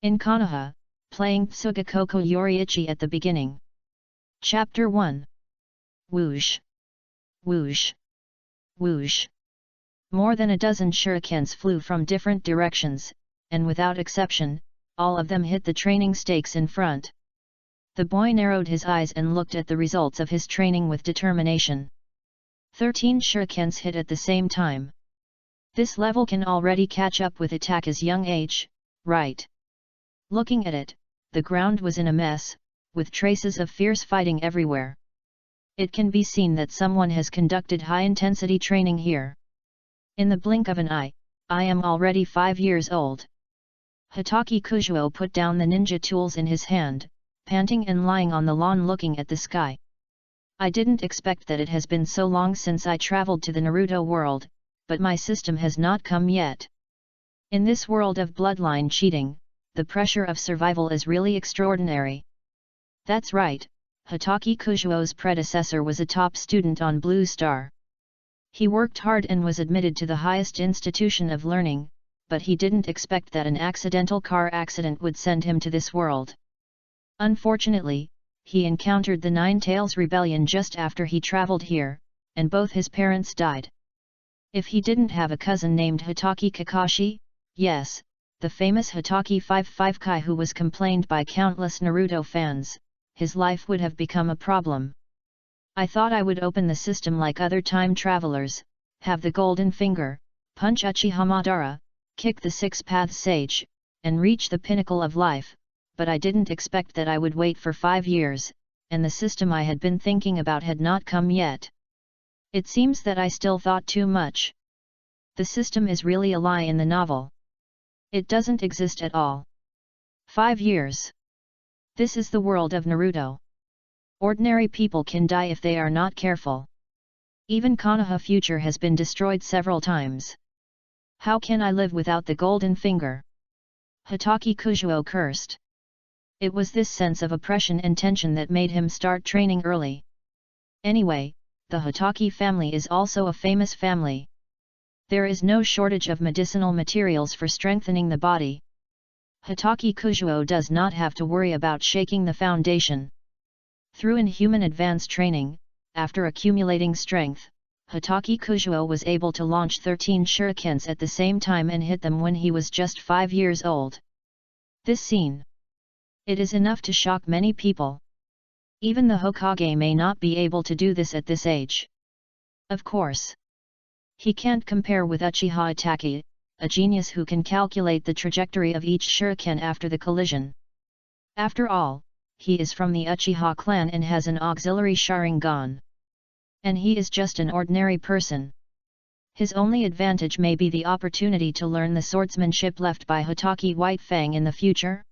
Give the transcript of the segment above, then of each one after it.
In Konoha, playing Tsugakoko Yoriichi at the beginning. Chapter 1. Whoosh. Whoosh. Whoosh. More than a dozen shurikens flew from different directions, and without exception, all of them hit the training stakes in front. The boy narrowed his eyes and looked at the results of his training with determination. 13 shurikens hit at the same time. This level can already catch up with attack as young age, right? Looking at it, the ground was in a mess, with traces of fierce fighting everywhere. It can be seen that someone has conducted high-intensity training here. In the blink of an eye, I am already 5 years old. Hitaki Kujuo put down the ninja tools in his hand, panting and lying on the lawn looking at the sky. I didn't expect that it has been so long since I traveled to the Naruto world, but my system has not come yet. In this world of bloodline cheating, the pressure of survival is really extraordinary. That's right, Hitaki Kujuo's predecessor was a top student on Blue Star. He worked hard and was admitted to the highest institution of learning, but he didn't expect that an accidental car accident would send him to this world. Unfortunately, he encountered the Nine Tails Rebellion just after he traveled here, and both his parents died. If he didn't have a cousin named Hitaki Kakashi, yes, the famous Hitaki 55 Kai who was complained by countless Naruto fans, his life would have become a problem. I thought I would open the system like other time travelers, have the golden finger, punch Uchiha Madara, kick the Six Paths Sage, and reach the pinnacle of life, but I didn't expect that I would wait for 5 years, and the system I had been thinking about had not come yet. It seems that I still thought too much. The system is really a lie in the novel. It doesn't exist at all. 5 years. This is the world of Naruto. Ordinary people can die if they are not careful. Even Konoha future has been destroyed several times. How can I live without the golden finger? Hitaki Kujuo cursed. It was this sense of oppression and tension that made him start training early. Anyway, the Hitaki family is also a famous family. There is no shortage of medicinal materials for strengthening the body. Hitaki Kujuo does not have to worry about shaking the foundation. Through inhuman advanced training, after accumulating strength, Hitaki Kujuo was able to launch 13 shurikens at the same time and hit them when he was just 5 years old. This scene. It is enough to shock many people. Even the Hokage may not be able to do this at this age. Of course. He can't compare with Uchiha Itachi, a genius who can calculate the trajectory of each shuriken after the collision. After all, he is from the Uchiha clan and has an auxiliary Sharingan. And he is just an ordinary person. His only advantage may be the opportunity to learn the swordsmanship left by Hitaki White Fang in the future.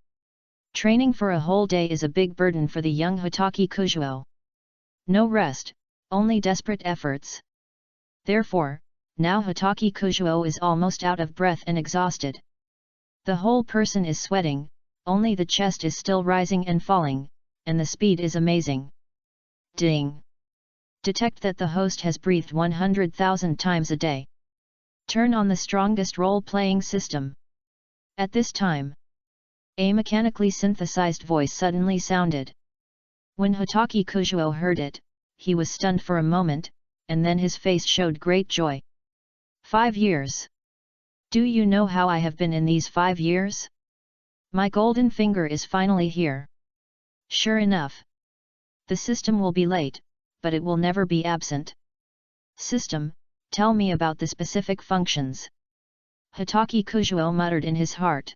Training for a whole day is a big burden for the young Hitaki Kujuo. No rest, only desperate efforts. Therefore, now Hitaki Kujuo is almost out of breath and exhausted. The whole person is sweating, only the chest is still rising and falling, and the speed is amazing. Ding! Detect that the host has breathed 100,000 times a day. Turn on the strongest role-playing system. At this time, a mechanically synthesized voice suddenly sounded. When Hitaki Kujuo heard it, he was stunned for a moment, and then his face showed great joy. 5 years. Do you know how I have been in these 5 years? My golden finger is finally here. Sure enough. The system will be late, but it will never be absent. System, tell me about the specific functions. Hitaki Kujuo muttered in his heart.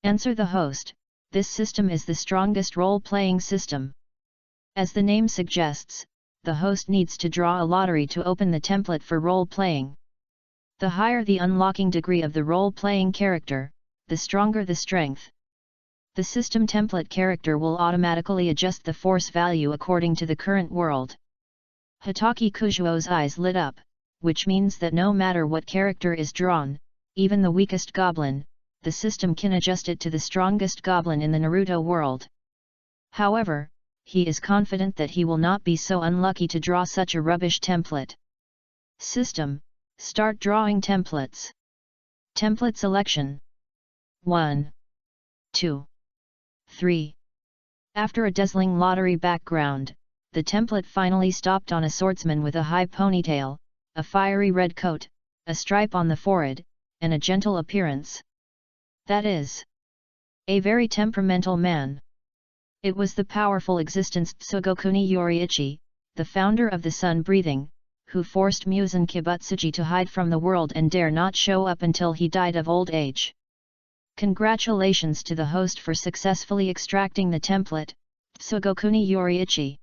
Answer the host, this system is the strongest role-playing system. As the name suggests, the host needs to draw a lottery to open the template for role-playing. The higher the unlocking degree of the role-playing character, the stronger the strength. The system template character will automatically adjust the force value according to the current world. Hitaki Kujuo's eyes lit up, which means that no matter what character is drawn, even the weakest goblin, the system can adjust it to the strongest goblin in the Naruto world. However, he is confident that he will not be so unlucky to draw such a rubbish template. System, start drawing templates. Template selection. 1, 2. 3. After a dazzling lottery background, the template finally stopped on a swordsman with a high ponytail, a fiery red coat, a stripe on the forehead, and a gentle appearance. That is, a very temperamental man. It was the powerful existence Jikuni Yuanichi, the founder of the sun-breathing, who forced Muzan Kibutsuji to hide from the world and dare not show up until he died of old age. Congratulations to the host for successfully extracting the template, Jikuni Yuanichi.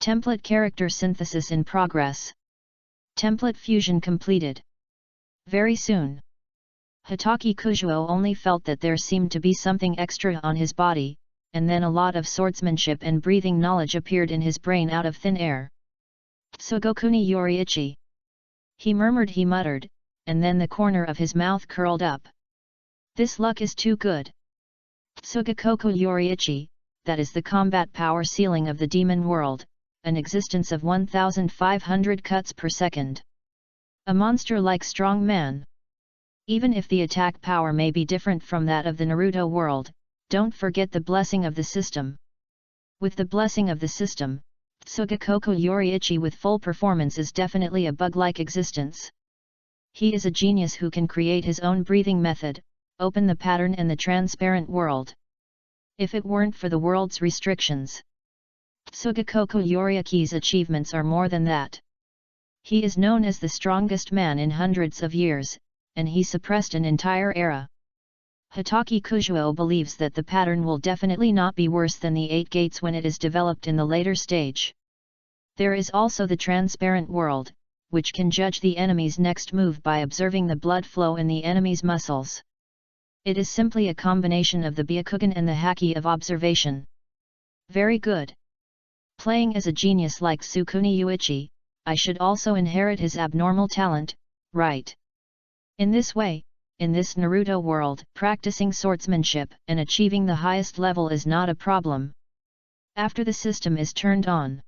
Template character synthesis in progress. Template fusion completed. Very soon. Hitaki Kujuo only felt that there seemed to be something extra on his body, and then a lot of swordsmanship and breathing knowledge appeared in his brain out of thin air. Jikuni Yuanichi. He muttered, and then the corner of his mouth curled up. This luck is too good. Jikuni Yuanichi, that is the combat power ceiling of the demon world, an existence of 1,500 cuts per second. A monster-like strong man. Even if the attack power may be different from that of the Naruto world, don't forget the blessing of the system. With the blessing of the system, Jikuni Yuanichi with full performance is definitely a bug-like existence. He is a genius who can create his own breathing method, open the pattern and the transparent world. If it weren't for the world's restrictions, Jikuni Yuanichi's achievements are more than that. He is known as the strongest man in hundreds of years, and he suppressed an entire era. Hitaki Kujuo believes that the pattern will definitely not be worse than the 8 gates when it is developed in the later stage. There is also the transparent world, which can judge the enemy's next move by observing the blood flow in the enemy's muscles. It is simply a combination of the Byakugan and the Haki of observation. Very good. Playing as a genius like Jikuni Yuanichi, I should also inherit his abnormal talent, right? In this way, in this Naruto world, practicing swordsmanship and achieving the highest level is not a problem. After the system is turned on,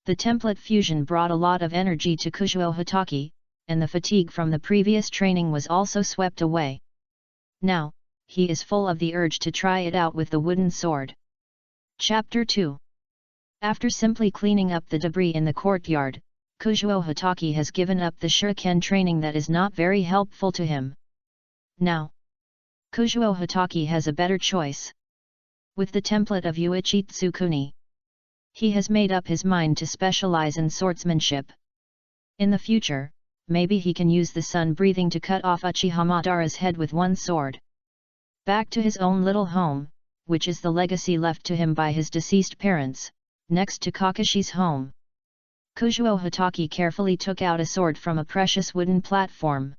the template fusion brought a lot of energy to Kujuo Hitaki, and the fatigue from the previous training was also swept away. Now, he is full of the urge to try it out with the wooden sword. Chapter 2. After simply cleaning up the debris in the courtyard, Kujuo Hitaki has given up the shuriken training that is not very helpful to him. Now, Kujuo Hitaki has a better choice. With the template of Yuichi Tsukuni, he has made up his mind to specialize in swordsmanship. In the future, maybe he can use the sun breathing to cut off Uchiha Madara's head with one sword. Back to his own little home, which is the legacy left to him by his deceased parents, next to Kakashi's home. Kujuo Hitaki carefully took out a sword from a precious wooden platform.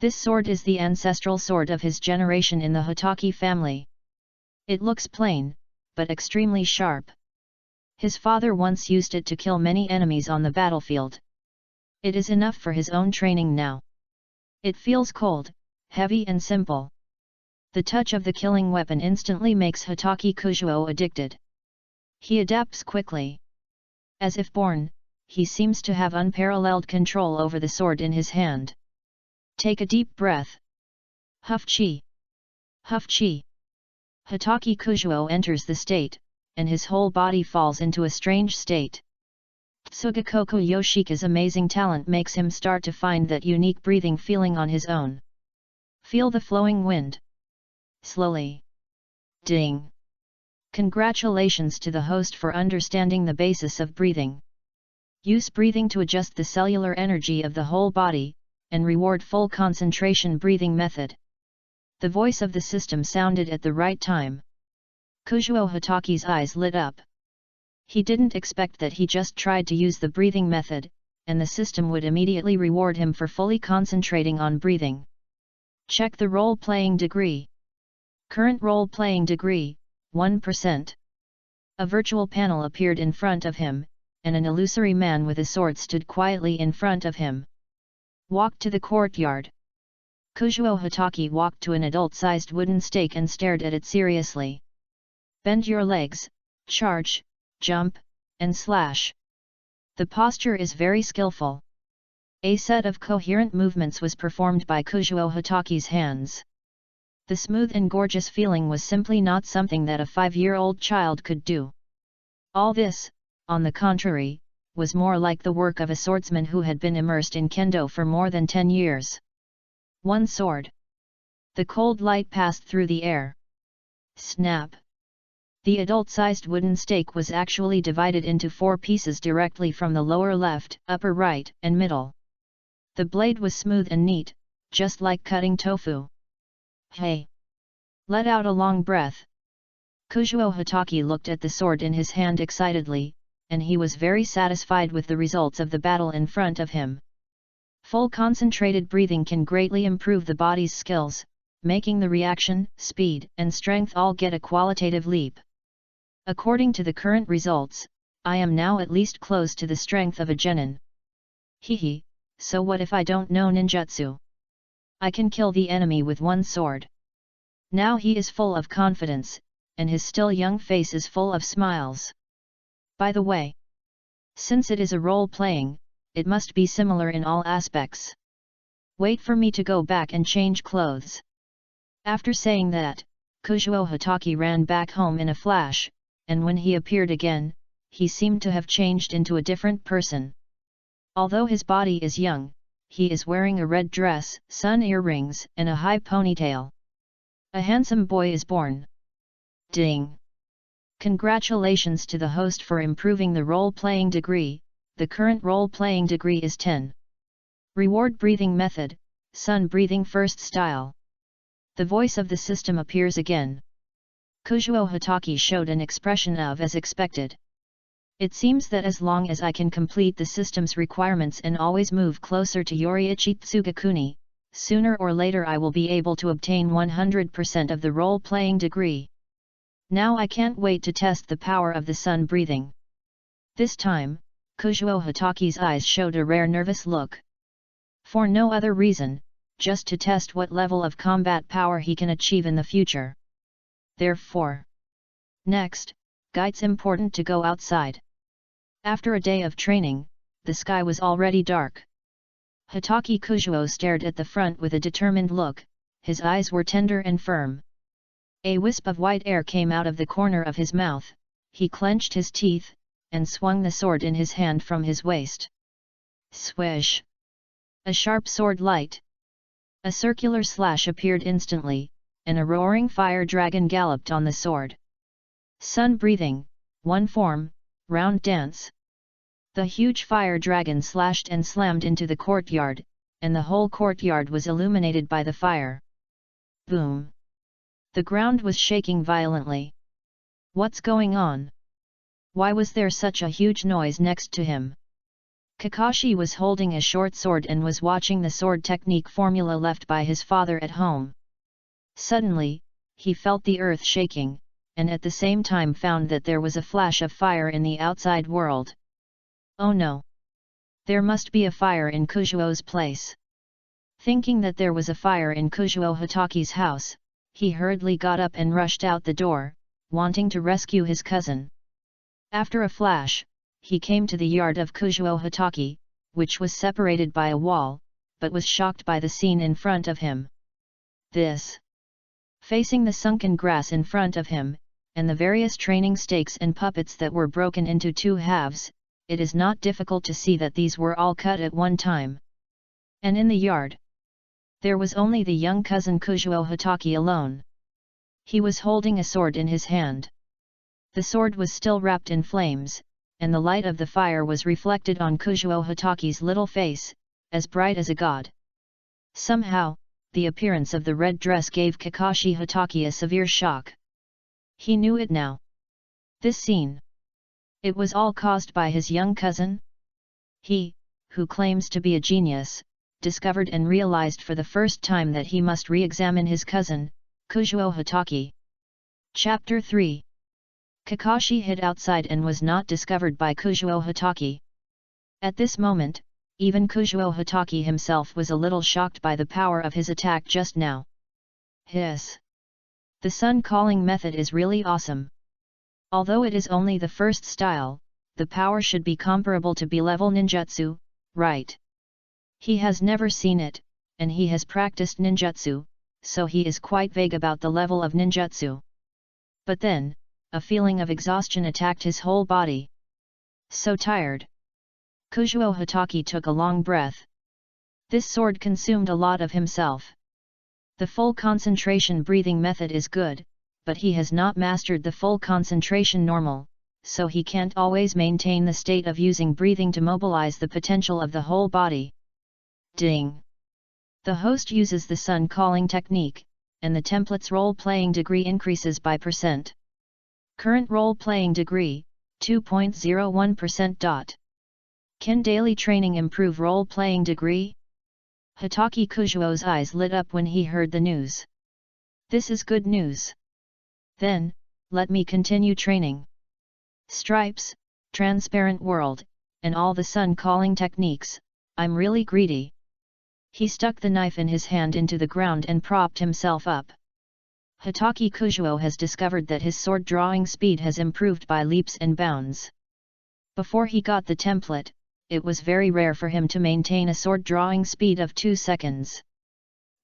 This sword is the ancestral sword of his generation in the Hitaki family. It looks plain, but extremely sharp. His father once used it to kill many enemies on the battlefield. It is enough for his own training now. It feels cold, heavy and simple. The touch of the killing weapon instantly makes Hitaki Kujuo addicted. He adapts quickly. As if born, he seems to have unparalleled control over the sword in his hand. Take a deep breath. Huff chi. Huff chi. Hitaki Kujuo enters the state, and his whole body falls into a strange state. Tsugakoku Yoshika's amazing talent makes him start to find that unique breathing feeling on his own. Feel the flowing wind. Slowly. Ding. Congratulations to the host for understanding the basis of breathing. Use breathing to adjust the cellular energy of the whole body, and reward full concentration breathing method. The voice of the system sounded at the right time. Kujuo Hitaki's eyes lit up. He didn't expect that he just tried to use the breathing method, and the system would immediately reward him for fully concentrating on breathing. Check the role-playing degree. Current role-playing degree, 1%. A virtual panel appeared in front of him, and an illusory man with a sword stood quietly in front of him. Walk to the courtyard. Kujuo Hitaki walked to an adult-sized wooden stake and stared at it seriously. Bend your legs, charge, jump, and slash. The posture is very skillful. A set of coherent movements was performed by Kujuo Hitaki's hands. The smooth and gorgeous feeling was simply not something that a 5-year-old child could do. All this, on the contrary, was more like the work of a swordsman who had been immersed in kendo for more than 10 years. One sword. The cold light passed through the air. Snap! The adult-sized wooden stake was actually divided into 4 pieces directly from the lower left, upper right, and middle. The blade was smooth and neat, just like cutting tofu. Hey! Let out a long breath. Kuzuo Hitaki looked at the sword in his hand excitedly, and he was very satisfied with the results of the battle in front of him. Full concentrated breathing can greatly improve the body's skills, making the reaction, speed, and strength all get a qualitative leap. According to the current results, I am now at least close to the strength of a genin. Hehe, so what if I don't know ninjutsu? I can kill the enemy with one sword. Now he is full of confidence, and his still young face is full of smiles. By the way, since it is a role-playing, it must be similar in all aspects. Wait for me to go back and change clothes. After saying that, Kuzuo Hitaki ran back home in a flash, and when he appeared again, he seemed to have changed into a different person. Although his body is young, he is wearing a red dress, sun earrings, and a high ponytail. A handsome boy is born. Ding! Congratulations to the host for improving the role-playing degree. The current role-playing degree is 10. Reward breathing method, sun breathing first style. The voice of the system appears again. Kuzuo Hitaki showed an expression of as expected. It seems that as long as I can complete the system's requirements and always move closer to Yoriichi Tsugakuni, sooner or later I will be able to obtain 100% of the role-playing degree. Now I can't wait to test the power of the sun breathing. This time, Kuzuo Hitaki's eyes showed a rare nervous look. For no other reason, just to test what level of combat power he can achieve in the future. Therefore, next, it's important to go outside. After a day of training, the sky was already dark. Hitaki Kuzuo stared at the front with a determined look, his eyes were tender and firm. A wisp of white air came out of the corner of his mouth, he clenched his teeth, and swung the sword in his hand from his waist. Swish! A sharp sword light. A circular slash appeared instantly, and a roaring fire dragon galloped on the sword. Sun breathing, one form, round dance. The huge fire dragon slashed and slammed into the courtyard, and the whole courtyard was illuminated by the fire. Boom! The ground was shaking violently. What's going on? Why was there such a huge noise next to him? Kakashi was holding a short sword and was watching the sword technique formula left by his father at home. Suddenly, he felt the earth shaking, and at the same time found that there was a flash of fire in the outside world. Oh no! There must be a fire in Kuzuo's place. Thinking that there was a fire in Kuzuo Hitaki's house, he hurriedly got up and rushed out the door, wanting to rescue his cousin. After a flash, he came to the yard of Kuzuo Hitaki, which was separated by a wall, but was shocked by the scene in front of him. This! Facing the sunken grass in front of him, and the various training stakes and puppets that were broken into 2 halves, it is not difficult to see that these were all cut at one time. And in the yard, there was only the young cousin Kuzuo Hitaki alone. He was holding a sword in his hand. The sword was still wrapped in flames, and the light of the fire was reflected on Kuzuo Hitaki's little face, as bright as a god. Somehow, the appearance of the red dress gave Kakashi Hitaki a severe shock. He knew it now. This scene. It was all caused by his young cousin? He, who claims to be a genius, discovered and realized for the first time that he must re-examine his cousin, Kuzuo Hitaki. Chapter 3. Kakashi hid outside and was not discovered by Kuzuo Hitaki. At this moment, even Kuzuo Hitaki himself was a little shocked by the power of his attack just now. Hiss! The sun calling method is really awesome. Although it is only the first style, the power should be comparable to B-level ninjutsu, right? He has never seen it, and he has practiced ninjutsu, so he is quite vague about the level of ninjutsu. But then, a feeling of exhaustion attacked his whole body. So tired. Kuzuo Hitaki took a long breath. This sword consumed a lot of himself. The full concentration breathing method is good, but he has not mastered the full concentration normal, so he can't always maintain the state of using breathing to mobilize the potential of the whole body. Ding! The host uses the sun calling technique, and the template's role-playing degree increases by %. Current role-playing degree, 2.01%. Can daily training improve role-playing degree? Hitaki Kuzuo's eyes lit up when he heard the news. This is good news. Then, let me continue training. Stripes, transparent world, and all the sun calling techniques, I'm really greedy. He stuck the knife in his hand into the ground and propped himself up. Hitaki Kuzuo has discovered that his sword drawing speed has improved by leaps and bounds. Before he got the template, it was very rare for him to maintain a sword drawing speed of 2 seconds.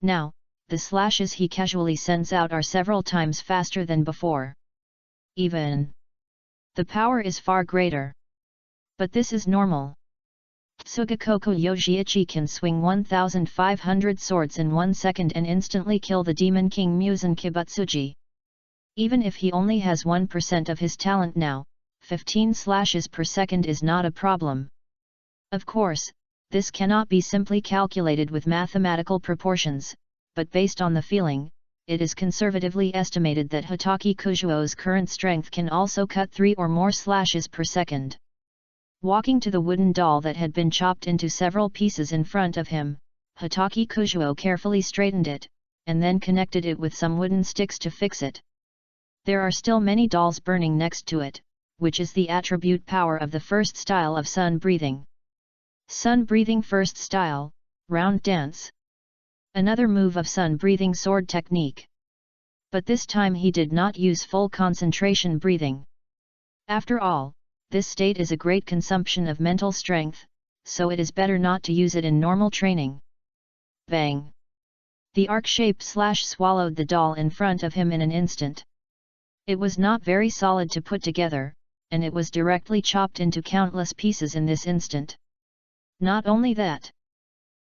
Now, the slashes he casually sends out are several times faster than before. Even the power is far greater. But this is normal. Tsugakoko Yojiichi can swing 1,500 swords in 1 second and instantly kill the Demon King Muzan Kibutsuji. Even if he only has 1% of his talent now, 15 slashes per second is not a problem. Of course, this cannot be simply calculated with mathematical proportions, but based on the feeling, it is conservatively estimated that Hitaki Kuzuo's current strength can also cut 3 or more slashes per second. Walking to the wooden doll that had been chopped into several pieces in front of him, Hitaki Kuzuo carefully straightened it, and then connected it with some wooden sticks to fix it. There are still many dolls burning next to it, which is the attribute power of the first style of sun breathing. Sun breathing first style, round dance. Another move of sun breathing sword technique. But this time he did not use full concentration breathing. After all, this state is a great consumption of mental strength, so it is better not to use it in normal training. Bang! The arc-shaped slash swallowed the doll in front of him in an instant. It was not very solid to put together, and it was directly chopped into countless pieces in this instant. Not only that.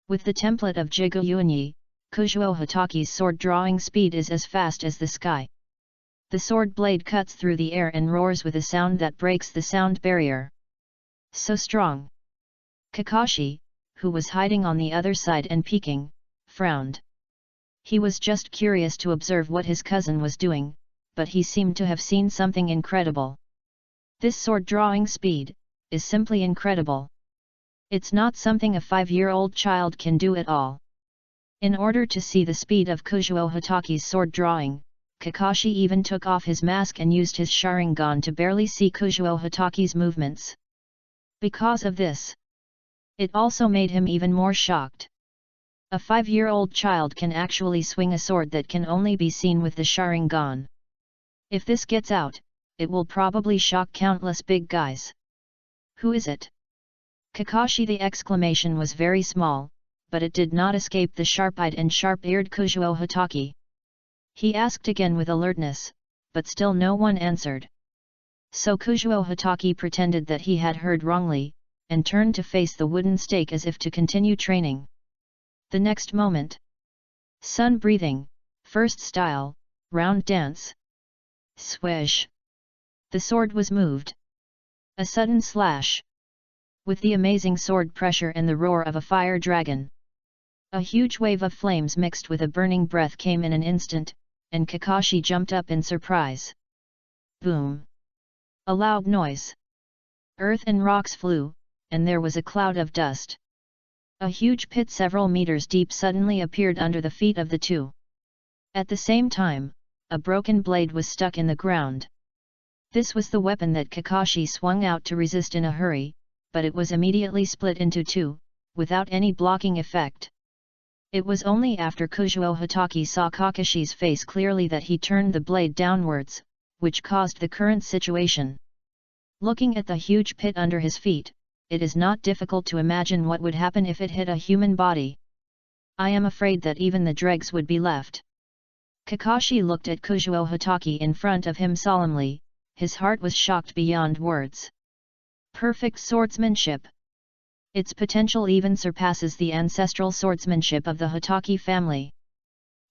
With the template of Jikuni Yuanichi, Kuzuo Hitaki's sword drawing speed is as fast as the sky. The sword blade cuts through the air and roars with a sound that breaks the sound barrier. So strong. Kakashi, who was hiding on the other side and peeking, frowned. He was just curious to observe what his cousin was doing, but he seemed to have seen something incredible. This sword drawing speed is simply incredible. It's not something a 5-year-old child can do at all. In order to see the speed of Kuzuo Hitaki's sword drawing, Kakashi even took off his mask and used his Sharingan to barely see Kuzuo Hitaki's movements. Because of this, it also made him even more shocked. A 5-year-old child can actually swing a sword that can only be seen with the Sharingan. If this gets out, it will probably shock countless big guys. Who is it? Kakashi. The exclamation was very small, but it did not escape the sharp-eyed and sharp-eared Kuzuo Hitaki. He asked again with alertness, but still no one answered. So Kuzuo Hitaki pretended that he had heard wrongly, and turned to face the wooden stake as if to continue training. The next moment. Sun breathing, first style, round dance. Swish. The sword was moved. A sudden slash. With the amazing sword pressure and the roar of a fire dragon. A huge wave of flames mixed with a burning breath came in an instant, and Kakashi jumped up in surprise. Boom! A loud noise. Earth and rocks flew, and there was a cloud of dust. A huge pit several meters deep suddenly appeared under the feet of the two. At the same time, a broken blade was stuck in the ground. This was the weapon that Kakashi swung out to resist in a hurry, but it was immediately split into two, without any blocking effect. It was only after Kuzuo Hitaki saw Kakashi's face clearly that he turned the blade downwards, which caused the current situation. Looking at the huge pit under his feet, it is not difficult to imagine what would happen if it hit a human body. I am afraid that even the dregs would be left. Kakashi looked at Kujuo Hitaki in front of him solemnly, his heart was shocked beyond words. Perfect swordsmanship. Its potential even surpasses the ancestral swordsmanship of the Hitaki family.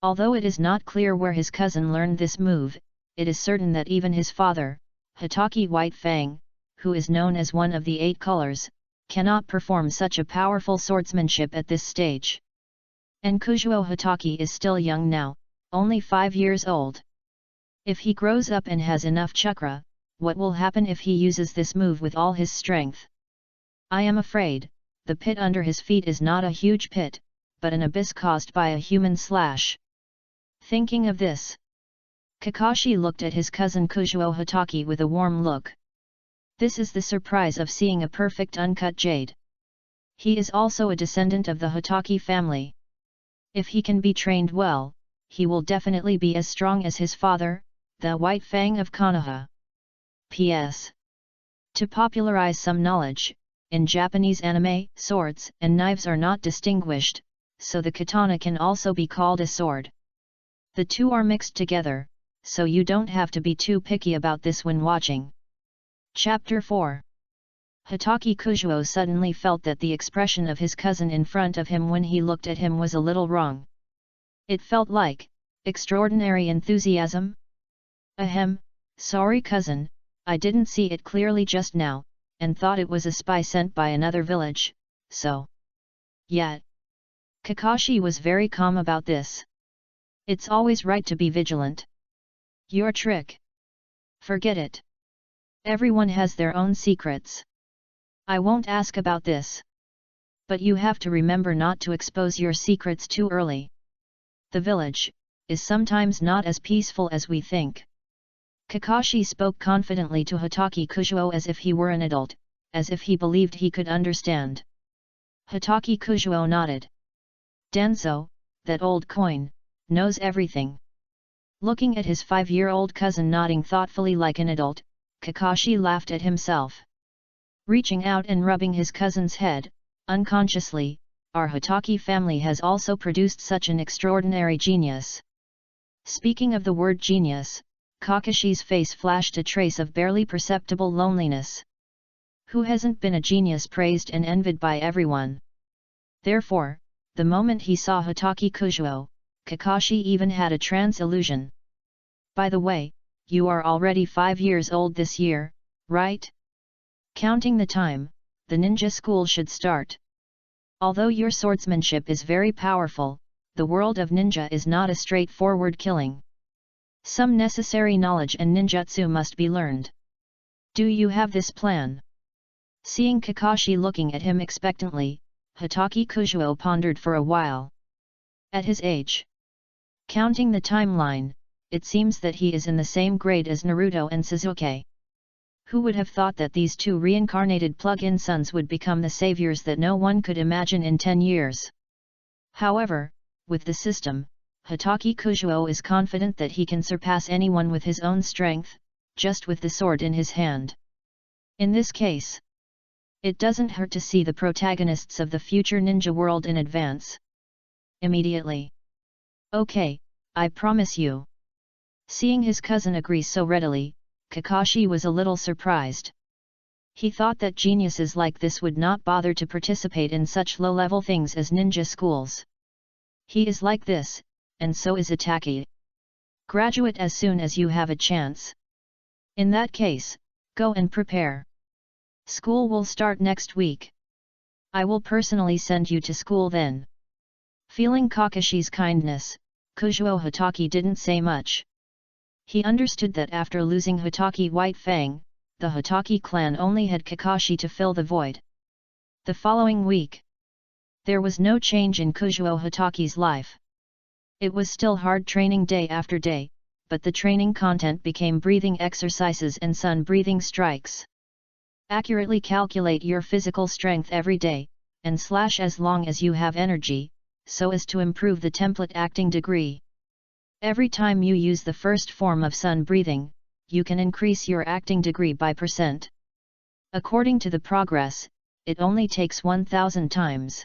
Although it is not clear where his cousin learned this move, it is certain that even his father, Hitaki White Fang, who is known as one of the 8 colors, cannot perform such a powerful swordsmanship at this stage. And Kujuo Hitaki is still young now, only 5 years old. If he grows up and has enough chakra, what will happen if he uses this move with all his strength? I am afraid, the pit under his feet is not a huge pit, but an abyss caused by a human slash. Thinking of this, Kakashi looked at his cousin Kujuo Hitaki with a warm look. This is the surprise of seeing a perfect uncut jade. He is also a descendant of the Hitaki family. If he can be trained well, he will definitely be as strong as his father, the White Fang of Konoha. P.S. To popularize some knowledge, in Japanese anime, swords and knives are not distinguished, so the katana can also be called a sword. The two are mixed together, so you don't have to be too picky about this when watching. Chapter 4. Hitaki Kujuo suddenly felt that the expression of his cousin in front of him when he looked at him was a little wrong. It felt like extraordinary enthusiasm. Ahem, sorry cousin, I didn't see it clearly just now, and thought it was a spy sent by another village, so. Yet. Kakashi was very calm about this. It's always right to be vigilant. Your trick. Forget it. Everyone has their own secrets. I won't ask about this. But you have to remember not to expose your secrets too early. The village is sometimes not as peaceful as we think. Kakashi spoke confidently to Hitaki Kujuo as if he were an adult, as if he believed he could understand. Hitaki Kujuo nodded. Danzo, that old coin, knows everything. Looking at his 5-year-old cousin nodding thoughtfully like an adult, Kakashi laughed at himself. Reaching out and rubbing his cousin's head, unconsciously, our Hitaki family has also produced such an extraordinary genius. Speaking of the word genius, Kakashi's face flashed a trace of barely perceptible loneliness. Who hasn't been a genius praised and envied by everyone? Therefore, the moment he saw Hitaki Kujuo, Kakashi even had a trance illusion. By the way, you are already 5 years old this year, right? Counting the time, the ninja school should start. Although your swordsmanship is very powerful, the world of ninja is not a straightforward killing. Some necessary knowledge and ninjutsu must be learned. Do you have this plan? Seeing Kakashi looking at him expectantly, Hitaki Kujuo pondered for a while. At his age, counting the timeline, it seems that he is in the same grade as Naruto and Sasuke. Who would have thought that these two reincarnated plug-in sons would become the saviors that no one could imagine in 10 years? However, with the system, Hitaki Kujuo is confident that he can surpass anyone with his own strength, just with the sword in his hand. In this case, it doesn't hurt to see the protagonists of the future ninja world in advance. Immediately. Okay, I promise you. Seeing his cousin agree so readily, Kakashi was a little surprised. He thought that geniuses like this would not bother to participate in such low-level things as ninja schools. He is like this, and so is Itaki. Graduate as soon as you have a chance. In that case, go and prepare. School will start next week. I will personally send you to school then. Feeling Kakashi's kindness, Kujuo Hitaki didn't say much. He understood that after losing Hitaki White Fang, the Hitaki clan only had Kakashi to fill the void. The following week, there was no change in Kujuo Hitaki's life. It was still hard training day after day, but the training content became breathing exercises and sun breathing strikes. Accurately calculate your physical strength every day, and slash as long as you have energy, so as to improve the template acting degree. Every time you use the first form of sun breathing, you can increase your acting degree by %. According to the progress, it only takes 1000 times.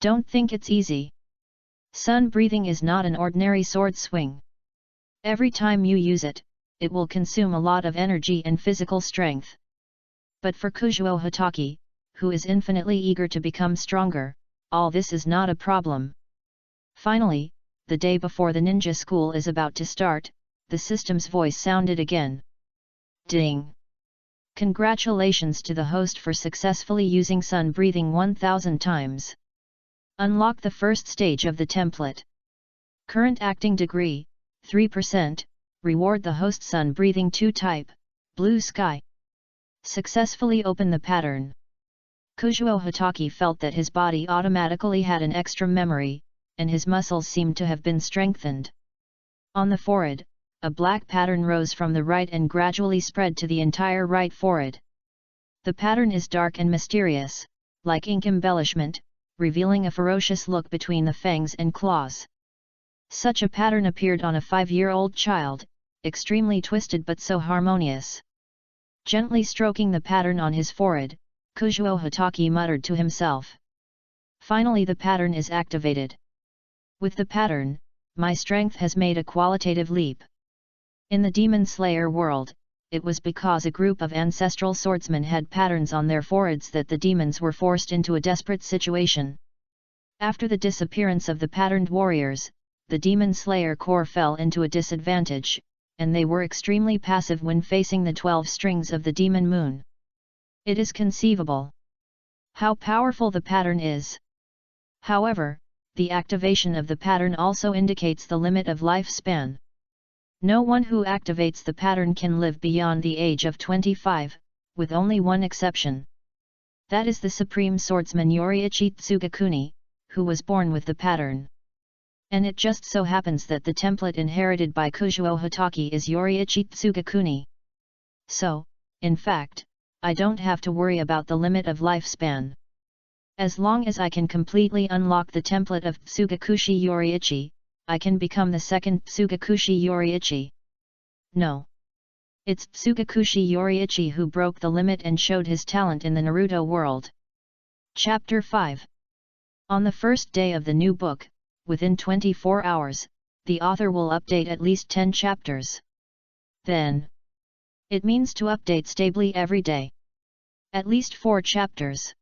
Don't think it's easy. Sun breathing is not an ordinary sword swing. Every time you use it, it will consume a lot of energy and physical strength. But for Kuzuo Hitaki, who is infinitely eager to become stronger, all this is not a problem. Finally, the day before the ninja school is about to start, the system's voice sounded again. Ding! Congratulations to the host for successfully using sun breathing 1000 times. Unlock the first stage of the template. Current acting degree, 3%, reward the host sun breathing 2 type, blue sky. Successfully open the pattern. Kuzuo Hitaki felt that his body automatically had an extra memory, and his muscles seemed to have been strengthened. On the forehead, a black pattern rose from the right and gradually spread to the entire right forehead. The pattern is dark and mysterious, like ink embellishment, revealing a ferocious look between the fangs and claws. Such a pattern appeared on a 5-year-old child, extremely twisted but so harmonious. Gently stroking the pattern on his forehead, Kuzuo Hitaki muttered to himself. Finally the pattern is activated. With the pattern, my strength has made a qualitative leap. In the Demon Slayer world, it was because a group of ancestral swordsmen had patterns on their foreheads that the demons were forced into a desperate situation. After the disappearance of the patterned warriors, the Demon Slayer Corps fell into a disadvantage, and they were extremely passive when facing the 12 strings of the Demon Moon. It is conceivable how powerful the pattern is. However, the activation of the pattern also indicates the limit of lifespan. No one who activates the pattern can live beyond the age of 25, with only one exception. That is the supreme swordsman Yuanichi Tsugakuni, who was born with the pattern. And it just so happens that the template inherited by Kuzuo Hitaki is Yuanichi Tsugakuni. So, in fact, I don't have to worry about the limit of lifespan. As long as I can completely unlock the template of Tsugakushi Yuanichi, I can become the second Tsugakushi Yuanichi. No. It's Tsugakushi Yuanichi who broke the limit and showed his talent in the Naruto world. Chapter 5. On the first day of the new book, within 24 hours, the author will update at least 10 chapters. Then, it means to update stably every day. At least 4 chapters.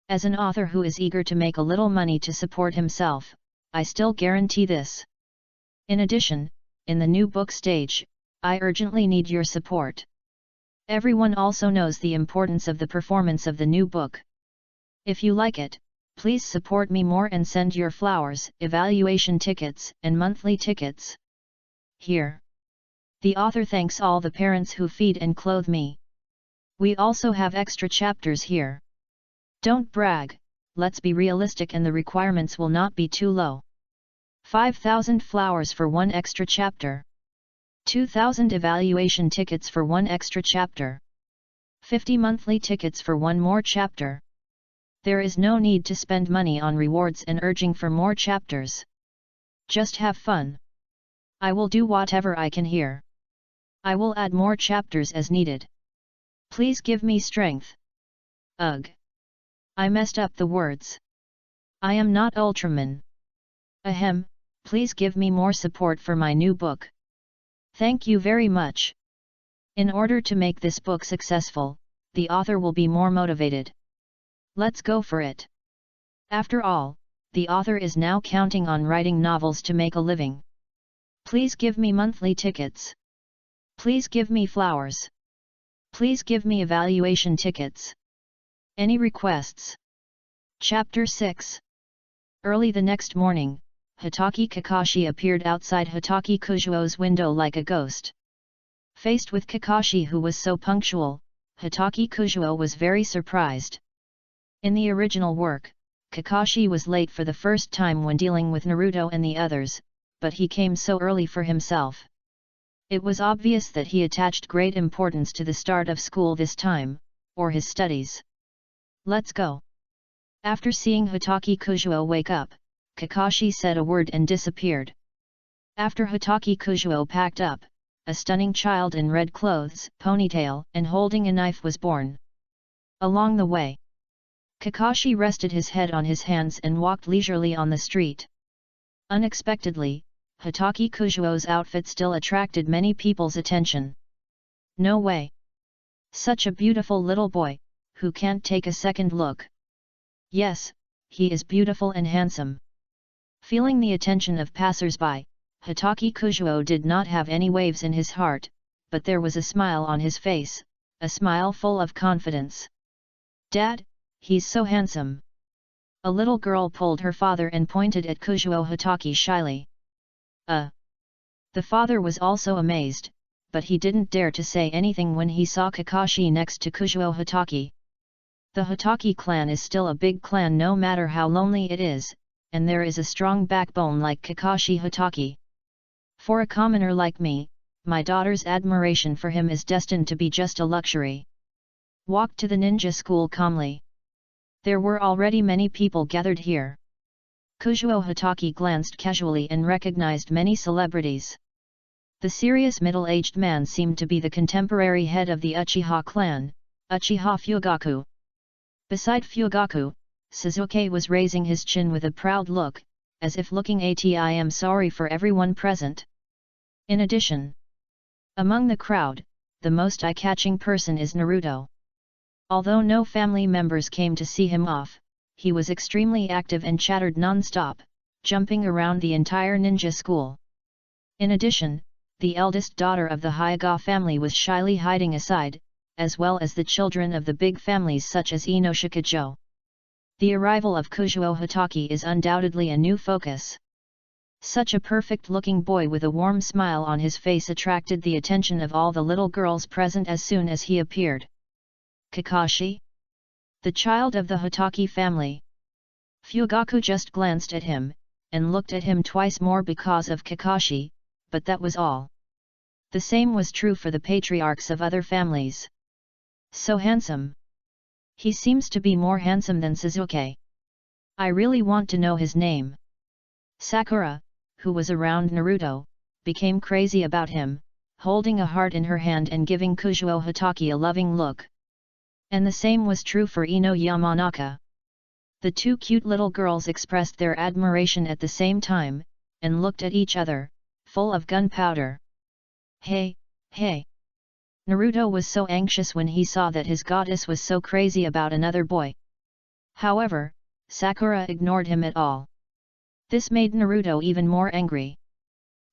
As an author who is eager to make a little money to support himself, I still guarantee this. In addition, in the new book stage, I urgently need your support. Everyone also knows the importance of the performance of the new book. If you like it, please support me more and send your flowers, evaluation tickets, and monthly tickets. Here. The author thanks all the parents who feed and clothe me. We also have extra chapters here. Don't brag, let's be realistic and the requirements will not be too low. 5,000 flowers for 1 extra chapter. 2,000 evaluation tickets for 1 extra chapter. 50 monthly tickets for 1 more chapter. There is no need to spend money on rewards and urging for more chapters. Just have fun. I will do whatever I can here. I will add more chapters as needed. Please give me strength. Ugh. I messed up the words. I am not Ultraman. Ahem, please give me more support for my new book. Thank you very much. In order to make this book successful, the author will be more motivated. Let's go for it. After all, the author is now counting on writing novels to make a living. Please give me monthly tickets. Please give me flowers. Please give me evaluation tickets. Any requests? Chapter 6. Early the next morning, Hitaki Kakashi appeared outside Hitaki Kuzuo's window like a ghost. Faced with Kakashi who was so punctual, Hitaki Kuzuo was very surprised. In the original work, Kakashi was late for the first time when dealing with Naruto and the others, but he came so early for himself. It was obvious that he attached great importance to the start of school this time, or his studies. Let's go. After seeing Hitaki Kuzuo wake up, Kakashi said a word and disappeared. After Hitaki Kuzuo packed up, a stunning child in red clothes, ponytail, and holding a knife was born. Along the way, Kakashi rested his head on his hands and walked leisurely on the street. Unexpectedly, Hitaki Kujuo's outfit still attracted many people's attention. No way! Such a beautiful little boy, who can't take a second look. Yes, he is beautiful and handsome. Feeling the attention of passers-by, Hitaki Kujuo did not have any waves in his heart, but there was a smile on his face, a smile full of confidence. Dad, he's so handsome. A little girl pulled her father and pointed at Kujuo Hitaki shyly. The father was also amazed, but he didn't dare to say anything when he saw Kakashi next to Kujuo Hitaki. The Hitaki clan is still a big clan no matter how lonely it is, and there is a strong backbone like Kakashi Hitaki. For a commoner like me, my daughter's admiration for him is destined to be just a luxury. Walked to the ninja school calmly. There were already many people gathered here. Kujuo Hitaki glanced casually and recognized many celebrities. The serious middle-aged man seemed to be the contemporary head of the Uchiha clan, Uchiha Fugaku. Beside Fugaku, Sasuke was raising his chin with a proud look, as if looking at "I am sorry for everyone present." In addition, among the crowd, the most eye-catching person is Naruto. Although no family members came to see him off, he was extremely active and chattered non-stop, jumping around the entire ninja school. In addition, the eldest daughter of the Hyuga family was shyly hiding aside, as well as the children of the big families such as Inoshikajo. The arrival of Kujuo Hitaki is undoubtedly a new focus. Such a perfect-looking boy with a warm smile on his face attracted the attention of all the little girls present as soon as he appeared. Kakashi? The child of the Hitaki family. Fugaku just glanced at him, and looked at him twice more because of Kakashi, but that was all. The same was true for the patriarchs of other families. So handsome. He seems to be more handsome than Sasuke. I really want to know his name. Sakura, who was around Naruto, became crazy about him, holding a heart in her hand and giving Kujuo Hitaki a loving look. And the same was true for Ino Yamanaka. The two cute little girls expressed their admiration at the same time, and looked at each other, full of gunpowder. Hey, hey! Naruto was so anxious when he saw that his goddess was so crazy about another boy. However, Sakura ignored him at all. This made Naruto even more angry.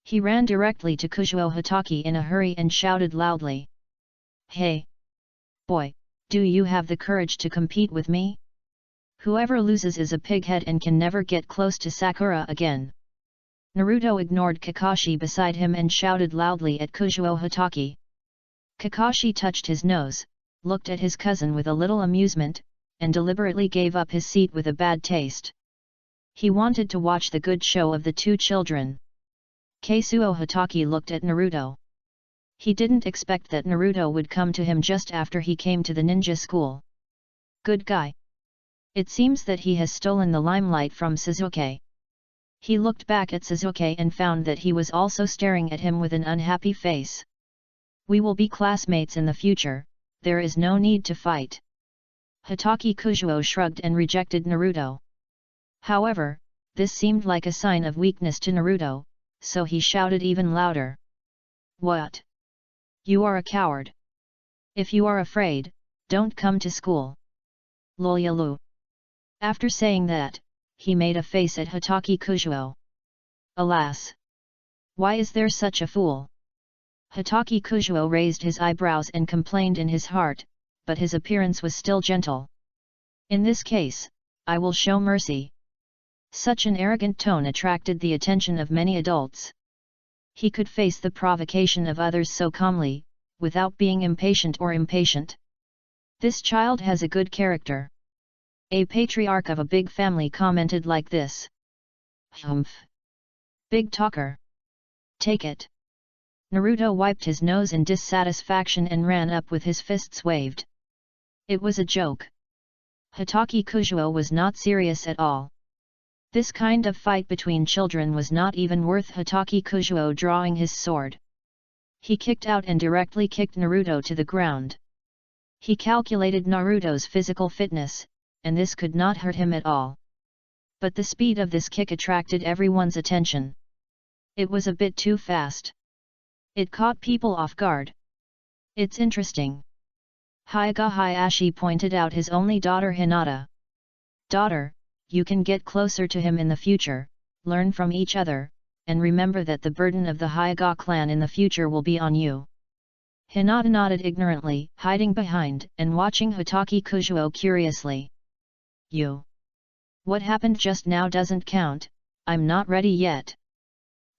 He ran directly to Kujuo Hitaki in a hurry and shouted loudly. Hey! Boy, do you have the courage to compete with me? Whoever loses is a pighead and can never get close to Sakura again. Naruto ignored Kakashi beside him and shouted loudly at Kujuo Hitaki. Kakashi touched his nose, looked at his cousin with a little amusement, and deliberately gave up his seat with a bad taste. He wanted to watch the good show of the two children. Kazuo Hitaki looked at Naruto. He didn't expect that Naruto would come to him just after he came to the ninja school. Good guy. It seems that he has stolen the limelight from Sasuke. He looked back at Sasuke and found that he was also staring at him with an unhappy face. We will be classmates in the future, there is no need to fight. Hitaki Kujuo shrugged and rejected Naruto. However, this seemed like a sign of weakness to Naruto, so he shouted even louder. What? You are a coward. If you are afraid, don't come to school. Lolyalu. After saying that, he made a face at Hitaki Kujuo. Alas! Why is there such a fool? Hitaki Kujuo raised his eyebrows and complained in his heart, but his appearance was still gentle. In this case, I will show mercy. Such an arrogant tone attracted the attention of many adults. He could face the provocation of others so calmly, without being impatient or impatient. This child has a good character. A patriarch of a big family commented like this. Humph! Big talker! Take it! Naruto wiped his nose in dissatisfaction and ran up with his fists waved. It was a joke. Hitaki Kujuo was not serious at all. This kind of fight between children was not even worth Hitaki Kujuo drawing his sword. He kicked out and directly kicked Naruto to the ground. He calculated Naruto's physical fitness, and this could not hurt him at all. But the speed of this kick attracted everyone's attention. It was a bit too fast. It caught people off guard. It's interesting. Hyuga Hayashi pointed out his only daughter Hinata. Daughter, you can get closer to him in the future, learn from each other, and remember that the burden of the Hyuga clan in the future will be on you. Hinata nodded ignorantly, hiding behind and watching Hatake Kujuo curiously. You. What happened just now doesn't count, I'm not ready yet.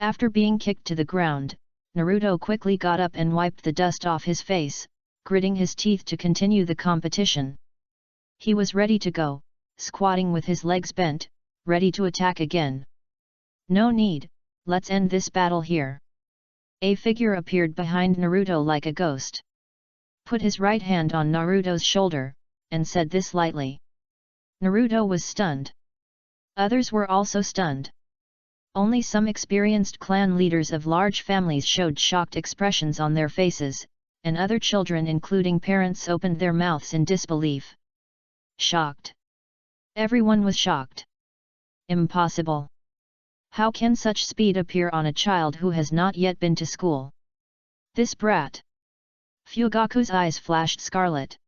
After being kicked to the ground, Naruto quickly got up and wiped the dust off his face, gritting his teeth to continue the competition. He was ready to go, squatting with his legs bent, ready to attack again. No need, let's end this battle here. A figure appeared behind Naruto like a ghost. Put his right hand on Naruto's shoulder, and said this lightly. Naruto was stunned. Others were also stunned. Only some experienced clan leaders of large families showed shocked expressions on their faces, and other children including parents opened their mouths in disbelief. Shocked. Everyone was shocked. Impossible. How can such speed appear on a child who has not yet been to school? This brat. Fugaku's eyes flashed scarlet.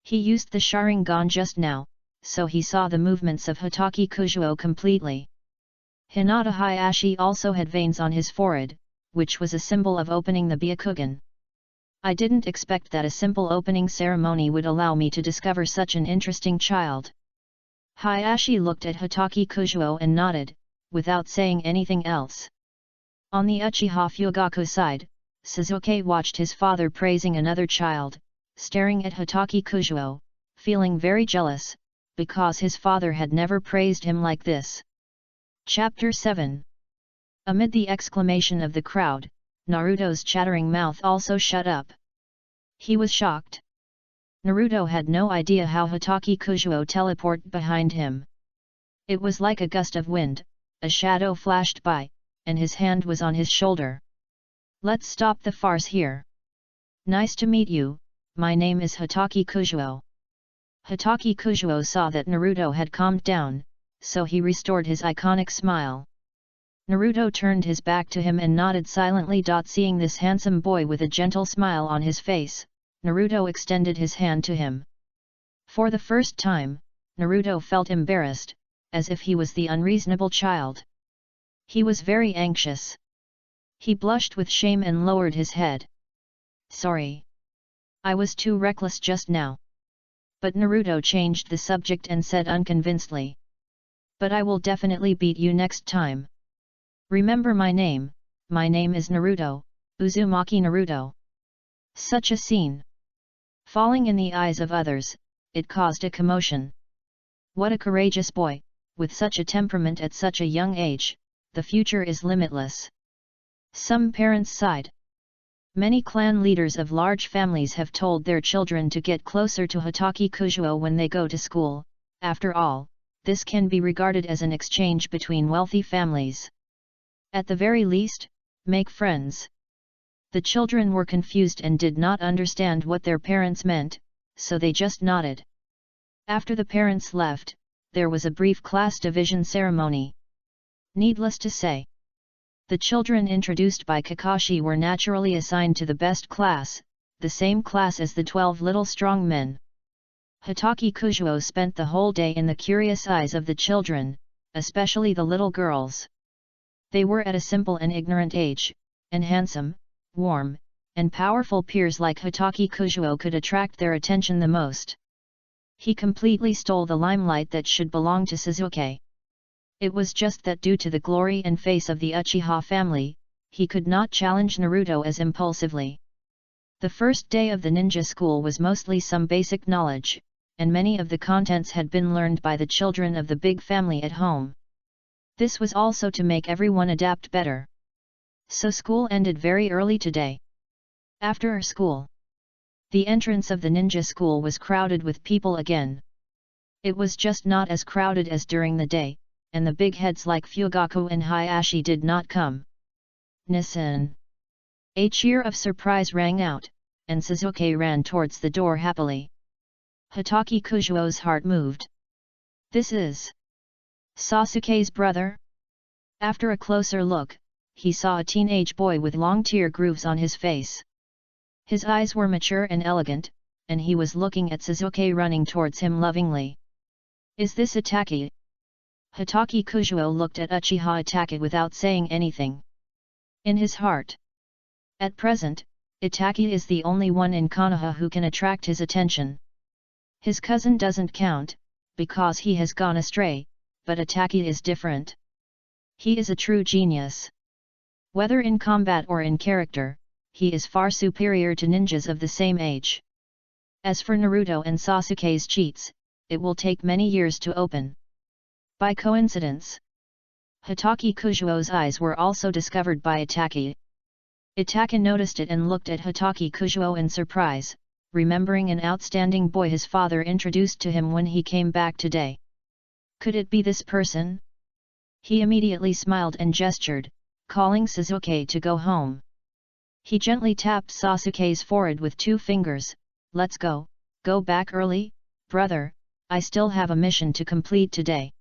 He used the Sharingan just now, so he saw the movements of Hatake Kujuo completely. Hinata Hayashi also had veins on his forehead, which was a symbol of opening the Byakugan. I didn't expect that a simple opening ceremony would allow me to discover such an interesting child. Hayashi looked at Hatake Kujuo and nodded, without saying anything else. On the Uchiha Fugaku side, Sasuke watched his father praising another child, staring at Hatake Kujuo, feeling very jealous, because his father had never praised him like this. Chapter 7. Amid the exclamation of the crowd, Naruto's chattering mouth also shut up. He was shocked. Naruto had no idea how Hatake Kujuo teleported behind him. It was like a gust of wind, a shadow flashed by, and his hand was on his shoulder. Let's stop the farce here. Nice to meet you, my name is Hatake Kujuo. Hatake Kujuo saw that Naruto had calmed down, so he restored his iconic smile. Naruto turned his back to him and nodded silently. Seeing this handsome boy with a gentle smile on his face, Naruto extended his hand to him. For the first time, Naruto felt embarrassed, as if he was the unreasonable child. He was very anxious. He blushed with shame and lowered his head. Sorry. I was too reckless just now. But Naruto changed the subject and said unconvincedly. But I will definitely beat you next time. Remember my name is Naruto, Uzumaki Naruto. Such a scene. Falling in the eyes of others, it caused a commotion. What a courageous boy, with such a temperament at such a young age, the future is limitless. Some parents sighed. Many clan leaders of large families have told their children to get closer to Hatake Kujuo when they go to school. After all, this can be regarded as an exchange between wealthy families. At the very least, make friends. The children were confused and did not understand what their parents meant, so they just nodded. After the parents left, there was a brief class division ceremony. Needless to say, the children introduced by Kakashi were naturally assigned to the best class, the same class as the 12 little strong men. Hatake Kujuo spent the whole day in the curious eyes of the children, especially the little girls. They were at a simple and ignorant age, and handsome, warm, and powerful peers like Hatake Kujuo could attract their attention the most. He completely stole the limelight that should belong to Sasuke. It was just that due to the glory and face of the Uchiha family, he could not challenge Naruto as impulsively. The first day of the ninja school was mostly some basic knowledge, and many of the contents had been learned by the children of the big family at home. This was also to make everyone adapt better. So school ended very early today. After school, the entrance of the ninja school was crowded with people again. It was just not as crowded as during the day, and the big heads like Fugaku and Hayashi did not come. Nissan! A cheer of surprise rang out, and Sasuke ran towards the door happily. Hatake Kujuo's heart moved. This is Sasuke's brother? After a closer look, he saw a teenage boy with long tear grooves on his face. His eyes were mature and elegant, and he was looking at Suzuki running towards him lovingly. "Is this Itaki?" Hitaki Kujuo looked at Uchiha Itaki without saying anything. In his heart, at present, Itaki is the only one in Konoha who can attract his attention. His cousin doesn't count, because he has gone astray, but Itaki is different. He is a true genius. Whether in combat or in character, he is far superior to ninjas of the same age. As for Naruto and Sasuke's cheats, it will take many years to open. By coincidence, Hitaki Kujuo's eyes were also discovered by Itaki. Itaki noticed it and looked at Hitaki Kujuo in surprise, remembering an outstanding boy his father introduced to him when he came back today. Could it be this person? He immediately smiled and gestured, calling Suzuki to go home. He gently tapped Sasuke's forehead with 2 fingers. "Let's go back early, brother, I still have a mission to complete today."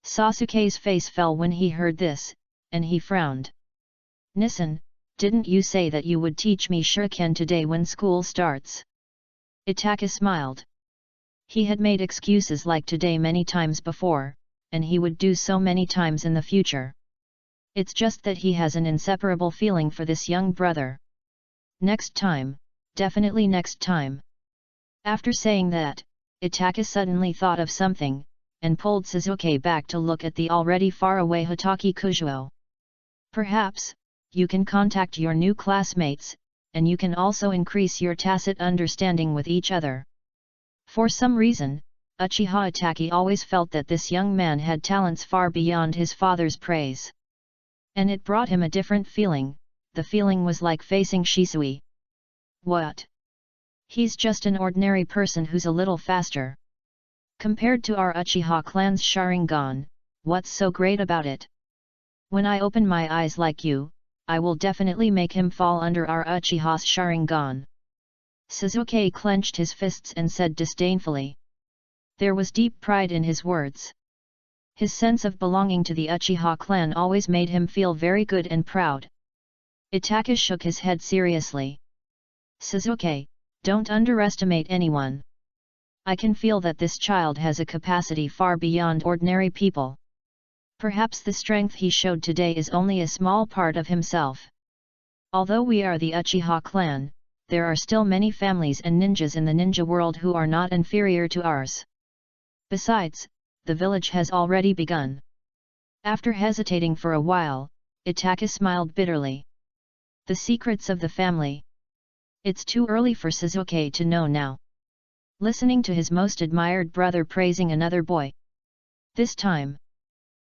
Sasuke's face fell when he heard this, and he frowned. "Nissen, didn't you say that you would teach me shuriken today when school starts?" Itaka smiled. He had made excuses like today many times before, and he would do so many times in the future. It's just that he has an inseparable feeling for this young brother. "Next time, definitely next time." After saying that, Itaka suddenly thought of something, and pulled Suzuki back to look at the already far away Hitaki Kujuo. "Perhaps, you can contact your new classmates, and you can also increase your tacit understanding with each other." For some reason, Uchiha Itaki always felt that this young man had talents far beyond his father's praise. And it brought him a different feeling. The feeling was like facing Shisui. What? He's just an ordinary person who's a little faster. Compared to our Uchiha clan's Sharingan, what's so great about it? When I open my eyes like you, I will definitely make him fall under our Uchiha's Sharingan. Suzuki clenched his fists and said disdainfully. There was deep pride in his words. His sense of belonging to the Uchiha clan always made him feel very good and proud. Itaka shook his head seriously. "Suzuki, don't underestimate anyone. I can feel that this child has a capacity far beyond ordinary people. Perhaps the strength he showed today is only a small part of himself. Although we are the Uchiha clan, there are still many families and ninjas in the ninja world who are not inferior to ours. Besides, the village has already begun." After hesitating for a while, Itaka smiled bitterly. The secrets of the family. It's too early for Suzuki to know now. Listening to his most admired brother praising another boy. This time,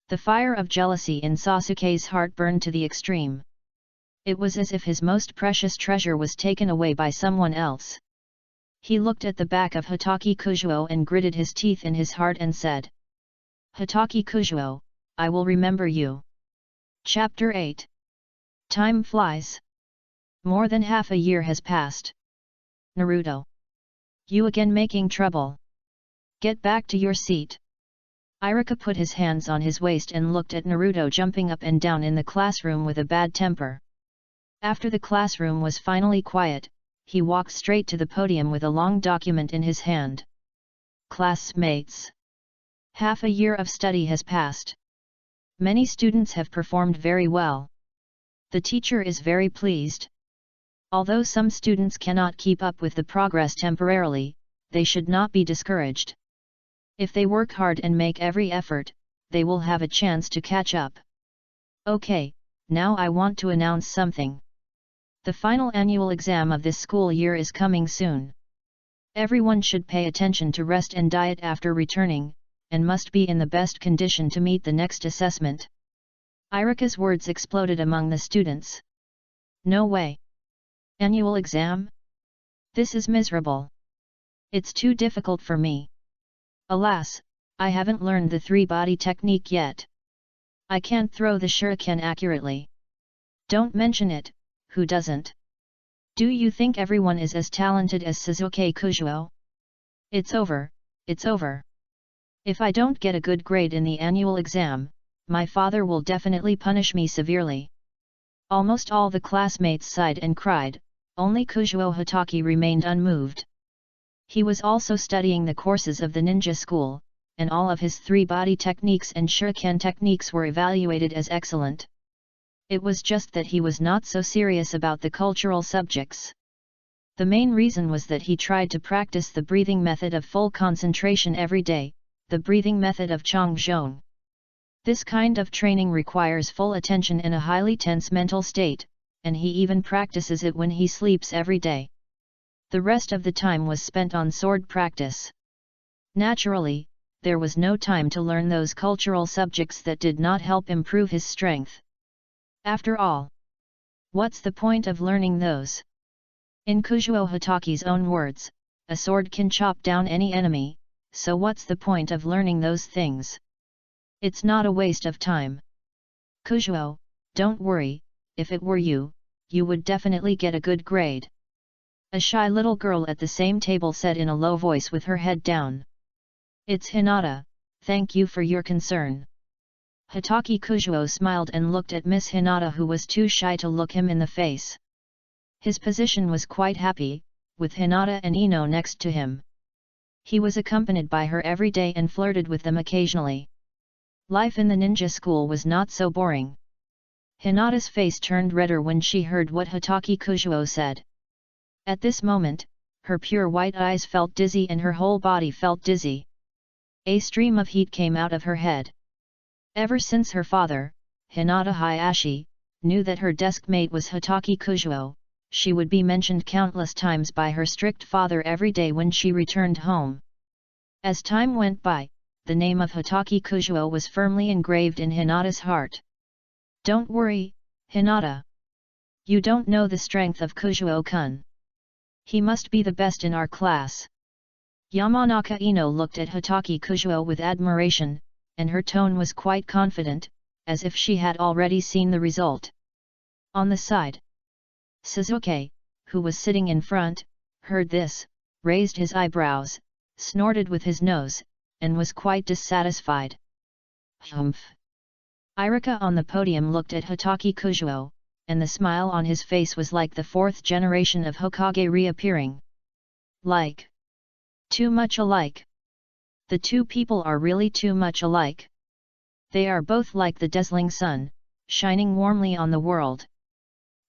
the fire of jealousy in Sasuke's heart burned to the extreme. It was as if his most precious treasure was taken away by someone else. He looked at the back of Hitaki Kujuo and gritted his teeth in his heart and said, "Hitaki Kujuo, I will remember you." Chapter 8. Time flies. More than half a year has passed. "Naruto. You again making trouble. Get back to your seat." Iruka put his hands on his waist and looked at Naruto jumping up and down in the classroom with a bad temper. After the classroom was finally quiet, he walked straight to the podium with a long document in his hand. "Classmates. Half a year of study has passed. Many students have performed very well. The teacher is very pleased. Although some students cannot keep up with the progress temporarily, they should not be discouraged. If they work hard and make every effort, they will have a chance to catch up. Okay, now I want to announce something. The final annual exam of this school year is coming soon. Everyone should pay attention to rest and diet after returning, and must be in the best condition to meet the next assessment." Iruka's words exploded among the students. "No way! Annual exam? This is miserable. It's too difficult for me. Alas, I haven't learned the 3-body technique yet. I can't throw the shuriken accurately. Don't mention it, who doesn't? Do you think everyone is as talented as Suzuki Kujuo? It's over, it's over. If I don't get a good grade in the annual exam, my father will definitely punish me severely. Almost all the classmates sighed and cried, only Kujuo Hitaki remained unmoved. He was also studying the courses of the ninja school, and all of his 3 body techniques and shuriken techniques were evaluated as excellent. It was just that he was not so serious about the cultural subjects. The main reason was that he tried to practice the breathing method of full concentration every day, the breathing method of Changzhong. This kind of training requires full attention in a highly tense mental state, and he even practices it when he sleeps every day. The rest of the time was spent on sword practice. Naturally, there was no time to learn those cultural subjects that did not help improve his strength. After all, what's the point of learning those? In Kujuo Hitaki's own words, a sword can chop down any enemy, so what's the point of learning those things? It's not a waste of time. Kujuo, don't worry, if it were you, you would definitely get a good grade. A shy little girl at the same table said in a low voice with her head down. It's Hinata, thank you for your concern. Hitaki Kujuo smiled and looked at Miss Hinata, who was too shy to look him in the face. His position was quite happy, with Hinata and Ino next to him. He was accompanied by her every day and flirted with them occasionally. Life in the ninja school was not so boring. Hinata's face turned redder when she heard what Hitaki Kujuo said. At this moment, her pure white eyes felt dizzy and her whole body felt dizzy. A stream of heat came out of her head. Ever since her father, Hinata Hayashi, knew that her desk mate was Hitaki Kujuo, she would be mentioned countless times by her strict father every day when she returned home. As time went by, the name of Hitaki Kujuo was firmly engraved in Hinata's heart. Don't worry, Hinata. You don't know the strength of Kujuo-kun. He must be the best in our class. Yamanaka Ino looked at Hitaki Kujuo with admiration, and her tone was quite confident, as if she had already seen the result. On the side, Suzuki, who was sitting in front, heard this, raised his eyebrows, snorted with his nose, and was quite dissatisfied. Humph! Irika on the podium looked at Hitaki Kujuo, and the smile on his face was like the 4th generation of Hokage reappearing. Like. Too much alike. The two people are really too much alike. They are both like the dazzling sun, shining warmly on the world.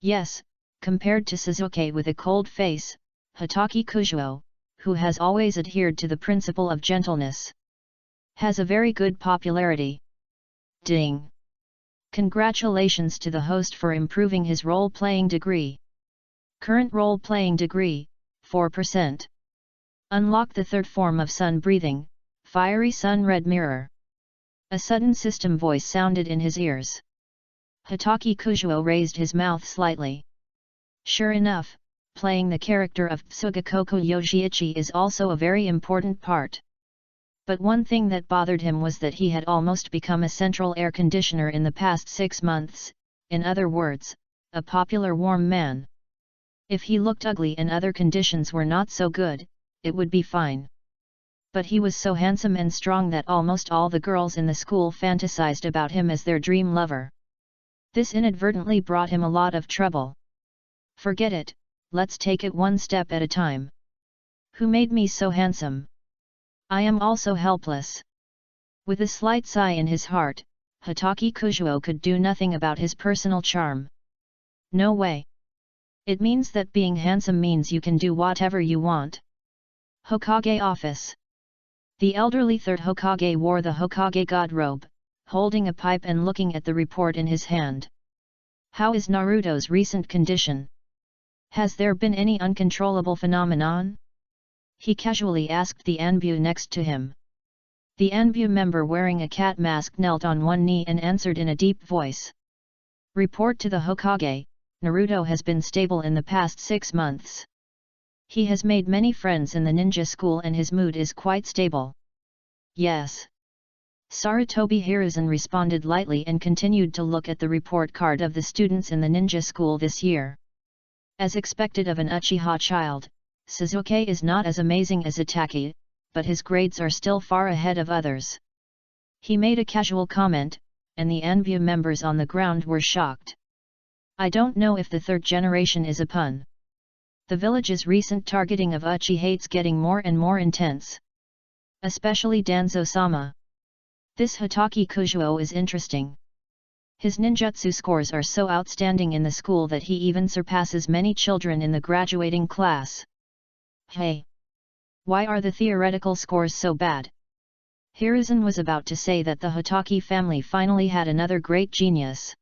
Yes, compared to Suzuki with a cold face, Hitaki Kujuo, who has always adhered to the principle of gentleness, has a very good popularity. Ding! Congratulations to the host for improving his role-playing degree. Current role-playing degree, 4%. Unlock the 3rd form of sun breathing, fiery sun red mirror. A sudden system voice sounded in his ears. Hitaki Kujuo raised his mouth slightly. Sure enough, playing the character of Tsugakoko Yojiichi is also a very important part. But one thing that bothered him was that he had almost become a central air conditioner in the past 6 months, in other words, a popular warm man. If he looked ugly and other conditions were not so good, it would be fine. But he was so handsome and strong that almost all the girls in the school fantasized about him as their dream lover. This inadvertently brought him a lot of trouble. Forget it, let's take it one step at a time. Who made me so handsome? I am also helpless. With a slight sigh in his heart, Hitaki Kujuo could do nothing about his personal charm. No way. It means that being handsome means you can do whatever you want. Hokage office. The elderly 3rd Hokage wore the Hokage god robe, holding a pipe and looking at the report in his hand. How is Naruto's recent condition? Has there been any uncontrollable phenomenon? He casually asked the Anbu next to him. The Anbu member wearing a cat mask knelt on one knee and answered in a deep voice. Report to the Hokage, Naruto has been stable in the past 6 months. He has made many friends in the ninja school and his mood is quite stable. Yes. Sarutobi Hiruzen responded lightly and continued to look at the report card of the students in the ninja school this year. As expected of an Uchiha child, Suzuki is not as amazing as Itaki, but his grades are still far ahead of others. He made a casual comment, and the Anbu members on the ground were shocked. I don't know if the third generation is a pun. The village's recent targeting of Uchi hates getting more and more intense. Especially Danzo-sama. This Hitaki Kujuo is interesting. His ninjutsu scores are so outstanding in the school that he even surpasses many children in the graduating class. Hey! Why are the theoretical scores so bad? Hiruzen was about to say that the Hitaki family finally had another great genius.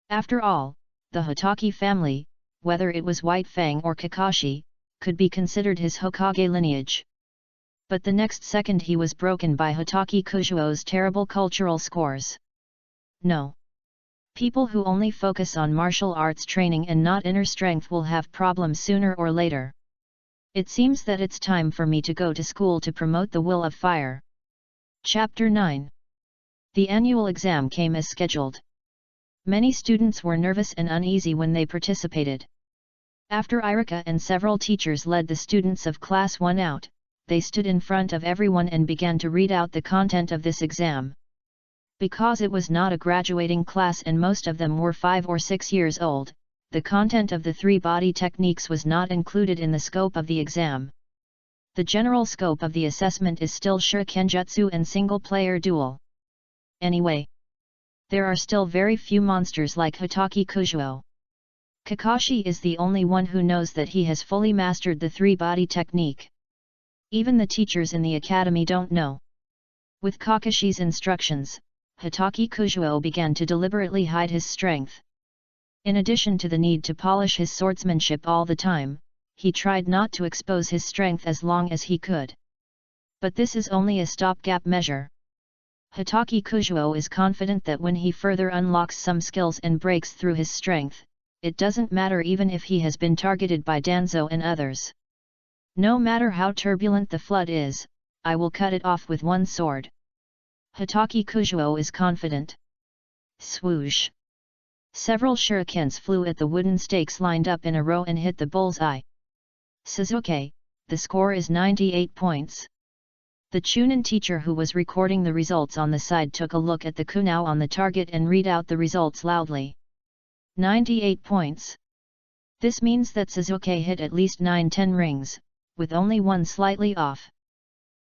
After all, the Hitaki family, whether it was White Fang or Kakashi, could be considered his Hokage lineage. But the next second he was broken by Hitaki Kujuo's terrible cultural scores. No. People who only focus on martial arts training and not inner strength will have problems sooner or later. It seems that it's time for me to go to school to promote the will of fire. Chapter 9. The annual exam came as scheduled. Many students were nervous and uneasy when they participated. After Irika and several teachers led the students of Class 1 out, they stood in front of everyone and began to read out the content of this exam. Because it was not a graduating class and most of them were 5 or 6 years old, the content of the 3 body techniques was not included in the scope of the exam. The general scope of the assessment is still shurikenjutsu and single-player duel. Anyway, there are still very few monsters like Hitaki Kujuo. Kakashi is the only one who knows that he has fully mastered the 3 body technique. Even the teachers in the academy don't know. With Kakashi's instructions, Hitaki Kujuo began to deliberately hide his strength. In addition to the need to polish his swordsmanship all the time, he tried not to expose his strength as long as he could. But this is only a stopgap measure. Hitaki Kujuo is confident that when he further unlocks some skills and breaks through his strength, it doesn't matter even if he has been targeted by Danzo and others. No matter how turbulent the flood is, I will cut it off with one sword. Hitaki Kujuo is confident. Swoosh! Several shurikens flew at the wooden stakes lined up in a row and hit the bull's eye. Suzuki, the score is 98 points. The Chunin teacher who was recording the results on the side took a look at the kunao on the target and read out the results loudly. 98 points. This means that Suzuki hit at least 9-10 rings, with only one slightly off.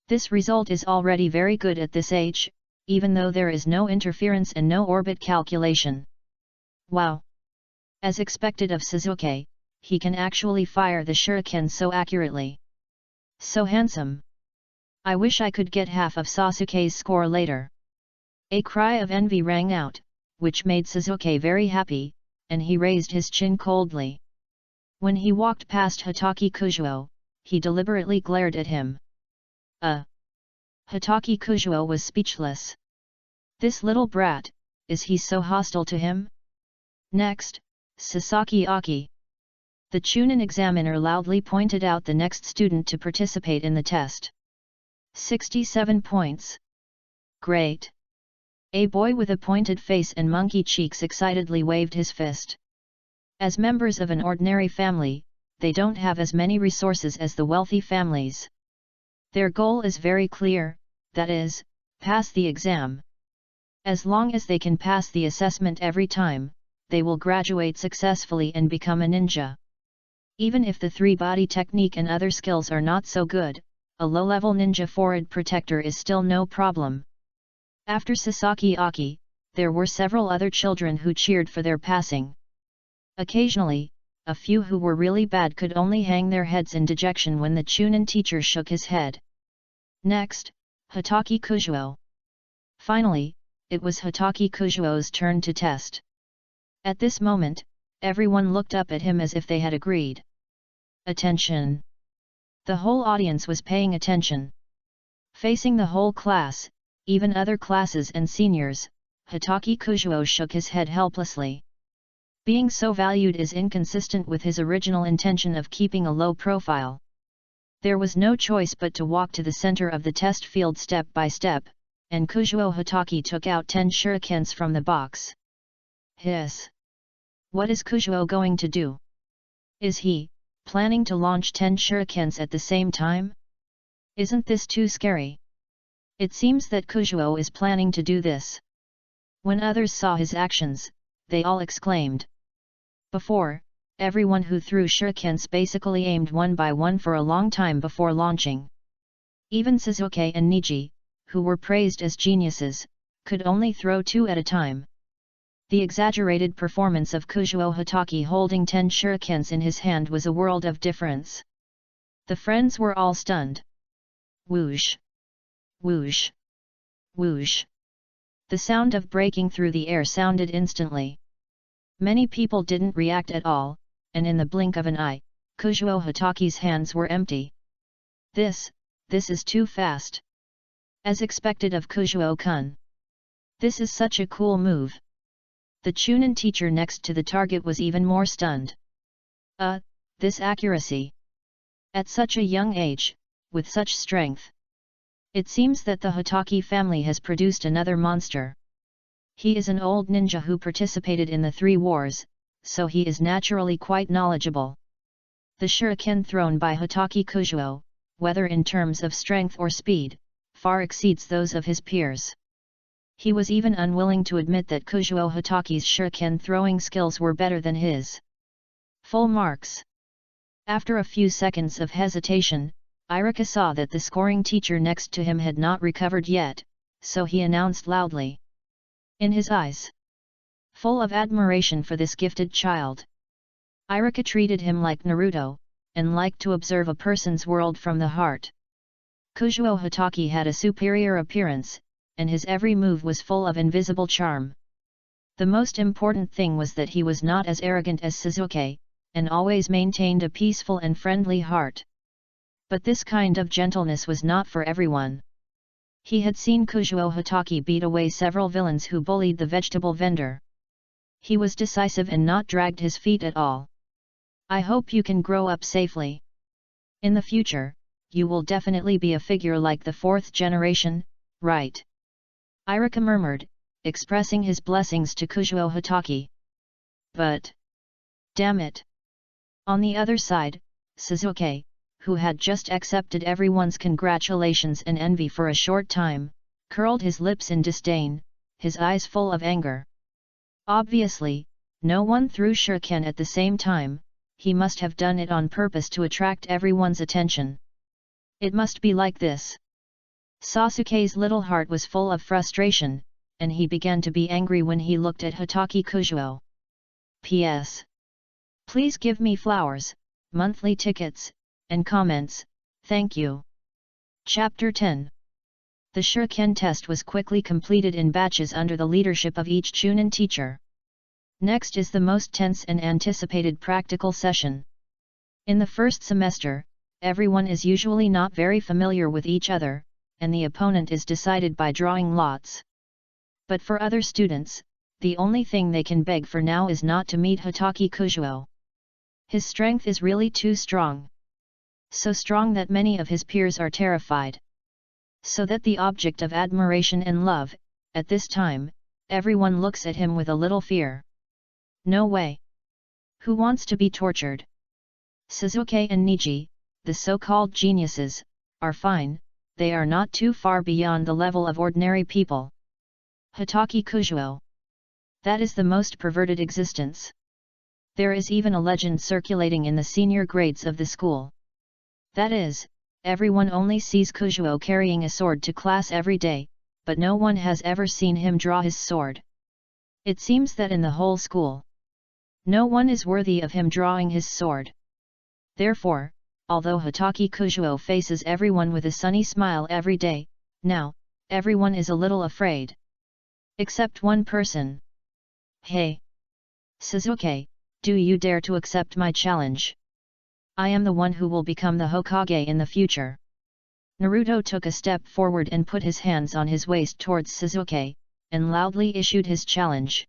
This result is already very good at this age, even though there is no interference and no orbit calculation. Wow! As expected of Suzuki, he can actually fire the shuriken so accurately. So handsome! I wish I could get half of Sasuke's score later. A cry of envy rang out, which made Suzuki very happy, and he raised his chin coldly. When he walked past Hitaki Kujuo, he deliberately glared at him. Hitaki Kujuo was speechless. This little brat, is he so hostile to him? Next, Sasaki Aki. The Chunin examiner loudly pointed out the next student to participate in the test. 67 points. Great! A boy with a pointed face and monkey cheeks excitedly waved his fist. As members of an ordinary family, they don't have as many resources as the wealthy families. Their goal is very clear, that is, pass the exam. As long as they can pass the assessment every time, they will graduate successfully and become a ninja. Even if the 3-body technique and other skills are not so good, a low-level ninja forehead protector is still no problem. After Sasaki Aki, there were several other children who cheered for their passing. Occasionally, a few who were really bad could only hang their heads in dejection when the Chunin teacher shook his head. Next, Hitaki Kujuo. Finally, it was Hitaki Kujuo's turn to test. At this moment, everyone looked up at him as if they had agreed. Attention! The whole audience was paying attention. Facing the whole class, even other classes and seniors, Hitaki Kujuo shook his head helplessly. Being so valued is inconsistent with his original intention of keeping a low profile. There was no choice but to walk to the center of the test field step by step, and Kujuo Hitaki took out 10 shurikens from the box. Hiss! What is Kujuo going to do? Is he planning to launch 10 shurikens at the same time? Isn't this too scary? It seems that Kujuo is planning to do this. When others saw his actions, they all exclaimed. Before, everyone who threw shurikens basically aimed one by one for a long time before launching. Even Sasuke and Niji, who were praised as geniuses, could only throw 2 at a time. The exaggerated performance of Kujuo Hitaki holding 10 shurikens in his hand was a world of difference. The friends were all stunned. Whoosh! Whoosh! Whoosh! The sound of breaking through the air sounded instantly. Many people didn't react at all, and in the blink of an eye, Kujuo Hitaki's hands were empty. This is too fast. As expected of Kujuo-kun. This is such a cool move. The Chunin teacher next to the target was even more stunned. This accuracy. At such a young age, with such strength. It seems that the Hitaki family has produced another monster. He is an old ninja who participated in the 3 wars, so he is naturally quite knowledgeable. The shuriken thrown by Hitaki Kujuo, whether in terms of strength or speed, far exceeds those of his peers. He was even unwilling to admit that Kujuo Hitaki's shuriken throwing skills were better than his. Full marks. After a few seconds of hesitation, Irika saw that the scoring teacher next to him had not recovered yet, so he announced loudly. In his eyes, full of admiration for this gifted child, Irika treated him like Naruto, and liked to observe a person's world from the heart. Kujuo Hitaki had a superior appearance, and his every move was full of invisible charm. The most important thing was that he was not as arrogant as Sasuke, and always maintained a peaceful and friendly heart. But this kind of gentleness was not for everyone. He had seen Kujuo Hitaki beat away several villains who bullied the vegetable vendor. He was decisive and not dragged his feet at all. I hope you can grow up safely. In the future, you will definitely be a figure like the 4th generation, right? Irika murmured, expressing his blessings to Kujuo Hitaki. But... damn it! On the other side, Sasuke, who had just accepted everyone's congratulations and envy for a short time, curled his lips in disdain, his eyes full of anger. Obviously, no one threw shuriken at the same time, he must have done it on purpose to attract everyone's attention. It must be like this. Sasuke's little heart was full of frustration, and he began to be angry when he looked at Hitaki Kujuo. P.S. Please give me flowers, monthly tickets, and comments, thank you. Chapter 10. The shuriken test was quickly completed in batches under the leadership of each Chunin teacher. Next is the most tense and anticipated practical session. In the first semester, everyone is usually not very familiar with each other, and the opponent is decided by drawing lots. But for other students, the only thing they can beg for now is not to meet Hitaki Kujuo. His strength is really too strong. So strong that many of his peers are terrified. So that the object of admiration and love, at this time, everyone looks at him with a little fear. No way. Who wants to be tortured? Sasuke and Niji, the so-called geniuses, are fine, they are not too far beyond the level of ordinary people. Hitaki Kujuo. That is the most perverted existence. There is even a legend circulating in the senior grades of the school. That is, everyone only sees Kujuo carrying a sword to class every day, but no one has ever seen him draw his sword. It seems that in the whole school, no one is worthy of him drawing his sword. Therefore, although Hitaki Kujuo faces everyone with a sunny smile every day, now, everyone is a little afraid. Except one person. Hey! Sasuke, do you dare to accept my challenge? I am the one who will become the Hokage in the future. Naruto took a step forward and put his hands on his waist towards Sasuke, and loudly issued his challenge.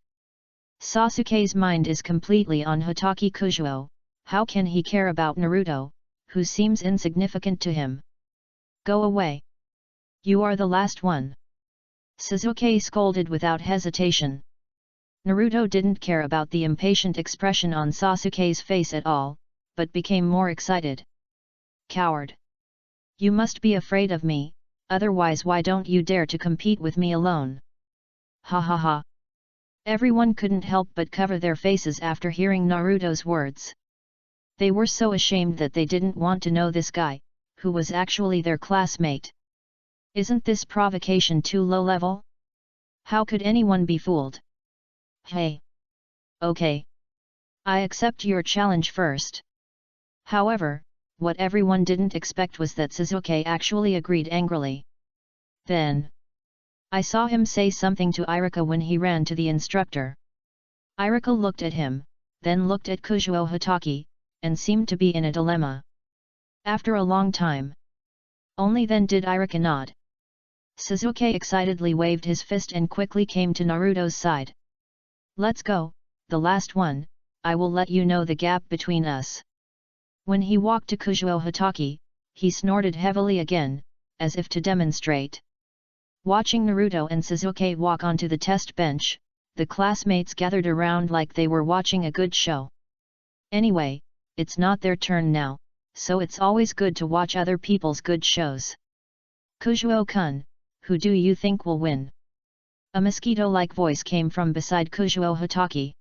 Sasuke's mind is completely on Hitaki Kujuo, how can he care about Naruto, who seems insignificant to him? Go away! You are the last one! Sasuke scolded without hesitation. Naruto didn't care about the impatient expression on Sasuke's face at all, but became more excited. Coward! You must be afraid of me, otherwise why don't you dare to compete with me alone? Ha ha ha! Everyone couldn't help but cover their faces after hearing Naruto's words. They were so ashamed that they didn't want to know this guy, who was actually their classmate. Isn't this provocation too low level? How could anyone be fooled? Hey! Okay. I accept your challenge first. However, what everyone didn't expect was that Sasuke actually agreed angrily. Then, I saw him say something to Iruka when he ran to the instructor. Iruka looked at him, then looked at Kujuo Hitaki, and seemed to be in a dilemma. After a long time, only then did Iruka nod. Sasuke excitedly waved his fist and quickly came to Naruto's side. Let's go, the last one, I will let you know the gap between us. When he walked to Kujuo Hitaki, he snorted heavily again, as if to demonstrate. Watching Naruto and Sasuke walk onto the test bench, the classmates gathered around like they were watching a good show. Anyway, it's not their turn now, so it's always good to watch other people's good shows. Kujuo-kun, who do you think will win? A mosquito-like voice came from beside Kujuo Hitaki.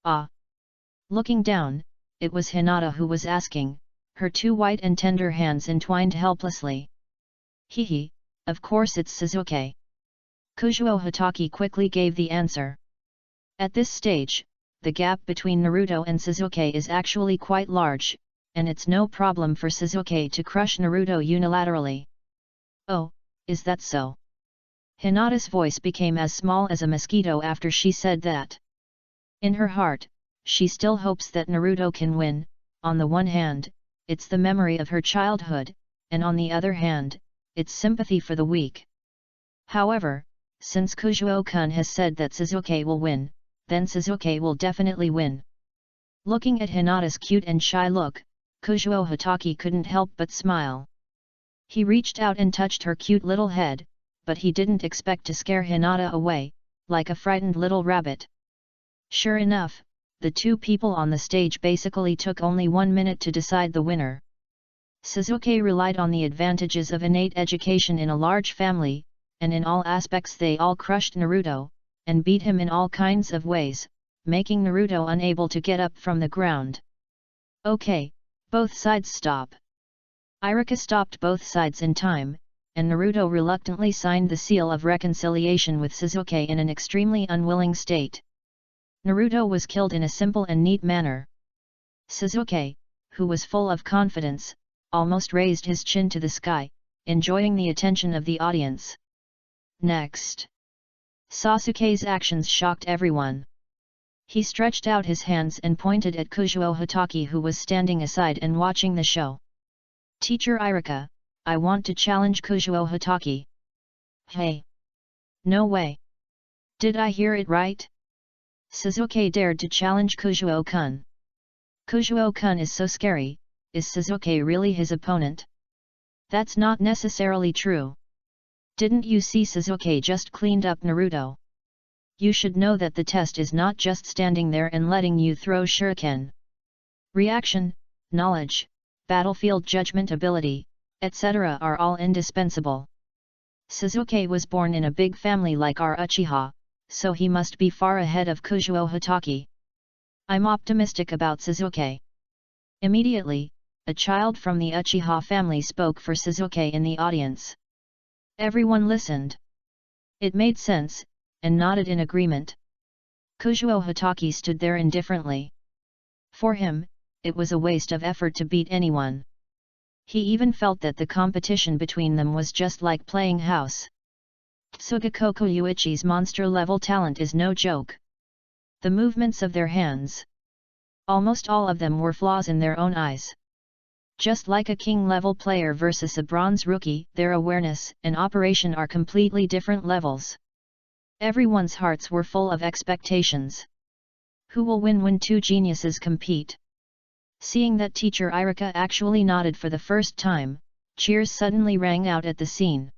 Ah! Looking down, it was Hinata who was asking, her two white and tender hands entwined helplessly. Hehe, of course it's Sasuke. Kujuo Hitaki quickly gave the answer. At this stage, the gap between Naruto and Sasuke is actually quite large, and it's no problem for Sasuke to crush Naruto unilaterally. Oh, is that so? Hinata's voice became as small as a mosquito after she said that. In her heart, she still hopes that Naruto can win. On the one hand, it's the memory of her childhood, and on the other hand, it's sympathy for the weak. However, since Kujuo-kun has said that Sasuke will win, then Sasuke will definitely win. Looking at Hinata's cute and shy look, Kujuo Hitaki couldn't help but smile. He reached out and touched her cute little head, but he didn't expect to scare Hinata away, like a frightened little rabbit. Sure enough, the two people on the stage basically took only 1 minute to decide the winner. Sasuke relied on the advantages of innate education in a large family, and in all aspects they all crushed Naruto, and beat him in all kinds of ways, making Naruto unable to get up from the ground. Okay, both sides stop. Iruka stopped both sides in time, and Naruto reluctantly signed the seal of reconciliation with Sasuke in an extremely unwilling state. Naruto was killed in a simple and neat manner. Sasuke, who was full of confidence, almost raised his chin to the sky, enjoying the attention of the audience. Next, Sasuke's actions shocked everyone. He stretched out his hands and pointed at Kujuo Hitaki, who was standing aside and watching the show. Teacher Iruka, I want to challenge Kujuo Hitaki. Hey! No way! Did I hear it right? Sasuke dared to challenge Kujuo-kun. Kujuo-kun is so scary, is Sasuke really his opponent? That's not necessarily true. Didn't you see Sasuke just cleaned up Naruto? You should know that the test is not just standing there and letting you throw shuriken. Reaction, knowledge, battlefield judgment ability, etc. are all indispensable. Sasuke was born in a big family like our Uchiha, so he must be far ahead of Kujuo Hitaki. I'm optimistic about Sasuke. Immediately, a child from the Uchiha family spoke for Sasuke in the audience. Everyone listened. It made sense, and nodded in agreement. Kujuo Hitaki stood there indifferently. For him, it was a waste of effort to beat anyone. He even felt that the competition between them was just like playing house. Tsugakoku Yuichi's monster-level talent is no joke. The movements of their hands, almost all of them were flaws in their own eyes. Just like a king-level player versus a bronze rookie, their awareness and operation are completely different levels. Everyone's hearts were full of expectations. Who will win when two geniuses compete? Seeing that teacher Iruka actually nodded for the first time, cheers suddenly rang out at the scene.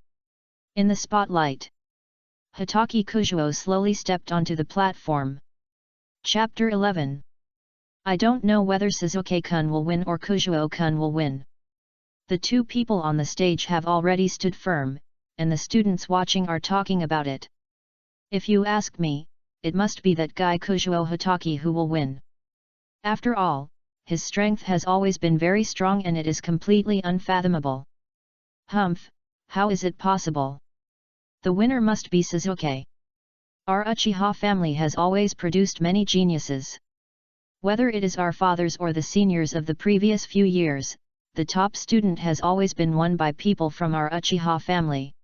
In the spotlight, Hitaki Kujuo slowly stepped onto the platform. Chapter 11. I don't know whether Sasuke-kun will win or Kujuo-kun will win. The two people on the stage have already stood firm, and the students watching are talking about it. If you ask me, it must be that guy Kujuo Hitaki who will win. After all, his strength has always been very strong and it is completely unfathomable. Humph, how is it possible? The winner must be Suzuki. Our Uchiha family has always produced many geniuses. Whether it is our fathers or the seniors of the previous few years, the top student has always been won by people from our Uchiha family.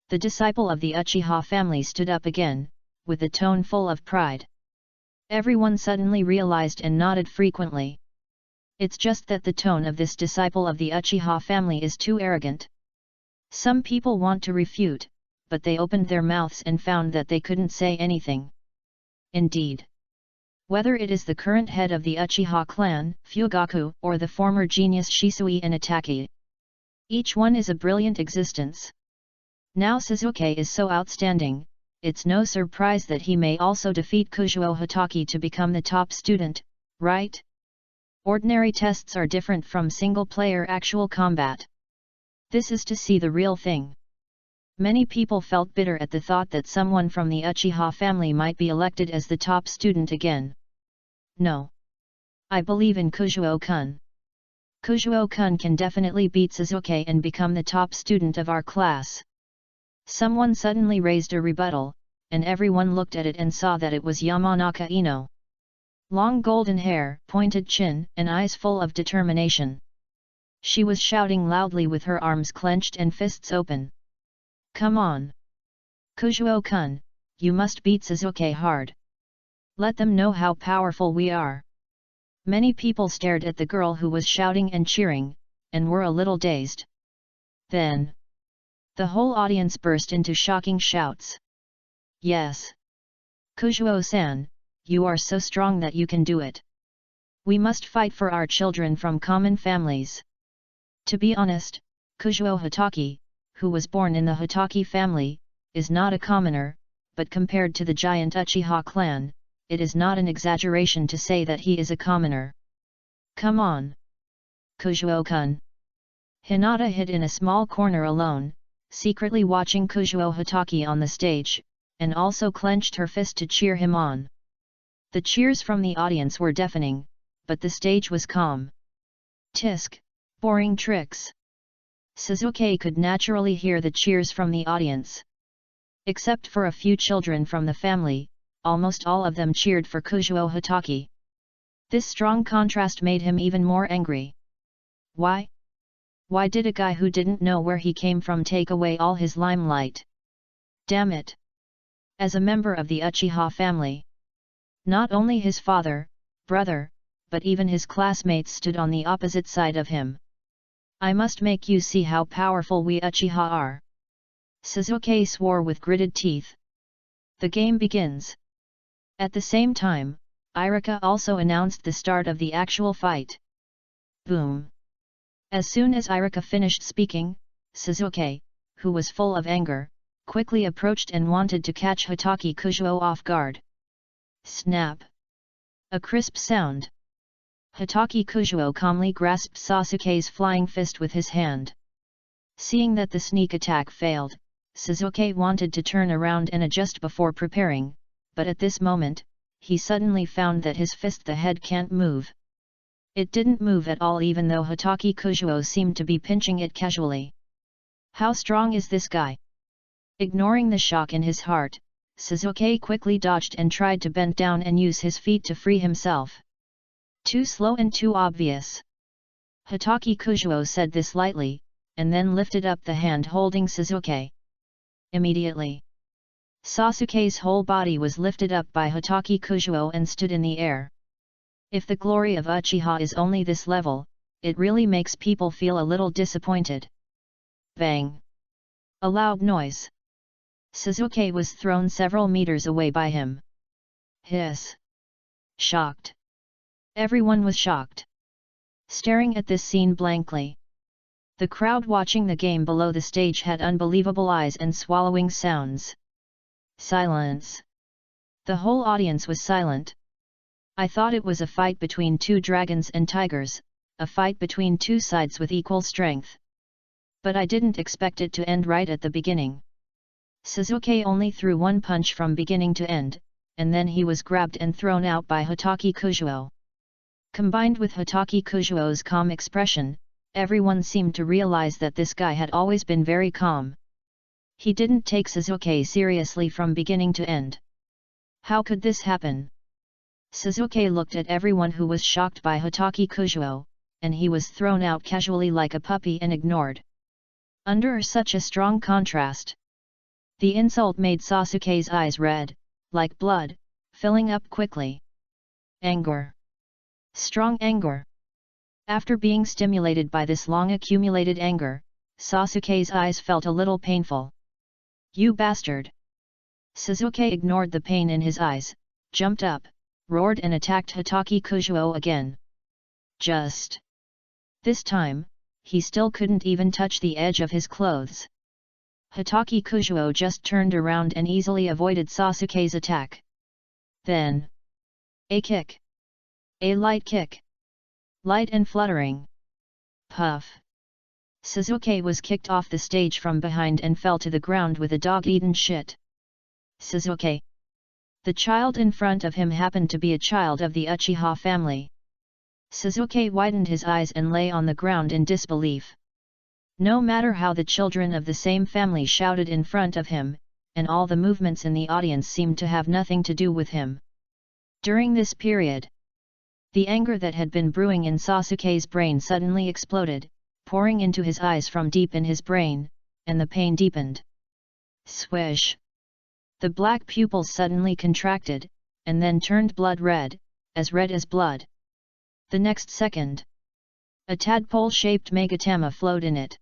The disciple of the Uchiha family stood up again, with a tone full of pride. Everyone suddenly realized and nodded frequently. It's just that the tone of this disciple of the Uchiha family is too arrogant. Some people want to refute, but they opened their mouths and found that they couldn't say anything. Indeed. Whether it is the current head of the Uchiha clan, Fugaku, or the former genius Shisui and Itaki, each one is a brilliant existence. Now Suzuki is so outstanding, it's no surprise that he may also defeat Kujuo Hitaki to become the top student, right? Ordinary tests are different from single-player actual combat. This is to see the real thing. Many people felt bitter at the thought that someone from the Uchiha family might be elected as the top student again. No. I believe in Kujuo-kun. Kujuo-kun can definitely beat Suzuki and become the top student of our class. Someone suddenly raised a rebuttal, and everyone looked at it and saw that it was Yamanaka Ino. Long golden hair, pointed chin, and eyes full of determination. She was shouting loudly with her arms clenched and fists open. Come on! Kujuo-kun, you must beat Suzuki hard. Let them know how powerful we are. Many people stared at the girl who was shouting and cheering, and were a little dazed. Then, the whole audience burst into shocking shouts. Yes! Kujuo-san, you are so strong that you can do it. We must fight for our children from common families. To be honest, Kujuo Hitaki, who was born in the Hitaki family, is not a commoner, but compared to the giant Uchiha clan, it is not an exaggeration to say that he is a commoner. Come on! Kujuo-kun! Hinata hid in a small corner alone, secretly watching Kujuo Hitaki on the stage, and also clenched her fist to cheer him on. The cheers from the audience were deafening, but the stage was calm. Tisk! Boring tricks! Suzuki could naturally hear the cheers from the audience. Except for a few children from the family, almost all of them cheered for Kujuo Hitaki. This strong contrast made him even more angry. Why? Why did a guy who didn't know where he came from take away all his limelight? Damn it! As a member of the Uchiha family, not only his father, brother, but even his classmates stood on the opposite side of him. I must make you see how powerful we Uchiha are. Suzuki swore with gritted teeth. The game begins. At the same time, Irika also announced the start of the actual fight. Boom! As soon as Irika finished speaking, Suzuki, who was full of anger, quickly approached and wanted to catch Hitaki Kujuo off guard. Snap! A crisp sound. Hitaki Kujuo calmly grasped Sasuke's flying fist with his hand. Seeing that the sneak attack failed, Suzuki wanted to turn around and adjust before preparing, but at this moment, he suddenly found that his fist the head can't move. It didn't move at all even though Hitaki Kujuo seemed to be pinching it casually. How strong is this guy? Ignoring the shock in his heart, Suzuki quickly dodged and tried to bend down and use his feet to free himself. Too slow and too obvious. Hitaki Kujuo said this lightly, and then lifted up the hand holding Suzuki. Immediately, Sasuke's whole body was lifted up by Hitaki Kujuo and stood in the air. If the glory of Uchiha is only this level, it really makes people feel a little disappointed. Bang! A loud noise. Suzuki was thrown several meters away by him. Hiss! Shocked. Everyone was shocked. Staring at this scene blankly. The crowd watching the game below the stage had unbelievable eyes and swallowing sounds. Silence. The whole audience was silent. I thought it was a fight between two dragons and tigers, a fight between two sides with equal strength. But I didn't expect it to end right at the beginning. Suzuki only threw one punch from beginning to end, and then he was grabbed and thrown out by Hatake Kujuo. Combined with Hatake Kujuo's calm expression, everyone seemed to realize that this guy had always been very calm. He didn't take Suzuki seriously from beginning to end. How could this happen? Suzuki looked at everyone who was shocked by Hatake Kujuo, and he was thrown out casually like a puppy and ignored. Under such a strong contrast, the insult made Sasuke's eyes red, like blood, filling up quickly. Anger. Strong anger. After being stimulated by this long accumulated anger, Sasuke's eyes felt a little painful. You bastard! Suzuki ignored the pain in his eyes, jumped up, roared and attacked Hatake Kujuo again. Just. This time, he still couldn't even touch the edge of his clothes. Hatake Kujuo just turned around and easily avoided Sasuke's attack. Then. A kick. A light kick. Light and fluttering. Puff. Suzuki was kicked off the stage from behind and fell to the ground with a dog-eaten shit. Suzuki. The child in front of him happened to be a child of the Uchiha family. Suzuki widened his eyes and lay on the ground in disbelief. No matter how the children of the same family shouted in front of him, and all the movements in the audience seemed to have nothing to do with him. During this period, the anger that had been brewing in Sasuke's brain suddenly exploded, pouring into his eyes from deep in his brain, and the pain deepened. Swish! The black pupils suddenly contracted, and then turned blood red as blood. The next second, a tadpole-shaped megatama flowed in it.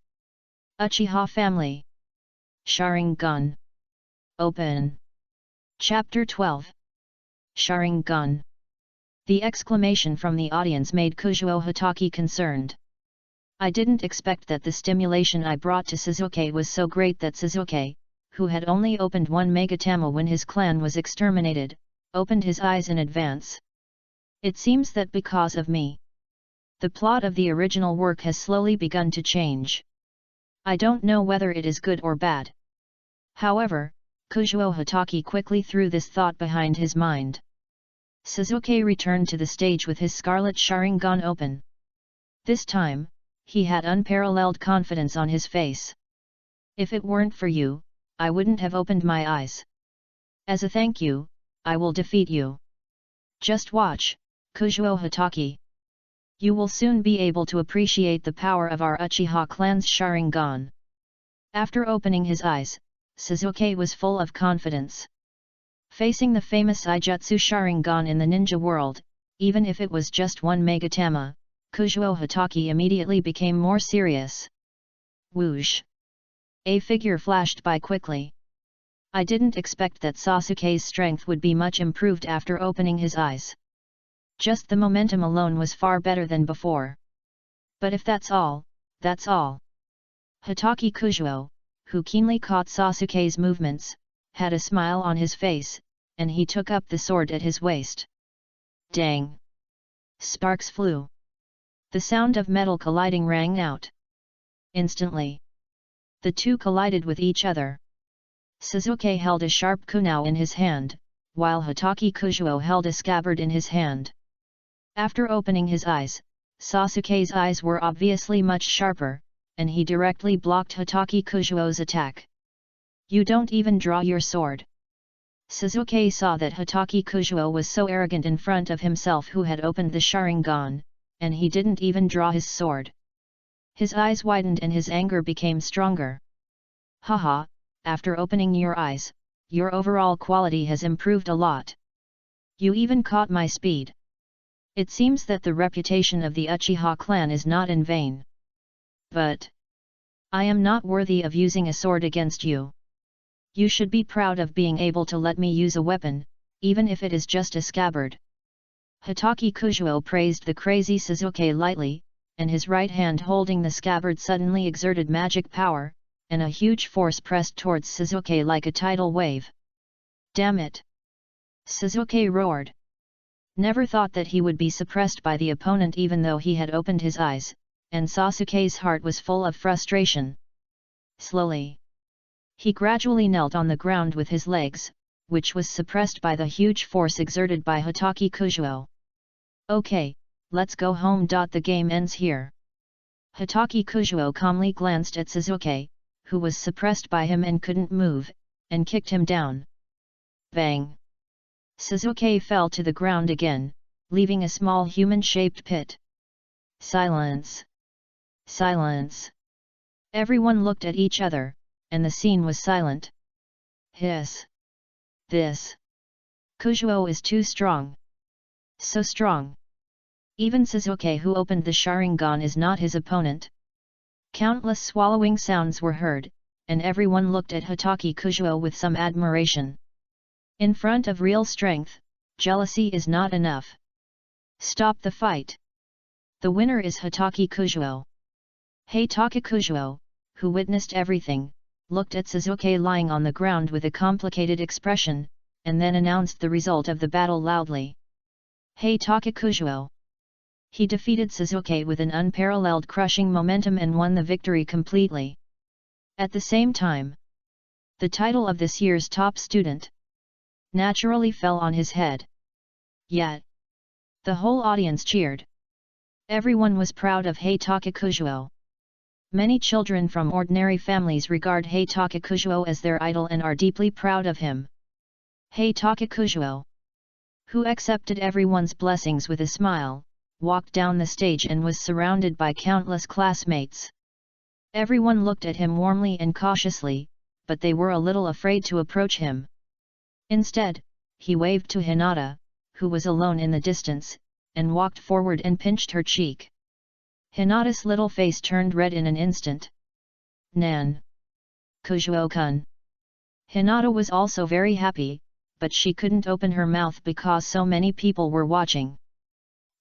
Uchiha family. Sharingan. Open. Chapter 12. Sharingan. The exclamation from the audience made Kujuo Hatake concerned. I didn't expect that the stimulation I brought to Suzuki was so great that Suzuki, who had only opened one megatama when his clan was exterminated, opened his eyes in advance. It seems that because of me, the plot of the original work has slowly begun to change. I don't know whether it is good or bad. However, Kujuo Hatake quickly threw this thought behind his mind. Suzuki returned to the stage with his scarlet Sharingan open. This time, he had unparalleled confidence on his face. If it weren't for you, I wouldn't have opened my eyes. As a thank you, I will defeat you. Just watch, Kujuo Hatake. You will soon be able to appreciate the power of our Uchiha clan's Sharingan. After opening his eyes, Suzuki was full of confidence. Facing the famous Ijutsu Sharingan in the ninja world, even if it was just one megatama, Kujuo Hatake immediately became more serious. Whoosh! A figure flashed by quickly. I didn't expect that Sasuke's strength would be much improved after opening his eyes. Just the momentum alone was far better than before. But if that's all, that's all. Hatake Kujuo, who keenly caught Sasuke's movements, had a smile on his face, and he took up the sword at his waist. Dang! Sparks flew. The sound of metal colliding rang out. Instantly, the two collided with each other. Suzuki held a sharp kunao in his hand, while Hatake Kujuo held a scabbard in his hand. After opening his eyes, Sasuke's eyes were obviously much sharper, and he directly blocked Hatake Kujuo's attack. You don't even draw your sword. Suzuki saw that Hatake Kujuo was so arrogant in front of himself who had opened the Sharingan, and he didn't even draw his sword. His eyes widened and his anger became stronger. Haha, after opening your eyes, your overall quality has improved a lot. You even caught my speed. It seems that the reputation of the Uchiha clan is not in vain. But I am not worthy of using a sword against you. You should be proud of being able to let me use a weapon, even if it is just a scabbard. Hatake Kujuo praised the crazy Suzuki lightly, and his right hand holding the scabbard suddenly exerted magic power, and a huge force pressed towards Suzuki like a tidal wave. Damn it! Suzuki roared. Never thought that he would be suppressed by the opponent even though he had opened his eyes, and Sasuke's heart was full of frustration. Slowly, he gradually knelt on the ground with his legs, which was suppressed by the huge force exerted by Hatake Kujuo. Okay, let's go home. The game ends here. Hatake Kujuo calmly glanced at Suzuki, who was suppressed by him and couldn't move, and kicked him down. Bang! Suzuki fell to the ground again, leaving a small human-shaped pit. Silence! Silence! Everyone looked at each other, and the scene was silent. Hiss! This! Kujuo is too strong. So strong! Even Suzuki, who opened the Sharingan, is not his opponent. Countless swallowing sounds were heard, and everyone looked at Hatake Kujuo with some admiration. In front of real strength, jealousy is not enough. Stop the fight! The winner is Hatake Kujuo. Hatake Kujuo, who witnessed everything, looked at Suzuki lying on the ground with a complicated expression, and then announced the result of the battle loudly. Hatake Kujuo. He defeated Suzuki with an unparalleled crushing momentum and won the victory completely. At the same time, the title of this year's top student naturally fell on his head. Yet, the whole audience cheered. Everyone was proud of Hatake Kujuo. Many children from ordinary families regard Hatake Kujuo as their idol and are deeply proud of him. Hatake Kujuo, who accepted everyone's blessings with a smile, walked down the stage and was surrounded by countless classmates. Everyone looked at him warmly and cautiously, but they were a little afraid to approach him. Instead, he waved to Hinata, who was alone in the distance, and walked forward and pinched her cheek. Hinata's little face turned red in an instant. Nan! Kujuo-kun! Hinata was also very happy, but she couldn't open her mouth because so many people were watching.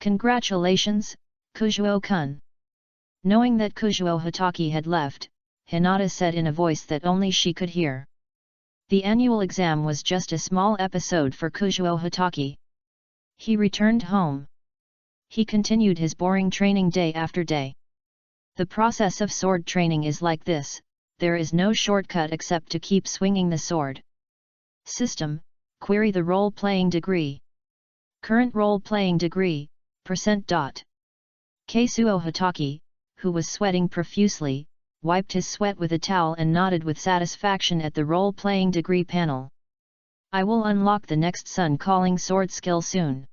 Congratulations, Kujuo-kun! Knowing that Kujuo Hatake had left, Hinata said in a voice that only she could hear. The annual exam was just a small episode for Kujuo Hatake. He returned home. He continued his boring training day after day. The process of sword training is like this: there is no shortcut except to keep swinging the sword. System: query the role-playing degree. Current role-playing degree, %. Kazuo Hatake, who was sweating profusely, wiped his sweat with a towel and nodded with satisfaction at the role-playing degree panel. I will unlock the next sun-calling sword skill soon.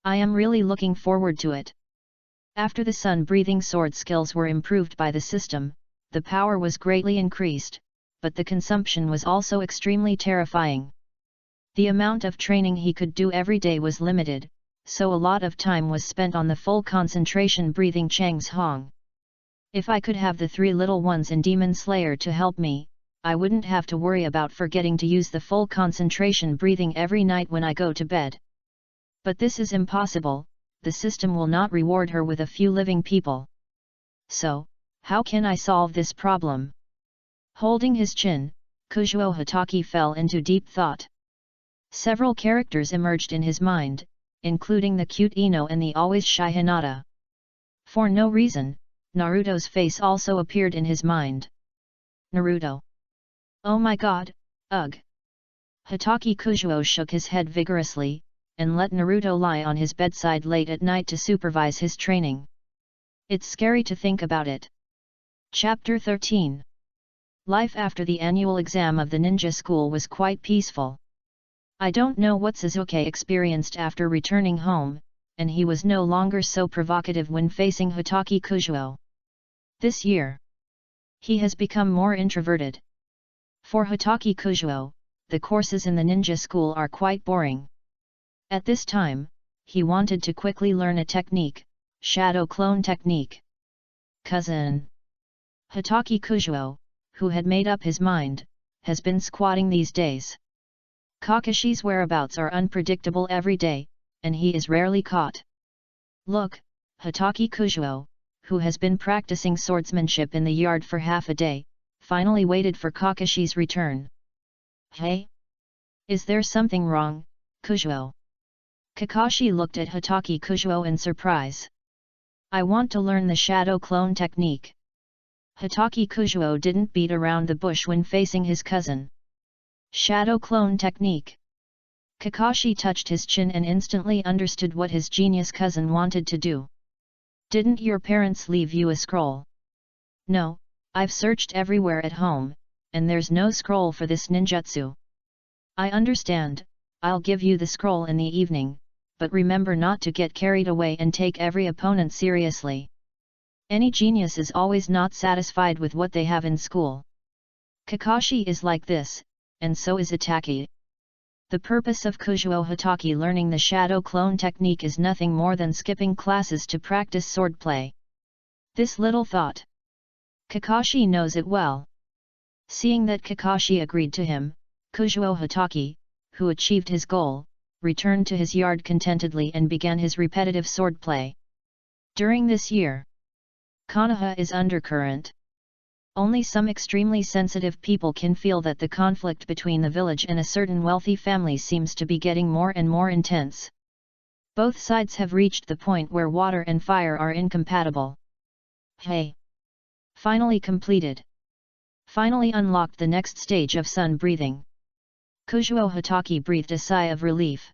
I am really looking forward to it. After the sun-breathing sword skills were improved by the system, the power was greatly increased, but the consumption was also extremely terrifying. The amount of training he could do every day was limited, so a lot of time was spent on the full concentration breathing Chang's Hong. If I could have the 3 little ones in Demon Slayer to help me, I wouldn't have to worry about forgetting to use the full concentration breathing every night when I go to bed. But this is impossible, the system will not reward her with a few living people. So, how can I solve this problem? Holding his chin, Kujuo Hatake fell into deep thought. Several characters emerged in his mind, including the cute Ino and the always shy Hinata. For no reason, Naruto's face also appeared in his mind. Naruto! Oh my god, ugh! Hatake Kujuo shook his head vigorously, and let Naruto lie on his bedside late at night to supervise his training. It's scary to think about it. Chapter 13. Life after the annual exam of the ninja school was quite peaceful. I don't know what Suzuki experienced after returning home, and he was no longer so provocative when facing Hatake Kujuo. This year, he has become more introverted. For Hatake Kujuo, the courses in the ninja school are quite boring. At this time, he wanted to quickly learn a technique, shadow clone technique. Cousin Hatake Kujuo, who had made up his mind, has been squatting these days. Kakashi's whereabouts are unpredictable every day, and he is rarely caught. Look, Hatake Kujuo, who has been practicing swordsmanship in the yard for half a day, finally waited for Kakashi's return. Hey? Is there something wrong, Kujuo? Kakashi looked at Hatake Kujuo in surprise. I want to learn the shadow clone technique. Hatake Kujuo didn't beat around the bush when facing his cousin. Shadow clone technique. Kakashi touched his chin and instantly understood what his genius cousin wanted to do. Didn't your parents leave you a scroll? No, I've searched everywhere at home, and there's no scroll for this ninjutsu. I understand, I'll give you the scroll in the evening, but remember not to get carried away and take every opponent seriously. Any genius is always not satisfied with what they have in school. Kakashi is like this, and so is Itachi. The purpose of Kujuo Hitaki learning the shadow clone technique is nothing more than skipping classes to practice swordplay. This little thought. Kakashi knows it well. Seeing that Kakashi agreed to him, Kujuo Hitaki, who achieved his goal, returned to his yard contentedly and began his repetitive swordplay. During this year, Konoha is undercurrent. Only some extremely sensitive people can feel that the conflict between the village and a certain wealthy family seems to be getting more and more intense. Both sides have reached the point where water and fire are incompatible. Hey! Finally completed. Finally unlocked the next stage of sun breathing. Kujuo Hitaki breathed a sigh of relief.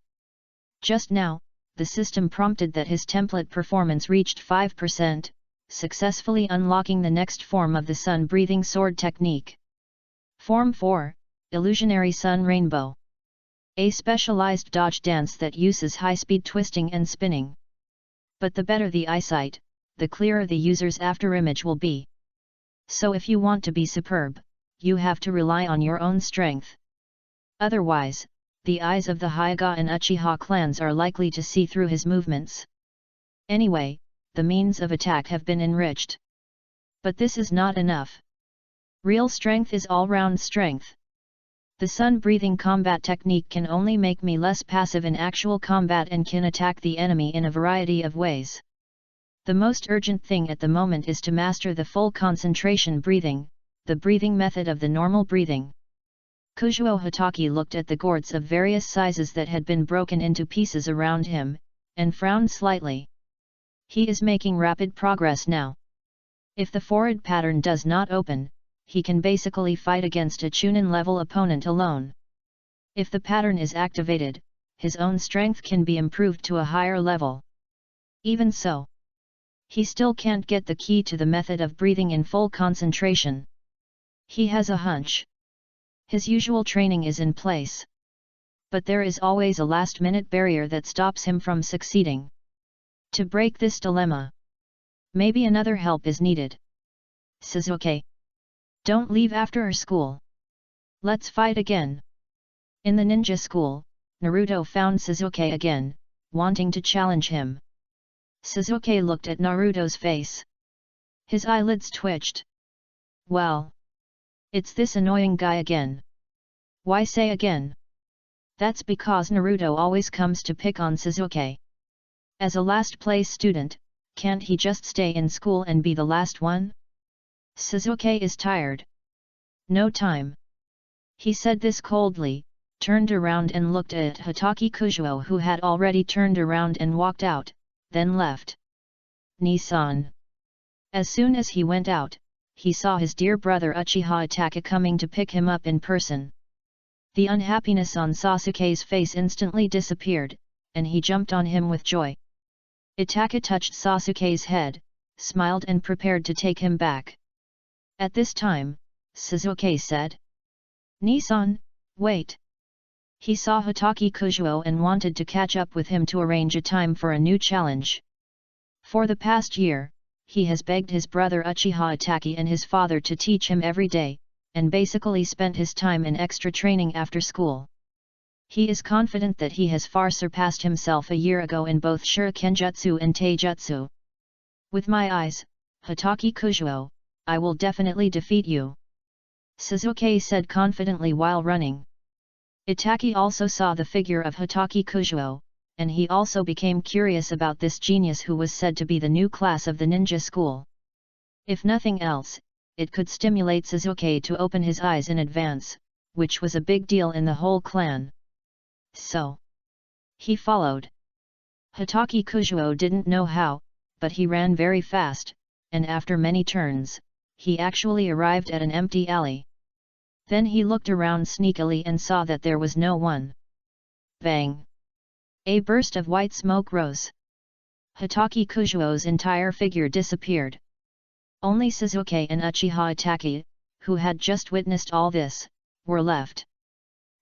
Just now, the system prompted that his template performance reached 5%, successfully unlocking the next form of the sun-breathing sword technique. Form 4, Illusionary Sun Rainbow. A specialized dodge dance that uses high-speed twisting and spinning. But the better the eyesight, the clearer the user's afterimage will be. So if you want to be superb, you have to rely on your own strength. Otherwise, the eyes of the Hyuga and Uchiha clans are likely to see through his movements. Anyway, the means of attack have been enriched. But this is not enough. Real strength is all-round strength. The sun-breathing combat technique can only make me less passive in actual combat and can attack the enemy in a variety of ways. The most urgent thing at the moment is to master the full concentration breathing, the breathing method of the normal breathing. Kujuo Hitaki looked at the gourds of various sizes that had been broken into pieces around him, and frowned slightly. He is making rapid progress now. If the forward pattern does not open, he can basically fight against a Chunin-level opponent alone. If the pattern is activated, his own strength can be improved to a higher level. Even so, he still can't get the key to the method of breathing in full concentration. He has a hunch. His usual training is in place. But there is always a last-minute barrier that stops him from succeeding. To break this dilemma, maybe another help is needed. Sasuke, don't leave after school. Let's fight again. In the ninja school, Naruto found Sasuke again, wanting to challenge him. Sasuke looked at Naruto's face. His eyelids twitched. Well, it's this annoying guy again. Why say again? That's because Naruto always comes to pick on Sasuke. As a last-place student, can't he just stay in school and be the last one? Sasuke is tired. No time. He said this coldly, turned around and looked at Hitaki Kujuo, who had already turned around and walked out, then left. Nissan. As soon as he went out, he saw his dear brother Uchiha Itachi coming to pick him up in person. The unhappiness on Sasuke's face instantly disappeared, and he jumped on him with joy. Itachi touched Sasuke's head, smiled and prepared to take him back. At this time, Sasuke said, "Nissan, wait." He saw Hitaki Kujuo and wanted to catch up with him to arrange a time for a new challenge. For the past year, he has begged his brother Uchiha Itachi and his father to teach him every day, and basically spent his time in extra training after school. He is confident that he has far surpassed himself a year ago in both Shurikenjutsu and Taijutsu. With my eyes, Hitaki Kujuo, I will definitely defeat you. Sasuke said confidently while running. Itachi also saw the figure of Hitaki Kujuo, and he also became curious about this genius who was said to be the new class of the ninja school. If nothing else, it could stimulate Sasuke to open his eyes in advance, which was a big deal in the whole clan. So, he followed. Hitaki Kujuo didn't know how, but he ran very fast, and after many turns, he actually arrived at an empty alley. Then he looked around sneakily and saw that there was no one. Bang! A burst of white smoke rose. Hatake Kujuo's entire figure disappeared. Only Suzuki and Uchiha Itaki, who had just witnessed all this, were left.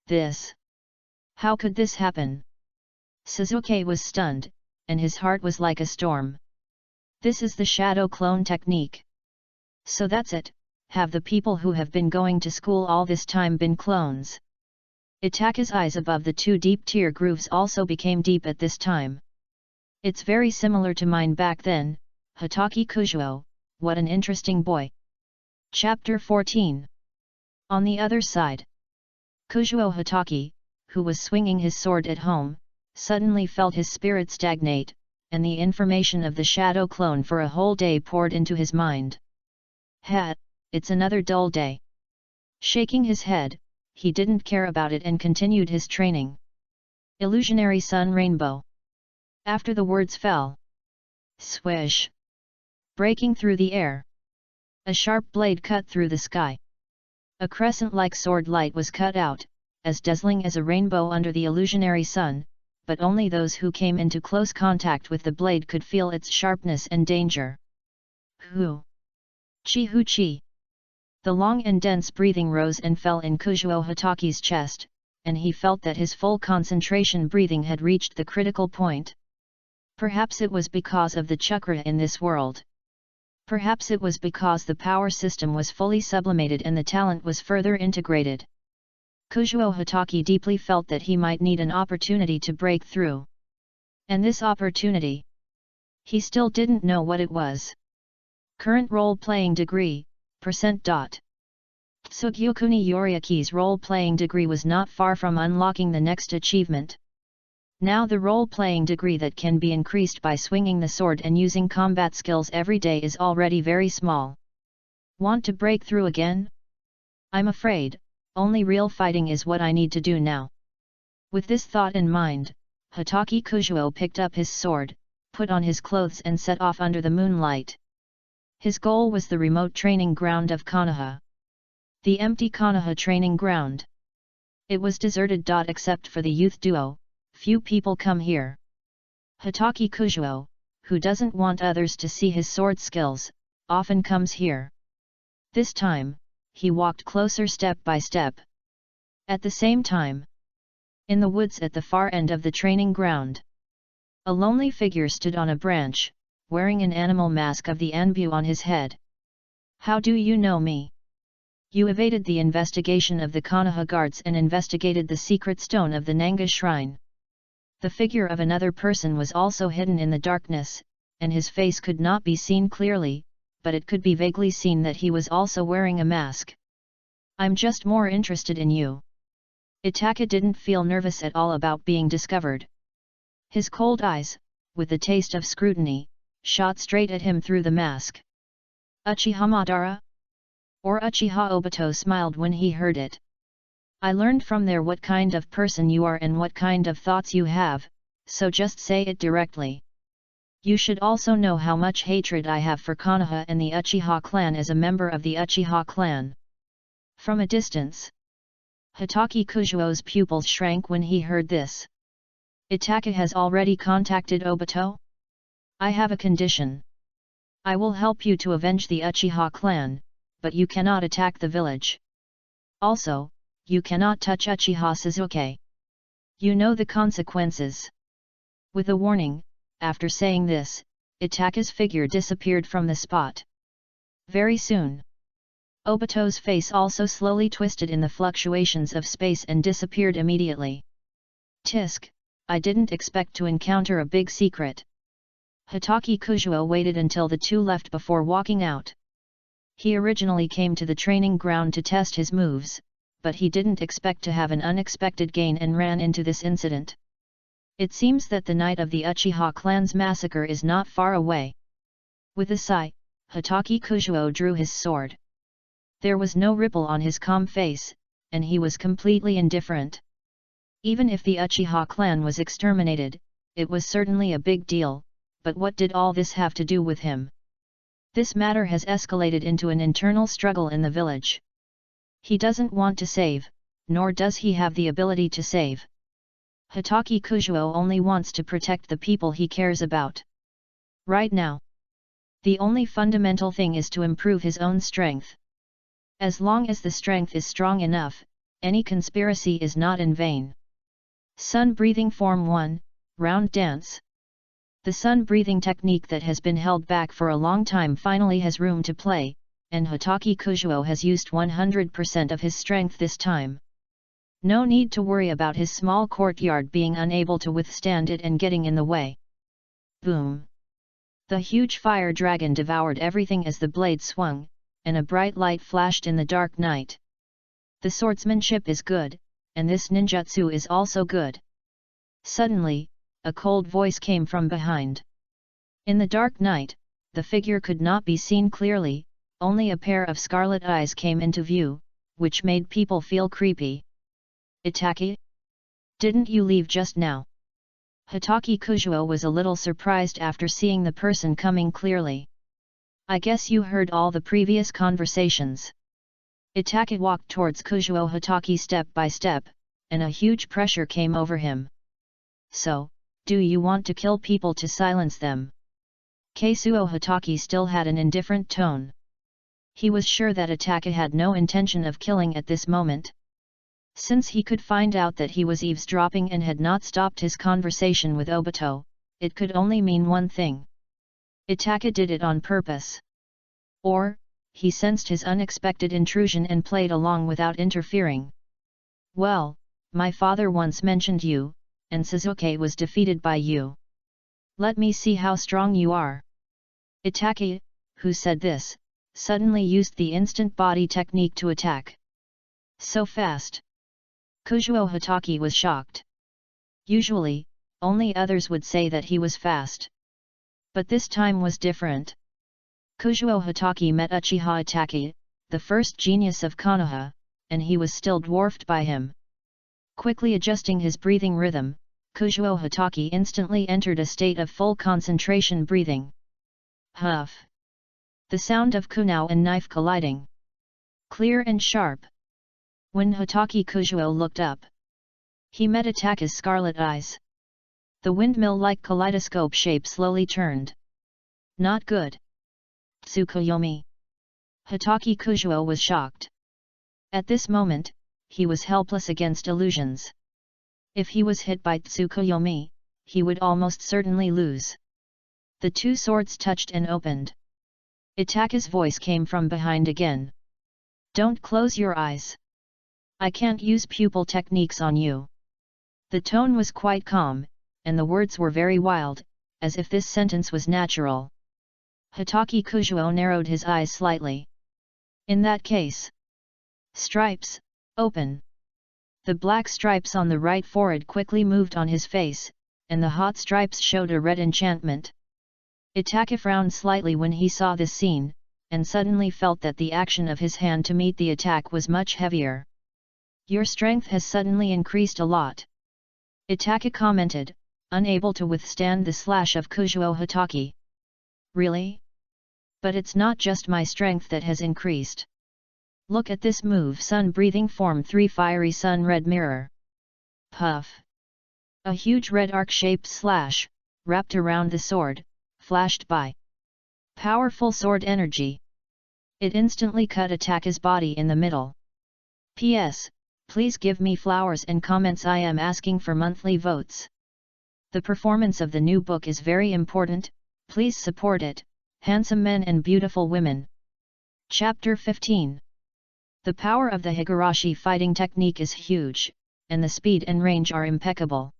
This? How could this happen? Suzuki was stunned, and his heart was like a storm. This is the shadow clone technique. So that's it, have the people who have been going to school all this time been clones? Itaki's eyes above the two deep tear grooves also became deep at this time. It's very similar to mine back then, Hatake Kujuo, what an interesting boy. Chapter 14. On the other side. Kujuo Hatake, who was swinging his sword at home, suddenly felt his spirit stagnate, and the information of the shadow clone for a whole day poured into his mind. It's another dull day. Shaking his head, he didn't care about it and continued his training. Illusionary Sun Rainbow. After the words fell. Swish! Breaking through the air. A sharp blade cut through the sky. A crescent-like sword light was cut out, as dazzling as a rainbow under the illusionary sun, but only those who came into close contact with the blade could feel its sharpness and danger. Hu! Chi hu chi! The long and dense breathing rose and fell in Kujuo Hatake's chest, and he felt that his full concentration breathing had reached the critical point. Perhaps it was because of the chakra in this world. Perhaps it was because the power system was fully sublimated and the talent was further integrated. Kujuo Hatake deeply felt that he might need an opportunity to break through. And this opportunity? He still didn't know what it was. Current role-playing degree, %. Jikuni Yuanichi's role-playing degree was not far from unlocking the next achievement. Now the role-playing degree that can be increased by swinging the sword and using combat skills every day is already very small. Want to break through again? I'm afraid, only real fighting is what I need to do now. With this thought in mind, Hatake Kujuo picked up his sword, put on his clothes and set off under the moonlight. His goal was the remote training ground of Konoha. The empty Konoha training ground. It was deserted. Except for the youth duo, few people come here. Hatake Kujuo, who doesn't want others to see his sword skills, often comes here. This time, he walked closer step by step. At the same time, in the woods at the far end of the training ground, a lonely figure stood on a branch, wearing an animal mask of the Anbu on his head. How do you know me? You evaded the investigation of the Konoha guards and investigated the secret stone of the Nanga shrine. The figure of another person was also hidden in the darkness, and his face could not be seen clearly, but it could be vaguely seen that he was also wearing a mask. I'm just more interested in you. Itaka didn't feel nervous at all about being discovered. His cold eyes, with the taste of scrutiny, shot straight at him through the mask. Uchiha Madara? Or Uchiha Obito smiled when he heard it. I learned from there what kind of person you are and what kind of thoughts you have, so just say it directly. You should also know how much hatred I have for Konoha and the Uchiha clan as a member of the Uchiha clan. From a distance, Hatake Kujuo's pupils shrank when he heard this. Itaka has already contacted Obito? I have a condition. I will help you to avenge the Uchiha clan, but you cannot attack the village. Also, you cannot touch Uchiha Suzuki. You know the consequences. With a warning, after saying this, Itaka's figure disappeared from the spot. Very soon, Obito's face also slowly twisted in the fluctuations of space and disappeared immediately. Tisk, I didn't expect to encounter a big secret. Hatake Kujuo waited until the two left before walking out. He originally came to the training ground to test his moves, but he didn't expect to have an unexpected gain and ran into this incident. It seems that the night of the Uchiha clan's massacre is not far away. With a sigh, Hatake Kujuo drew his sword. There was no ripple on his calm face, and he was completely indifferent. Even if the Uchiha clan was exterminated, it was certainly a big deal, but what did all this have to do with him? This matter has escalated into an internal struggle in the village. He doesn't want to save, nor does he have the ability to save. Hitaki Kujuo only wants to protect the people he cares about. Right now, the only fundamental thing is to improve his own strength. As long as the strength is strong enough, any conspiracy is not in vain. Sun Breathing Form 1, Round Dance. The sun breathing technique that has been held back for a long time finally has room to play, and Hitaki Kujuo has used 100% of his strength this time. No need to worry about his small courtyard being unable to withstand it and getting in the way. Boom! The huge fire dragon devoured everything as the blade swung, and a bright light flashed in the dark night. The swordsmanship is good, and this ninjutsu is also good. Suddenly, a cold voice came from behind. In the dark night, the figure could not be seen clearly, only a pair of scarlet eyes came into view, which made people feel creepy. Itaki? Didn't you leave just now? Hitaki Kujuo was a little surprised after seeing the person coming clearly. I guess you heard all the previous conversations. Itaki walked towards Kujuo Hitaki step by step, and a huge pressure came over him. So, do you want to kill people to silence them? Kazuo Hitaki still had an indifferent tone. He was sure that Itaki had no intention of killing at this moment. Since he could find out that he was eavesdropping and had not stopped his conversation with Obito, it could only mean one thing. Itaki did it on purpose. Or, he sensed his unexpected intrusion and played along without interfering. Well, my father once mentioned you, and Sasuke was defeated by you. Let me see how strong you are. Itaki, who said this, suddenly used the instant body technique to attack. So fast. Kujuo Hitaki was shocked. Usually, only others would say that he was fast. But this time was different. Kujuo Hitaki met Uchiha Itaki, the first genius of Konoha, and he was still dwarfed by him. Quickly adjusting his breathing rhythm, Kujuo Hitaki instantly entered a state of full concentration breathing. Huff! The sound of kunao and knife colliding. Clear and sharp. When Hitaki Kujuo looked up, he met Itaki's scarlet eyes. The windmill-like kaleidoscope shape slowly turned. Not good. Tsukuyomi. Hitaki Kujuo was shocked. At this moment, he was helpless against illusions. If he was hit by Tsukuyomi, he would almost certainly lose. The two swords touched and opened. Itaki's voice came from behind again. Don't close your eyes. I can't use pupil techniques on you. The tone was quite calm, and the words were very wild, as if this sentence was natural. Hitaki Kujuo narrowed his eyes slightly. In that case. Stripes, open. The black stripes on the right forehead quickly moved on his face, and the hot stripes showed a red enchantment. Itaki frowned slightly when he saw this scene, and suddenly felt that the action of his hand to meet the attack was much heavier. Your strength has suddenly increased a lot. Itaki commented, unable to withstand the slash of Kujuo Hitaki. Really? But it's not just my strength that has increased. Look at this move, Sun Breathing Form 3 Fiery Sun Red Mirror. Puff! A huge red arc-shaped slash, wrapped around the sword, flashed by. Powerful sword energy. It instantly cut Itaki's body in the middle. P.S. Please give me flowers and comments. I am asking for monthly votes. The performance of the new book is very important, please support it, handsome men and beautiful women. Chapter 15. The power of the Higurashi fighting technique is huge, and the speed and range are impeccable.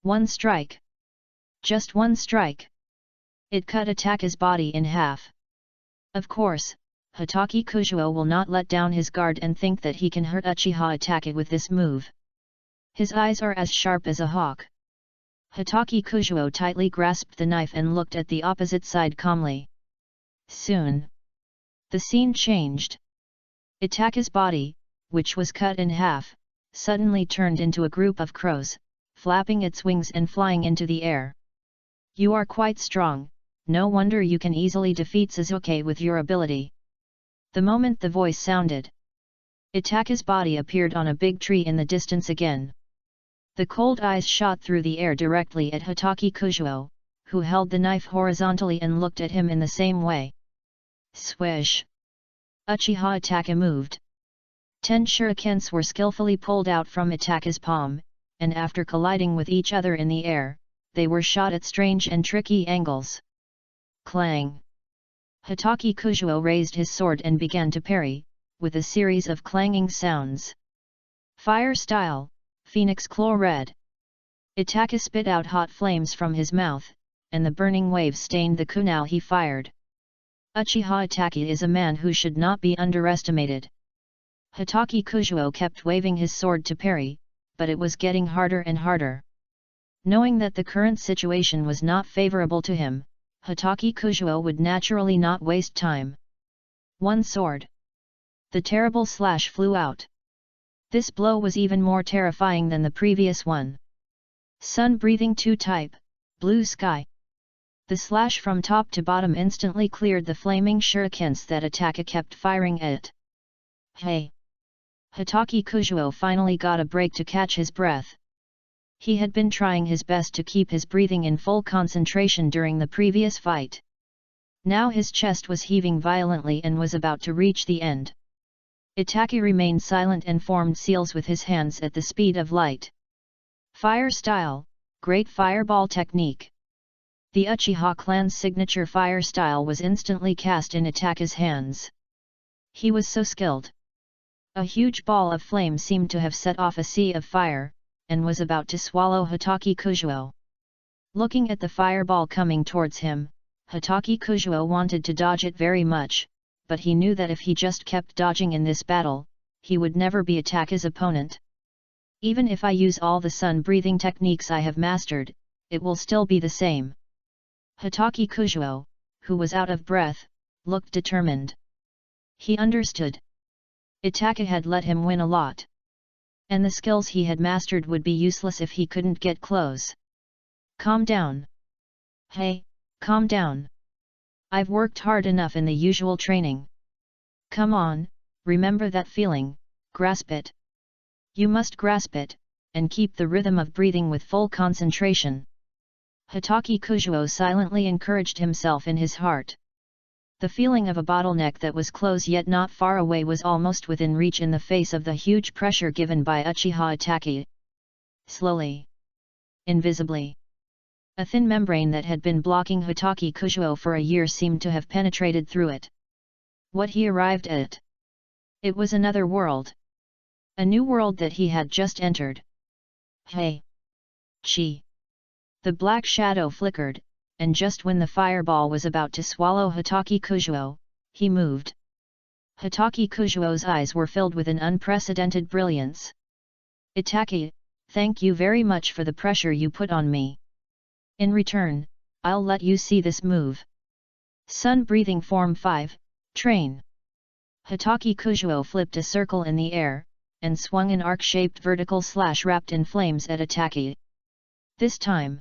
One strike. Just one strike. It cut Itaki's body in half. Of course, Hitaki Kujuo will not let down his guard and think that he can hurt Uchiha Itaki with this move. His eyes are as sharp as a hawk. Hitaki Kujuo tightly grasped the knife and looked at the opposite side calmly. Soon, the scene changed. Itaki's body, which was cut in half, suddenly turned into a group of crows, flapping its wings and flying into the air. You are quite strong, no wonder you can easily defeat Sasuke with your ability. The moment the voice sounded, Itaka's body appeared on a big tree in the distance again. The cold eyes shot through the air directly at Hatake Kujuo, who held the knife horizontally and looked at him in the same way. Swish! Uchiha Itaka moved. 10 shurikens were skillfully pulled out from Itaka's palm, and after colliding with each other in the air, they were shot at strange and tricky angles. Clang! Hatake Kujuo raised his sword and began to parry, with a series of clanging sounds. Fire style, Phoenix Claw Red. Itaka spit out hot flames from his mouth, and the burning waves stained the kunai he fired. Uchiha Itaka is a man who should not be underestimated. Hatake Kujuo kept waving his sword to parry, but it was getting harder and harder. Knowing that the current situation was not favorable to him, Hatake Kujuo would naturally not waste time. One sword. The terrible slash flew out. This blow was even more terrifying than the previous one. Sun breathing 2 type, blue sky. The slash from top to bottom instantly cleared the flaming shurikens that Itaka kept firing at. Hey! Hatake Kujuo finally got a break to catch his breath. He had been trying his best to keep his breathing in full concentration during the previous fight. Now his chest was heaving violently and was about to reach the end. Itaka remained silent and formed seals with his hands at the speed of light. Fire style, Great Fireball Technique. The Uchiha clan's signature fire style was instantly cast in Itaka's hands. He was so skilled. A huge ball of flame seemed to have set off a sea of fire, and was about to swallow Hatake Kujuo. Looking at the fireball coming towards him, Hatake Kujuo wanted to dodge it very much, but he knew that if he just kept dodging in this battle, he would never be Itaka's opponent. Even if I use all the sun-breathing techniques I have mastered, it will still be the same. Hatake Kujuo, who was out of breath, looked determined. He understood. Itaka had let him win a lot. And the skills he had mastered would be useless if he couldn't get close. Calm down. Hey, calm down. I've worked hard enough in the usual training. Come on, remember that feeling, grasp it. You must grasp it, and keep the rhythm of breathing with full concentration. Hatake Kujuo silently encouraged himself in his heart. The feeling of a bottleneck that was close yet not far away was almost within reach in the face of the huge pressure given by Uchiha Itaka. Slowly, invisibly, a thin membrane that had been blocking Hatake Kujuo for a year seemed to have penetrated through it. What he arrived at? It was another world. A new world that he had just entered. Hey! Chi! The black shadow flickered, and just when the fireball was about to swallow Hatake Kujuo, he moved. Hatake Kujuo's eyes were filled with an unprecedented brilliance. Itaka, thank you very much for the pressure you put on me. In return, I'll let you see this move. Sun breathing form 5, train. Hatake Kujuo flipped a circle in the air, and swung an arc-shaped vertical slash wrapped in flames at Itaka. This time,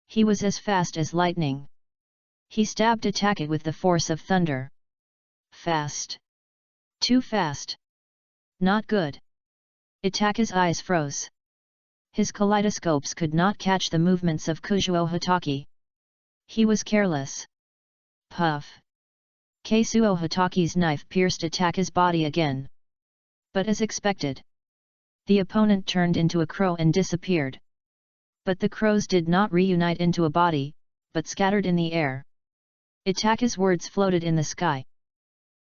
he was as fast as lightning. He stabbed Itaka with the force of thunder. Fast. Too fast. Not good. Itaka's eyes froze. His kaleidoscopes could not catch the movements of Kujuo Hatake. He was careless. Puff. Keisuo Hatake's knife pierced Itaka's body again. But as expected, the opponent turned into a crow and disappeared. But the crows did not reunite into a body, but scattered in the air. Itaka's words floated in the sky.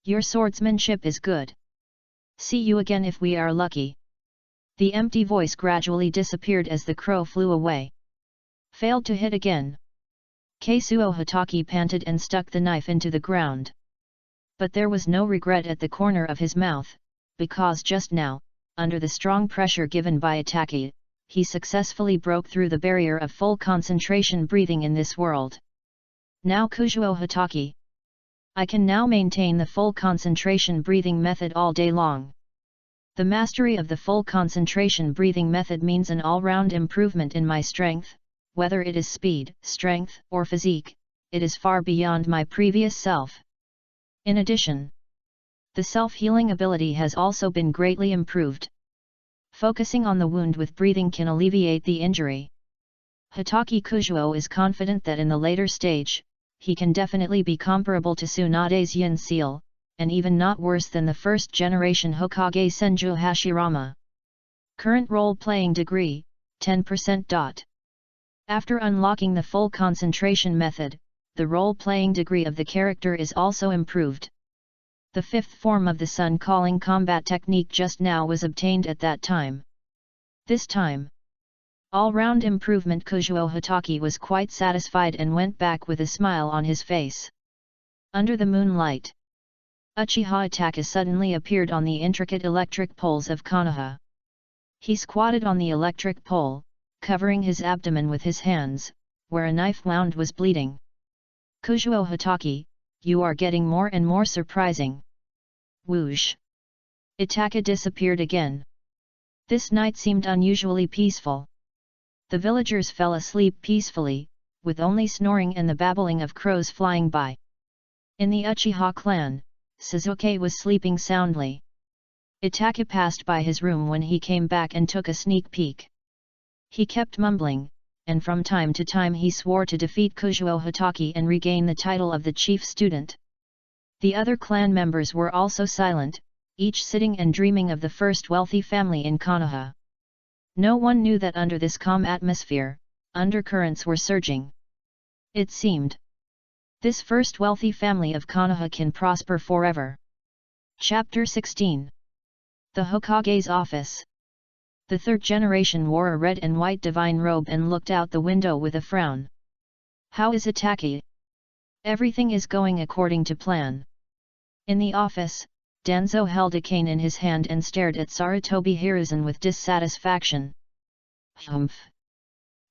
Your swordsmanship is good. See you again if we are lucky. The empty voice gradually disappeared as the crow flew away. Failed to hit again. Keisuo Hatake panted and stuck the knife into the ground. But there was no regret at the corner of his mouth, because just now, under the strong pressure given by Itaka, he successfully broke through the barrier of full concentration breathing in this world. Now Kujuo Hatake. I can now maintain the full concentration breathing method all day long. The mastery of the full concentration breathing method means an all-round improvement in my strength, whether it is speed, strength, or physique, it is far beyond my previous self. In addition, The self-healing ability has also been greatly improved. Focusing on the wound with breathing can alleviate the injury. Hitaki Kujuo is confident that in the later stage, he can definitely be comparable to Tsunade's Yin Seal, and even not worse than the first-generation Hokage Senju Hashirama. Current role-playing degree, 10%. After unlocking the full concentration method, the role-playing degree of the character is also improved. The fifth form of the Sun Calling combat technique just now was obtained at that time. This time, all-round improvement. Kujuo Hitaki was quite satisfied and went back with a smile on his face. Under the moonlight, Uchiha Itachi suddenly appeared on the intricate electric poles of Konoha. He squatted on the electric pole, covering his abdomen with his hands, where a knife wound was bleeding. Kujuo Hitaki, you are getting more and more surprising. Whoosh! Itachi disappeared again. This night seemed unusually peaceful. The villagers fell asleep peacefully, with only snoring and the babbling of crows flying by. In the Uchiha clan, Suzuki was sleeping soundly. Itachi passed by his room when he came back and took a sneak peek. He kept mumbling, and from time to time he swore to defeat Kujuo Hitaki and regain the title of the chief student. The other clan members were also silent, each sitting and dreaming of the first wealthy family in Konoha. No one knew that under this calm atmosphere, undercurrents were surging. It seemed this first wealthy family of Konoha can prosper forever. Chapter 16. The Hokage's Office. The third generation wore a red and white divine robe and looked out the window with a frown. How is Itachi? Everything is going according to plan. In the office, Danzo held a cane in his hand and stared at Sarutobi Hiruzen with dissatisfaction. Humph!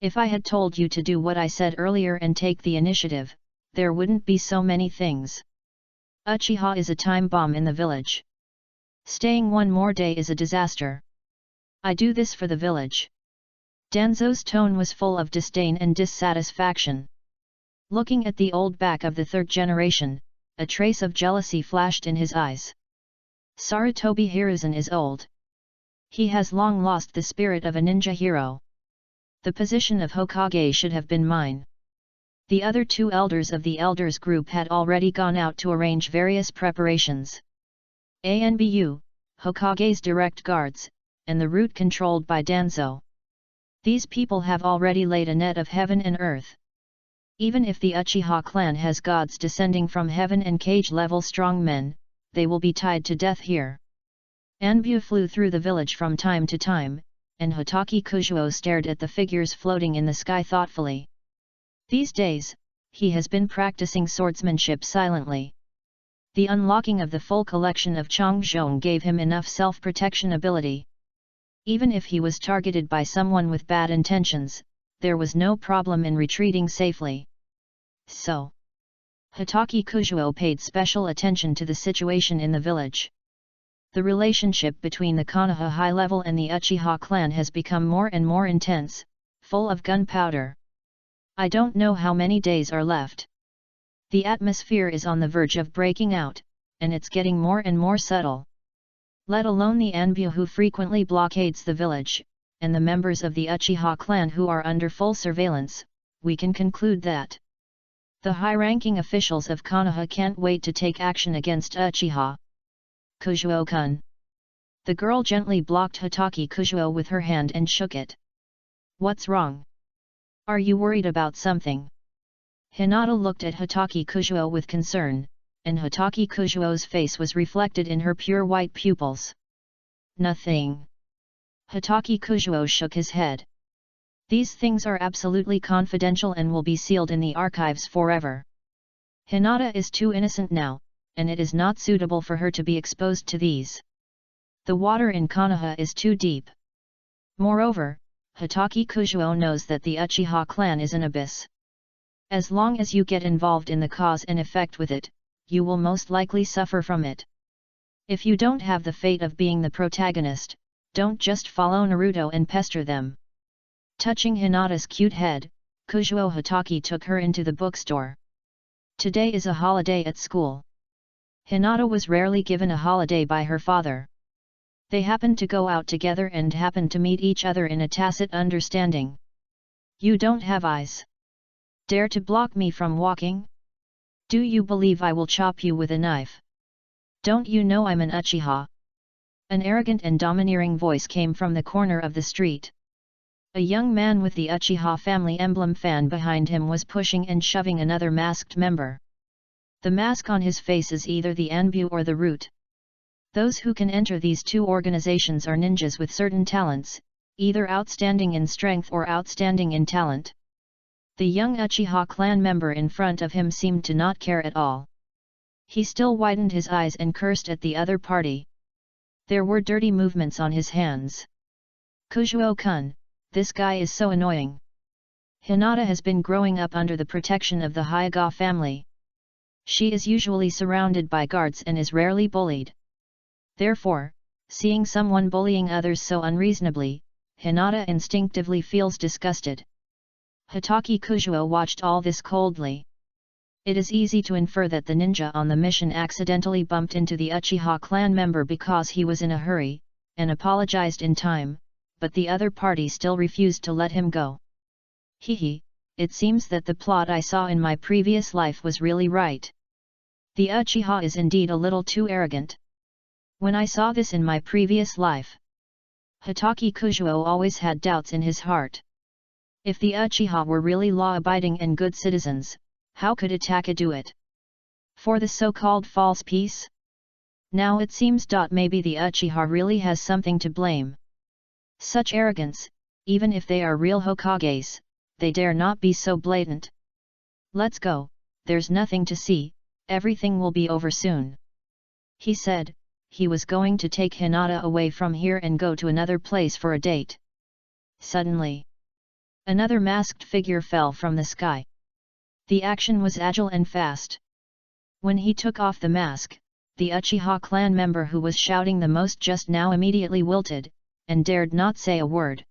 If I had told you to do what I said earlier and take the initiative, there wouldn't be so many things. Uchiha is a time bomb in the village. Staying one more day is a disaster. I do this for the village. Danzo's tone was full of disdain and dissatisfaction. Looking at the old back of the third generation, a trace of jealousy flashed in his eyes. Sarutobi Hiruzen is old. He has long lost the spirit of a ninja hero. The position of Hokage should have been mine. The other two elders of the elders group had already gone out to arrange various preparations. Anbu, Hokage's direct guards, and the route controlled by Danzo. These people have already laid a net of heaven and earth. Even if the Uchiha clan has gods descending from heaven and cage-level strong men, they will be tied to death here. Anbu flew through the village from time to time, and Hitaki Kujuo stared at the figures floating in the sky thoughtfully. These days, he has been practicing swordsmanship silently. The unlocking of the full collection of Chongzhong gave him enough self-protection ability. Even if he was targeted by someone with bad intentions, there was no problem in retreating safely. So, Hitaki Kujuo paid special attention to the situation in the village. The relationship between the Konoha high level and the Uchiha clan has become more and more intense, full of gunpowder. I don't know how many days are left. The atmosphere is on the verge of breaking out, and it's getting more and more subtle. Let alone the Anbu who frequently blockades the village, and the members of the Uchiha clan who are under full surveillance, we can conclude that the high-ranking officials of Konoha can't wait to take action against Uchiha. Kujuo-kun. The girl gently blocked Hitaki Kujuo with her hand and shook it. What's wrong? Are you worried about something? Hinata looked at Hitaki Kujuo with concern, and Hitaki Kujuo's face was reflected in her pure white pupils. Nothing. Hitaki Kujuo shook his head. These things are absolutely confidential and will be sealed in the archives forever. Hinata is too innocent now, and it is not suitable for her to be exposed to these. The water in Konoha is too deep. Moreover, Hitaki Kujuo knows that the Uchiha clan is an abyss. As long as you get involved in the cause and effect with it, you will most likely suffer from it. If you don't have the fate of being the protagonist, don't just follow Naruto and pester them. Touching Hinata's cute head, Kujuo Hitaki took her into the bookstore. Today is a holiday at school. Hinata was rarely given a holiday by her father. They happened to go out together and happened to meet each other in a tacit understanding. You don't have eyes. Dare to block me from walking? Do you believe I will chop you with a knife? Don't you know I'm an Uchiha? An arrogant and domineering voice came from the corner of the street. A young man with the Uchiha family emblem fan behind him was pushing and shoving another masked member. The mask on his face is either the Anbu or the root. Those who can enter these two organizations are ninjas with certain talents, either outstanding in strength or outstanding in talent. The young Uchiha clan member in front of him seemed to not care at all. He still widened his eyes and cursed at the other party. There were dirty movements on his hands. Kujuo-kun, this guy is so annoying. Hinata has been growing up under the protection of the Hyuga family. She is usually surrounded by guards and is rarely bullied. Therefore, seeing someone bullying others so unreasonably, Hinata instinctively feels disgusted. Hitaki Kujuo watched all this coldly. It is easy to infer that the ninja on the mission accidentally bumped into the Uchiha clan member because he was in a hurry, and apologized in time, but the other party still refused to let him go. Hehe, it seems that the plot I saw in my previous life was really right. The Uchiha is indeed a little too arrogant. When I saw this in my previous life, Hitaki Kujuo always had doubts in his heart. If the Uchiha were really law-abiding and good citizens, how could Itaka do it? For the so-called false peace? Now it seems maybe the Uchiha really has something to blame. Such arrogance, even if they are real Hokages, they dare not be so blatant. Let's go, there's nothing to see, everything will be over soon. He said, he was going to take Hinata away from here and go to another place for a date. Suddenly, another masked figure fell from the sky. The action was agile and fast. When he took off the mask, the Uchiha clan member who was shouting the most just now immediately wilted, and dared not say a word.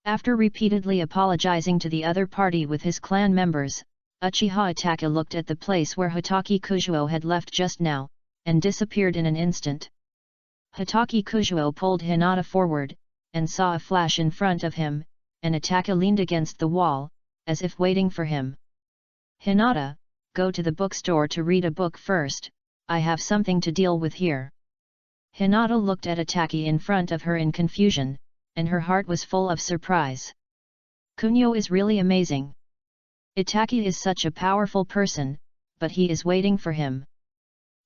After repeatedly apologizing to the other party with his clan members, Uchiha Itaka looked at the place where Hitaki Kujuo had left just now, and disappeared in an instant. Hitaki Kujuo pulled Hinata forward, and saw a flash in front of him, and Itaka leaned against the wall, as if waiting for him. Hinata, go to the bookstore to read a book first, I have something to deal with here. Hinata looked at Itaki in front of her in confusion, and her heart was full of surprise. Kunio is really amazing. Itaki is such a powerful person, but he is waiting for him.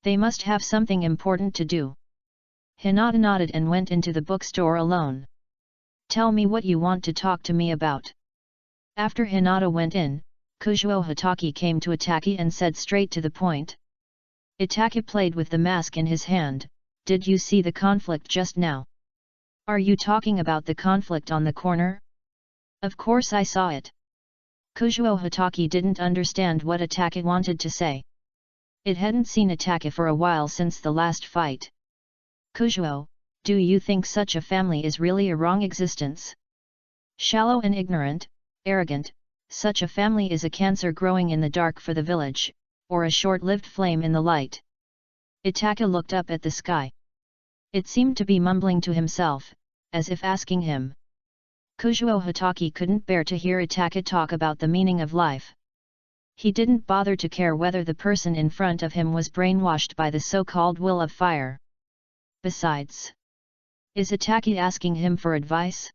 They must have something important to do. Hinata nodded and went into the bookstore alone. Tell me what you want to talk to me about. After Hinata went in, Kujuo Hitaki came to Itaki and said straight to the point. Itaki played with the mask in his hand. Did you see the conflict just now? Are you talking about the conflict on the corner? Of course I saw it. Kujuo Hitaki didn't understand what Itaki wanted to say. It hadn't seen Itaki for a while since the last fight. Kujuo, do you think such a family is really a wrong existence? Shallow and ignorant, arrogant, such a family is a cancer growing in the dark for the village, or a short-lived flame in the light. Itaka looked up at the sky. It seemed to be mumbling to himself, as if asking him. Kujuo Hitaki couldn't bear to hear Itaka talk about the meaning of life. He didn't bother to care whether the person in front of him was brainwashed by the so-called will of fire. Besides, is Itaki asking him for advice?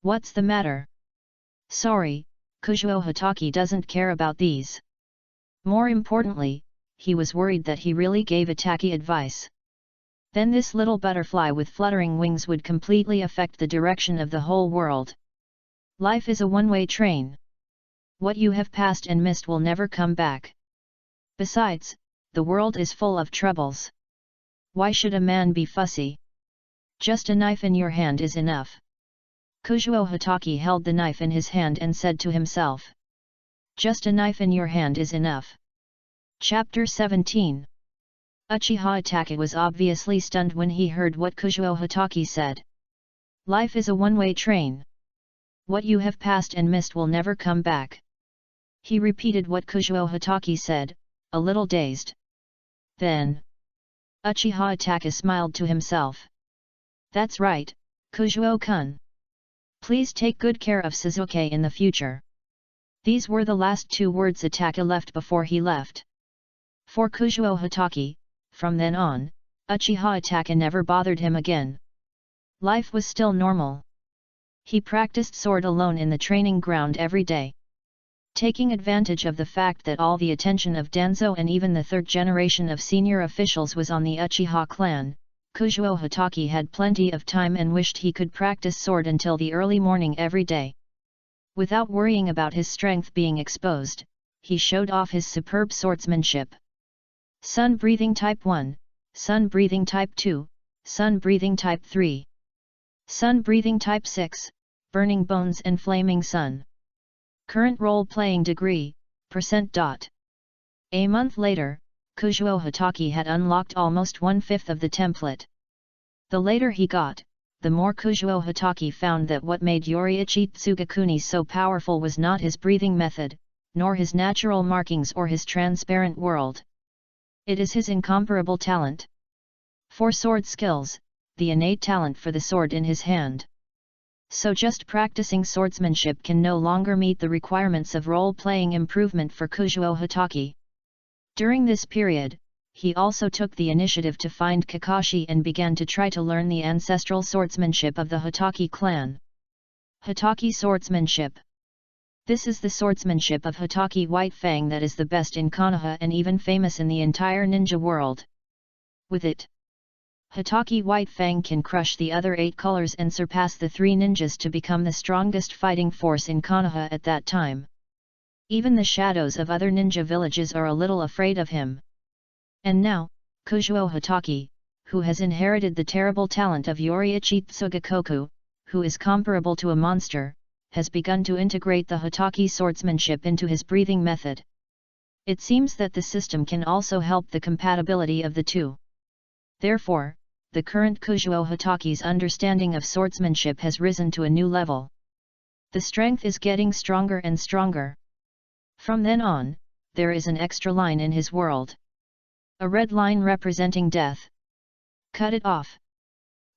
What's the matter? Sorry, Kujuo Hitaki doesn't care about these. More importantly, he was worried that he really gave Itaki advice. Then this little butterfly with fluttering wings would completely affect the direction of the whole world. Life is a one-way train. What you have passed and missed will never come back. Besides, the world is full of troubles. Why should a man be fussy? Just a knife in your hand is enough. Kujuo Hitaki held the knife in his hand and said to himself. Just a knife in your hand is enough. Chapter 17. Uchiha Itaka was obviously stunned when he heard what Kujuo Hitaki said. Life is a one-way train. What you have passed and missed will never come back. He repeated what Kujuo Hitaki said, a little dazed. Then, Uchiha Itachi smiled to himself. That's right, Kujuo-kun. Please take good care of Suzuki in the future. These were the last 2 words Itachi left before he left. For Kujuo Hitaki, from then on, Uchiha Itachi never bothered him again. Life was still normal. He practiced sword alone in the training ground every day. Taking advantage of the fact that all the attention of Danzo and even the 3rd generation of senior officials was on the Uchiha clan, Kujuo Hitaki had plenty of time and wished he could practice sword until the early morning every day. Without worrying about his strength being exposed, he showed off his superb swordsmanship. Sun breathing type 1, Sun breathing type 2, Sun breathing type 3. Sun breathing type 6, Burning Bones and Flaming Sun. Current role-playing degree, %. A month later, Kujuo Hitaki had unlocked almost 1/5 of the template. The later he got, the more Kujuo Hitaki found that what made Yuanichi Tsugakuni so powerful was not his breathing method, nor his natural markings or his transparent world. It is his incomparable talent. For sword skills, the innate talent for the sword in his hand. So just practicing swordsmanship can no longer meet the requirements of role-playing improvement for Kujuo Hitaki. During this period, he also took the initiative to find Kakashi and began to try to learn the ancestral swordsmanship of the Hitaki clan. Hitaki swordsmanship. This is the swordsmanship of Hitaki White Fang that is the best in Konoha and even famous in the entire ninja world. With it, Hitaki White Fang can crush the other 8 colors and surpass the 3 ninjas to become the strongest fighting force in Konoha at that time. Even the shadows of other ninja villages are a little afraid of him. And now, Kujuo Hitaki, who has inherited the terrible talent of Yuanichi Tsugakoku, who is comparable to a monster, has begun to integrate the Hitaki swordsmanship into his breathing method. It seems that the system can also help the compatibility of the two. Therefore, the current Kujuo Hitaki's understanding of swordsmanship has risen to a new level. The strength is getting stronger and stronger. From then on, there is an extra line in his world. A red line representing death. Cut it off.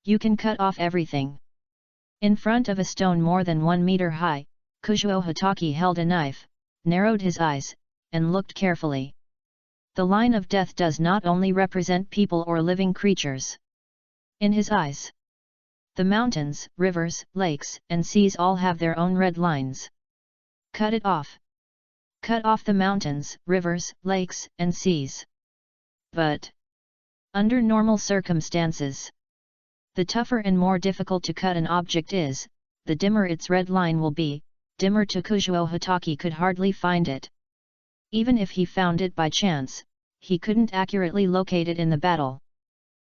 You can cut off everything. In front of a stone more than 1 meter high, Kujuo Hitaki held a knife, narrowed his eyes, and looked carefully. The line of death does not only represent people or living creatures. In his eyes, the mountains, rivers, lakes, and seas all have their own red lines. Cut it off. Cut off the mountains, rivers, lakes, and seas. But under normal circumstances, the tougher and more difficult to cut an object is, the dimmer its red line will be. Dimmer to Kujuo Hitaki could hardly find it. Even if he found it by chance, he couldn't accurately locate it in the battle.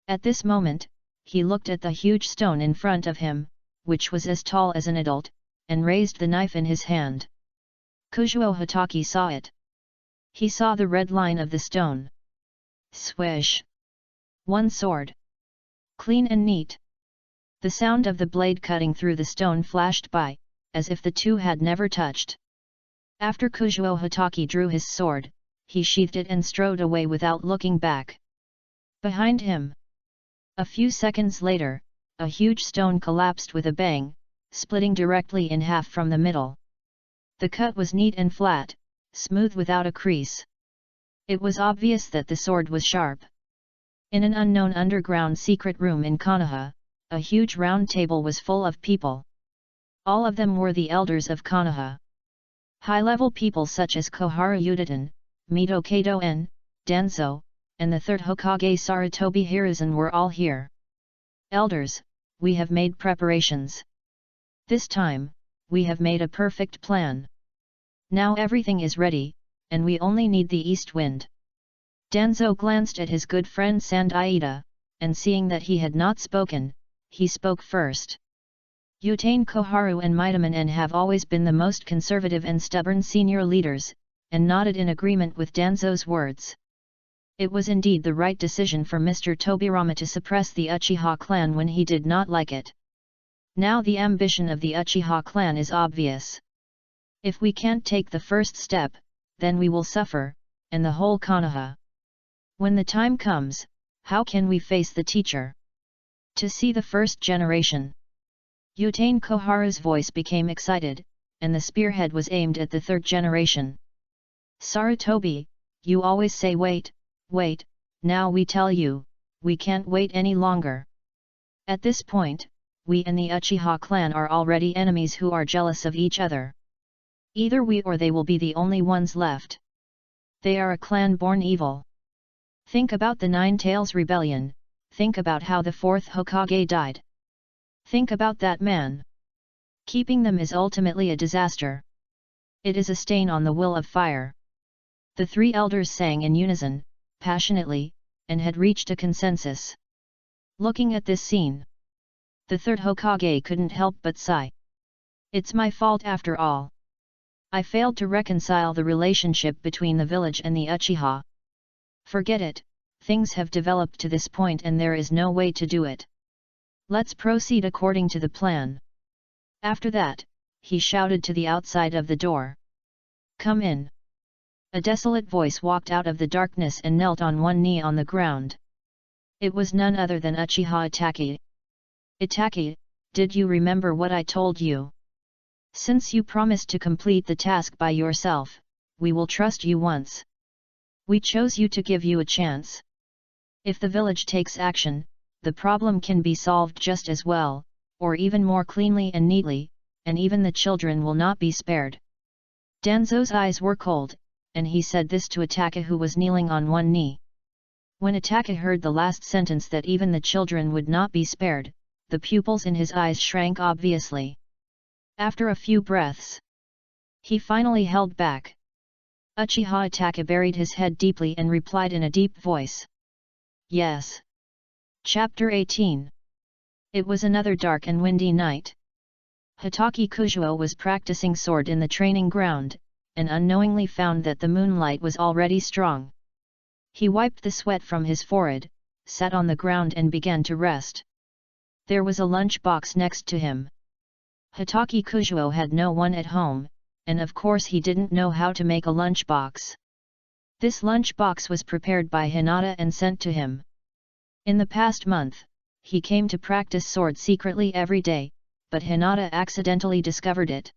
At this moment, he looked at the huge stone in front of him, which was as tall as an adult, and raised the knife in his hand. Kujuo Hitaki saw it. He saw the red line of the stone. Swish! One sword. Clean and neat. The sound of the blade cutting through the stone flashed by, as if the two had never touched. After Kujuo Hitaki drew his sword, he sheathed it and strode away without looking back. Behind him, a few seconds later, a huge stone collapsed with a bang, splitting directly in half from the middle. The cut was neat and flat, smooth without a crease. It was obvious that the sword was sharp. In an unknown underground secret room in Konoha, a huge round table was full of people. All of them were the elders of Konoha. High-level people such as Koharu Udaten, Mito Kato-en, Danzo, and the third Hokage Sarutobi Hiruzen were all here. Elders, we have made preparations. This time, we have made a perfect plan. Now everything is ready, and we only need the east wind. Danzo glanced at his good friend Sandaida, and seeing that he had not spoken, he spoke first. Utane Koharu and Mitaman have always been the most conservative and stubborn senior leaders, and nodded in agreement with Danzo's words. It was indeed the right decision for Mr. Tobirama to suppress the Uchiha clan when he did not like it. Now the ambition of the Uchiha clan is obvious. If we can't take the first step, then we will suffer, and the whole Konoha. When the time comes, How can we face the teacher? To see the first generation. Yutane Koharu's voice became excited, and the spearhead was aimed at the third generation. Sarutobi, you always say wait, wait, now we tell you, we can't wait any longer. At this point, we and the Uchiha clan are already enemies who are jealous of each other. Either we or they will be the only ones left. They are a clan born evil. Think about the Nine Tails Rebellion, think about how the fourth Hokage died. Think about that man. Keeping them is ultimately a disaster. It is a stain on the will of fire. The three elders sang in unison, passionately, and had reached a consensus. Looking at this scene, the third Hokage couldn't help but sigh. It's my fault after all. I failed to reconcile the relationship between the village and the Uchiha. Forget it, things have developed to this point and there is no way to do it. Let's proceed according to the plan. After that, he shouted to the outside of the door. Come in. A desolate voice walked out of the darkness and knelt on one knee on the ground. It was none other than Uchiha Itachi. Itachi, did you remember what I told you? Since you promised to complete the task by yourself, we will trust you once. We chose you to give you a chance. If the village takes action, the problem can be solved just as well, or even more cleanly and neatly, and even the children will not be spared. Danzo's eyes were cold, and he said this to Itachi who was kneeling on one knee. When Itachi heard the last sentence that even the children would not be spared, the pupils in his eyes shrank obviously. After a few breaths, he finally held back. Uchiha Itachi buried his head deeply and replied in a deep voice. Yes. Chapter 18. It was another dark and windy night. Hitaki Kujuo was practicing sword in the training ground, and unknowingly found that the moonlight was already strong. He wiped the sweat from his forehead, sat on the ground and began to rest. There was a lunch box next to him. Hitaki Kujuo had no one at home, and of course he didn't know how to make a lunch box. This lunch box was prepared by Hinata and sent to him. In the past month, he came to practice sword secretly every day, but Hinata accidentally discovered it.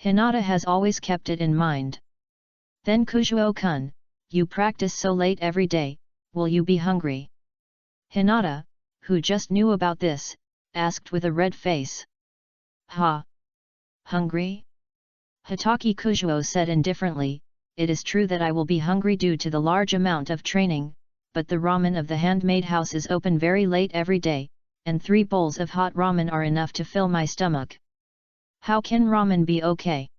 Hinata has always kept it in mind. Then Kujuo-kun, you practice so late every day, will you be hungry? Hinata, who just knew about this, asked with a red face. Ha! Hungry? Hitaki Kujuo said indifferently, it is true that I will be hungry due to the large amount of training, but the ramen of the handmade house is open very late every day, and 3 bowls of hot ramen are enough to fill my stomach. How can ramen be okay?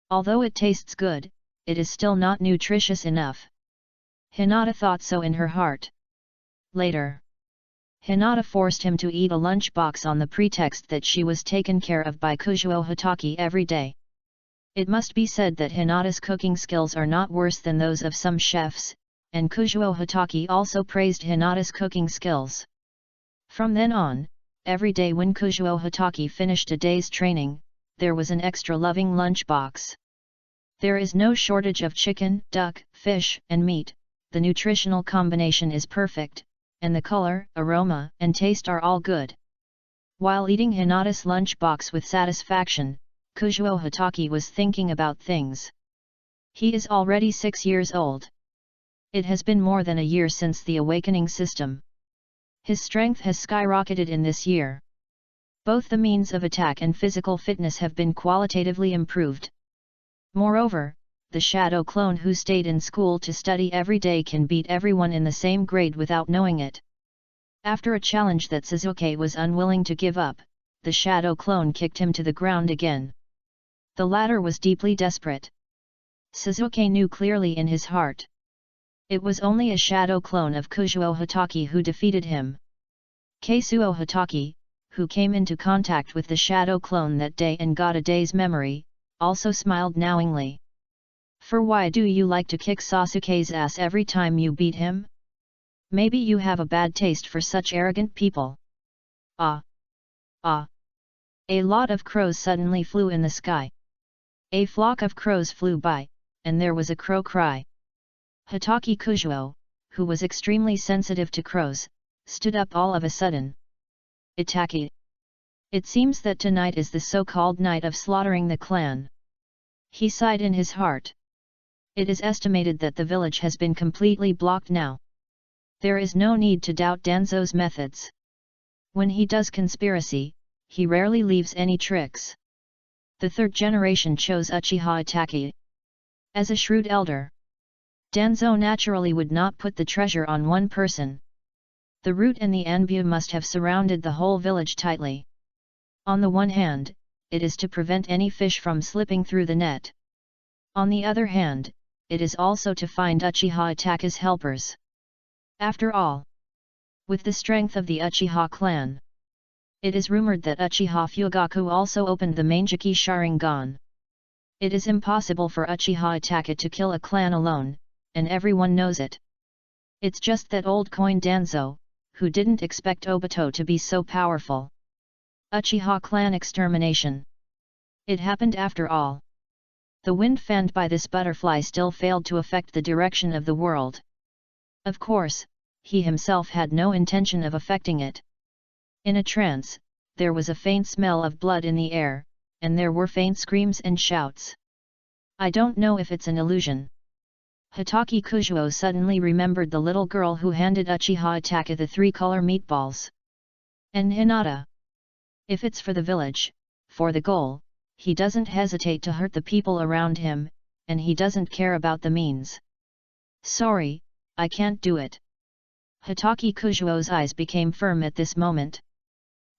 Although it tastes good, it is still not nutritious enough. Hinata thought so in her heart. Later, Hinata forced him to eat a lunch box on the pretext that she was taken care of by Kujuo Hitaki every day. It must be said that Hinata's cooking skills are not worse than those of some chefs, and Kujuo Hitaki also praised Hinata's cooking skills. From then on, every day when Kujuo Hitaki finished a day's training, there was an extra loving lunch box. There is no shortage of chicken, duck, fish, and meat, the nutritional combination is perfect, and the color, aroma, and taste are all good. While eating Hinata's lunch box with satisfaction, Kujuo Hitaki was thinking about things. He is already 6 years old. It has been more than a year since the awakening system. His strength has skyrocketed in this year. Both the means of attack and physical fitness have been qualitatively improved. Moreover, the shadow clone who stayed in school to study every day can beat everyone in the same grade without knowing it. After a challenge that Suzuki was unwilling to give up, the shadow clone kicked him to the ground again. The latter was deeply desperate. Suzuki knew clearly in his heart. It was only a shadow clone of Kujuo Hitaki who defeated him. Keisuo Hitaki, who came into contact with the shadow clone that day and got a day's memory, also smiled knowingly. For why do you like to kick Sasuke's ass every time you beat him? Maybe you have a bad taste for such arrogant people. Ah! Ah! A lot of crows suddenly flew in the sky. A flock of crows flew by, and there was a crow cry. Hitaki Kujuo, who was extremely sensitive to crows, stood up all of a sudden. Itaki. It seems that tonight is the so-called night of slaughtering the clan. He sighed in his heart. It is estimated that the village has been completely blocked now. There is no need to doubt Danzo's methods. When he does conspiracy, he rarely leaves any tricks. The third generation chose Uchiha Itaki. As a shrewd elder, Danzo naturally would not put the treasure on one person. The root and the Anbu must have surrounded the whole village tightly. On the one hand, it is to prevent any fish from slipping through the net. On the other hand, it is also to find Uchiha Itaki's helpers. After all, with the strength of the Uchiha clan, it is rumored that Uchiha Fugaku also opened the Manjiki Sharingan. It is impossible for Uchiha Itaka to kill a clan alone, and everyone knows it. It's just that old coin Danzo, who didn't expect Obito to be so powerful. Uchiha clan extermination. It happened after all. The wind fanned by this butterfly still failed to affect the direction of the world. Of course, he himself had no intention of affecting it. In a trance, there was a faint smell of blood in the air, and there were faint screams and shouts. I don't know if it's an illusion. Hitaki Kujuo suddenly remembered the little girl who handed Uchiha Itaka the 3-color meatballs. And Hinata. If it's for the village, for the goal, he doesn't hesitate to hurt the people around him, and he doesn't care about the means. Sorry, I can't do it. Hitaki Kujuo's eyes became firm at this moment.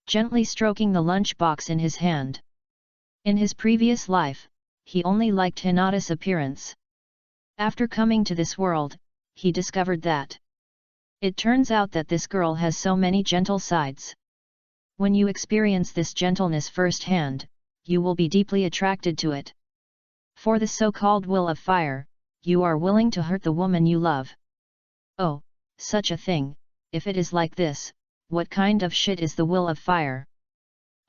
Gently stroking the lunch box in his hand. In his previous life, he only liked Hinata's appearance. After coming to this world, he discovered that. It turns out that this girl has so many gentle sides. When you experience this gentleness firsthand, you will be deeply attracted to it. For the so-called will of fire, you are willing to hurt the woman you love. Oh, such a thing, if it is like this, what kind of shit is the will of fire?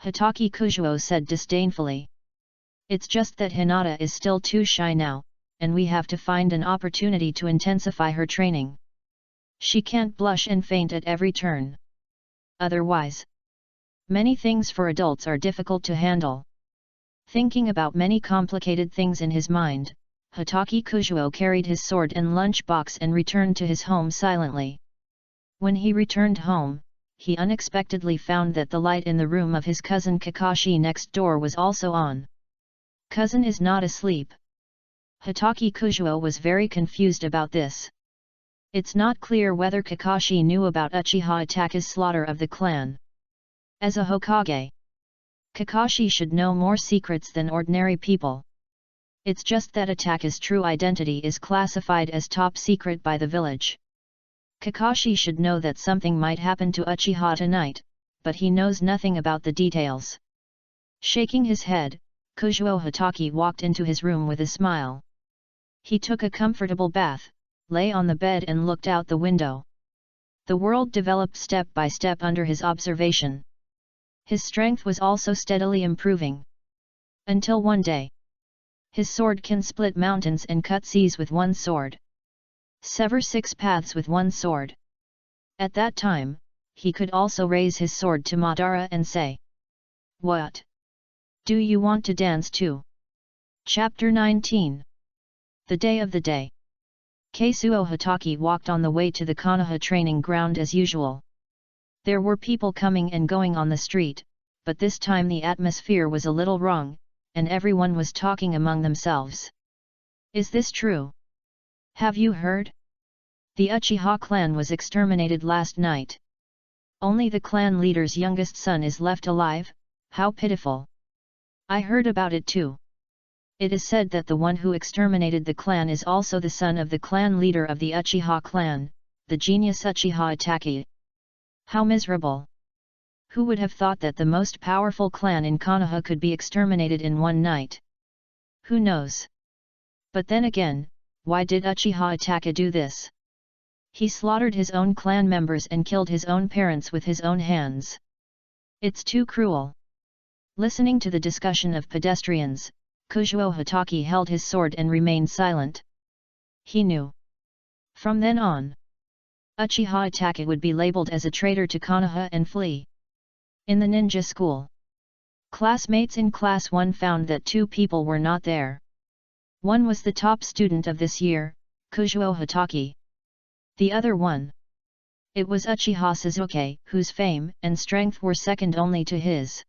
Hitaki Kujuo said disdainfully. It's just that Hinata is still too shy now, and we have to find an opportunity to intensify her training. She can't blush and faint at every turn. Otherwise, many things for adults are difficult to handle. Thinking about many complicated things in his mind, Hitaki Kujuo carried his sword and lunch box and returned to his home silently. When he returned home, he unexpectedly found that the light in the room of his cousin Kakashi next door was also on. Cousin is not asleep. Hitaki Kujuo was very confused about this. It's not clear whether Kakashi knew about Uchiha Itaka's slaughter of the clan. As a Hokage, Kakashi should know more secrets than ordinary people. It's just that Itaka's true identity is classified as top secret by the village. Kakashi should know that something might happen to Uchiha tonight, but he knows nothing about the details. Shaking his head, Kujuo Hitaki walked into his room with a smile. He took a comfortable bath, lay on the bed and looked out the window. The world developed step by step under his observation. His strength was also steadily improving. Until one day, his sword can split mountains and cut seas with one sword. Sever 6 paths with one sword. At that time, he could also raise his sword to Madara and say, "What? Do you want to dance too?" Chapter 19. The Day of the Day. Kazuo Hitaki walked on the way to the Konoha training ground as usual. There were people coming and going on the street, but this time the atmosphere was a little wrong, and everyone was talking among themselves. Is this true? Have you heard? The Uchiha clan was exterminated last night. Only the clan leader's youngest son is left alive. How pitiful. I heard about it too. It is said that the one who exterminated the clan is also the son of the clan leader of the Uchiha clan, the genius Uchiha Itaki. How miserable. Who would have thought that the most powerful clan in Konoha could be exterminated in one night? Who knows? But then again, why did Uchiha Itaka do this? He slaughtered his own clan members and killed his own parents with his own hands. It's too cruel. Listening to the discussion of pedestrians, Kujuo Hitaki held his sword and remained silent. He knew. From then on, Uchiha Itachi would be labeled as a traitor to Konoha and flee. In the ninja school, classmates in Class 1 found that 2 people were not there. One was the top student of this year, Kujuo Hitaki. The other one, it was Uchiha Sasuke, whose fame and strength were second only to his.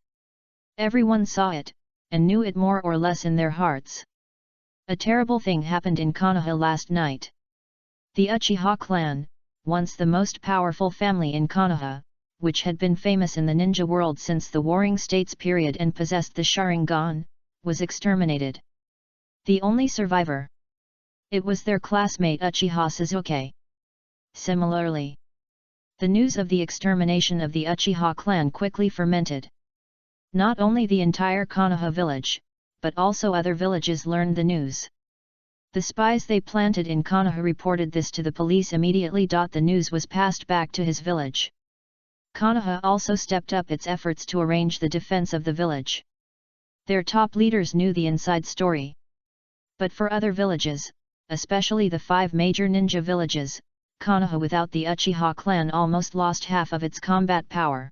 Everyone saw it, and knew it more or less in their hearts. A terrible thing happened in Konoha last night. The Uchiha clan, once the most powerful family in Konoha, which had been famous in the ninja world since the Warring States period and possessed the Sharingan, was exterminated. The only survivor, it was their classmate Uchiha Sasuke. Similarly, the news of the extermination of the Uchiha clan quickly fermented. Not only the entire Konoha village, but also other villages learned the news. The spies they planted in Konoha reported this to the police immediately. The news was passed back to his village. Konoha also stepped up its efforts to arrange the defense of the village. Their top leaders knew the inside story. But for other villages, especially the 5 major ninja villages, Konoha without the Uchiha clan almost lost half of its combat power.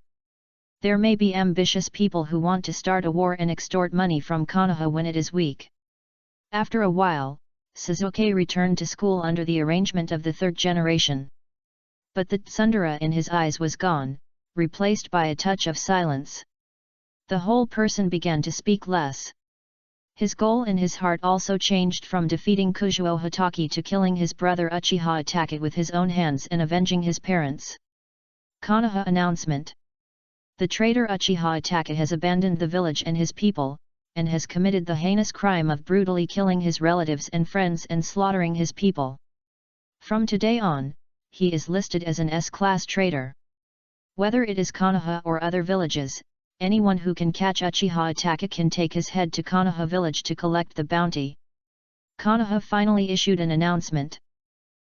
There may be ambitious people who want to start a war and extort money from Konoha when it is weak. After a while, Sasuke returned to school under the arrangement of the 3rd generation. But the tsundere in his eyes was gone, replaced by a touch of silence. The whole person began to speak less. His goal in his heart also changed from defeating Kujuo Hitaki to killing his brother Uchiha Itachi with his own hands and avenging his parents. Konoha announcement. The traitor Uchiha Itachi has abandoned the village and his people, and has committed the heinous crime of brutally killing his relatives and friends and slaughtering his people. From today on, he is listed as an S-class traitor. Whether it is Konoha or other villages, anyone who can catch Uchiha Itachi can take his head to Konoha village to collect the bounty. Konoha finally issued an announcement.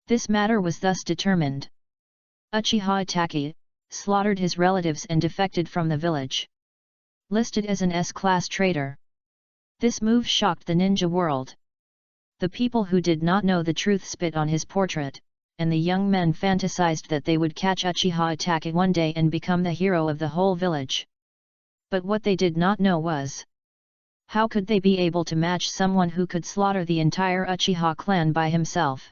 This matter was thus determined. Uchiha Itachi slaughtered his relatives and defected from the village. Listed as an S-class traitor. This move shocked the ninja world. The people who did not know the truth spit on his portrait, and the young men fantasized that they would catch Uchiha Itachi one day and become the hero of the whole village. But what they did not know was, how could they be able to match someone who could slaughter the entire Uchiha clan by himself?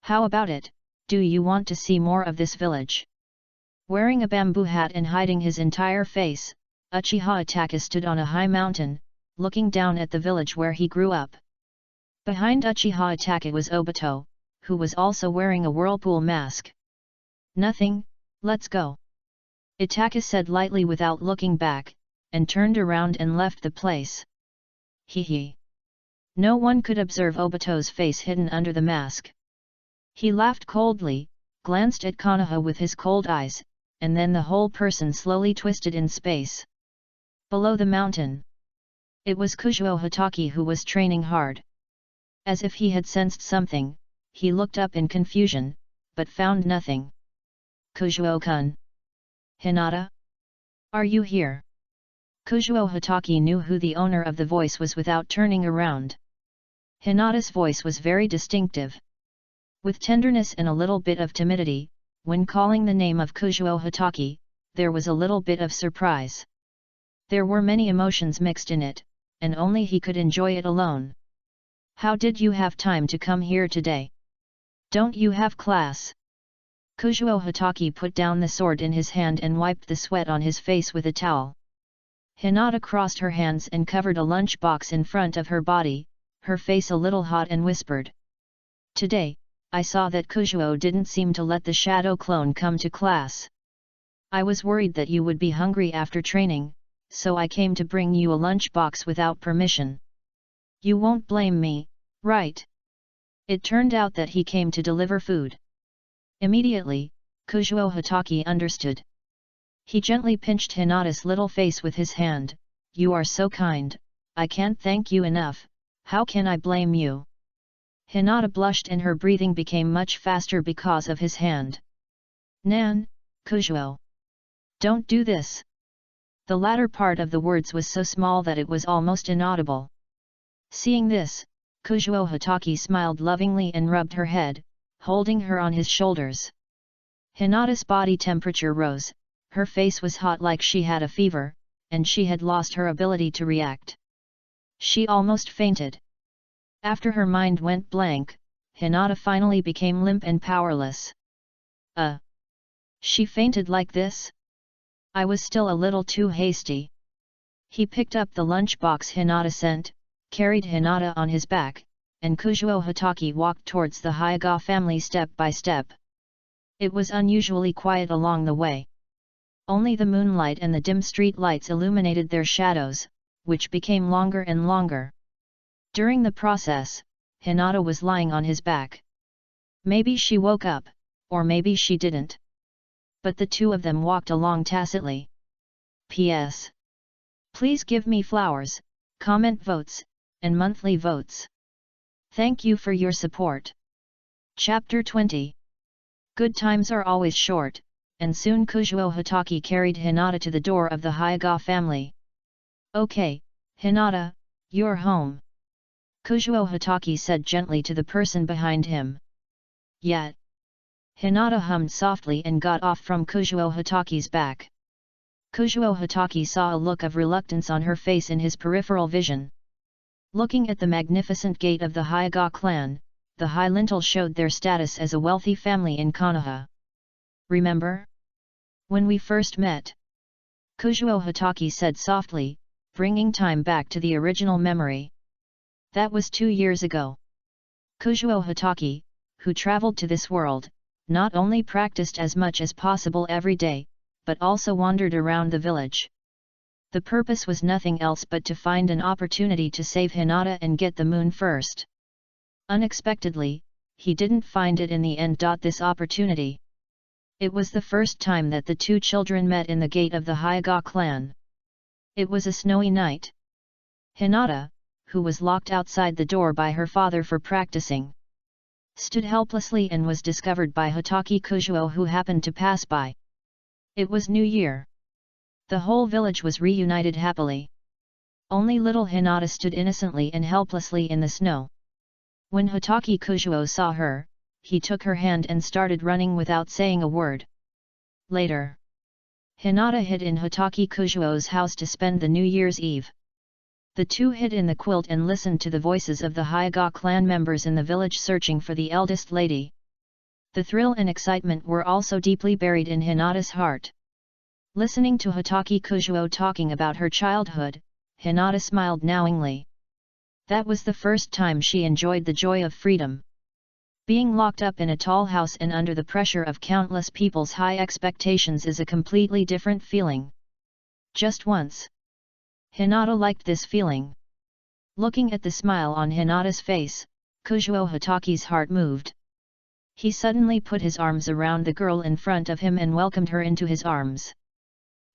How about it, do you want to see more of this village? Wearing a bamboo hat and hiding his entire face, Uchiha Itachi stood on a high mountain, looking down at the village where he grew up. Behind Uchiha Itachi was Obito, who was also wearing a whirlpool mask. Nothing, let's go. Itachi said lightly without looking back, and turned around and left the place. Hee. No one could observe Obito's face hidden under the mask. He laughed coldly, glanced at Konoha with his cold eyes, and then the whole person slowly twisted in space. Below the mountain, it was Kujuo Hitaki who was training hard. As if he had sensed something, he looked up in confusion, but found nothing. Kujuo-kun. Hinata? Are you here? Kujuo Hitaki knew who the owner of the voice was without turning around. Hinata's voice was very distinctive. With tenderness and a little bit of timidity, when calling the name of Kujuo Hitaki, there was a little bit of surprise. There were many emotions mixed in it, and only he could enjoy it alone. How did you have time to come here today? Don't you have class? Kujuo Hitaki put down the sword in his hand and wiped the sweat on his face with a towel. Hinata crossed her hands and covered a lunch box in front of her body, her face a little hot, and whispered. Today, I saw that Kujuo didn't seem to let the shadow clone come to class. I was worried that you would be hungry after training, so I came to bring you a lunch box without permission. You won't blame me, right? It turned out that he came to deliver food. Immediately, Kujuo Hitaki understood. He gently pinched Hinata's little face with his hand. You are so kind, I can't thank you enough, how can I blame you? Hinata blushed and her breathing became much faster because of his hand. Nan, Kujuo. Don't do this. The latter part of the words was so small that it was almost inaudible. Seeing this, Kujuo Hitaki smiled lovingly and rubbed her head, holding her on his shoulders. Hinata's body temperature rose, her face was hot like she had a fever, and she had lost her ability to react. She almost fainted. After her mind went blank, Hinata finally became limp and powerless. She fainted like this? I was still a little too hasty. He picked up the lunchbox Hinata sent, carried Hinata on his back, and Kujuo Hitaki walked towards the Hyuga family step by step. It was unusually quiet along the way. Only the moonlight and the dim street lights illuminated their shadows, which became longer and longer. During the process, Hinata was lying on his back. Maybe she woke up, or maybe she didn't. But the two of them walked along tacitly. P.S. Please give me flowers, comment votes, and monthly votes. Thank you for your support. Chapter 20. Good times are always short, and soon Kujuo Hitaki carried Hinata to the door of the Hyuga family. Okay, Hinata, you're home. Kujuo Hitaki said gently to the person behind him. Yet. Hinata hummed softly and got off from Kujuo Hitaki's back. Kujuo Hitaki saw a look of reluctance on her face in his peripheral vision. Looking at the magnificent gate of the Hyuga clan, the high lintel showed their status as a wealthy family in Konoha. Remember? When we first met? Kujuo Hitaki said softly, bringing time back to the original memory. That was 2 years ago. Kujuo Hitaki, who traveled to this world, not only practiced as much as possible every day, but also wandered around the village. The purpose was nothing else but to find an opportunity to save Hinata and get the moon first. Unexpectedly, he didn't find it in the end. This opportunity. It was the first time that the two children met in the gate of the Hyuga clan. It was a snowy night. Hinata, who was locked outside the door by her father for practicing, stood helplessly and was discovered by Hitaki Kujuo, who happened to pass by. It was New Year. The whole village was reunited happily. Only little Hinata stood innocently and helplessly in the snow. When Hitaki Kujuo saw her, he took her hand and started running without saying a word. Later, Hinata hid in Hitaki Kujuo's house to spend the New Year's Eve. The two hid in the quilt and listened to the voices of the Hyuga clan members in the village searching for the eldest lady. The thrill and excitement were also deeply buried in Hinata's heart. Listening to Hitaki Kujuo talking about her childhood, Hinata smiled knowingly. That was the first time she enjoyed the joy of freedom. Being locked up in a tall house and under the pressure of countless people's high expectations is a completely different feeling. Just once. Hinata liked this feeling. Looking at the smile on Hinata's face, Kujuo Hitaki's heart moved. He suddenly put his arms around the girl in front of him and welcomed her into his arms.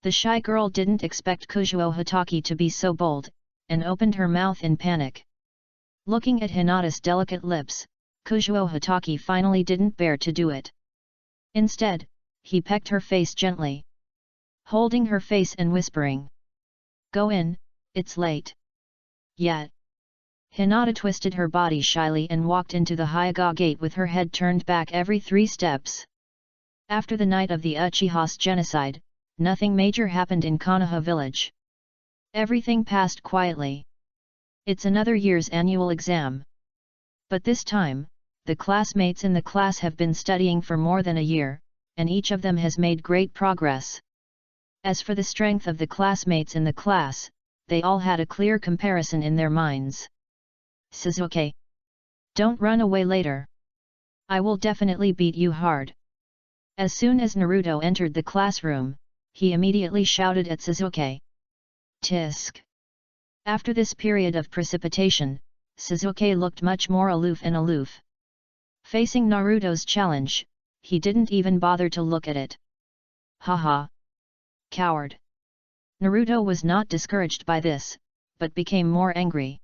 The shy girl didn't expect Kujuo Hitaki to be so bold, and opened her mouth in panic. Looking at Hinata's delicate lips, Kujuo Hitaki finally didn't bear to do it. Instead, he pecked her face gently, holding her face and whispering, "Go in, it's late." Yet. Hinata twisted her body shyly and walked into the Hyuga gate with her head turned back every 3 steps. After the night of the Uchiha's genocide, nothing major happened in Konoha village. Everything passed quietly. It's another year's annual exam. But this time, the classmates in the class have been studying for more than a year, and each of them has made great progress. As for the strength of the classmates in the class, they all had a clear comparison in their minds. Sasuke, don't run away later. I will definitely beat you hard. As soon as Naruto entered the classroom, he immediately shouted at Sasuke. Tisk. After this period of precipitation, Sasuke looked much more aloof. Facing Naruto's challenge, he didn't even bother to look at it. Haha. Coward. Naruto was not discouraged by this, but became more angry.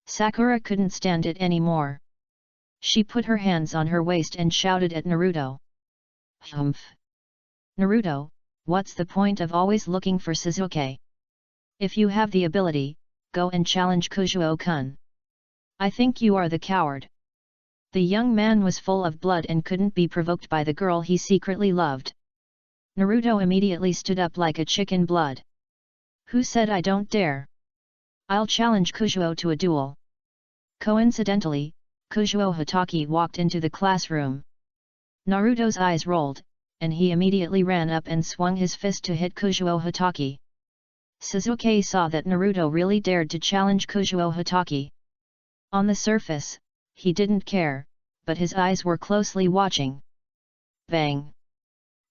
Sakura couldn't stand it anymore. She put her hands on her waist and shouted at Naruto. Humph. Naruto, what's the point of always looking for Sasuke? If you have the ability, go and challenge Kujuo-kun. I think you are the coward. The young man was full of blood and couldn't be provoked by the girl he secretly loved. Naruto immediately stood up like a chicken blood. Who said I don't dare? I'll challenge Kujuo to a duel. Coincidentally, Kujuo Hitaki walked into the classroom. Naruto's eyes rolled, and he immediately ran up and swung his fist to hit Kujuo Hitaki. Sasuke saw that Naruto really dared to challenge Kujuo Hitaki. On the surface, he didn't care, but his eyes were closely watching. Bang!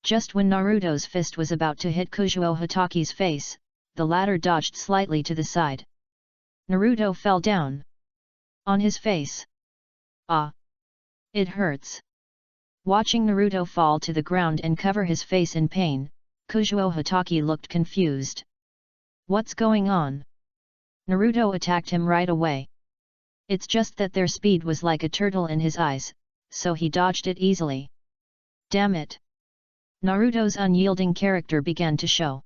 Just when Naruto's fist was about to hit Kujuo Hitaki's face, the latter dodged slightly to the side. Naruto fell down. On his face. Ah! It hurts. Watching Naruto fall to the ground and cover his face in pain, Kujuo Hitaki looked confused. What's going on? Naruto attacked him right away. It's just that their speed was like a turtle in his eyes, so he dodged it easily. Damn it! Naruto's unyielding character began to show.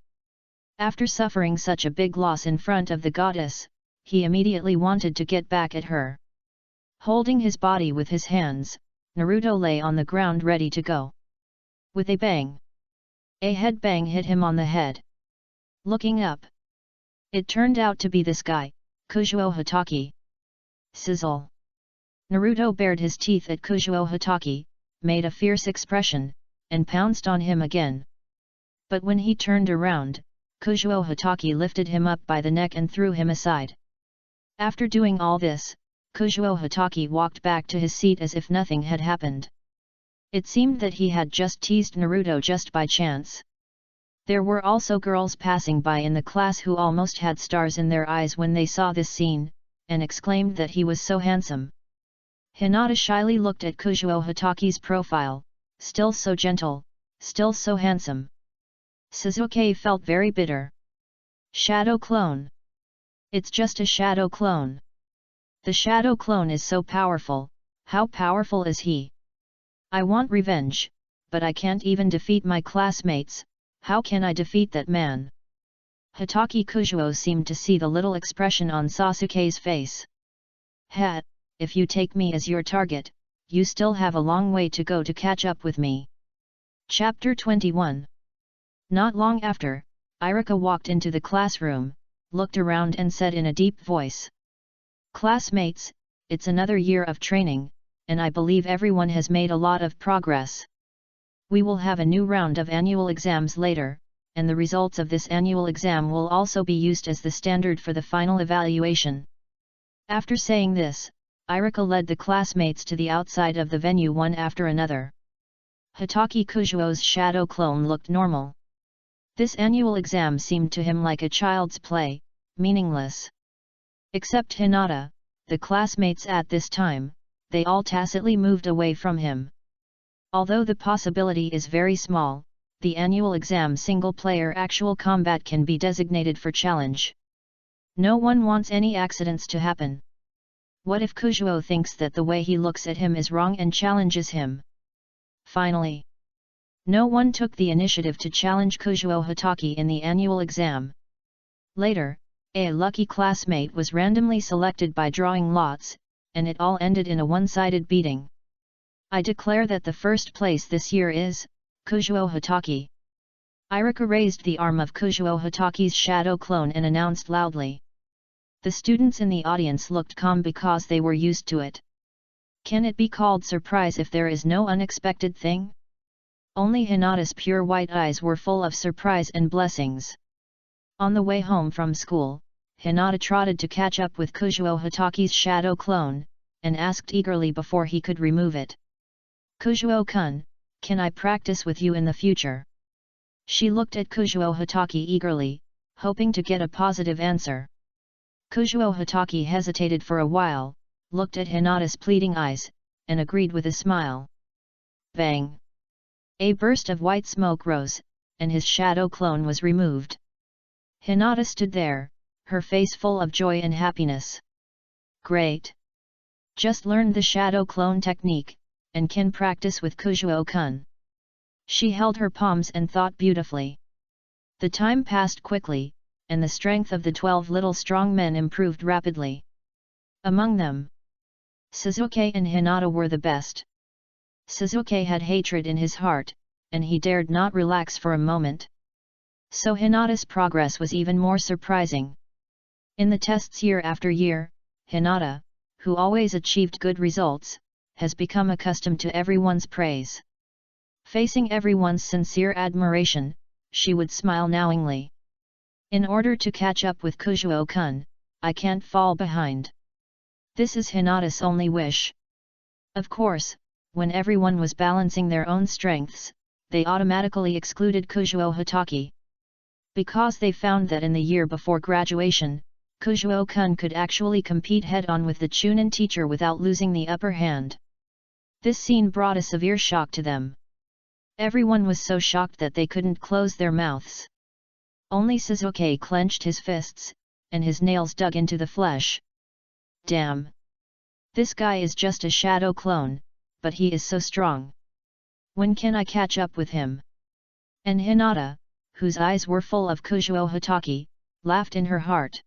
After suffering such a big loss in front of the goddess, he immediately wanted to get back at her. Holding his body with his hands, Naruto lay on the ground ready to go. With a bang! A headbang hit him on the head. Looking up, it turned out to be this guy, Kujuo Hitaki. Sizzle! Naruto bared his teeth at Kujuo Hitaki, made a fierce expression, and pounced on him again. But when he turned around, Kujuo Hitaki lifted him up by the neck and threw him aside. After doing all this, Kujuo Hitaki walked back to his seat as if nothing had happened. It seemed that he had just teased Naruto just by chance. There were also girls passing by in the class who almost had stars in their eyes when they saw this scene, and exclaimed that he was so handsome. Hinata shyly looked at Kujuo Hitaki's profile, still so gentle, still so handsome. Sasuke felt very bitter. Shadow clone. It's just a shadow clone. The shadow clone is so powerful, how powerful is he? I want revenge, but I can't even defeat my classmates, how can I defeat that man? Hitaki Kujuo seemed to see the little expression on Sasuke's face. Ha! If you take me as your target, you still have a long way to go to catch up with me. Chapter 21. Not long after, Irika walked into the classroom, looked around and said in a deep voice. Classmates, it's another year of training, and I believe everyone has made a lot of progress. We will have a new round of annual exams later, and the results of this annual exam will also be used as the standard for the final evaluation. After saying this, Irika led the classmates to the outside of the venue one after another. Hitaki Kujuo's shadow clone looked normal. This annual exam seemed to him like a child's play, meaningless. Except Hinata, the classmates at this time, they all tacitly moved away from him. Although the possibility is very small, the annual exam single-player actual combat can be designated for challenge. No one wants any accidents to happen. What if Kujuo thinks that the way he looks at him is wrong and challenges him? Finally, no one took the initiative to challenge Kujuo Hitaki in the annual exam. Later, a lucky classmate was randomly selected by drawing lots, and it all ended in a one-sided beating. I declare that the first place this year is Kujuo Hitaki. Irika raised the arm of Kujuo Hitaki's shadow clone and announced loudly. The students in the audience looked calm because they were used to it. Can it be called surprise if there is no unexpected thing? Only Hinata's pure white eyes were full of surprise and blessings. On the way home from school, Hinata trotted to catch up with Kujuo Hitaki's shadow clone, and asked eagerly before he could remove it. Kujuo-kun, can I practice with you in the future? She looked at Kujuo Hitaki eagerly, hoping to get a positive answer. Kujuo Hitaki hesitated for a while, looked at Hinata's pleading eyes, and agreed with a smile. Bang! A burst of white smoke rose, and his shadow clone was removed. Hinata stood there, her face full of joy and happiness. Great! Just learned the shadow clone technique, and can practice with Kujuo-kun. She held her palms and thought beautifully. The time passed quickly, and the strength of the 12 little strong men improved rapidly. Among them, Sasuke and Hinata were the best. Sasuke had hatred in his heart, and he dared not relax for a moment. So Hinata's progress was even more surprising. In the tests year after year, Hinata, who always achieved good results, has become accustomed to everyone's praise. Facing everyone's sincere admiration, she would smile knowingly. In order to catch up with Kujuo-kun, I can't fall behind. This is Hinata's only wish. Of course, when everyone was balancing their own strengths, they automatically excluded Kujuo Hitaki. Because they found that in the year before graduation, Kujuo-kun could actually compete head-on with the Chunin teacher without losing the upper hand. This scene brought a severe shock to them. Everyone was so shocked that they couldn't close their mouths. Only Sasuke clenched his fists, and his nails dug into the flesh. Damn! This guy is just a shadow clone, but he is so strong. When can I catch up with him? And Hinata, whose eyes were full of Kujuo Hitaki, laughed in her heart.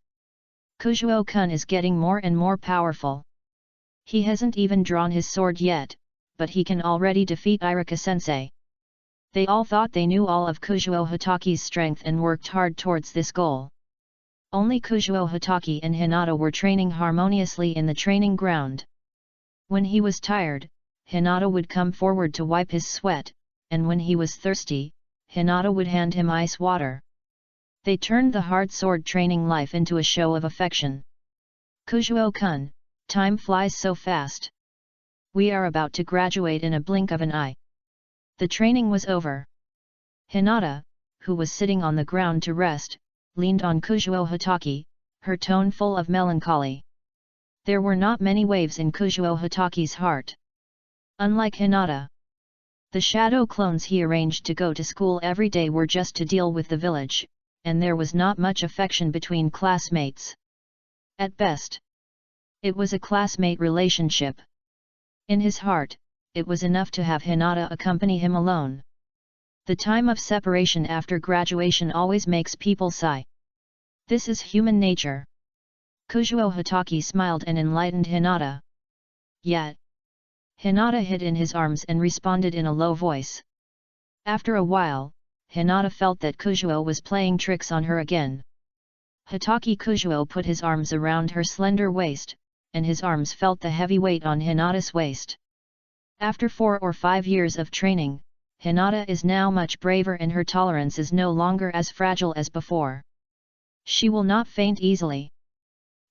Kujuo-kun is getting more and more powerful. He hasn't even drawn his sword yet, but he can already defeat Irika-sensei. They all thought they knew all of Kujuo Hitaki's strength and worked hard towards this goal. Only Kujuo Hitaki and Hinata were training harmoniously in the training ground. When he was tired, Hinata would come forward to wipe his sweat, and when he was thirsty, Hinata would hand him ice water. They turned the hard sword training life into a show of affection. Kujuo-kun, time flies so fast. We are about to graduate in a blink of an eye. The training was over. Hinata, who was sitting on the ground to rest, leaned on Kujuo Hitaki, her tone full of melancholy. There were not many waves in Kujuo Hitaki's heart. Unlike Hinata, the shadow clones he arranged to go to school every day were just to deal with the village, and there was not much affection between classmates. At best, it was a classmate relationship. In his heart, it was enough to have Hinata accompany him alone. The time of separation after graduation always makes people sigh. This is human nature. Kujuo Hitaki smiled and enlightened Hinata. Yet, Hinata hid in his arms and responded in a low voice. After a while, Hinata felt that Kujuo was playing tricks on her again. Hitaki Kujuo put his arms around her slender waist, and his arms felt the heavy weight on Hinata's waist. After 4 or 5 years of training, Hinata is now much braver and her tolerance is no longer as fragile as before. She will not faint easily.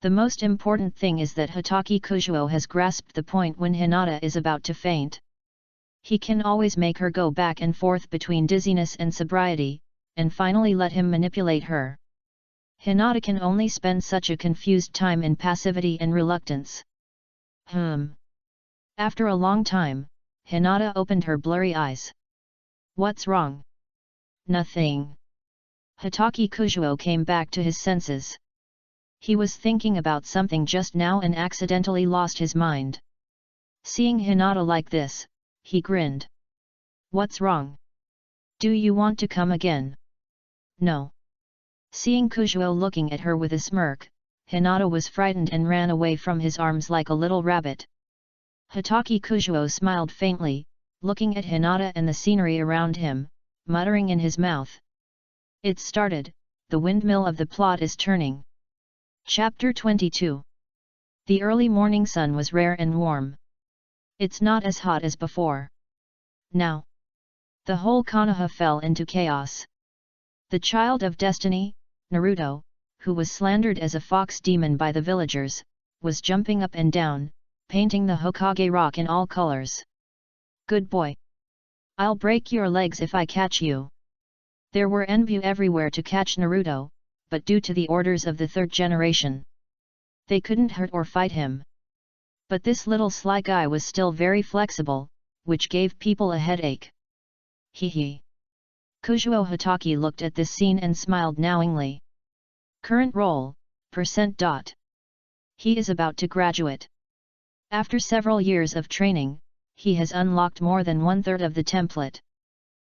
The most important thing is that Hitaki Kujuo has grasped the point when Hinata is about to faint. He can always make her go back and forth between dizziness and sobriety, and finally let him manipulate her. Hinata can only spend such a confused time in passivity and reluctance. After a long time, Hinata opened her blurry eyes. What's wrong? Nothing. Hitaki Kujuo came back to his senses. He was thinking about something just now and accidentally lost his mind. Seeing Hinata like this, he grinned. What's wrong? Do you want to come again? No. Seeing Kujuo looking at her with a smirk, Hinata was frightened and ran away from his arms like a little rabbit. Hitaki Kujuo smiled faintly, looking at Hinata and the scenery around him, muttering in his mouth. It started, the windmill of the plot is turning. Chapter 22. The early morning sun was rare and warm. It's not as hot as before. Now, the whole Konoha fell into chaos. The child of destiny, Naruto, who was slandered as a fox demon by the villagers, was jumping up and down, painting the Hokage rock in all colors. Good boy. I'll break your legs if I catch you. There were enbu everywhere to catch Naruto, but due to the orders of the third generation, they couldn't hurt or fight him. But this little sly guy was still very flexible, which gave people a headache. Hee. Kujuo Hitaki looked at this scene and smiled knowingly. Current role, %. He is about to graduate. After several years of training, he has unlocked more than 1/3 of the template.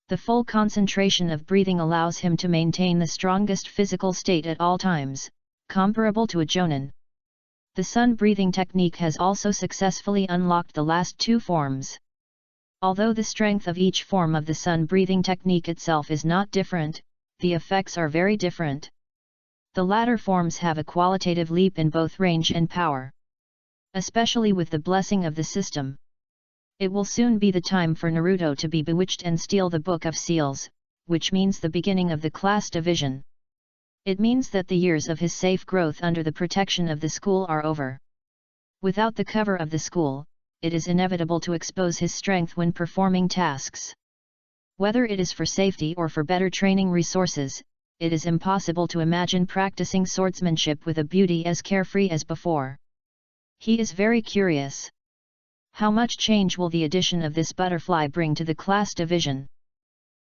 The full concentration of breathing allows him to maintain the strongest physical state at all times, comparable to a jonin. The sun breathing technique has also successfully unlocked the last two forms. Although the strength of each form of the sun breathing technique itself is not different, the effects are very different. The latter forms have a qualitative leap in both range and power. Especially with the blessing of the system. It will soon be the time for Naruto to be bewitched and steal the Book of Seals, which means the beginning of the class division. It means that the years of his safe growth under the protection of the school are over. Without the cover of the school, it is inevitable to expose his strength when performing tasks. Whether it is for safety or for better training resources, it is impossible to imagine practicing swordsmanship with a beauty as carefree as before. He is very curious. How much change will the addition of this butterfly bring to the class division?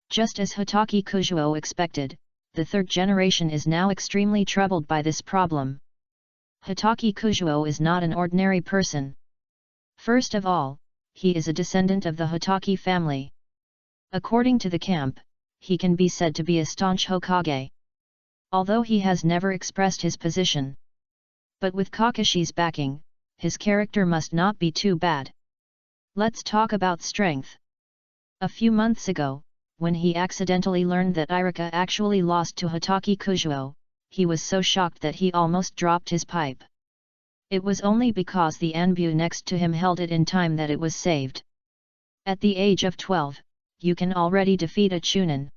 Just as Hitaki Kujuo expected, the third generation is now extremely troubled by this problem. Hitaki Kujuo is not an ordinary person. First of all, he is a descendant of the Hitaki family. According to the camp, he can be said to be a staunch Hokage. Although he has never expressed his position. But with Kakashi's backing, his character must not be too bad. Let's talk about strength. A few months ago, when he accidentally learned that Irika actually lost to Hitaki Kujuo, he was so shocked that he almost dropped his pipe. It was only because the Anbu next to him held it in time that it was saved. At the age of 12, you can already defeat a Chunin.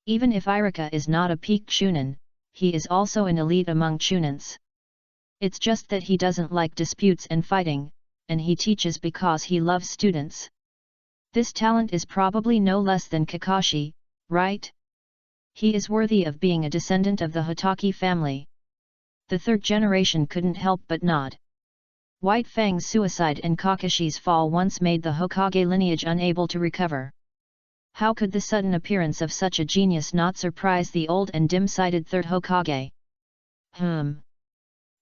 Even if Irika is not a peak Chunin, he is also an elite among Chunins. It's just that he doesn't like disputes and fighting, and he teaches because he loves students. This talent is probably no less than Kakashi, right? He is worthy of being a descendant of the Hitaki family. The third generation couldn't help but nod. White Fang's suicide and Kakashi's fall once made the Hokage lineage unable to recover. How could the sudden appearance of such a genius not surprise the old and dim-sighted third Hokage?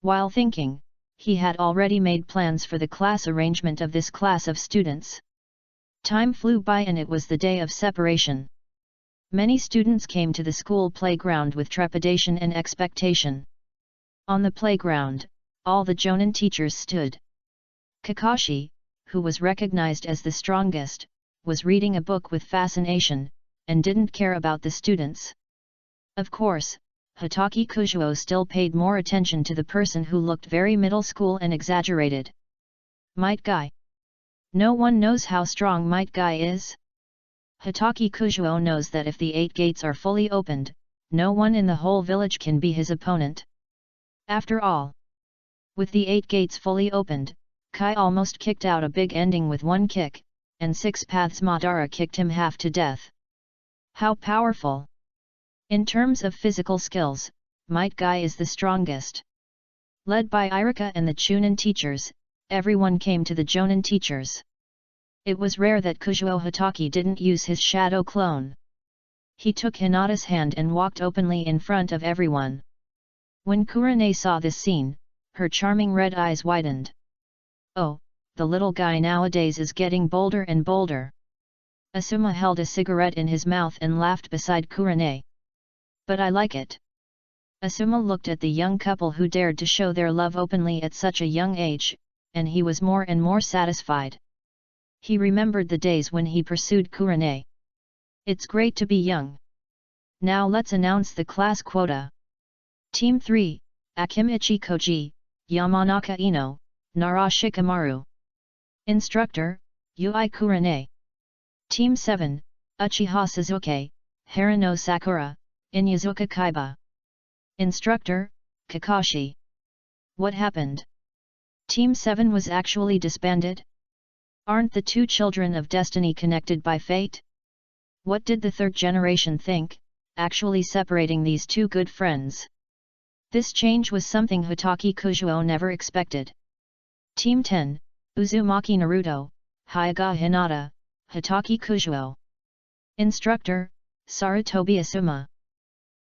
While thinking, he had already made plans for the class arrangement of this class of students. Time flew by and it was the day of separation. Many students came to the school playground with trepidation and expectation. On the playground, all the Jonin teachers stood. Kakashi, who was recognized as the strongest, was reading a book with fascination, and didn't care about the students. Of course, Hitaki Kujuo still paid more attention to the person who looked very middle school and exaggerated. Might Guy. No one knows how strong Might Guy is. Hitaki Kujuo knows that if the 8 gates are fully opened, no one in the whole village can be his opponent. After all, with the 8 gates fully opened, Kai almost kicked out a big ending with one kick, and 6 paths Madara kicked him half to death. How powerful! In terms of physical skills, Might Guy is the strongest. Led by Irika and the Chunin teachers, everyone came to the Jonin teachers. It was rare that Kujuo Hitaki didn't use his shadow clone. He took Hinata's hand and walked openly in front of everyone. When Kurane saw this scene, her charming red eyes widened. Oh, the little guy nowadays is getting bolder and bolder. Asuma held a cigarette in his mouth and laughed beside Kurane. But I like it. Asuma looked at the young couple who dared to show their love openly at such a young age, and he was more and more satisfied. He remembered the days when he pursued Kurane. It's great to be young. Now let's announce the class quota. Team 3, Akimichi Koji, Yamanaka Ino, Nara Shikamaru. Instructor, Yui Kurane. Team 7, Uchiha Suzuki, Harano Sakura, Inyazuka Kaiba. Instructor, Kakashi. What happened? Team 7 was actually disbanded? Aren't the 2 children of destiny connected by fate? What did the third generation think, actually separating these 2 good friends? This change was something Hitaki Kujuo never expected. Team 10, Uzumaki Naruto, Hyuga Hinata, Hitaki Kujuo. Instructor, Sarutobi Asuma.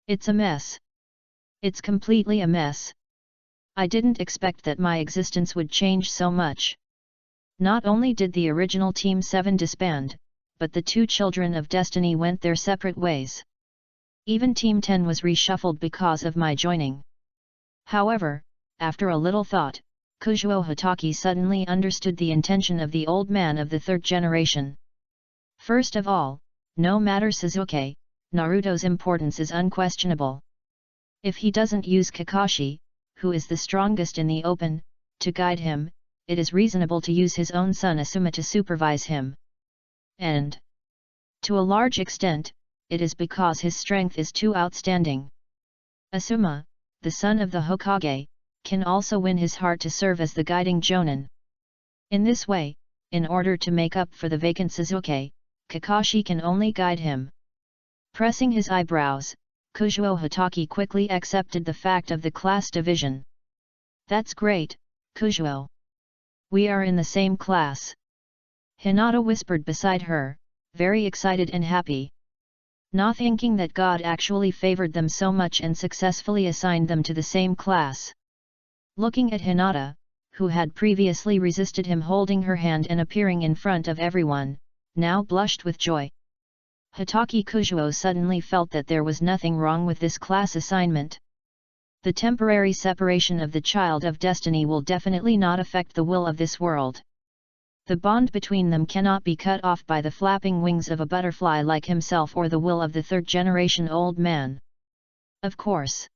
It's a mess. It's completely a mess. I didn't expect that my existence would change so much. Not only did the original Team 7 disband, but the 2 children of destiny went their separate ways. Even Team 10 was reshuffled because of my joining. However, after a little thought, Kuzuo Hitaki suddenly understood the intention of the old man of the third generation. First of all, no matter Sasuke, Naruto's importance is unquestionable. If he doesn't use Kakashi, who is the strongest in the open, to guide him, it is reasonable to use his own son Asuma to supervise him. And, to a large extent, it is because his strength is too outstanding. Asuma, the son of the Hokage, can also win his heart to serve as the guiding Jonin. In this way, in order to make up for the vacant Sasuke, Kakashi can only guide him. Pressing his eyebrows, Kuzuo Hitaki quickly accepted the fact of the class division. That's great, Kuzuo. We are in the same class. Hinata whispered beside her, very excited and happy. Not thinking that God actually favored them so much and successfully assigned them to the same class. Looking at Hinata, who had previously resisted him holding her hand and appearing in front of everyone, now blushed with joy. Hitaki Kuzuo suddenly felt that there was nothing wrong with this class assignment. The temporary separation of the child of destiny will definitely not affect the will of this world. The bond between them cannot be cut off by the flapping wings of a butterfly like himself or the will of the third generation old man. Of course.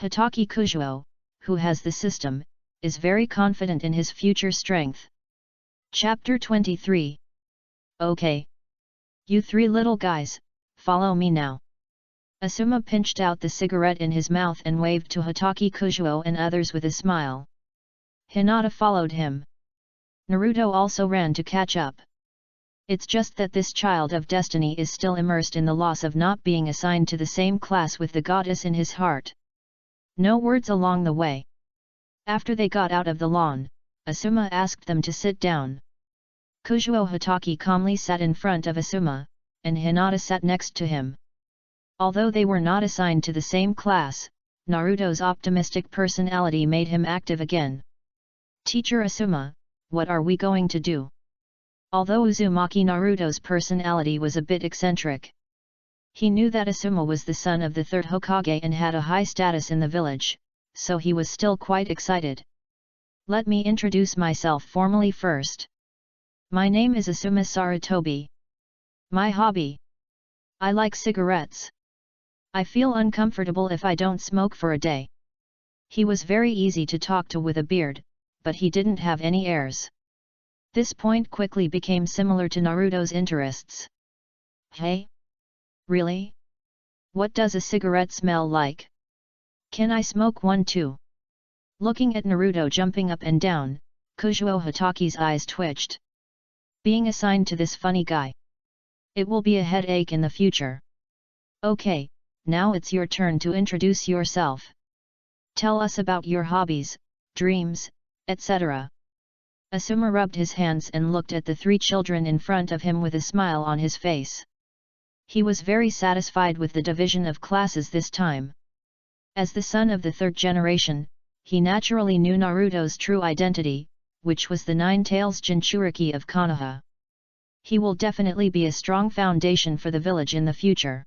Hitaki Kuzuo, who has the system, is very confident in his future strength. Chapter 23. Okay. You three little guys, follow me now. Asuma pinched out the cigarette in his mouth and waved to Hitaki Kuzuo and others with a smile. Hinata followed him. Naruto also ran to catch up. It's just that this child of destiny is still immersed in the loss of not being assigned to the same class with the goddess in his heart. No words along the way. After they got out of the lawn, Asuma asked them to sit down. Kuzuo Hitaki calmly sat in front of Asuma, and Hinata sat next to him. Although they were not assigned to the same class, Naruto's optimistic personality made him active again. Teacher Asuma, what are we going to do? Although Uzumaki Naruto's personality was a bit eccentric. He knew that Asuma was the son of the third Hokage and had a high status in the village, so he was still quite excited. Let me introduce myself formally first. My name is Asuma Sarutobi. My hobby? I like cigarettes. I feel uncomfortable if I don't smoke for a day. He was very easy to talk to with a beard, but he didn't have any airs. This point quickly became similar to Naruto's interests. Hey? Really? What does a cigarette smell like? Can I smoke one too? Looking at Naruto jumping up and down, Kuzuo Hitaki's eyes twitched. Being assigned to this funny guy. It will be a headache in the future. Okay, now it's your turn to introduce yourself. Tell us about your hobbies, dreams, etc. Asuma rubbed his hands and looked at the three children in front of him with a smile on his face. He was very satisfied with the division of classes this time. As the son of the third generation, he naturally knew Naruto's true identity, which was the Nine-Tails Jinchuriki of Konoha. He will definitely be a strong foundation for the village in the future.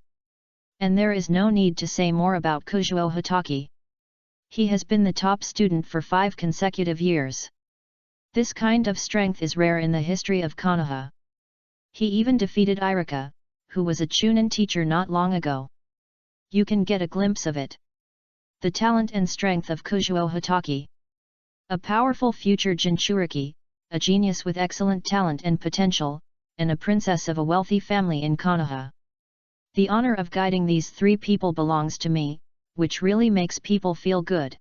And there is no need to say more about Kuzuo Hitaki. He has been the top student for 5 consecutive years. This kind of strength is rare in the history of Konoha. He even defeated Irika, who was a Chunin teacher not long ago. You can get a glimpse of it. The talent and strength of Kuzuo Hitaki. A powerful future Jinchuriki, a genius with excellent talent and potential, and a princess of a wealthy family in Konoha. The honor of guiding these 3 people belongs to me, which really makes people feel good.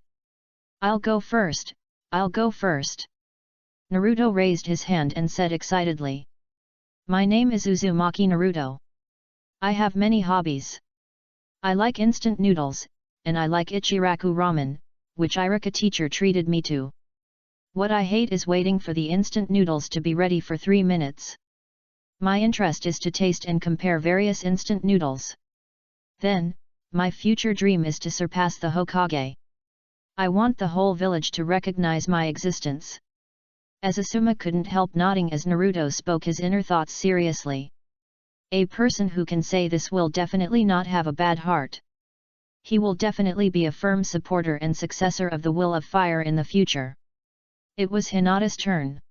I'll go first, I'll go first. Naruto raised his hand and said excitedly. My name is Uzumaki Naruto. I have many hobbies. I like instant noodles, and I like Ichiraku ramen, which Irika teacher treated me to. What I hate is waiting for the instant noodles to be ready for 3 minutes. My interest is to taste and compare various instant noodles. Then, my future dream is to surpass the Hokage. I want the whole village to recognize my existence. As Asuma couldn't help nodding as Naruto spoke his inner thoughts seriously. A person who can say this will definitely not have a bad heart. He will definitely be a firm supporter and successor of the Will of Fire in the future. It was Hinata's turn.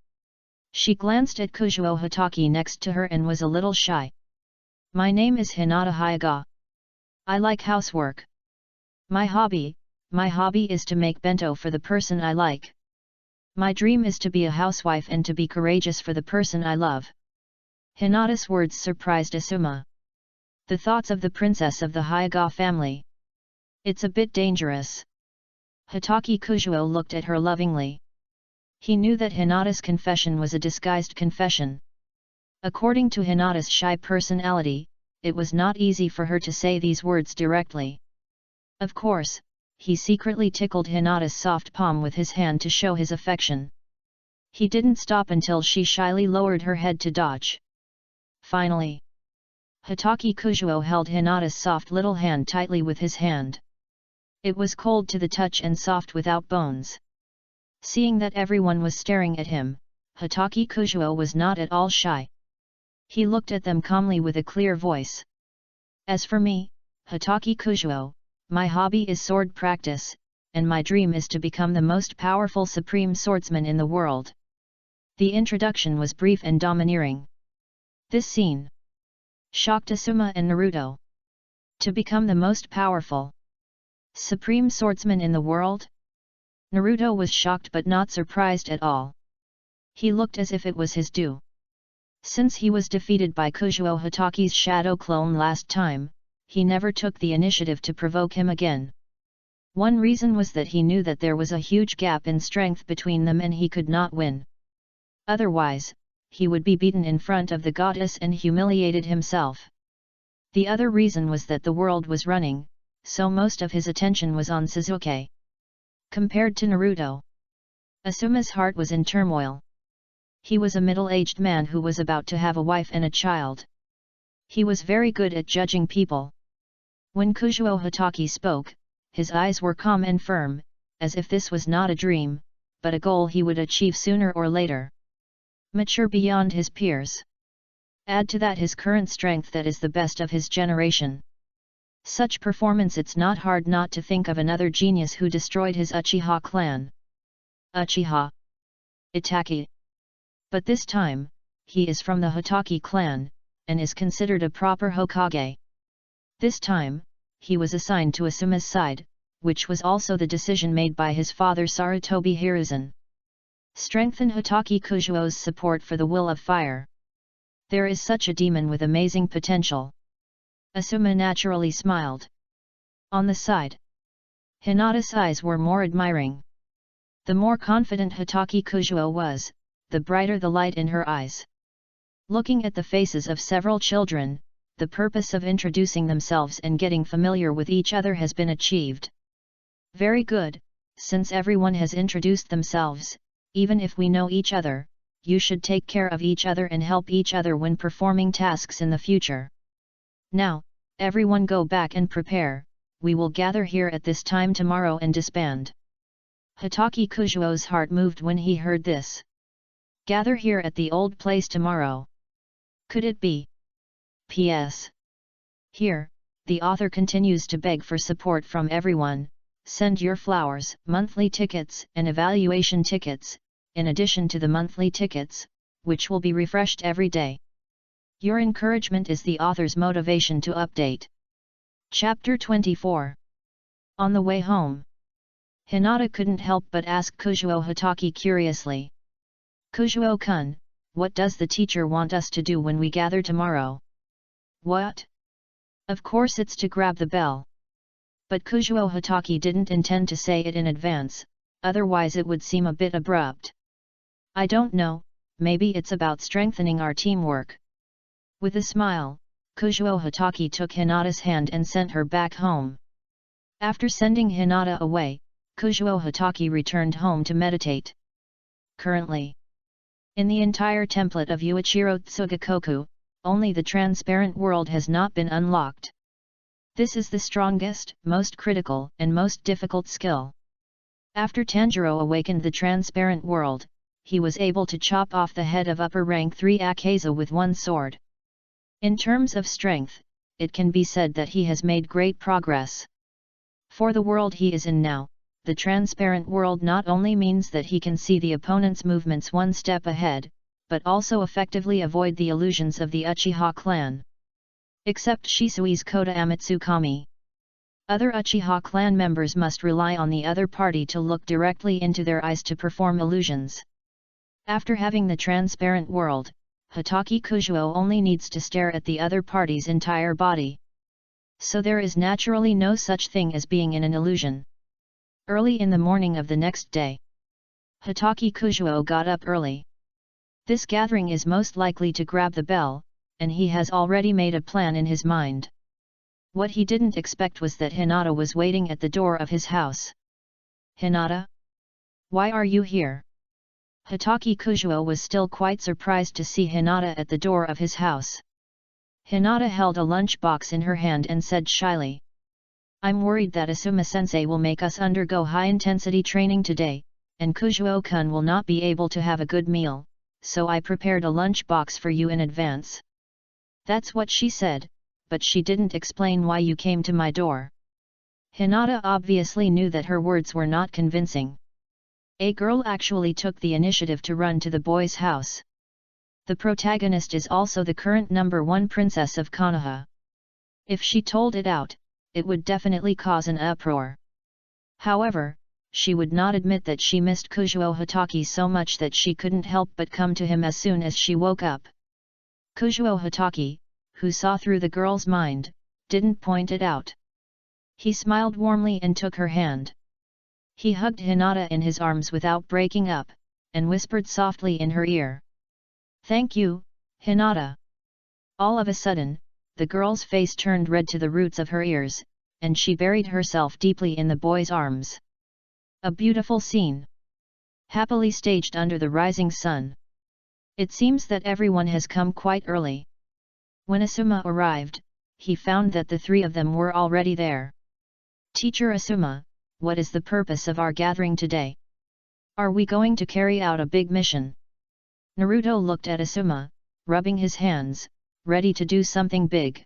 She glanced at Kujuo Hitaki next to her and was a little shy. My name is Hinata Hyuga. I like housework. My hobby is to make bento for the person I like. My dream is to be a housewife and to be courageous for the person I love. Hinata's words surprised Asuma. The thoughts of the princess of the Hyuga family. It's a bit dangerous. Hitaki Kujuo looked at her lovingly. He knew that Hinata's confession was a disguised confession. According to Hinata's shy personality, it was not easy for her to say these words directly. Of course, he secretly tickled Hinata's soft palm with his hand to show his affection. He didn't stop until she shyly lowered her head to dodge. Finally, Hitaki Kujuo held Hinata's soft little hand tightly with his hand. It was cold to the touch and soft without bones. Seeing that everyone was staring at him, Hitaki Kujuo was not at all shy. He looked at them calmly with a clear voice. As for me, Hitaki Kujuo, my hobby is sword practice, and my dream is to become the most powerful supreme swordsman in the world. The introduction was brief and domineering. This scene shocked Asuma and Naruto. To become the most powerful supreme swordsman in the world? Naruto was shocked but not surprised at all. He looked as if it was his due. Since he was defeated by Kujuo Hitaki's shadow clone last time, he never took the initiative to provoke him again. One reason was that he knew that there was a huge gap in strength between them and he could not win. Otherwise, he would be beaten in front of the goddess and humiliated himself. The other reason was that the world was running, so most of his attention was on Sasuke. Compared to Naruto, Asuma's heart was in turmoil. He was a middle-aged man who was about to have a wife and a child. He was very good at judging people. When Kujuo Hitaki spoke, his eyes were calm and firm, as if this was not a dream, but a goal he would achieve sooner or later. Mature beyond his peers. Add to that his current strength that is the best of his generation. Such performance, it's not hard not to think of another genius who destroyed his Uchiha clan. Uchiha Itaki. But this time, he is from the Hitaki clan, and is considered a proper Hokage. This time, he was assigned to Asuma's side, which was also the decision made by his father Sarutobi Hiruzen. Strengthen Hitaki Kujuo's support for the will of fire. There is such a demon with amazing potential. Asuma naturally smiled. On the side, Hinata's eyes were more admiring. The more confident Hitaki Kujuo was, the brighter the light in her eyes. Looking at the faces of several children, the purpose of introducing themselves and getting familiar with each other has been achieved. Very good, since everyone has introduced themselves, even if we know each other, you should take care of each other and help each other when performing tasks in the future. Now, everyone go back and prepare, we will gather here at this time tomorrow and disband. Hitaki Kujuo's heart moved when he heard this. Gather here at the old place tomorrow. Could it be? P.S. Here, the author continues to beg for support from everyone. Send your flowers, monthly tickets and evaluation tickets, in addition to the monthly tickets, which will be refreshed every day. Your encouragement is the author's motivation to update. Chapter 24. On the way home, Hinata couldn't help but ask Kujuo Hitaki curiously. Kujuo-kun, what does the teacher want us to do when we gather tomorrow? What? Of course it's to grab the bell. But Kujuo Hitaki didn't intend to say it in advance, otherwise it would seem a bit abrupt. I don't know, maybe it's about strengthening our teamwork. With a smile, Kujuo Hitaki took Hinata's hand and sent her back home. After sending Hinata away, Kujuo Hitaki returned home to meditate. Currently, in the entire template of Yuichiro Tsugakoku, only the transparent world has not been unlocked. This is the strongest, most critical, and most difficult skill. After Tanjiro awakened the transparent world, he was able to chop off the head of upper rank 3 Akaza with one sword. In terms of strength, it can be said that he has made great progress. For the world he is in now, the transparent world not only means that he can see the opponent's movements one step ahead, but also effectively avoid the illusions of the Uchiha clan. Except Shisui's Kota Amatsukami. Other Uchiha clan members must rely on the other party to look directly into their eyes to perform illusions. After having the transparent world, Hatake Kujuo only needs to stare at the other party's entire body. So there is naturally no such thing as being in an illusion. Early in the morning of the next day, Hatake Kujuo got up early. This gathering is most likely to grab the bell, and he has already made a plan in his mind. What he didn't expect was that Hinata was waiting at the door of his house. Hinata? Why are you here? Hatake Kujuo was still quite surprised to see Hinata at the door of his house. Hinata held a lunch box in her hand and said shyly, "I'm worried that Asuma-sensei will make us undergo high-intensity training today, and Kujuo-kun will not be able to have a good meal, so I prepared a lunch box for you in advance." That's what she said, but she didn't explain why you came to my door. Hinata obviously knew that her words were not convincing. A girl actually took the initiative to run to the boy's house. The protagonist is also the current #1 princess of Konoha. If she told it out, it would definitely cause an uproar. However, she would not admit that she missed Kujuo Hatake so much that she couldn't help but come to him as soon as she woke up. Kujuo Hatake, who saw through the girl's mind, didn't point it out. He smiled warmly and took her hand. He hugged Hinata in his arms without breaking up, and whispered softly in her ear, "Thank you, Hinata." All of a sudden, the girl's face turned red to the roots of her ears, and she buried herself deeply in the boy's arms. A beautiful scene. Happily staged under the rising sun. It seems that everyone has come quite early. When Asuma arrived, he found that the three of them were already there. "Teacher Asuma, what is the purpose of our gathering today? Are we going to carry out a big mission?" Naruto looked at Asuma, rubbing his hands, ready to do something big.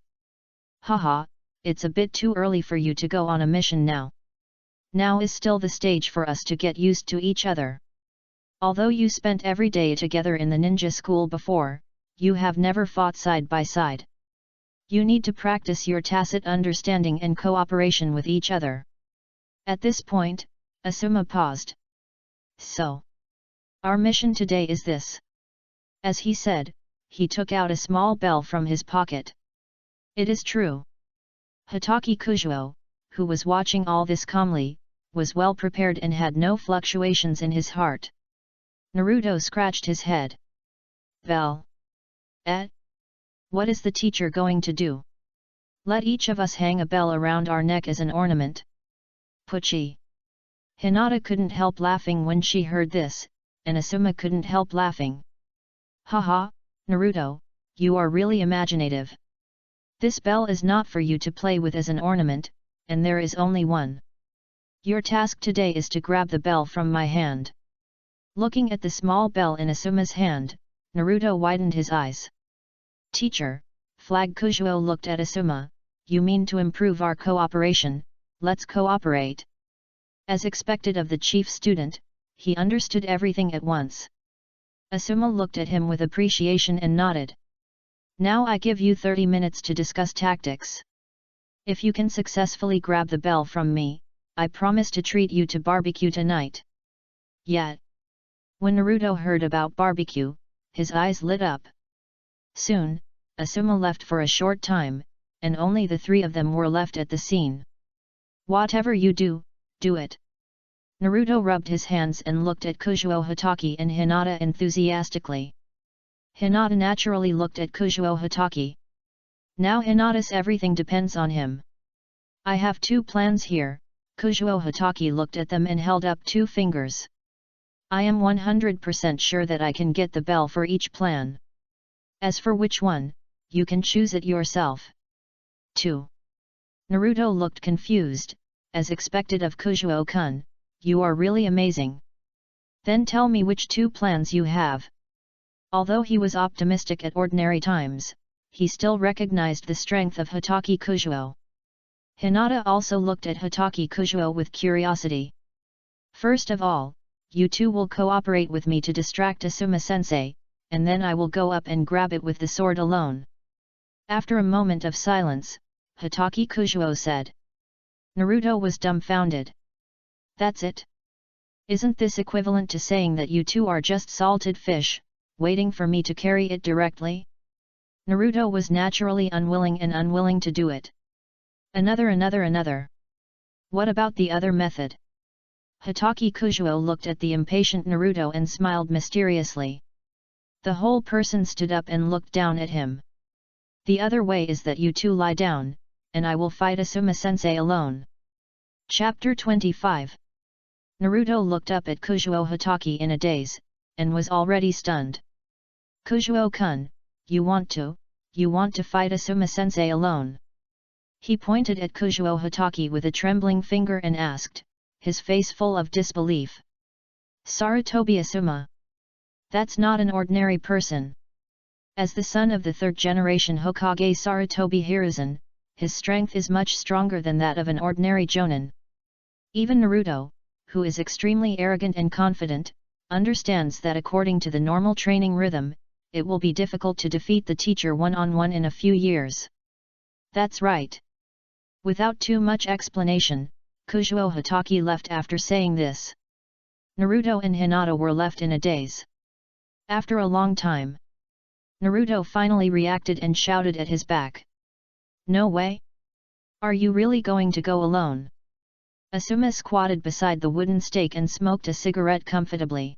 "Haha, it's a bit too early for you to go on a mission now. Now is still the stage for us to get used to each other. Although you spent every day together in the ninja school before, you have never fought side by side. You need to practice your tacit understanding and cooperation with each other." At this point, Asuma paused. "So, our mission today is this." As he said, he took out a small bell from his pocket. It is true. Hatake Kujuo, who was watching all this calmly, was well prepared and had no fluctuations in his heart. Naruto scratched his head. "Bell? What is the teacher going to do? Let each of us hang a bell around our neck as an ornament." Pucci. Hinata couldn't help laughing when she heard this, and Asuma couldn't help laughing. "Haha, Naruto, you are really imaginative. This bell is not for you to play with as an ornament, and there is only one. Your task today is to grab the bell from my hand." Looking at the small bell in Asuma's hand, Naruto widened his eyes. "Teacher," Flag Kujuo looked at Asuma, "you mean to improve our cooperation? Let's cooperate." As expected of the chief student, he understood everything at once. Asuma looked at him with appreciation and nodded. "Now I give you 30 minutes to discuss tactics. If you can successfully grab the bell from me, I promise to treat you to barbecue tonight." Yet, when Naruto heard about barbecue, his eyes lit up. Soon, Asuma left for a short time, and only the three of them were left at the scene. "Whatever you do, do it." Naruto rubbed his hands and looked at Kujuo Hatake and Hinata enthusiastically. Hinata naturally looked at Kujuo Hatake. Now Hinata's everything depends on him. "I have 2 plans here." Kujuo Hatake looked at them and held up 2 fingers. "I am 100% sure that I can get the bell for each plan. As for which one, you can choose it yourself." 2. Naruto looked confused, as expected of Kujuo-kun, "You are really amazing. Then tell me which 2 plans you have." Although he was optimistic at ordinary times, he still recognized the strength of Hatake Kujuo. Hinata also looked at Hatake Kujuo with curiosity. First of all, you two will cooperate with me to distract Asuma-sensei, and then I will go up and grab it with the sword alone." After a moment of silence, Hatake Kujuo said. Naruto was dumbfounded. "That's it? Isn't this equivalent to saying that you two are just salted fish, waiting for me to carry it directly?" Naruto was naturally unwilling to do it. Another. What about the other method?" Hatake Kujuo looked at the impatient Naruto and smiled mysteriously. The whole person stood up and looked down at him. "The other way is that you two lie down, and I will fight Asuma-sensei alone." Chapter 25. Naruto looked up at Kujuo Hatake in a daze, and was already stunned. "Kujuo-kun, you want to fight Asuma-sensei alone?" He pointed at Kujuo Hatake with a trembling finger and asked, his face full of disbelief. "Sarutobi Asuma? That's not an ordinary person. As the son of the third-generation Hokage Sarutobi Hiruzen, his strength is much stronger than that of an ordinary jonin. Even Naruto, who is extremely arrogant and confident, understands that according to the normal training rhythm, it will be difficult to defeat the teacher one-on-one in a few years." "That's right." Without too much explanation, Kujuo Hatake left after saying this. Naruto and Hinata were left in a daze. After a long time, Naruto finally reacted and shouted at his back. "No way! Are you really going to go alone?" Asuma squatted beside the wooden stake and smoked a cigarette comfortably.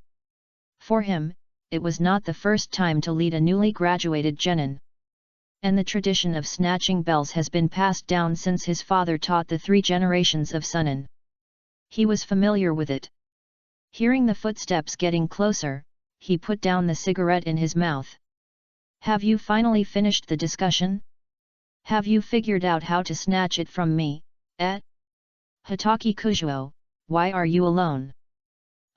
For him, it was not the first time to lead a newly graduated genin. And the tradition of snatching bells has been passed down since his father taught the 3 generations of Sunin. He was familiar with it. Hearing the footsteps getting closer, he put down the cigarette in his mouth. "Have you finally finished the discussion? Have you figured out how to snatch it from me, Hatake Kujuo, why are you alone?"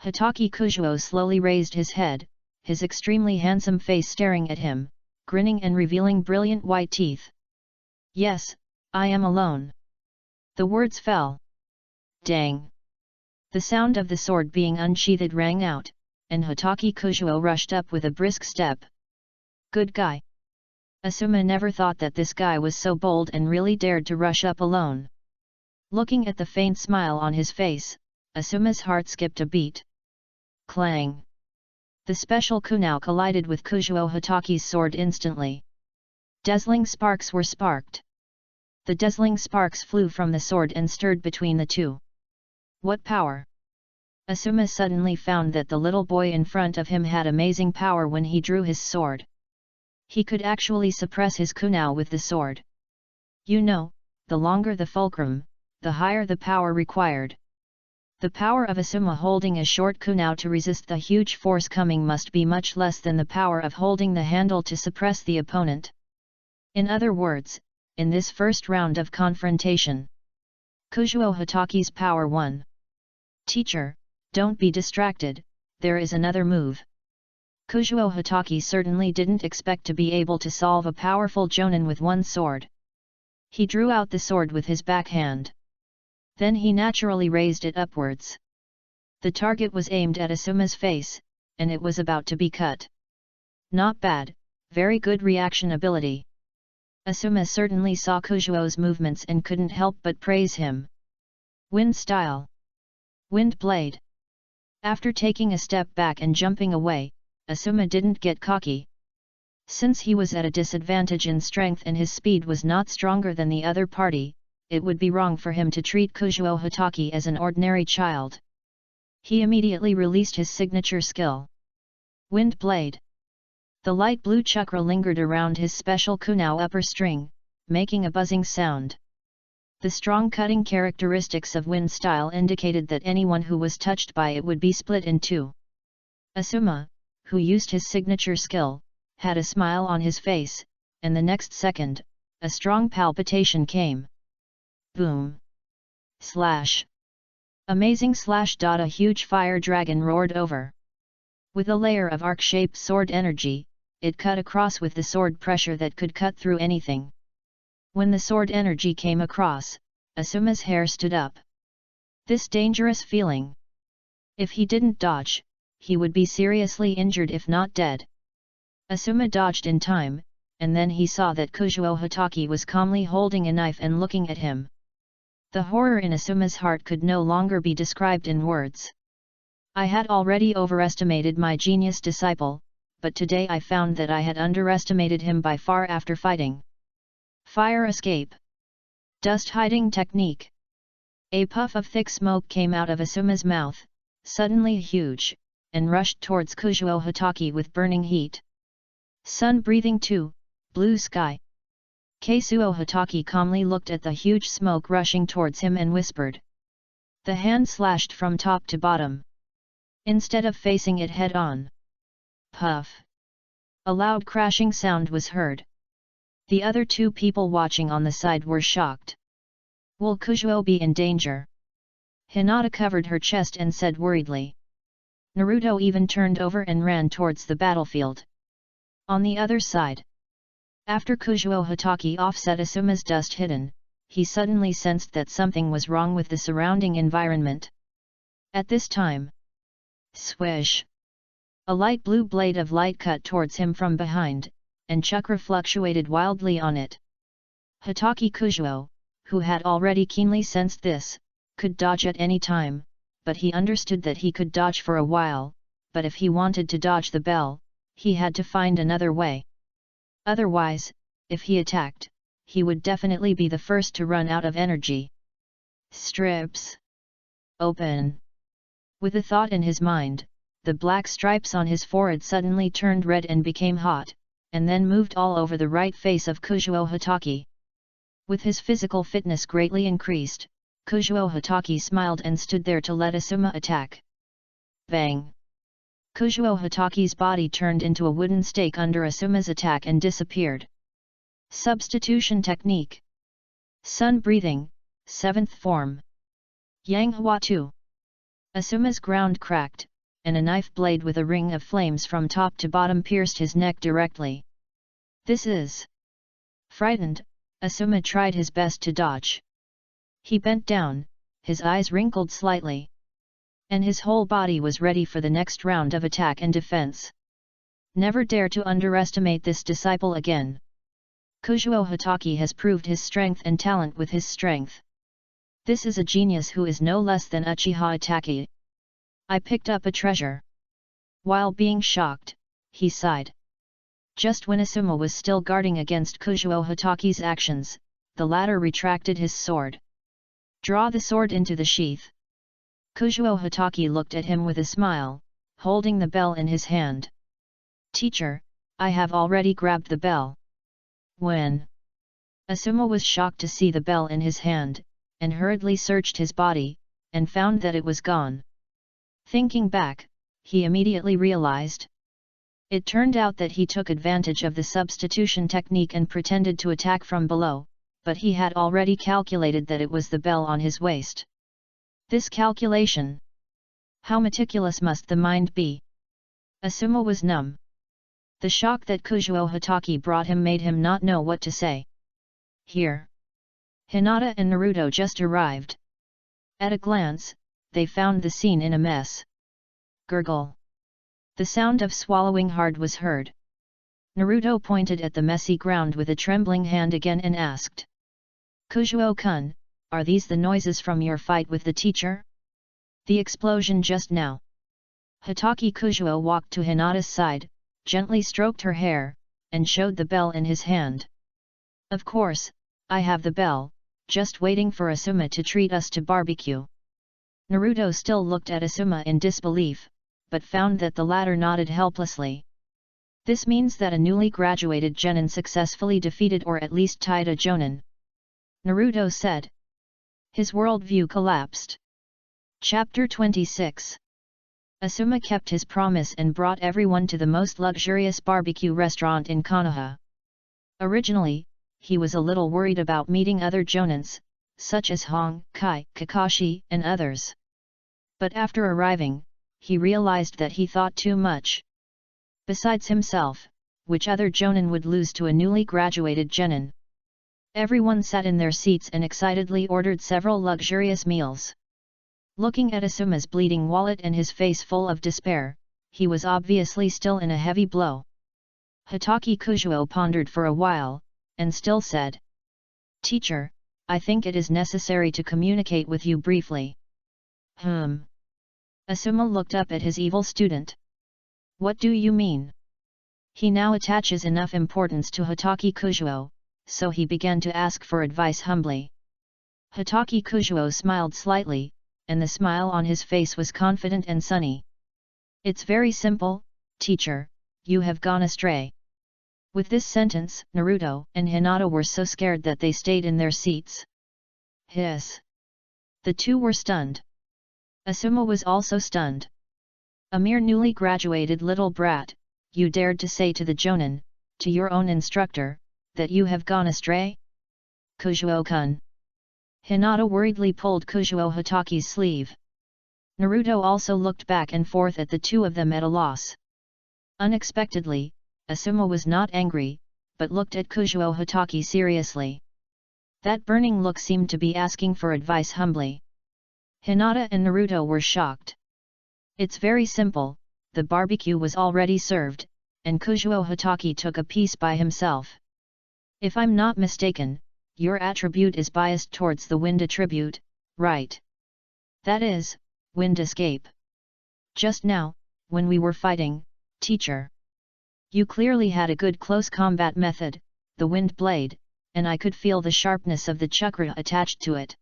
Hatake Kujuo slowly raised his head, his extremely handsome face staring at him, grinning and revealing brilliant white teeth. "Yes, I am alone." The words fell. Dang! The sound of the sword being unsheathed rang out, and Hatake Kujuo rushed up with a brisk step. Good guy. Asuma never thought that this guy was so bold and really dared to rush up alone. Looking at the faint smile on his face, Asuma's heart skipped a beat. Clang! The special kunao collided with Kujuo Hatake's sword instantly. Dazzling sparks were sparked. The dazzling sparks flew from the sword and stirred between the two. What power! Asuma suddenly found that the little boy in front of him had amazing power when he drew his sword. He could actually suppress his kunao with the sword. You know, the longer the fulcrum, the higher the power required. The power of Asuma holding a short kunao to resist the huge force coming must be much less than the power of holding the handle to suppress the opponent. In other words, in this first round of confrontation, Kujuo Hatake's power won. Teacher, don't be distracted, there is another move. Kujuo Hatake certainly didn't expect to be able to solve a powerful jonin with one sword. He drew out the sword with his backhand. Then he naturally raised it upwards. The target was aimed at Asuma's face, and it was about to be cut. Not bad, very good reaction ability. Asuma certainly saw Kujuo's movements and couldn't help but praise him. Wind style. Wind blade. After taking a step back and jumping away, Asuma didn't get cocky. Since he was at a disadvantage in strength and his speed was not stronger than the other party, it would be wrong for him to treat Kujuo Hatake as an ordinary child. He immediately released his signature skill. Wind blade. The light blue chakra lingered around his special kunao upper string, making a buzzing sound. The strong cutting characteristics of wind style indicated that anyone who was touched by it would be split in two. Asuma, who used his signature skill, had a smile on his face, and the next second, a strong palpitation came. Boom! Slash! Amazing slash! A huge fire dragon roared over. With a layer of arc-shaped sword energy, it cut across with the sword pressure that could cut through anything. When the sword energy came across, Asuma's hair stood up. This dangerous feeling. If he didn't dodge, he would be seriously injured if not dead. Asuma dodged in time, and then he saw that Kujuo Hitaki was calmly holding a knife and looking at him. The horror in Asuma's heart could no longer be described in words. I had already overestimated my genius disciple, but today I found that I had underestimated him by far after fighting. Fire escape. Dust hiding technique. A puff of thick smoke came out of Asuma's mouth, suddenly huge, and rushed towards Kujuo Hitaki with burning heat. Sun breathing too, blue sky. Kazuo Hitaki calmly looked at the huge smoke rushing towards him and whispered. The hand slashed from top to bottom. Instead of facing it head-on. Puff. A loud crashing sound was heard. The other two people watching on the side were shocked. Will Kujuo be in danger? Hinata covered her chest and said worriedly. Naruto even turned over and ran towards the battlefield. On the other side. After Kujuo Hitaki offset Asuma's dust hidden, he suddenly sensed that something was wrong with the surrounding environment. At this time. Swish! A light blue blade of light cut towards him from behind, and chakra fluctuated wildly on it. Hitaki Kujuo, who had already keenly sensed this, could dodge at any time, but he understood that he could dodge for a while, but if he wanted to dodge the bell, he had to find another way. Otherwise, if he attacked, he would definitely be the first to run out of energy. Strips. Open. With a thought in his mind, the black stripes on his forehead suddenly turned red and became hot, and then moved all over the right face of Kujuo Hitaki. With his physical fitness greatly increased, Kujuo Hitaki smiled and stood there to let Asuma attack. Bang! Kujuo Hitaki's body turned into a wooden stake under Asuma's attack and disappeared. Substitution technique. Sun breathing, 7th form. Yang Hua 2. Asuma's ground cracked, and a knife blade with a ring of flames from top to bottom pierced his neck directly. This is. Frightened, Asuma tried his best to dodge. He bent down, his eyes wrinkled slightly. And his whole body was ready for the next round of attack and defense. Never dare to underestimate this disciple again. Kujuo Hitaki has proved his strength and talent with his strength. This is a genius who is no less than Uchiha Itachi. I picked up a treasure. While being shocked, he sighed. Just when Asuma was still guarding against Kujuo Hitaki's actions, the latter retracted his sword. Draw the sword into the sheath. Kujuo Hitaki looked at him with a smile, holding the bell in his hand. Teacher, I have already grabbed the bell. When? Asuma was shocked to see the bell in his hand, and hurriedly searched his body, and found that it was gone. Thinking back, he immediately realized. It turned out that he took advantage of the substitution technique and pretended to attack from below, but he had already calculated that it was the bell on his waist. This calculation. How meticulous must the mind be? Asuma was numb. The shock that Kujuo Hitaki brought him made him not know what to say. Here. Hinata and Naruto just arrived. At a glance, they found the scene in a mess. Gurgle. The sound of swallowing hard was heard. Naruto pointed at the messy ground with a trembling hand again and asked. Kujuo-kun, are these the noises from your fight with the teacher? The explosion just now. Hitaki Kujuo walked to Hinata's side, gently stroked her hair, and showed the bell in his hand. Of course, I have the bell, just waiting for Asuma to treat us to barbecue. Naruto still looked at Asuma in disbelief, but found that the latter nodded helplessly. This means that a newly graduated genin successfully defeated or at least tied a jonin. Naruto said. His worldview collapsed. Chapter 26. Asuma kept his promise and brought everyone to the most luxurious barbecue restaurant in Konoha. Originally, he was a little worried about meeting other jonins, such as Hong, Kai, Kakashi, and others. But after arriving, he realized that he thought too much. Besides himself, which other jonin would lose to a newly graduated genin? Everyone sat in their seats and excitedly ordered several luxurious meals. Looking at Asuma's bleeding wallet and his face full of despair, he was obviously still in a heavy blow. Hitaki Kujuo pondered for a while, and still said, "Teacher, I think it is necessary to communicate with you briefly." Asuma looked up at his evil student. "What do you mean?" He now attaches enough importance to Hitaki Kujuo, so he began to ask for advice humbly. Hitaki Kujuo smiled slightly, and the smile on his face was confident and sunny. "It's very simple, teacher, you have gone astray." With this sentence, Naruto and Hinata were so scared that they stayed in their seats. Hiss! The two were stunned. Asuma was also stunned. "A mere newly graduated little brat, you dared to say to the Jonin, to your own instructor, that you have gone astray? Kujuo-kun." Hinata worriedly pulled Kujuo Hitaki's sleeve. Naruto also looked back and forth at the two of them at a loss. Unexpectedly, Asuma was not angry, but looked at Kujuo Hitaki seriously. That burning look seemed to be asking for advice humbly. Hinata and Naruto were shocked. "It's very simple, the barbecue was already served, and Kujuo Hitaki took a piece by himself. If I'm not mistaken, your attribute is biased towards the wind attribute, right? That is, wind escape. Just now, when we were fighting, teacher, you clearly had a good close combat method, the wind blade, and I could feel the sharpness of the chakra attached to it.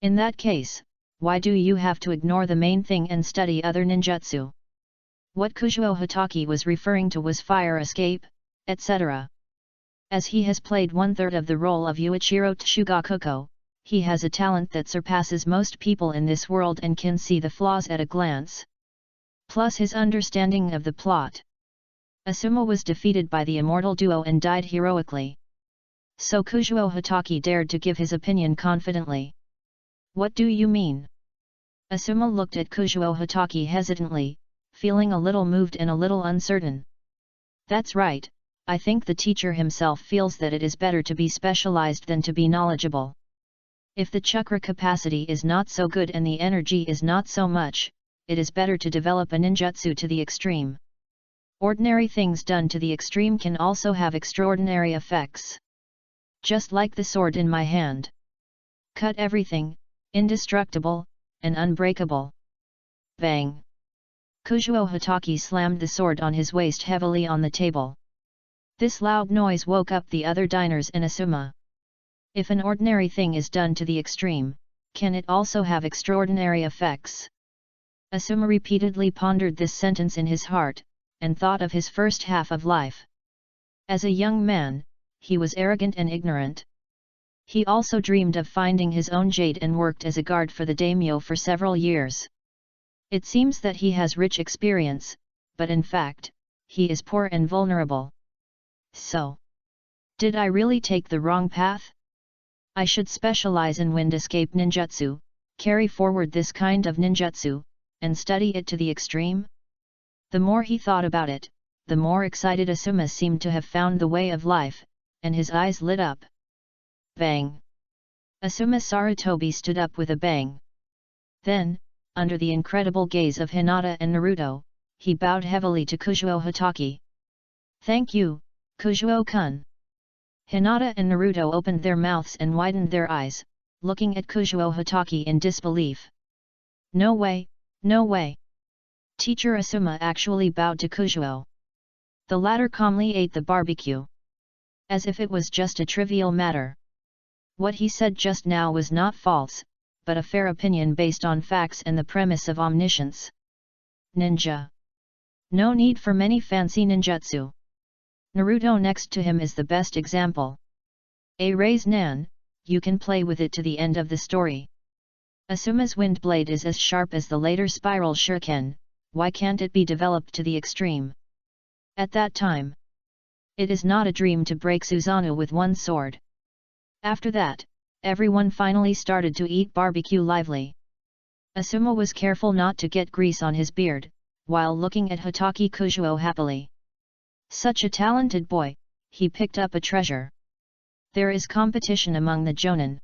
In that case, why do you have to ignore the main thing and study other ninjutsu?" What Kujuo Hitaki was referring to was fire escape, etc. As he has played 1/3 of the role of Yuichiro Tsugakuko, he has a talent that surpasses most people in this world and can see the flaws at a glance. Plus his understanding of the plot. Asuma was defeated by the immortal duo and died heroically. So Kujuo Hitaki dared to give his opinion confidently. "What do you mean?" Asuma looked at Kujuo Hitaki hesitantly, feeling a little moved and a little uncertain. "That's right, I think the teacher himself feels that it is better to be specialized than to be knowledgeable. If the chakra capacity is not so good and the energy is not so much, it is better to develop a ninjutsu to the extreme. Ordinary things done to the extreme can also have extraordinary effects. Just like the sword in my hand. Cut everything, indestructible, and unbreakable." Bang! Kujuo Hitaki slammed the sword on his waist heavily on the table. This loud noise woke up the other diners and Asuma. If an ordinary thing is done to the extreme, can it also have extraordinary effects? Asuma repeatedly pondered this sentence in his heart, and thought of his first half of life. As a young man, he was arrogant and ignorant. He also dreamed of finding his own jade and worked as a guard for the daimyo for several years. It seems that he has rich experience, but in fact, he is poor and vulnerable. So, did I really take the wrong path? I should specialize in wind escape ninjutsu, carry forward this kind of ninjutsu, and study it to the extreme? The more he thought about it, the more excited Asuma seemed to have found the way of life, and his eyes lit up. Bang! Asuma Sarutobi stood up with a bang. Then, under the incredible gaze of Hinata and Naruto, he bowed heavily to Kujuo Hitaki. "Thank you, Kujuo-kun." Hinata and Naruto opened their mouths and widened their eyes, looking at Kujuo Hitaki in disbelief. "No way, no way." Teacher Asuma actually bowed to Kujuo. The latter calmly ate the barbecue. As if it was just a trivial matter. What he said just now was not false, but a fair opinion based on facts and the premise of omniscience. Ninja. No need for many fancy ninjutsu. Naruto next to him is the best example. Raise Nan, you can play with it to the end of the story. Asuma's wind blade is as sharp as the later spiral shuriken, why can't it be developed to the extreme? At that time, it is not a dream to break Susanoo with one sword. After that, everyone finally started to eat barbecue lively. Asuma was careful not to get grease on his beard, while looking at Hitaki Kujuo happily. Such a talented boy, he picked up a treasure. There is competition among the Jonin.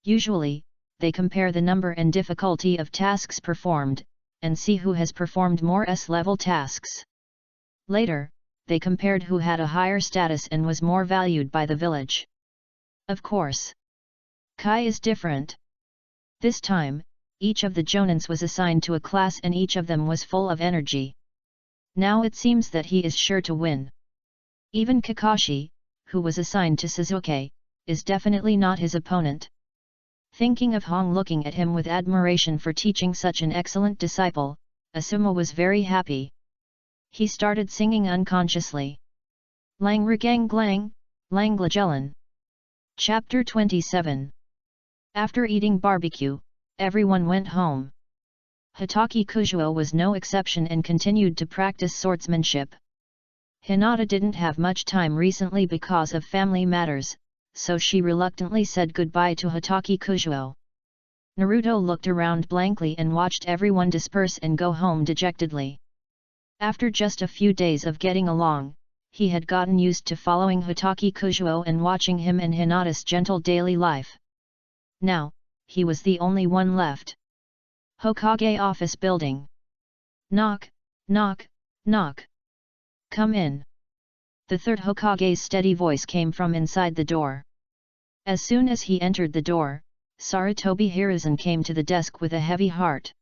Usually, they compare the number and difficulty of tasks performed, and see who has performed more S-level tasks. Later, they compared who had a higher status and was more valued by the village. Of course, Kai is different. This time, each of the Jonins was assigned to a class and each of them was full of energy. Now it seems that he is sure to win. Even Kakashi, who was assigned to Suzuki, is definitely not his opponent. Thinking of Hong looking at him with admiration for teaching such an excellent disciple, Asuma was very happy. He started singing unconsciously. Lang Rigang Glang, Lang Glagellan. Chapter 27. After eating barbecue, everyone went home. Hitaki Kujuo was no exception and continued to practice swordsmanship. Hinata didn't have much time recently because of family matters, so she reluctantly said goodbye to Hitaki Kujuo. Naruto looked around blankly and watched everyone disperse and go home dejectedly. After just a few days of getting along, he had gotten used to following Hitaki Kujuo and watching him and Hinata's gentle daily life. Now, he was the only one left. Hokage office building. Knock, knock, knock. Come in. The third Hokage's steady voice came from inside the door. As soon as he entered the door, Sarutobi Hiruzen came to the desk with a heavy heart.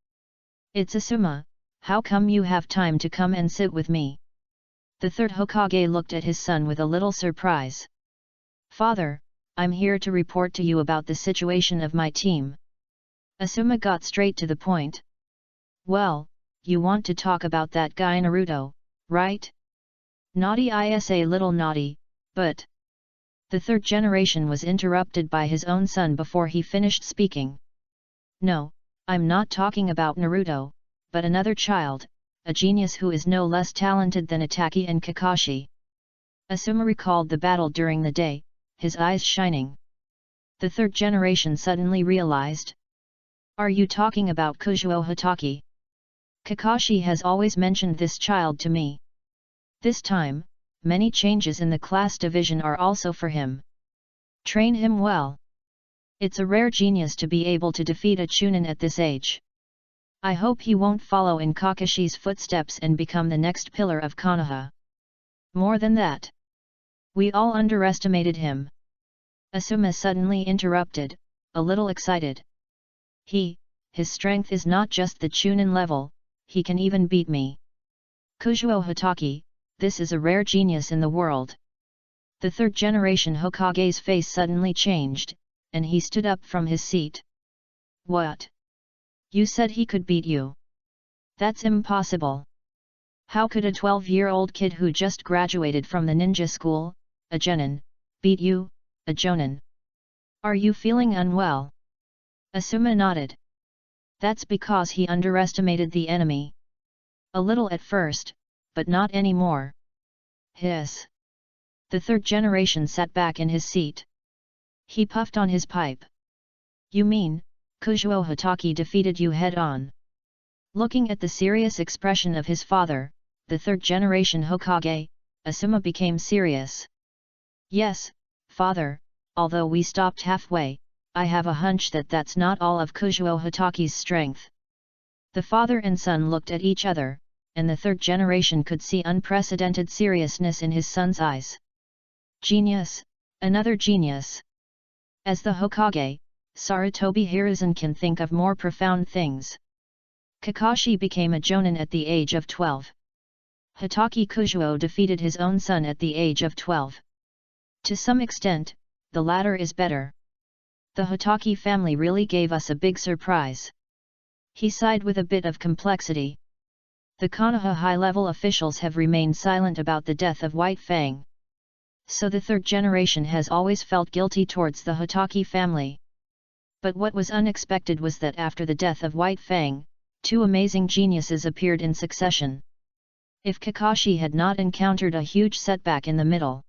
It's Asuma, how come you have time to come and sit with me? The third Hokage looked at his son with a little surprise. Father, I'm here to report to you about the situation of my team. Asuma got straight to the point. Well, you want to talk about that guy Naruto, right? Naughty is a little naughty, but... The third generation was interrupted by his own son before he finished speaking. No, I'm not talking about Naruto, but another child, a genius who is no less talented than Itachi and Kakashi. Asuma recalled the battle during the day, his eyes shining. The third generation suddenly realized. Are you talking about Kujuo Hitaki? Kakashi has always mentioned this child to me. This time, many changes in the class division are also for him. Train him well. It's a rare genius to be able to defeat a Chunin at this age. I hope he won't follow in Kakashi's footsteps and become the next pillar of Konoha. More than that, we all underestimated him. Asuma suddenly interrupted, a little excited. His strength is not just the Chunin level, he can even beat me. Kujuo Hitaki, this is a rare genius in the world. The third generation Hokage's face suddenly changed, and he stood up from his seat. What? You said he could beat you? That's impossible. How could a 12-year-old kid who just graduated from the ninja school, a genin, beat you, a jonin? Are you feeling unwell? Asuma nodded. That's because he underestimated the enemy. A little at first, but not anymore. Hiss. The third generation sat back in his seat. He puffed on his pipe. You mean, Kujuo Hitaki defeated you head-on? Looking at the serious expression of his father, the third generation Hokage, Asuma became serious. Yes, father, although we stopped halfway, I have a hunch that that's not all of Kujuo Hitaki's strength. The father and son looked at each other, and the third generation could see unprecedented seriousness in his son's eyes. Genius, another genius. As the Hokage, Sarutobi Hiruzen can think of more profound things. Kakashi became a jonin at the age of 12. Hitaki Kujuo defeated his own son at the age of 12. To some extent, the latter is better. The Hitaki family really gave us a big surprise. He sighed with a bit of complexity. The Konoha high-level officials have remained silent about the death of White Fang. So the third generation has always felt guilty towards the Hitaki family. But what was unexpected was that after the death of White Fang, two amazing geniuses appeared in succession. If Kakashi had not encountered a huge setback in the middle,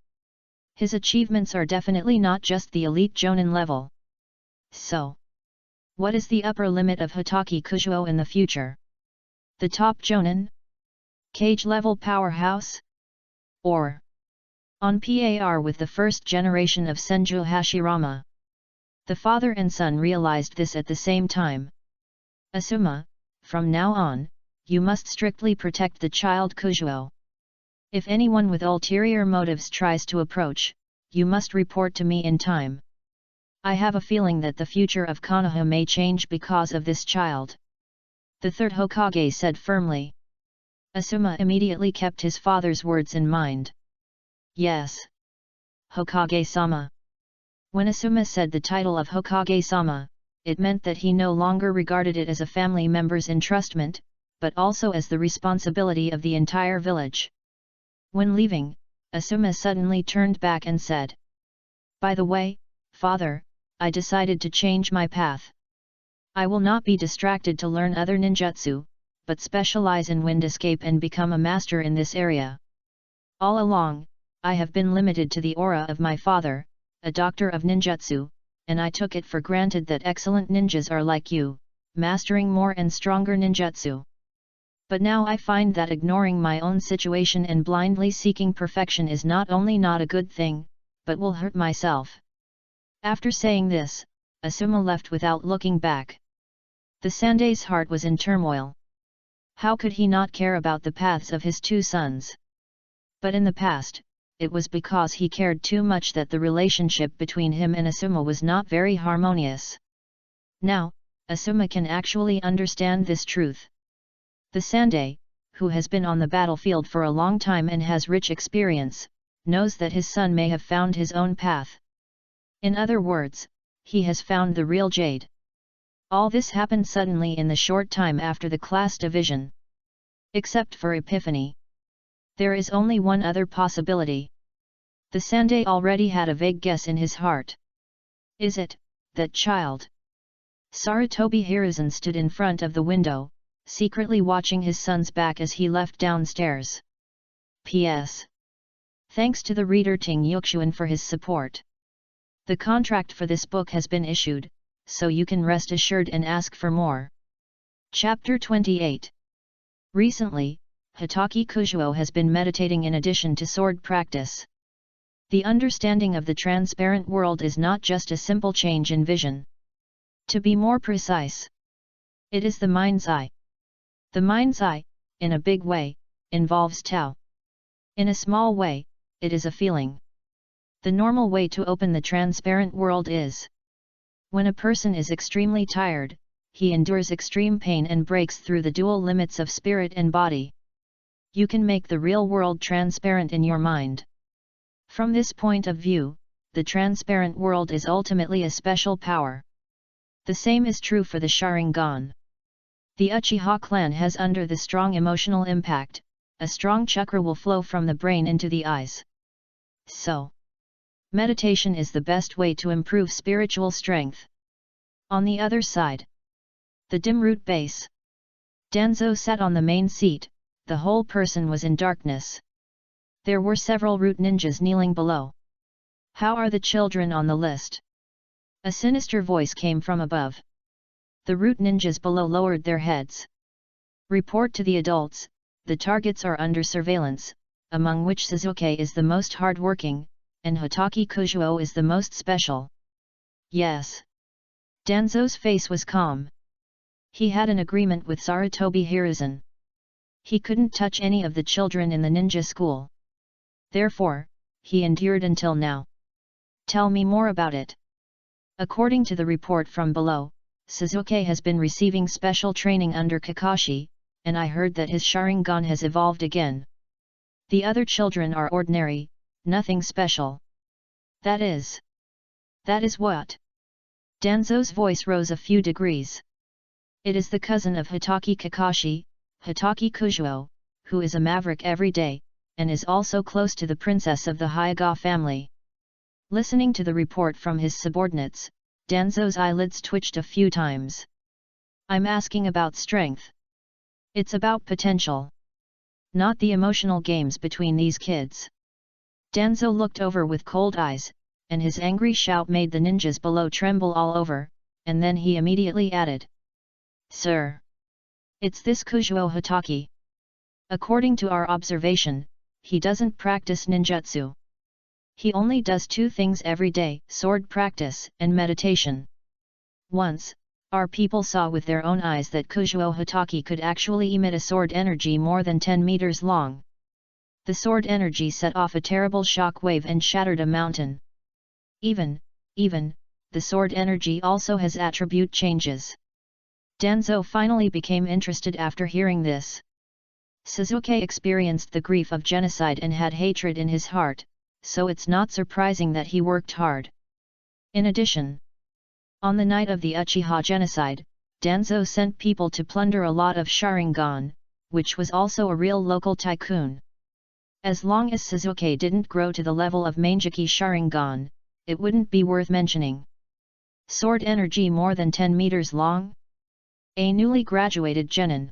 his achievements are definitely not just the elite jonin level. So, what is the upper limit of Hitaki Kujuo in the future? The top jonin? Cage-level powerhouse? Or on par with the first generation of Senju Hashirama? The father and son realized this at the same time. Asuma, from now on, you must strictly protect the child Kujuo. If anyone with ulterior motives tries to approach, you must report to me in time. I have a feeling that the future of Konoha may change because of this child. The third Hokage said firmly. Asuma immediately kept his father's words in mind. Yes. Hokage-sama. When Asuma said the title of Hokage-sama, it meant that he no longer regarded it as a family member's entrustment, but also as the responsibility of the entire village. When leaving, Asuma suddenly turned back and said, "By the way, father, I decided to change my path. I will not be distracted to learn other ninjutsu, but specialize in wind escape and become a master in this area. All along, I have been limited to the aura of my father, a doctor of ninjutsu, and I took it for granted that excellent ninjas are like you, mastering more and stronger ninjutsu. But now I find that ignoring my own situation and blindly seeking perfection is not only not a good thing, but will hurt myself." After saying this, Asuma left without looking back. The Sandai's heart was in turmoil. How could he not care about the paths of his two sons? But in the past, it was because he cared too much that the relationship between him and Asuma was not very harmonious. Now, Asuma can actually understand this truth. The Sandai, who has been on the battlefield for a long time and has rich experience, knows that his son may have found his own path. In other words, he has found the real Jade. All this happened suddenly in the short time after the class division. Except for Epiphany. There is only one other possibility. The Sandai already had a vague guess in his heart. Is it, that child? Sarutobi Hiruzen stood in front of the window, secretly watching his son's back as he left downstairs. P.S. Thanks to the reader Ting Yuxuan for his support. The contract for this book has been issued, so you can rest assured and ask for more. Chapter 28. Recently, Hitaki Kujuo has been meditating in addition to sword practice. The understanding of the transparent world is not just a simple change in vision. To be more precise, it is the mind's eye. The mind's eye, in a big way, involves Tao. In a small way, it is a feeling. The normal way to open the transparent world is: when a person is extremely tired, he endures extreme pain and breaks through the dual limits of spirit and body. You can make the real world transparent in your mind. From this point of view, the transparent world is ultimately a special power. The same is true for the Sharingan. The Uchiha clan has under the strong emotional impact, a strong chakra will flow from the brain into the eyes. So, meditation is the best way to improve spiritual strength. On the other side, the dim root base. Danzo sat on the main seat, the whole person was in darkness. There were several root ninjas kneeling below. How are the children on the list? A sinister voice came from above. The root ninjas below lowered their heads. Report to the adults, the targets are under surveillance, among which Suzuki is the most hard-working, and Hitaki Kujuo is the most special. Yes. Danzo's face was calm. He had an agreement with Sarutobi Hiruzen. He couldn't touch any of the children in the ninja school. Therefore, he endured until now. Tell me more about it. According to the report from below, Suzuki has been receiving special training under Kakashi, and I heard that his Sharingan has evolved again. The other children are ordinary, nothing special. That is what? Danzo's voice rose a few degrees. It is the cousin of Hitaki Kakashi, Hitaki Kujuo, who is a maverick every day, and is also close to the princess of the Hyuga family. Listening to the report from his subordinates, Danzo's eyelids twitched a few times. I'm asking about strength. It's about potential. Not the emotional games between these kids. Danzo looked over with cold eyes, and his angry shout made the ninjas below tremble all over, and then he immediately added. Sir! It's this Kujuo Hitaki. According to our observation, he doesn't practice ninjutsu. He only does 2 things every day, sword practice and meditation. Once, our people saw with their own eyes that Kujuo Hitaki could actually emit a sword energy more than 10 meters long. The sword energy set off a terrible shock wave and shattered a mountain. Even, the sword energy also has attribute changes. Danzo finally became interested after hearing this. Suzuki experienced the grief of genocide and had hatred in his heart, so it's not surprising that he worked hard. In addition, on the night of the Uchiha genocide, Danzo sent people to plunder a lot of Sharingan, which was also a real local tycoon. As long as Suzuki didn't grow to the level of Manjiki Sharingan, it wouldn't be worth mentioning. Sword energy more than 10 meters long? A newly graduated genin.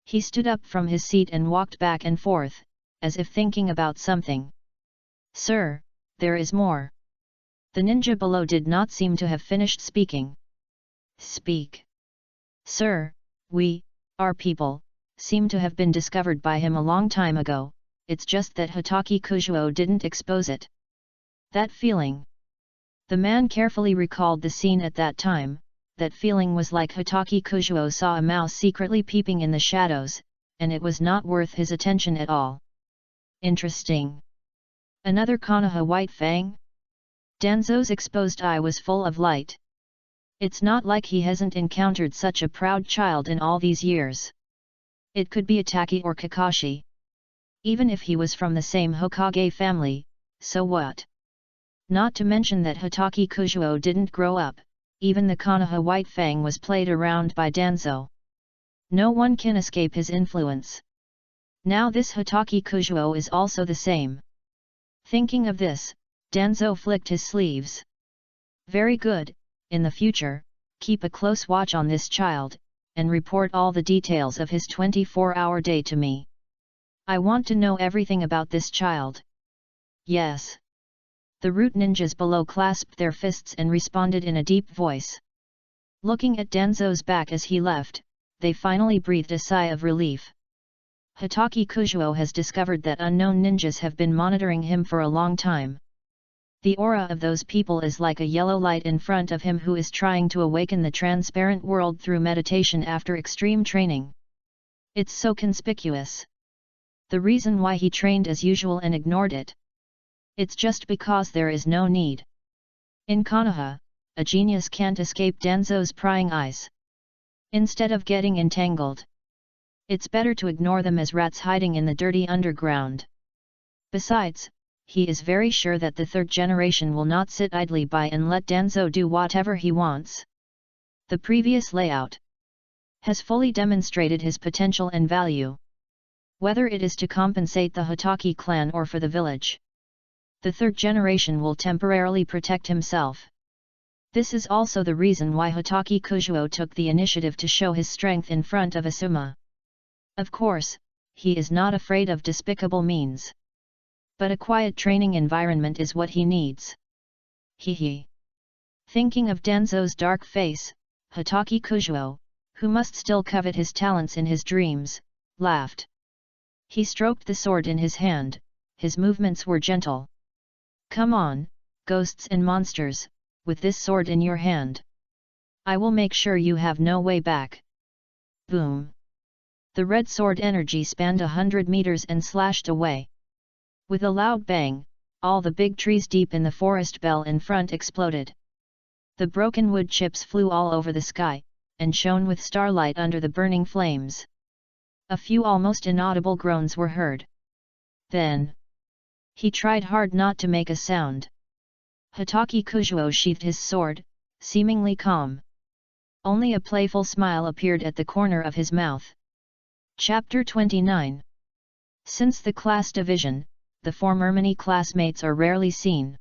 He stood up from his seat and walked back and forth, as if thinking about something. Sir, there is more. The ninja below did not seem to have finished speaking. Speak. Sir, our people, seem to have been discovered by him a long time ago, it's just that Hitaki Kujuo didn't expose it. That feeling. The man carefully recalled the scene at that time. That feeling was like Hitaki Kujuo saw a mouse secretly peeping in the shadows, and it was not worth his attention at all. Interesting. Another Konoha White Fang? Danzo's exposed eye was full of light. It's not like he hasn't encountered such a proud child in all these years. It could be Itaki or Kakashi. Even if he was from the same Hokage family, so what? Not to mention that Hitaki Kujuo didn't grow up. Even the Konoha White Fang was played around by Danzo. No one can escape his influence. Now this Hitaki Kujuo is also the same. Thinking of this, Danzo flicked his sleeves. Very good, in the future, keep a close watch on this child, and report all the details of his 24-hour day to me. I want to know everything about this child. Yes. The root ninjas below clasped their fists and responded in a deep voice. Looking at Danzo's back as he left, they finally breathed a sigh of relief. Hitaki Kujuo has discovered that unknown ninjas have been monitoring him for a long time. The aura of those people is like a yellow light in front of him who is trying to awaken the transparent world through meditation after extreme training. It's so conspicuous. The reason why he trained as usual and ignored it. It's just because there is no need. In Konoha, a genius can't escape Danzo's prying eyes. Instead of getting entangled, it's better to ignore them as rats hiding in the dirty underground. Besides, he is very sure that the third generation will not sit idly by and let Danzo do whatever he wants. The previous layout has fully demonstrated his potential and value. Whether it is to compensate the Hitaki clan or for the village, the third generation will temporarily protect himself. This is also the reason why Hitaki Kujuo took the initiative to show his strength in front of Asuma. Of course, he is not afraid of despicable means. But a quiet training environment is what he needs. Hee. Thinking of Danzo's dark face, Hitaki Kujuo, who must still covet his talents in his dreams, laughed. He stroked the sword in his hand, his movements were gentle. Come on, ghosts and monsters, with this sword in your hand. I will make sure you have no way back. Boom. The red sword energy spanned 100 meters and slashed away. With a loud bang, all the big trees deep in the forest bell in front exploded. The broken wood chips flew all over the sky, and shone with starlight under the burning flames. A few almost inaudible groans were heard. Then, he tried hard not to make a sound. Hitaki Kujuo sheathed his sword, seemingly calm. Only a playful smile appeared at the corner of his mouth. Chapter 29. Since the class division, the former mini classmates are rarely seen.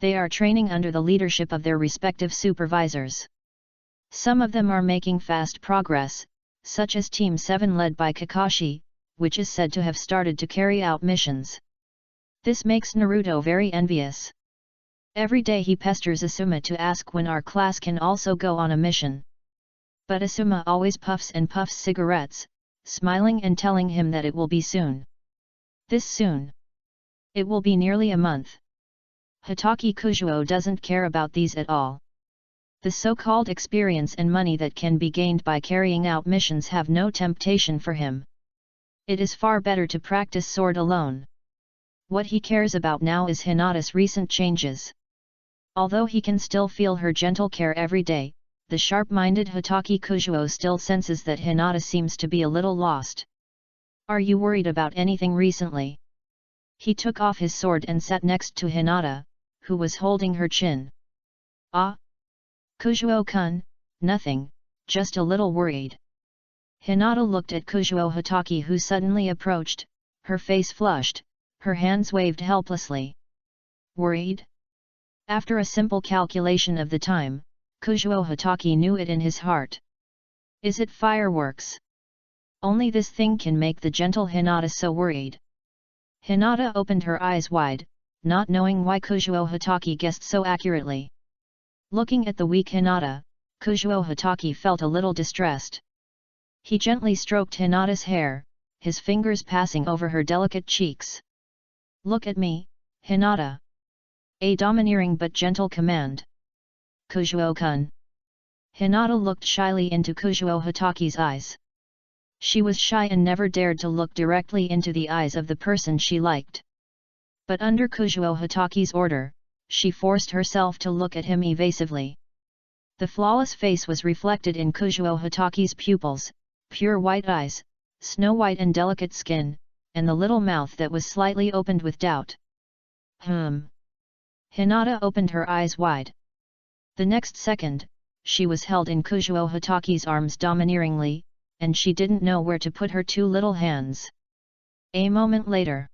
They are training under the leadership of their respective supervisors. Some of them are making fast progress, such as Team 7 led by Kakashi, which is said to have started to carry out missions. This makes Naruto very envious. Every day he pesters Asuma to ask when our class can also go on a mission. But Asuma always puffs and puffs cigarettes, smiling and telling him that it will be soon. This soon. It will be nearly a month. Hitaki Kujuo doesn't care about these at all. The so-called experience and money that can be gained by carrying out missions have no temptation for him. It is far better to practice sword alone. What he cares about now is Hinata's recent changes. Although he can still feel her gentle care every day, the sharp-minded Hitaki Kujuo still senses that Hinata seems to be a little lost. Are you worried about anything recently? He took off his sword and sat next to Hinata, who was holding her chin. Ah? Kujuo-kun, nothing, just a little worried. Hinata looked at Kujuo Hitaki, who suddenly approached, her face flushed, her hands waved helplessly. Worried? After a simple calculation of the time, Kujuo Hitaki knew it in his heart. Is it fireworks? Only this thing can make the gentle Hinata so worried. Hinata opened her eyes wide, not knowing why Kujuo Hitaki guessed so accurately. Looking at the weak Hinata, Kujuo Hitaki felt a little distressed. He gently stroked Hinata's hair, his fingers passing over her delicate cheeks. Look at me, Hinata. A domineering but gentle command. Kujuo-kun. Hinata looked shyly into Kujuo Hitaki's eyes. She was shy and never dared to look directly into the eyes of the person she liked. But under Kujuo Hitaki's order, she forced herself to look at him evasively. The flawless face was reflected in Kujuo Hitaki's pupils, pure white eyes, snow-white and delicate skin, and the little mouth that was slightly opened with doubt. Hinata opened her eyes wide. The next second, she was held in Kujuo Hitaki's arms domineeringly, and she didn't know where to put her two little hands. A moment later,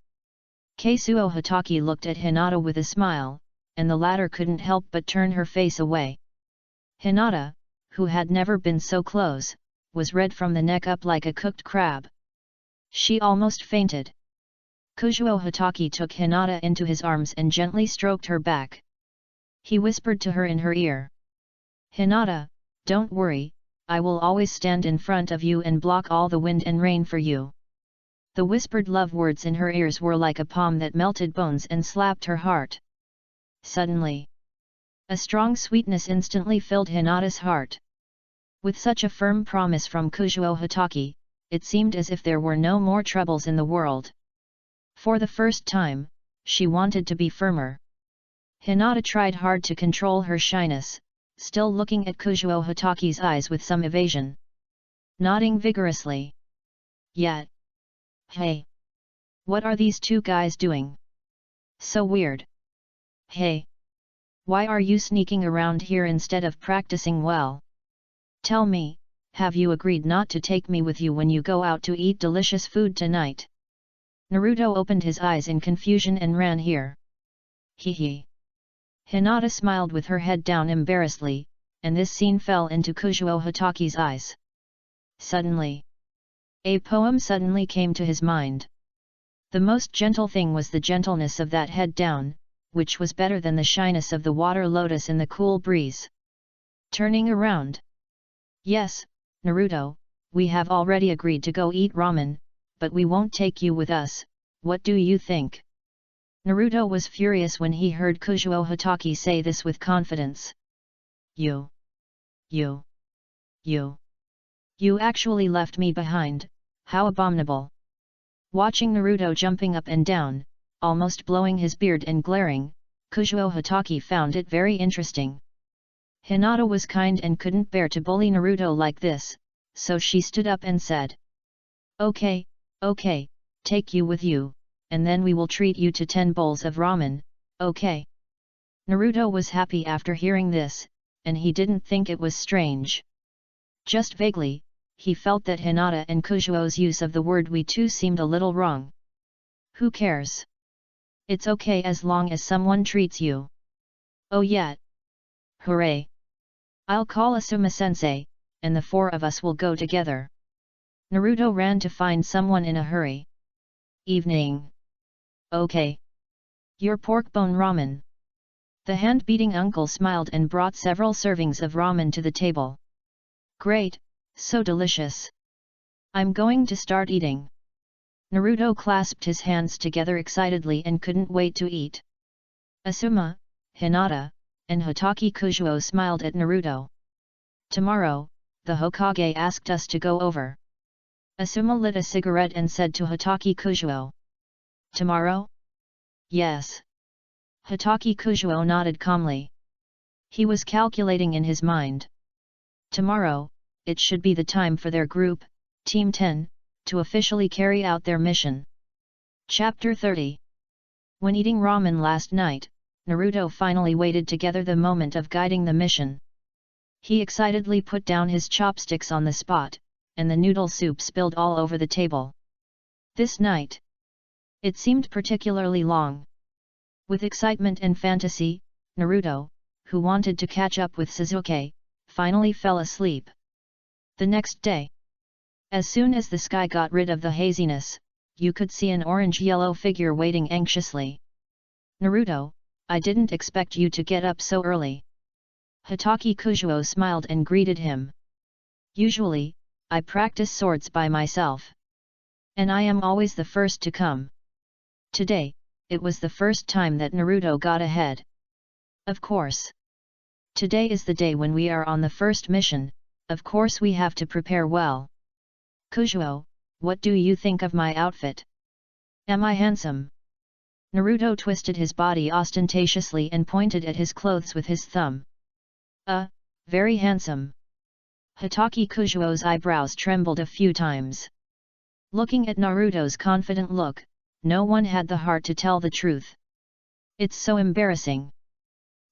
Kazuo Hitaki looked at Hinata with a smile, and the latter couldn't help but turn her face away. Hinata, who had never been so close, was red from the neck up like a cooked crab. She almost fainted. Kujuo Hitaki took Hinata into his arms and gently stroked her back. He whispered to her in her ear. Hinata, don't worry, I will always stand in front of you and block all the wind and rain for you. The whispered love words in her ears were like a palm that melted bones and slapped her heart. Suddenly, a strong sweetness instantly filled Hinata's heart. With such a firm promise from Kujuo Hitaki, it seemed as if there were no more troubles in the world. For the first time, she wanted to be firmer. Hinata tried hard to control her shyness, still looking at Kujuo Hitaki's eyes with some evasion. Nodding vigorously. Yet. Hey! What are these two guys doing? So weird. Hey! Why are you sneaking around here instead of practicing well? Tell me, have you agreed not to take me with you when you go out to eat delicious food tonight? Naruto opened his eyes in confusion and ran here. Hee. Hinata smiled with her head down embarrassedly, and this scene fell into Kujuo Hitaki's eyes. Suddenly, a poem suddenly came to his mind. The most gentle thing was the gentleness of that head down, which was better than the shyness of the water lotus in the cool breeze. Turning around. Yes, Naruto, we have already agreed to go eat ramen, but we won't take you with us, what do you think? Naruto was furious when he heard Kujuo Hitaki say this with confidence. You actually left me behind, how abominable. Watching Naruto jumping up and down, almost blowing his beard and glaring, Kujuo Hitaki found it very interesting. Hinata was kind and couldn't bear to bully Naruto like this, so she stood up and said. Okay, take you with you, and then we will treat you to 10 bowls of ramen, okay? Naruto was happy after hearing this, and he didn't think it was strange. Just vaguely, he felt that Hinata and Kujuo's use of the word we too seemed a little wrong. Who cares? It's okay as long as someone treats you. Oh yeah! Hooray! I'll call Asuma-sensei, and the 4 of us will go together. Naruto ran to find someone in a hurry. Evening. Okay. Your pork bone ramen. The hand-beating uncle smiled and brought several servings of ramen to the table. Great, so delicious. I'm going to start eating. Naruto clasped his hands together excitedly and couldn't wait to eat. Asuma, Hinata, and Hatake Kujuo smiled at Naruto. Tomorrow, the Hokage asked us to go over. Asuma lit a cigarette and said to Hatake Kujuo. Tomorrow? Yes. Hatake Kujuo nodded calmly. He was calculating in his mind. Tomorrow, it should be the time for their group, Team 10, to officially carry out their mission. Chapter 30. When eating ramen last night, Naruto finally waited together the moment of guiding the mission. He excitedly put down his chopsticks on the spot, and the noodle soup spilled all over the table. This night, it seemed particularly long. With excitement and fantasy, Naruto, who wanted to catch up with Sasuke, finally fell asleep. The next day, as soon as the sky got rid of the haziness, you could see an orange-yellow figure waiting anxiously. Naruto, I didn't expect you to get up so early. Hatake Kujuo smiled and greeted him. Usually, I practice swords by myself. And I am always the first to come. Today, it was the first time that Naruto got ahead. Of course. Today is the day when we are on the first mission, of course we have to prepare well. Kujuo, what do you think of my outfit? Am I handsome? Naruto twisted his body ostentatiously and pointed at his clothes with his thumb. Very handsome. Hatake Kujuo's eyebrows trembled a few times. Looking at Naruto's confident look, no one had the heart to tell the truth. It's so embarrassing.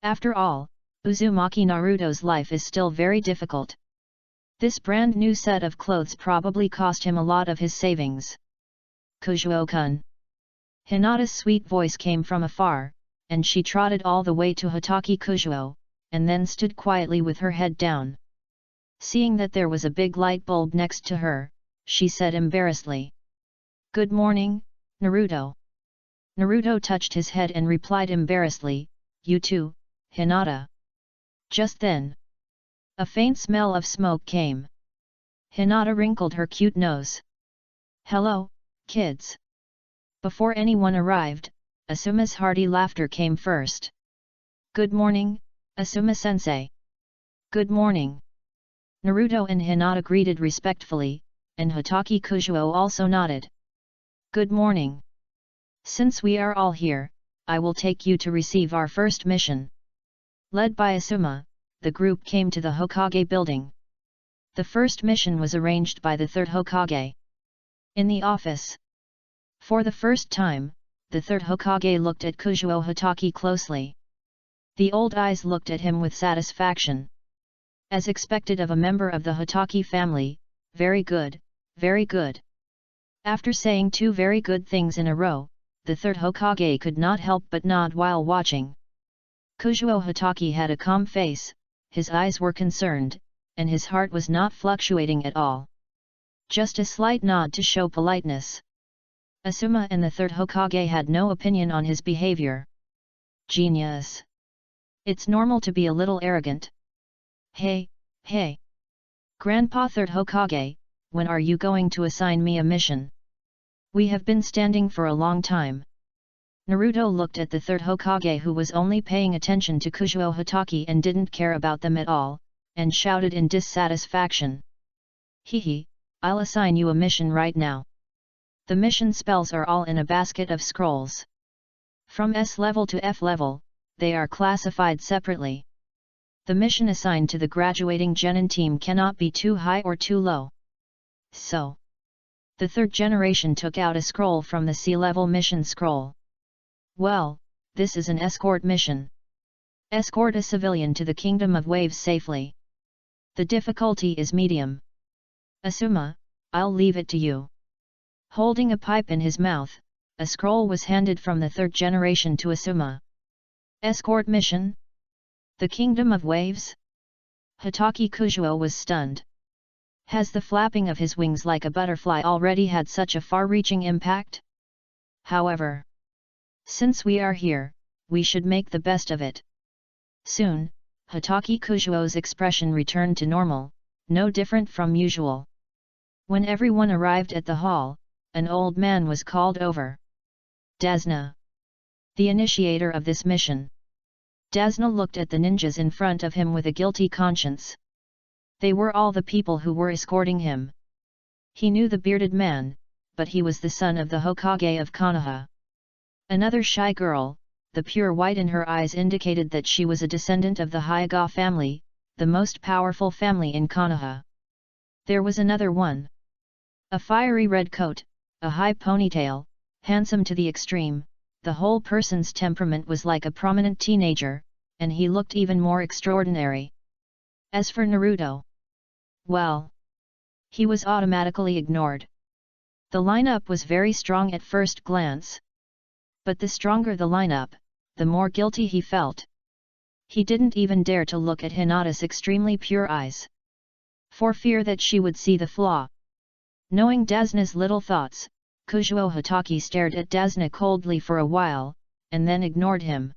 After all, Uzumaki Naruto's life is still very difficult. This brand new set of clothes probably cost him a lot of his savings. Kujuo-kun. Hinata's sweet voice came from afar, and she trotted all the way to Hatake Kujuo, and then stood quietly with her head down. Seeing that there was a big light bulb next to her, she said embarrassedly. Good morning, Naruto. Naruto touched his head and replied embarrassedly, You too, Hinata. Just then, a faint smell of smoke came. Hinata wrinkled her cute nose. Hello, kids. Before anyone arrived, Asuma's hearty laughter came first. Good morning, Asuma-sensei. Good morning. Naruto and Hinata greeted respectfully, and Hatake Kujuo also nodded. Good morning. Since we are all here, I will take you to receive our first mission. Led by Asuma, the group came to the Hokage building. The first mission was arranged by the third Hokage. In the office. For the first time, the third Hokage looked at Kujuo Hatake closely. The old eyes looked at him with satisfaction. As expected of a member of the Hatake family, very good, very good. After saying two very good things in a row, the third Hokage could not help but nod while watching. Kujuo Hatake had a calm face, his eyes were concerned, and his heart was not fluctuating at all. Just a slight nod to show politeness. Asuma and the third Hokage had no opinion on his behavior. Genius. It's normal to be a little arrogant. Hey. Grandpa third Hokage, when are you going to assign me a mission? We have been standing for a long time. Naruto looked at the third Hokage who was only paying attention to Kujuo Hatake and didn't care about them at all, and shouted in dissatisfaction. Hehe, I'll assign you a mission right now. The mission spells are all in a basket of scrolls. From S level to F level, they are classified separately. The mission assigned to the graduating genin team cannot be too high or too low. So, the third generation took out a scroll from the C-level mission scroll. Well, this is an escort mission. Escort a civilian to the Kingdom of Waves safely. The difficulty is medium. Asuma, I'll leave it to you. Holding a pipe in his mouth, a scroll was handed from the third generation to Asuma. Escort mission? The Kingdom of Waves? Hatake Kujuo was stunned. Has the flapping of his wings like a butterfly already had such a far-reaching impact? However, since we are here, we should make the best of it. Soon, Hatake Kujuo's expression returned to normal, no different from usual. When everyone arrived at the hall, an old man was called over. Dasna. The initiator of this mission. Dasna looked at the ninjas in front of him with a guilty conscience. They were all the people who were escorting him. He knew the bearded man, but he was the son of the Hokage of Konoha. Another shy girl, the pure white in her eyes indicated that she was a descendant of the Hyuga family, the most powerful family in Konoha. There was another one. A fiery red coat, a high ponytail, handsome to the extreme, the whole person's temperament was like a prominent teenager, and he looked even more extraordinary. As for Naruto, well, he was automatically ignored. The lineup was very strong at first glance. But the stronger the lineup, the more guilty he felt. He didn't even dare to look at Hinata's extremely pure eyes, for fear that she would see the flaw. Knowing Dasna's little thoughts, Kuzuo Hitaki stared at Dasna coldly for a while, and then ignored him.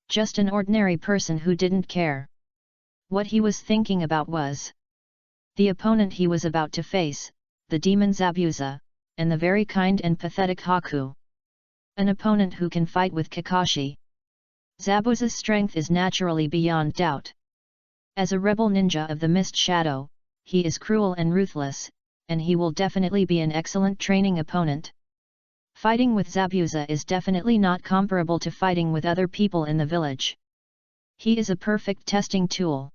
Just an ordinary person who didn't care. What he was thinking about was the opponent he was about to face, the demon Zabuza, and the very kind and pathetic Haku. An opponent who can fight with Kakashi. Zabuza's strength is naturally beyond doubt. As a rebel ninja of the Mist Shadow, he is cruel and ruthless, and he will definitely be an excellent training opponent. Fighting with Zabuza is definitely not comparable to fighting with other people in the village. He is a perfect testing tool.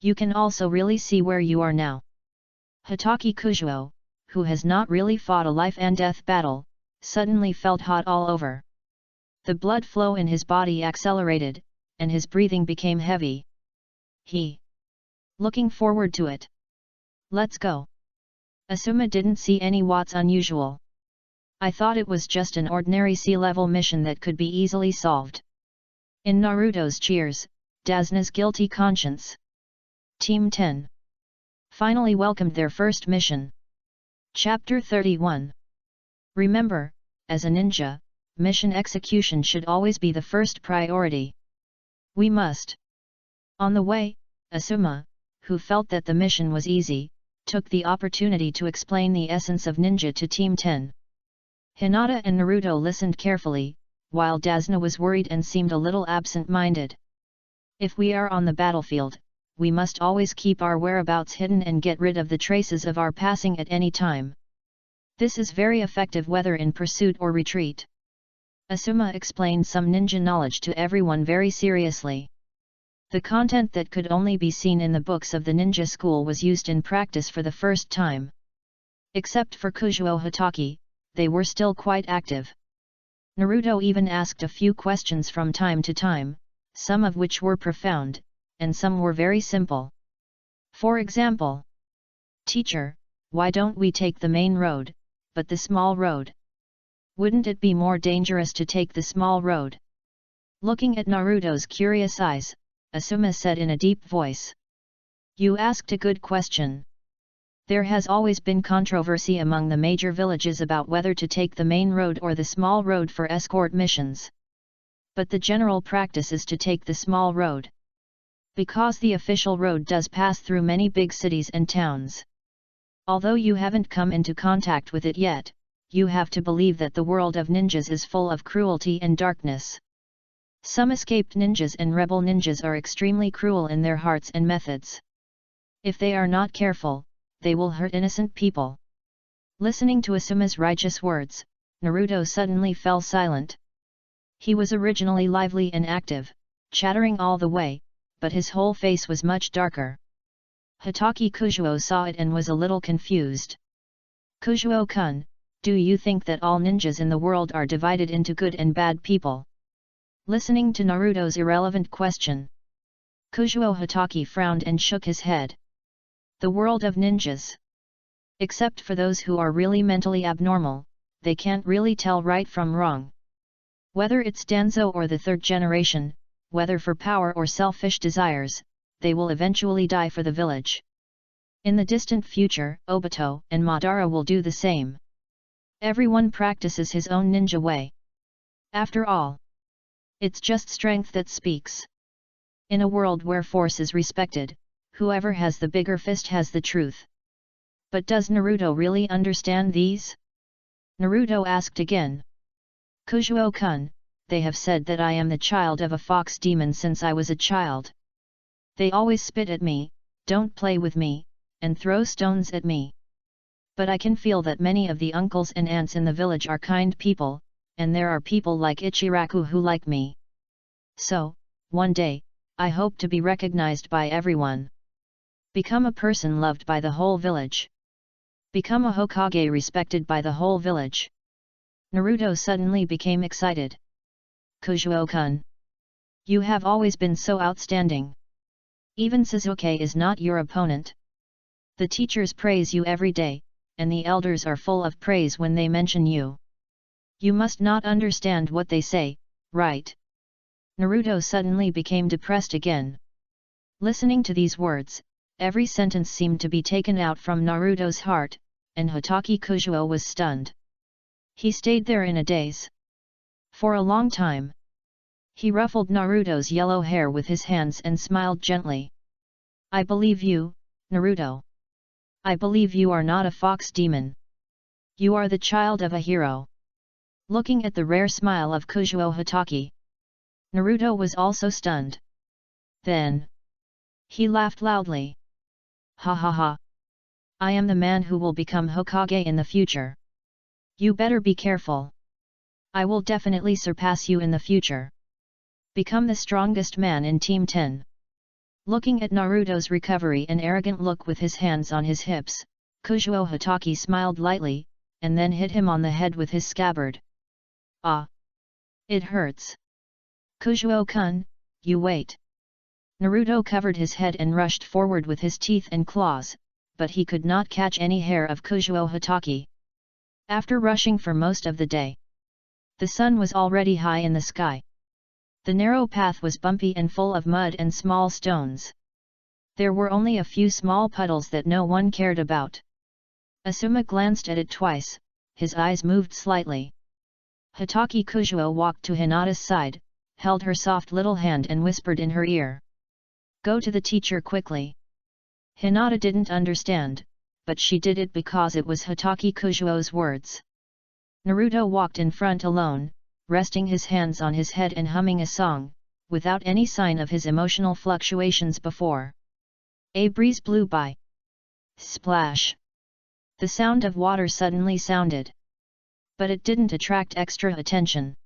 You can also really see where you are now. Hitaki Kuzuo, who has not really fought a life and death battle, suddenly felt hot all over. The blood flow in his body accelerated, and his breathing became heavy. Looking forward to it. Let's go. Asuma didn't see any what's unusual. I thought it was just an ordinary sea-level mission that could be easily solved. In Naruto's cheers, Dasna's guilty conscience. Team 10 finally welcomed their first mission. Chapter 31. Remember, as a ninja, mission execution should always be the first priority. We must. On the way, Asuma, who felt that the mission was easy, took the opportunity to explain the essence of ninja to Team 10. Hinata and Naruto listened carefully, while Dasna was worried and seemed a little absent-minded. If we are on the battlefield, we must always keep our whereabouts hidden and get rid of the traces of our passing at any time. This is very effective whether in pursuit or retreat. Asuma explained some ninja knowledge to everyone very seriously. The content that could only be seen in the books of the ninja school was used in practice for the first time. Except for Kuzuo Hitaki, they were still quite active. Naruto even asked a few questions from time to time, some of which were profound, and some were very simple. For example, "Teacher, why don't we take the main road, but the small road? Wouldn't it be more dangerous to take the small road?" Looking at Naruto's curious eyes, Asuma said in a deep voice. "You asked a good question. There has always been controversy among the major villages about whether to take the main road or the small road for escort missions. But the general practice is to take the small road. Because the official road does pass through many big cities and towns. Although you haven't come into contact with it yet, you have to believe that the world of ninjas is full of cruelty and darkness. Some escaped ninjas and rebel ninjas are extremely cruel in their hearts and methods. If they are not careful, they will hurt innocent people." Listening to Asuma's righteous words, Naruto suddenly fell silent. He was originally lively and active, chattering all the way, but his whole face was much darker. Hitaki Kuzuo saw it and was a little confused. "Kuzuo-kun, do you think that all ninjas in the world are divided into good and bad people?" Listening to Naruto's irrelevant question, Kuzuo Hitaki frowned and shook his head. "The world of ninjas. Except for those who are really mentally abnormal, they can't really tell right from wrong. Whether it's Danzo or the third generation, whether for power or selfish desires, they will eventually die for the village. In the distant future, Obito and Madara will do the same. Everyone practices his own ninja way. After all, it's just strength that speaks. In a world where force is respected, whoever has the bigger fist has the truth." But does Naruto really understand these? Naruto asked again. "Kuzuo-kun, they have said that I am the child of a fox demon since I was a child. They always spit at me, don't play with me, and throw stones at me. But I can feel that many of the uncles and aunts in the village are kind people, and there are people like Ichiraku who like me. So, one day, I hope to be recognized by everyone. Become a person loved by the whole village. Become a Hokage respected by the whole village. Naruto suddenly became excited. Kujuo-kun. You have always been so outstanding. Even Sasuke is not your opponent. The teachers praise you every day, and the elders are full of praise when they mention you. You must not understand what they say, right? Naruto suddenly became depressed again. Listening to these words, every sentence seemed to be taken out from Naruto's heart, and Hatake Kujuo was stunned. He stayed there in a daze. For a long time. He ruffled Naruto's yellow hair with his hands and smiled gently. I believe you, Naruto. I believe you are not a fox demon. You are the child of a hero. Looking at the rare smile of Kujuo Hatake, Naruto was also stunned. Then, he laughed loudly. Ha ha ha. I am the man who will become Hokage in the future. You better be careful. I will definitely surpass you in the future. Become the strongest man in Team 10. Looking at Naruto's recovery and arrogant look with his hands on his hips, Kujuo Hatake smiled lightly, and then hit him on the head with his scabbard. Ah! It hurts. Kujuo-kun, you wait. Naruto covered his head and rushed forward with his teeth and claws, but he could not catch any hair of Kujuo Hatake. After rushing for most of the day, the sun was already high in the sky. The narrow path was bumpy and full of mud and small stones. There were only a few small puddles that no one cared about. Asuma glanced at it twice, his eyes moved slightly. Hatake Kujuo walked to Hinata's side, held her soft little hand and whispered in her ear. Go to the teacher quickly. Hinata didn't understand, but she did it because it was Hatake Kujuo's words. Naruto walked in front alone, resting his hands on his head and humming a song, without any sign of his emotional fluctuations before. A breeze blew by. Splash! The sound of water suddenly sounded. But it didn't attract extra attention.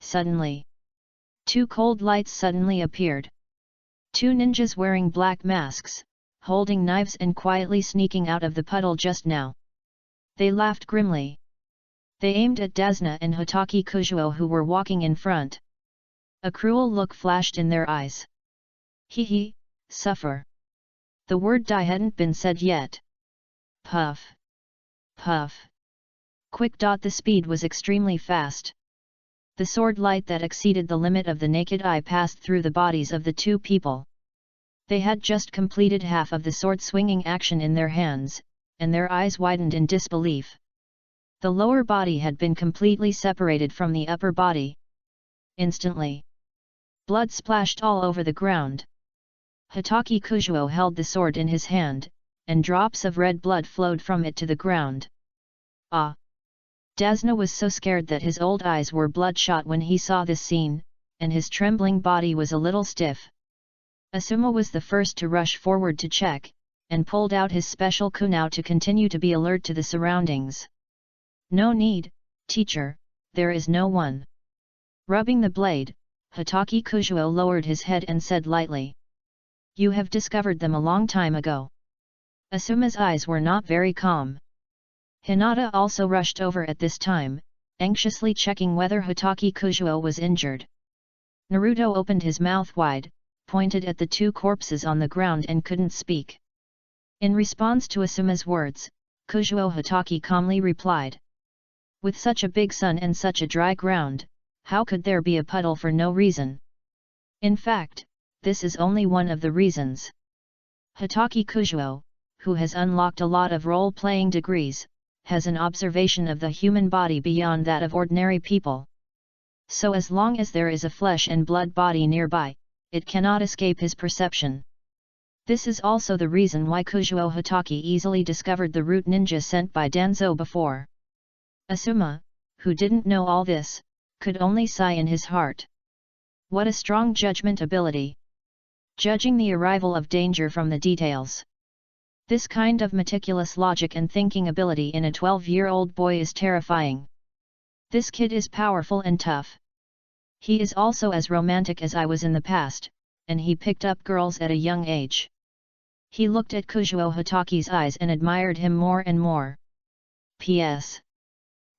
Suddenly, two cold lights suddenly appeared. Two ninjas wearing black masks, holding knives and quietly sneaking out of the puddle just now. They laughed grimly. They aimed at Dasna and Hatake Kujuo who were walking in front. A cruel look flashed in their eyes. Hee hee, suffer. The word die hadn't been said yet. Puff. Puff. Quick. The speed was extremely fast. The sword light that exceeded the limit of the naked eye passed through the bodies of the two people. They had just completed half of the sword swinging action in their hands, and their eyes widened in disbelief. The lower body had been completely separated from the upper body. Instantly, blood splashed all over the ground. Hatake Kujuo held the sword in his hand, and drops of red blood flowed from it to the ground. Ah! Dasna was so scared that his old eyes were bloodshot when he saw this scene, and his trembling body was a little stiff. Asuma was the first to rush forward to check, and pulled out his special kunao to continue to be alert to the surroundings. No need, teacher, there is no one. Rubbing the blade, Hatake Kujuo lowered his head and said lightly. You have discovered them a long time ago. Asuma's eyes were not very calm. Hinata also rushed over at this time, anxiously checking whether Hatake Kujuo was injured. Naruto opened his mouth wide, pointed at the two corpses on the ground and couldn't speak. In response to Asuma's words, Kujuo Hatake calmly replied. With such a big sun and such a dry ground, how could there be a puddle for no reason? In fact, this is only one of the reasons. Hatake Kujuo, who has unlocked a lot of role-playing degrees, has an observation of the human body beyond that of ordinary people. So as long as there is a flesh and blood body nearby, it cannot escape his perception. This is also the reason why Kujuo Hatake easily discovered the root ninja sent by Danzo before. Asuma, who didn't know all this, could only sigh in his heart. What a strong judgment ability! Judging the arrival of danger from the details. This kind of meticulous logic and thinking ability in a 12-year-old boy is terrifying. This kid is powerful and tough. He is also as romantic as I was in the past, and he picked up girls at a young age. He looked at Kuzuo Hitaki's eyes and admired him more and more. P.S.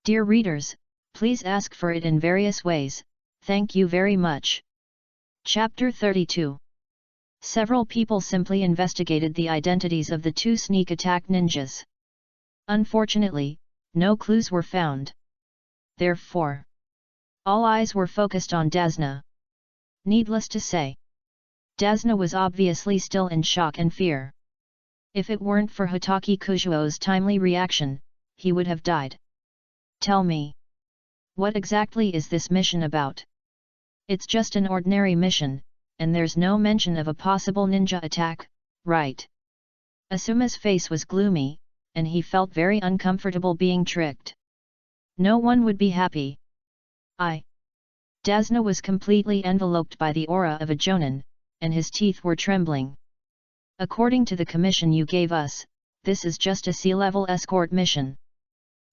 Dear readers, please ask for it in various ways, thank you very much. Chapter 32. Several people simply investigated the identities of the two sneak attack ninjas. Unfortunately, no clues were found. Therefore, all eyes were focused on Dasna. Needless to say, Dasna was obviously still in shock and fear. If it weren't for Hitaki Kuzuo's timely reaction, he would have died. Tell me, what exactly is this mission about? It's just an ordinary mission, and there's no mention of a possible ninja attack, right? Asuma's face was gloomy, and he felt very uncomfortable being tricked. No one would be happy. Dasna was completely enveloped by the aura of a jonin, and his teeth were trembling. According to the commission you gave us, this is just a sea-level escort mission.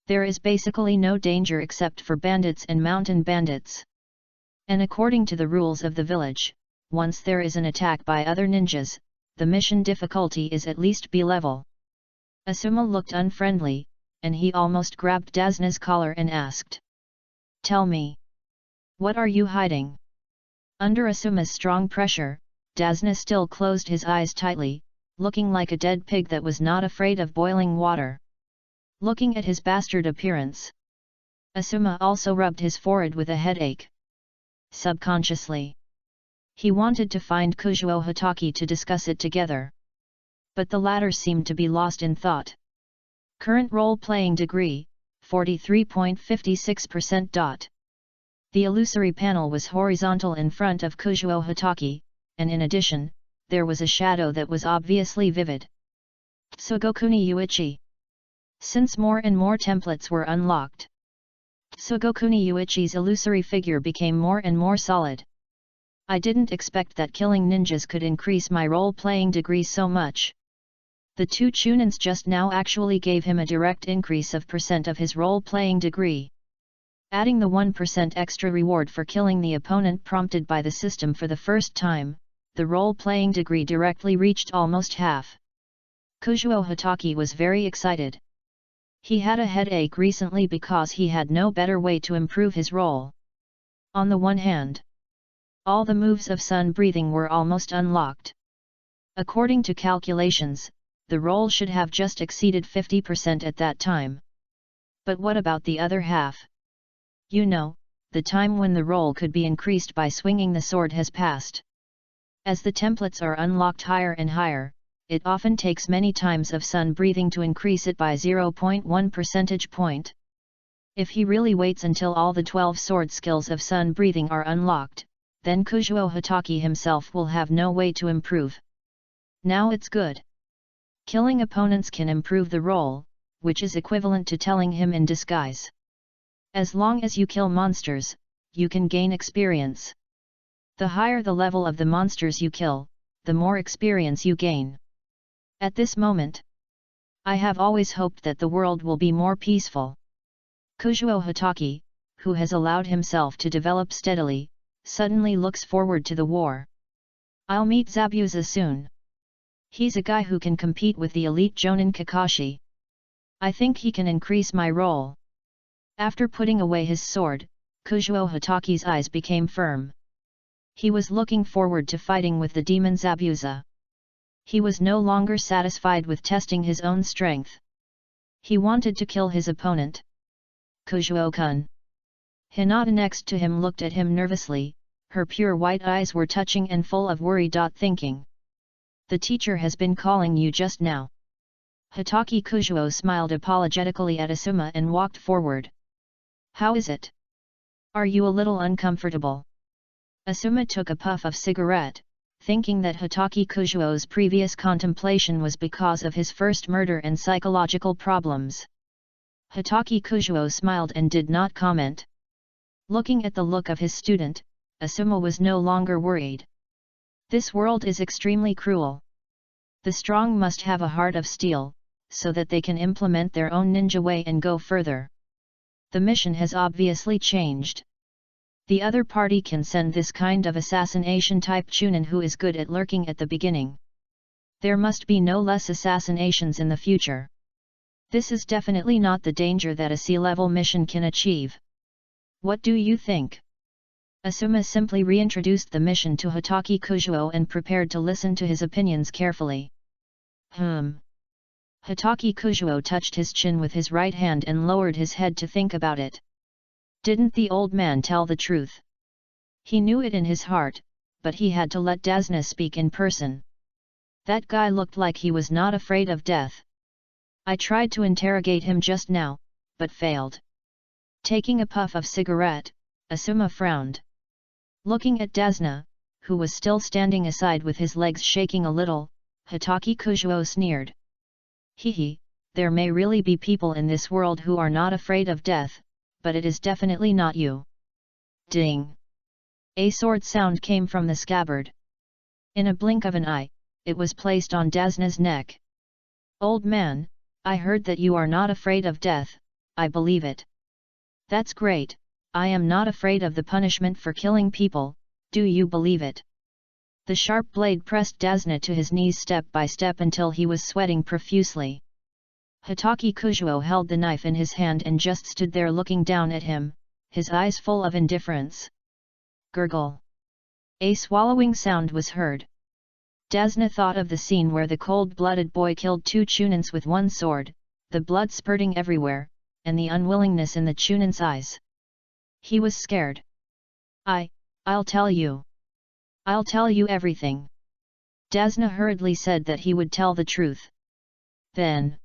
There is basically no danger except for bandits and mountain bandits. And according to the rules of the village, once there is an attack by other ninjas, the mission difficulty is at least B-level. Asuma looked unfriendly, and he almost grabbed Dasna's collar and asked. Tell me. What are you hiding? Under Asuma's strong pressure, Dasna still closed his eyes tightly, looking like a dead pig that was not afraid of boiling water. Looking at his bastard appearance, Asuma also rubbed his forehead with a headache. Subconsciously, he wanted to find Kuzuo Hitaki to discuss it together. But the latter seemed to be lost in thought. Current role-playing degree, 43.56%. The illusory panel was horizontal in front of Kuzuo Hitaki, and in addition, there was a shadow that was obviously vivid. Jikuni Yuanichi. Since more and more templates were unlocked, Jikuni Yuanichi's illusory figure became more and more solid. I didn't expect that killing ninjas could increase my role-playing degree so much. The two chunins just now actually gave him a direct increase of % of his role-playing degree. Adding the 1% extra reward for killing the opponent prompted by the system for the first time, the role-playing degree directly reached almost half. Kuzuo Hitaki was very excited. He had a headache recently because he had no better way to improve his role. On the one hand, all the moves of sun breathing were almost unlocked. According to calculations, the role should have just exceeded 50% at that time. But what about the other half? You know, the time when the role could be increased by swinging the sword has passed. As the templates are unlocked higher and higher, it often takes many times of sun breathing to increase it by 0.1 percentage point. If he really waits until all the 12 sword skills of sun breathing are unlocked, then Kuzuo Hitaki himself will have no way to improve. Now it's good. Killing opponents can improve the role, which is equivalent to telling him in disguise. As long as you kill monsters, you can gain experience. The higher the level of the monsters you kill, the more experience you gain. At this moment, I have always hoped that the world will be more peaceful. Kuzuo Hitaki, who has allowed himself to develop steadily, suddenly looks forward to the war. I'll meet Zabuza soon. He's a guy who can compete with the elite Jonin Kakashi. I think he can increase my role. After putting away his sword, Kuzuo Hitaki's eyes became firm. He was looking forward to fighting with the demon Zabuza. He was no longer satisfied with testing his own strength. He wanted to kill his opponent. Kuzuo-kun. Hinata next to him looked at him nervously, her pure white eyes were touching and full of worry. Thinking. The teacher has been calling you just now. Hitaki Kuzuo smiled apologetically at Asuma and walked forward. How is it? Are you a little uncomfortable? Asuma took a puff of cigarette, thinking that Hitaki Kuzuo's previous contemplation was because of his first murder and psychological problems. Hitaki Kuzuo smiled and did not comment. Looking at the look of his student, Asuma was no longer worried. This world is extremely cruel. The strong must have a heart of steel, so that they can implement their own ninja way and go further. The mission has obviously changed. The other party can send this kind of assassination type chunin who is good at lurking at the beginning. There must be no less assassinations in the future. This is definitely not the danger that a C-level mission can achieve. What do you think? Asuma simply reintroduced the mission to Hitaki Kujuo and prepared to listen to his opinions carefully. Hitaki Kujuo touched his chin with his right hand and lowered his head to think about it. Didn't the old man tell the truth? He knew it in his heart, but he had to let Dasna speak in person. That guy looked like he was not afraid of death. I tried to interrogate him just now, but failed. Taking a puff of cigarette, Asuma frowned. Looking at Dasna, who was still standing aside with his legs shaking a little, Hitaki Kujuo sneered. Hehe, there may really be people in this world who are not afraid of death, but it is definitely not you. Ding! A sword sound came from the scabbard. In a blink of an eye, it was placed on Dasna's neck. Old man, I heard that you are not afraid of death, I believe it. That's great, I am not afraid of the punishment for killing people, do you believe it? The sharp blade pressed Dasna to his knees step by step until he was sweating profusely. Hitaki Kujuo held the knife in his hand and just stood there looking down at him, his eyes full of indifference. Gurgle. A swallowing sound was heard. Dasna thought of the scene where the cold-blooded boy killed two chunins with one sword, the blood spurting everywhere, and the unwillingness in the chunin's eyes. He was scared. I'll tell you. I'll tell you everything. Dasna hurriedly said that he would tell the truth. Then,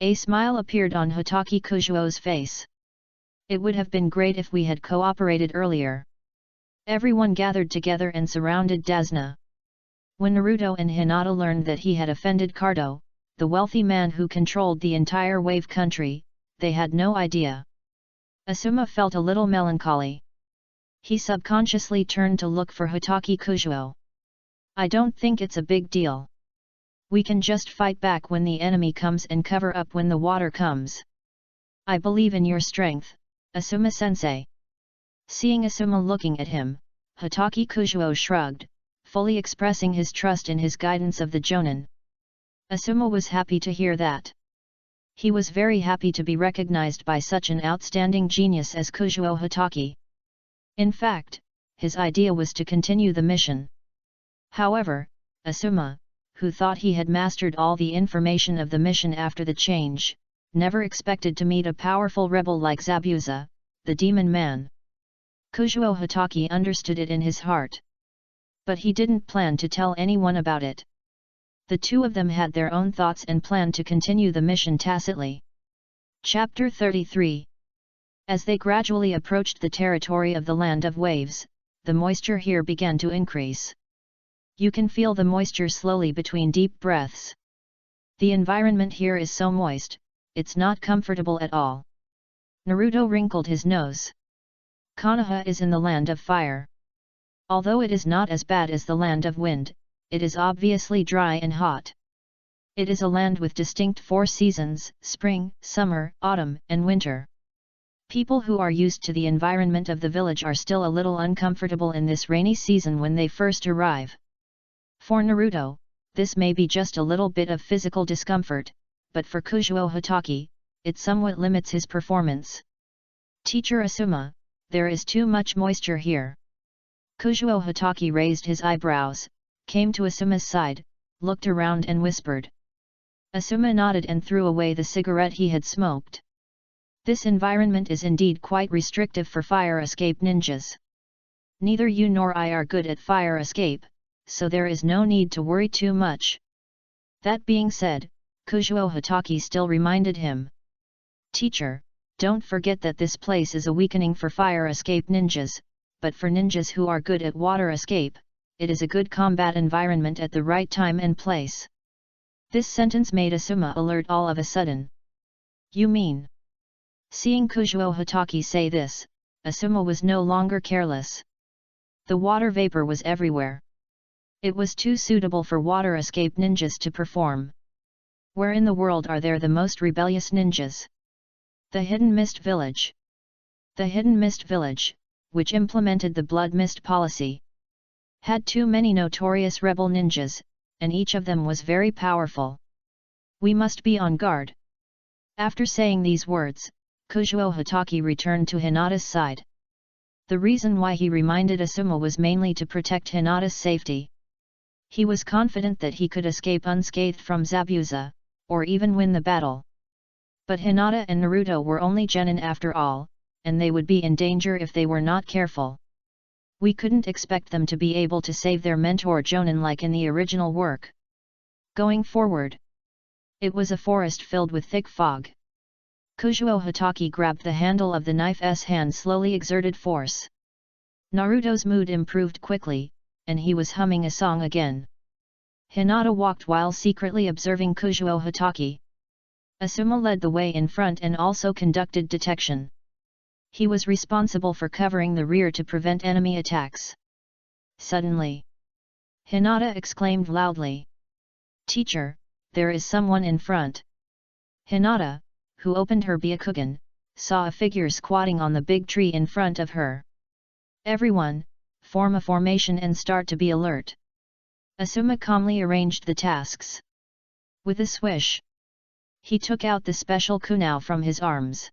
a smile appeared on Hitaki Kujuo's face. It would have been great if we had cooperated earlier. Everyone gathered together and surrounded Dasna. When Naruto and Hinata learned that he had offended Cardo, the wealthy man who controlled the entire wave country, they had no idea. Asuma felt a little melancholy. He subconsciously turned to look for Hitaki Kujuo. I don't think it's a big deal. We can just fight back when the enemy comes and cover up when the water comes. I believe in your strength, Asuma-sensei. Seeing Asuma looking at him, Hitaki Kujuo shrugged, fully expressing his trust in his guidance of the Jonin. Asuma was happy to hear that. He was very happy to be recognized by such an outstanding genius as Kujuo Hitaki. In fact, his idea was to continue the mission. However, Asuma, who thought he had mastered all the information of the mission after the change, never expected to meet a powerful rebel like Zabuza, the demon man. Kujuo Hitaki understood it in his heart. But he didn't plan to tell anyone about it. The two of them had their own thoughts and planned to continue the mission tacitly. Chapter 33. As they gradually approached the territory of the Land of Waves, the moisture here began to increase. You can feel the moisture slowly between deep breaths. The environment here is so moist, it's not comfortable at all. Naruto wrinkled his nose. Konoha is in the Land of Fire. Although it is not as bad as the Land of Wind, it is obviously dry and hot. It is a land with distinct 4 seasons: spring, summer, autumn, and winter. People who are used to the environment of the village are still a little uncomfortable in this rainy season when they first arrive. For Naruto, this may be just a little bit of physical discomfort, but for Kujuo Hitaki, it somewhat limits his performance. Teacher Asuma, there is too much moisture here. Kujuo Hitaki raised his eyebrows, came to Asuma's side, looked around and whispered. Asuma nodded and threw away the cigarette he had smoked. This environment is indeed quite restrictive for fire escape ninjas. Neither you nor I are good at fire escape, so there is no need to worry too much. That being said, Kujuo Hitaki still reminded him. Teacher, don't forget that this place is a weakening for fire escape ninjas, but for ninjas who are good at water escape, it is a good combat environment at the right time and place. This sentence made Asuma alert all of a sudden. You mean? Seeing Kujuo Hitaki say this, Asuma was no longer careless. The water vapor was everywhere. It was too suitable for water escape ninjas to perform. Where in the world are there the most rebellious ninjas? The Hidden Mist Village. The Hidden Mist Village, which implemented the Blood Mist policy, had too many notorious rebel ninjas, and each of them was very powerful. We must be on guard. After saying these words, Kuzuo Hitaki returned to Hinata's side. The reason why he reminded Asuma was mainly to protect Hinata's safety. He was confident that he could escape unscathed from Zabuza, or even win the battle. But Hinata and Naruto were only genin after all, and they would be in danger if they were not careful. We couldn't expect them to be able to save their mentor Jonin like in the original work. Going forward, it was a forest filled with thick fog. Kuzuo Hitaki grabbed the handle of the knife's hand, slowly exerted force. Naruto's mood improved quickly, and he was humming a song again. Hinata walked while secretly observing Kuzuo Hitaki. Asuma led the way in front and also conducted detection. He was responsible for covering the rear to prevent enemy attacks. Suddenly, Hinata exclaimed loudly, "Teacher, there is someone in front." Hinata, who opened her Byakugan, saw a figure squatting on the big tree in front of her. "Everyone, form a formation and start to be alert." Asuma calmly arranged the tasks. With a swish, he took out the special kunao from his arms.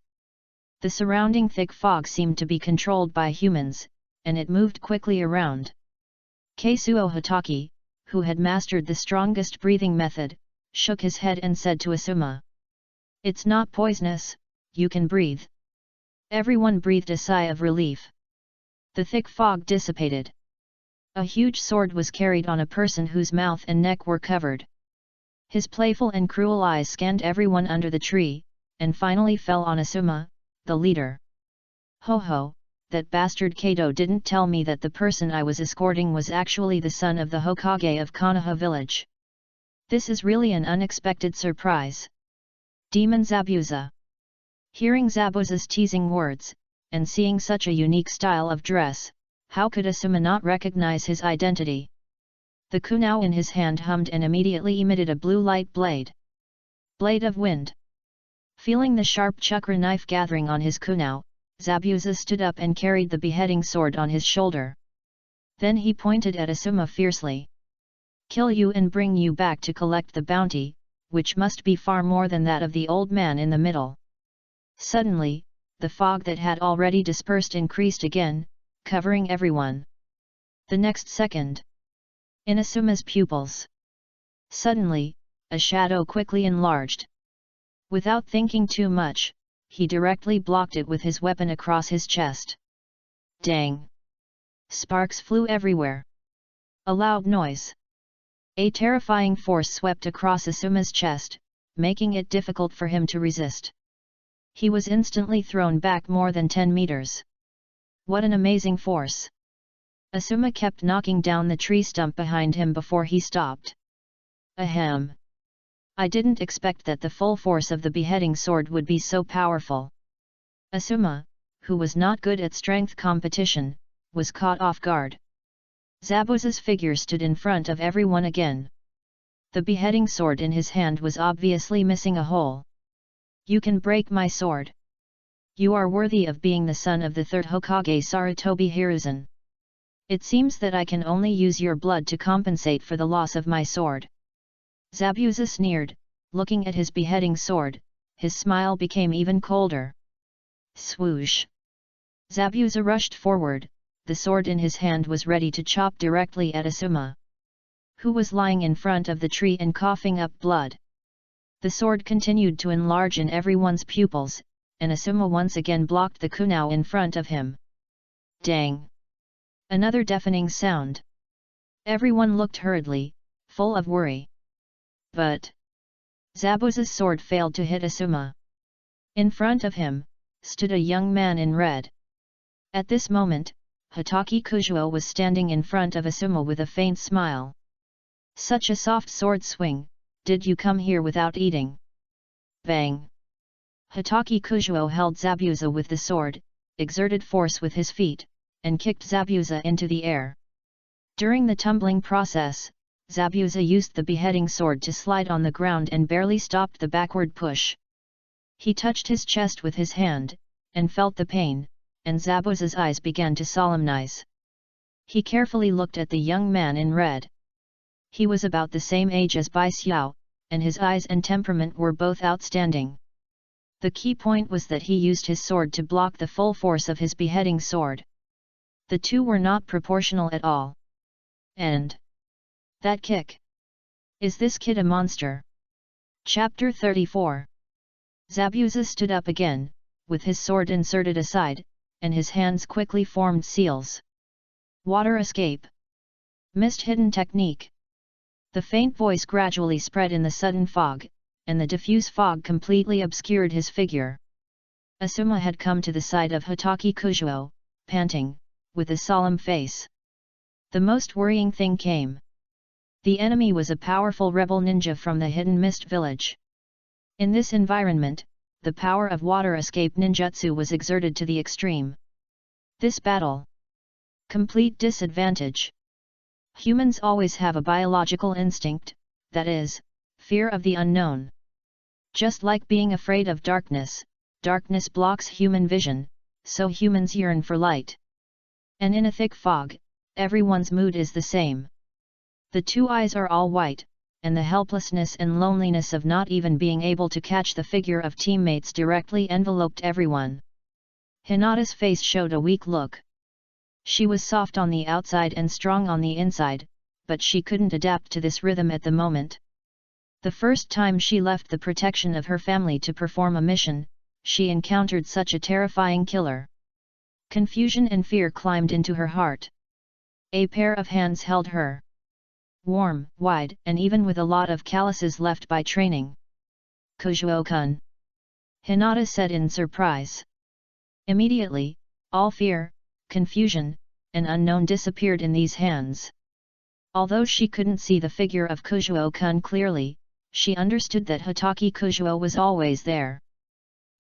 The surrounding thick fog seemed to be controlled by humans, and it moved quickly around. Kazuo Hitaki, who had mastered the strongest breathing method, shook his head and said to Asuma, "It's not poisonous, you can breathe." Everyone breathed a sigh of relief. The thick fog dissipated. A huge sword was carried on a person whose mouth and neck were covered. His playful and cruel eyes scanned everyone under the tree, and finally fell on Asuma, the leader. "Ho ho, that bastard Kato didn't tell me that the person I was escorting was actually the son of the Hokage of Konoha village. This is really an unexpected surprise." Demon Zabuza. Hearing Zabuza's teasing words, and seeing such a unique style of dress, how could Asuma not recognize his identity? The kunao in his hand hummed and immediately emitted a blue light blade. Blade of Wind. Feeling the sharp chakra knife gathering on his kunao, Zabuza stood up and carried the beheading sword on his shoulder. Then he pointed at Asuma fiercely. "Kill you and bring you back to collect the bounty, which must be far more than that of the old man in the middle." Suddenly, the fog that had already dispersed increased again, covering everyone. The next second, in Asuma's pupils, suddenly, a shadow quickly enlarged. Without thinking too much, he directly blocked it with his weapon across his chest. Dang! Sparks flew everywhere. A loud noise. A terrifying force swept across Asuma's chest, making it difficult for him to resist. He was instantly thrown back more than 10 meters. What an amazing force! Asuma kept knocking down the tree stump behind him before he stopped. Ahem! I didn't expect that the full force of the beheading sword would be so powerful. Asuma, who was not good at strength competition, was caught off guard. Zabuza's figure stood in front of everyone again. The beheading sword in his hand was obviously missing a hole. "You can break my sword. You are worthy of being the son of the third Hokage Sarutobi Hiruzen. It seems that I can only use your blood to compensate for the loss of my sword." Zabuza sneered, looking at his beheading sword. His smile became even colder. Swoosh! Zabuza rushed forward. The sword in his hand was ready to chop directly at Asuma, who was lying in front of the tree and coughing up blood. The sword continued to enlarge in everyone's pupils, and Asuma once again blocked the kunao in front of him. Dang! Another deafening sound. Everyone looked hurriedly, full of worry. But Zabuza's sword failed to hit Asuma. In front of him stood a young man in red. At this moment, Hitaki Kuzuo was standing in front of Asuma with a faint smile. "Such a soft sword swing, did you come here without eating?" Bang! Hitaki Kuzuo held Zabuza with the sword. exerted force with his feet, and kicked Zabuza into the air. During the tumbling process, Zabuza used the beheading sword to slide on the ground and barely stopped the backward push. He touched his chest with his hand, and felt the pain, and Zabuza's eyes began to solemnize. He carefully looked at the young man in red. He was about the same age as Bai Xiao, and his eyes and temperament were both outstanding. The key point was that he used his sword to block the full force of his beheading sword. The two were not proportional at all. And that kick! Is this kid a monster? Chapter 34. Zabuza stood up again, with his sword inserted aside, and his hands quickly formed seals. Water escape. Mist hidden technique. The faint voice gradually spread in the sudden fog, and the diffuse fog completely obscured his figure. Asuma had come to the side of Hitaki Kujuo, panting, with a solemn face. The most worrying thing came. The enemy was a powerful rebel ninja from the hidden mist village. In this environment, the power of water escape ninjutsu was exerted to the extreme. This battle. Complete disadvantage. Humans always have a biological instinct, that is, fear of the unknown. Just like being afraid of darkness, darkness blocks human vision, so humans yearn for light. And in a thick fog, everyone's mood is the same. The two eyes are all white, and the helplessness and loneliness of not even being able to catch the figure of teammates directly enveloped everyone. Hinata's face showed a weak look. She was soft on the outside and strong on the inside, but she couldn't adapt to this rhythm at the moment. The first time she left the protection of her family to perform a mission, she encountered such a terrifying killer. Confusion and fear climbed into her heart. A pair of hands held her. Warm, wide, and even with a lot of calluses left by training. Kujuo-kun. Hinata said in surprise. Immediately, all fear, confusion, and unknown disappeared in these hands. Although she couldn't see the figure of Kujuo-kun clearly, she understood that Hitaki Kujuo was always there.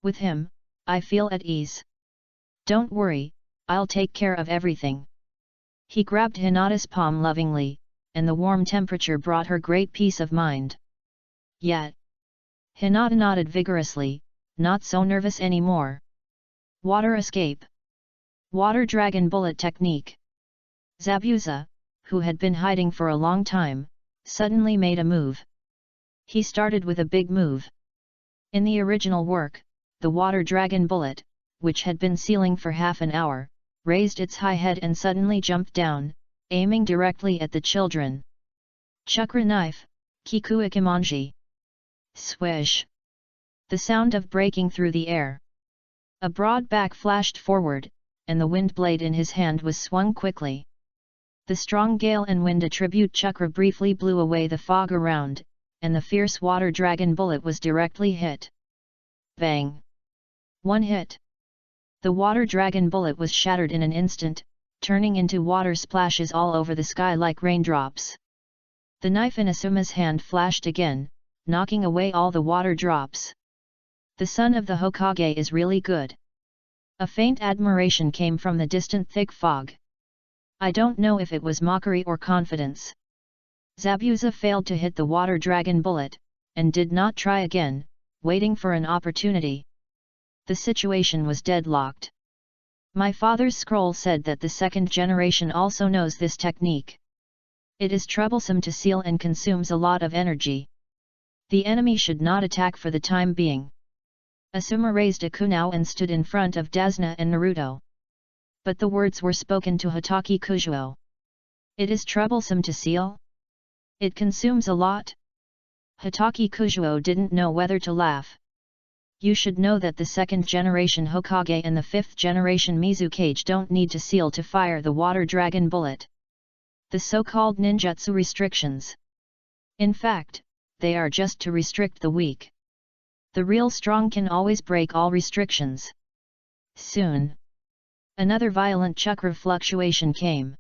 With him, I feel at ease. Don't worry, I'll take care of everything. He grabbed Hinata's palm lovingly, and the warm temperature brought her great peace of mind. Yet, Hinata nodded vigorously, not so nervous anymore. Water escape. Water dragon bullet technique. Zabuza, who had been hiding for a long time, suddenly made a move. He started with a big move. In the original work, the water dragon bullet, which had been sealing for half an hour, raised its high head and suddenly jumped down, aiming directly at the children. Chakra knife, Kiku Ikimonji. Swish! The sound of breaking through the air. A broad back flashed forward, and the wind blade in his hand was swung quickly. The strong gale and wind attribute chakra briefly blew away the fog around, and the fierce water dragon bullet was directly hit. Bang! One hit. The water dragon bullet was shattered in an instant, turning into water splashes all over the sky like raindrops. The knife in Asuma's hand flashed again, knocking away all the water drops. The son of the Hokage is really good. A faint admiration came from the distant thick fog. I don't know if it was mockery or confidence. Zabuza failed to hit the water dragon bullet, and did not try again, waiting for an opportunity. The situation was deadlocked. My father's scroll said that the second generation also knows this technique. It is troublesome to seal and consumes a lot of energy. The enemy should not attack for the time being. Asuma raised a kunao and stood in front of Dasuna and Naruto. But the words were spoken to Hitaki Kujuo. It is troublesome to seal? It consumes a lot? Hitaki Kujuo didn't know whether to laugh. You should know that the second generation Hokage and the fifth generation Mizukage don't need to seal to fire the water dragon bullet. The so-called ninjutsu restrictions. In fact, they are just to restrict the weak. The real strong can always break all restrictions. Soon, another violent chakra fluctuation came.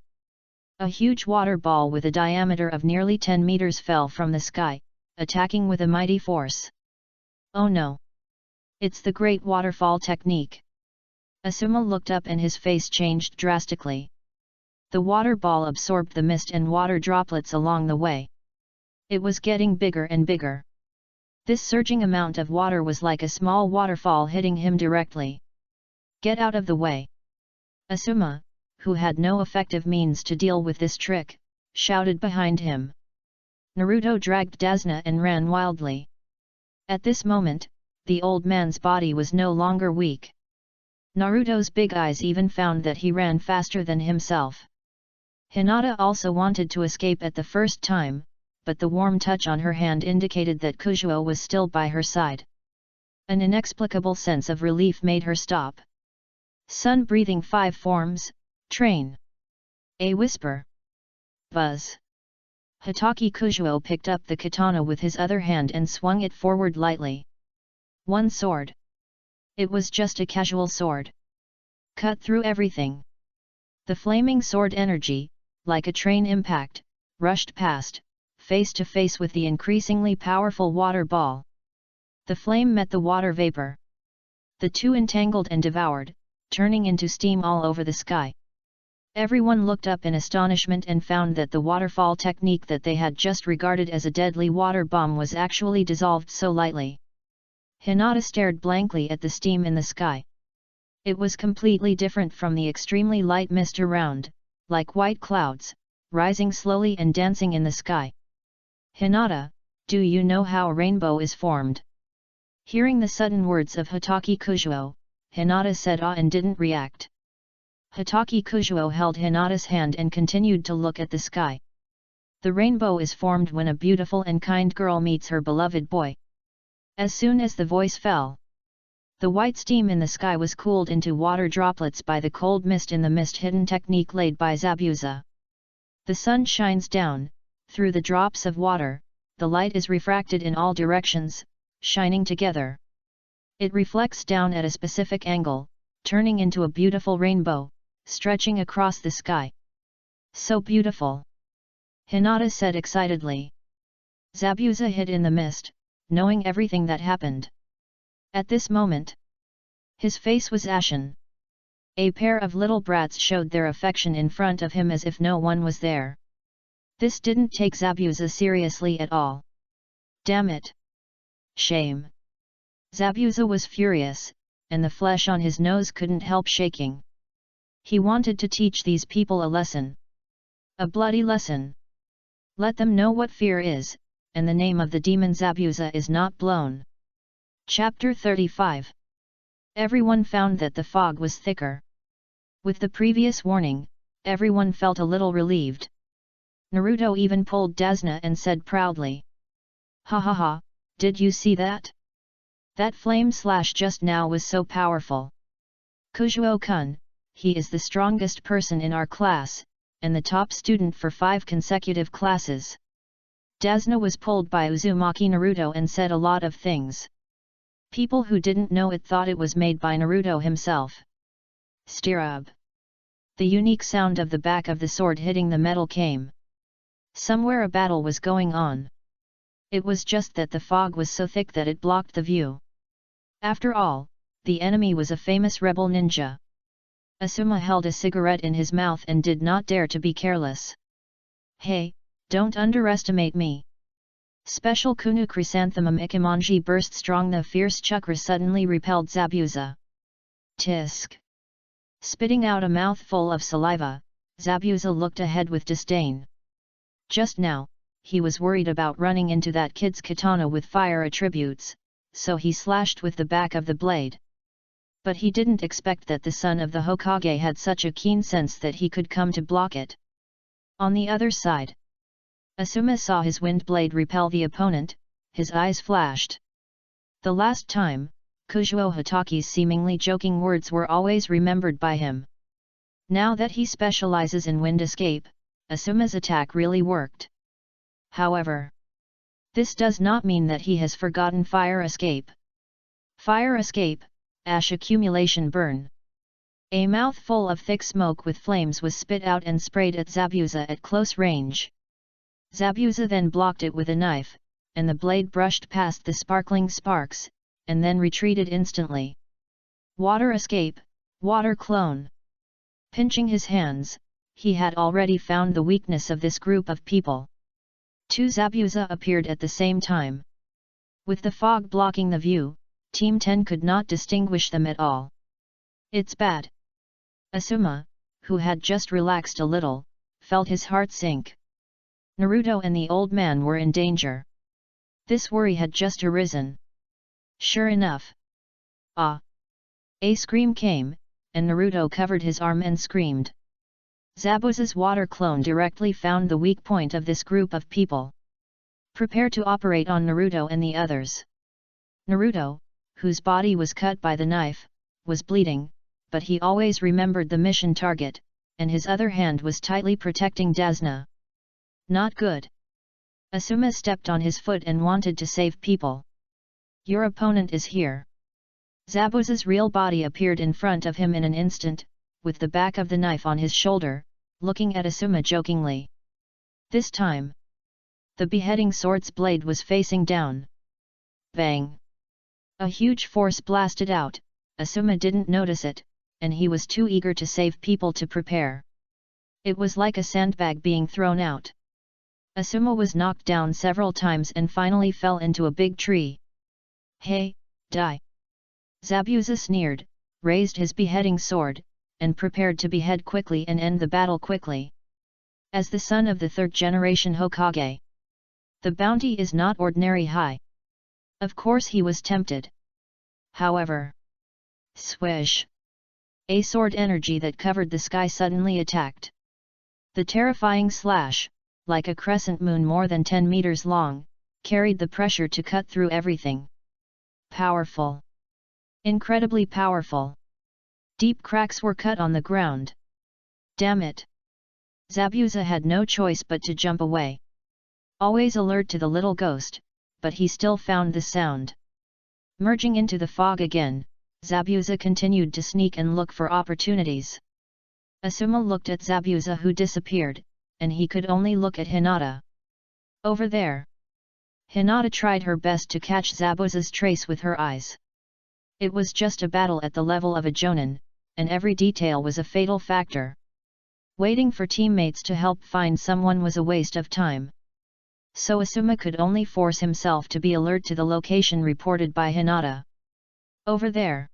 A huge water ball with a diameter of nearly 10 meters fell from the sky, attacking with a mighty force. Oh no! It's the Great Waterfall technique. Asuma looked up and his face changed drastically. The water ball absorbed the mist and water droplets along the way. It was getting bigger and bigger. This surging amount of water was like a small waterfall hitting him directly. Get out of the way! Asuma, who had no effective means to deal with this trick, shouted behind him. Naruto dragged Dasuna and ran wildly. At this moment, the old man's body was no longer weak. Naruto's big eyes even found that he ran faster than himself. Hinata also wanted to escape at the first time, but the warm touch on her hand indicated that Kujuo was still by her side. An inexplicable sense of relief made her stop. Sun breathing 5 forms, train. A whisper. Buzz. Hatake Kujuo picked up the katana with his other hand and swung it forward lightly. One sword. It was just a casual sword. Cut through everything. The flaming sword energy, like a train impact, rushed past, face to face with the increasingly powerful water ball. The flame met the water vapor. The two entangled and devoured, turning into steam all over the sky. Everyone looked up in astonishment and found that the waterfall technique that they had just regarded as a deadly water bomb was actually dissolved so lightly. Hinata stared blankly at the steam in the sky. It was completely different from the extremely light mist around, like white clouds, rising slowly and dancing in the sky. Hinata, do you know how a rainbow is formed? Hearing the sudden words of Hatake Kujuo, Hinata said ah and didn't react. Hatake Kujuo held Hinata's hand and continued to look at the sky. The rainbow is formed when a beautiful and kind girl meets her beloved boy. As soon as the voice fell, the white steam in the sky was cooled into water droplets by the cold mist in the mist-hidden technique laid by Zabuza. The sun shines down, through the drops of water, the light is refracted in all directions, shining together. It reflects down at a specific angle, turning into a beautiful rainbow, stretching across the sky. So beautiful! Hinata said excitedly. Zabuza hid in the mist, knowing everything that happened. At this moment, his face was ashen. A pair of little brats showed their affection in front of him as if no one was there. This didn't take Zabuza seriously at all. Damn it! Shame! Zabuza was furious, and the flesh on his nose couldn't help shaking. He wanted to teach these people a lesson. A bloody lesson. Let them know what fear is, and the name of the demon Zabuza is not blown. Chapter 35. Everyone found that the fog was thicker. With the previous warning, everyone felt a little relieved. Naruto even pulled Dasuna and said proudly. Ha ha ha, did you see that? That flame slash just now was so powerful. Kujuo-kun, he is the strongest person in our class, and the top student for 5 consecutive classes. Dasuna was pulled by Uzumaki Naruto and said a lot of things. People who didn't know it thought it was made by Naruto himself. Stirab. The unique sound of the back of the sword hitting the metal came. Somewhere a battle was going on. It was just that the fog was so thick that it blocked the view. After all, the enemy was a famous rebel ninja. Asuma held a cigarette in his mouth and did not dare to be careless. Hey, don't underestimate me. Special Kunu Chrysanthemum Ikimonji burst strong. The fierce chakra suddenly repelled Zabuza. Tisk. Spitting out a mouthful of saliva, Zabuza looked ahead with disdain. Just now, he was worried about running into that kid's katana with fire attributes, so he slashed with the back of the blade. But he didn't expect that the son of the Hokage had such a keen sense that he could come to block it. On the other side, Asuma saw his wind blade repel the opponent, his eyes flashed. The last time, Kujuo Hatake's seemingly joking words were always remembered by him. Now that he specializes in wind escape, Asuma's attack really worked. However, this does not mean that he has forgotten fire escape. Fire escape, ash accumulation burn. A mouthful of thick smoke with flames was spit out and sprayed at Zabuza at close range. Zabuza then blocked it with a knife, and the blade brushed past the sparkling sparks, and then retreated instantly. Water escape, Water clone. Pinching his hands, he had already found the weakness of this group of people. Two Zabuza appeared at the same time. With the fog blocking the view, Team 10 could not distinguish them at all. It's bad. Asuma, who had just relaxed a little, felt his heart sink. Naruto and the old man were in danger. This worry had just arisen. Sure enough. Ah! A scream came, and Naruto covered his arm and screamed. Zabuza's water clone directly found the weak point of this group of people. Prepare to operate on Naruto and the others. Naruto, whose body was cut by the knife, was bleeding, but he always remembered the mission target, and his other hand was tightly protecting Dasna. Not good. Asuma stepped on his foot and wanted to save people. Your opponent is here. Zabuza's real body appeared in front of him in an instant, with the back of the knife on his shoulder, looking at Asuma jokingly. This time, the beheading sword's blade was facing down. Bang! A huge force blasted out. Asuma didn't notice it, and he was too eager to save people to prepare. It was like a sandbag being thrown out. Asuma was knocked down several times and finally fell into a big tree. Hey, die! Zabuza sneered, raised his beheading sword, and prepared to behead quickly and end the battle quickly. As the son of the third-generation Hokage, the bounty is not ordinary high. Of course he was tempted. However, swish! A sword energy that covered the sky suddenly attacked. The terrifying slash, like a crescent moon more than 10 meters long, carried the pressure to cut through everything. Powerful. Incredibly powerful. Deep cracks were cut on the ground. Damn it! Zabuza had no choice but to jump away. Always alert to the little ghost, but he still found the sound. Merging into the fog again, Zabuza continued to sneak and look for opportunities. Asuma looked at Zabuza, who disappeared, and he could only look at Hinata. Over there. Hinata tried her best to catch Zabuza's trace with her eyes. It was just a battle at the level of a jonin, and every detail was a fatal factor. Waiting for teammates to help find someone was a waste of time. So Asuma could only force himself to be alert to the location reported by Hinata. Over there.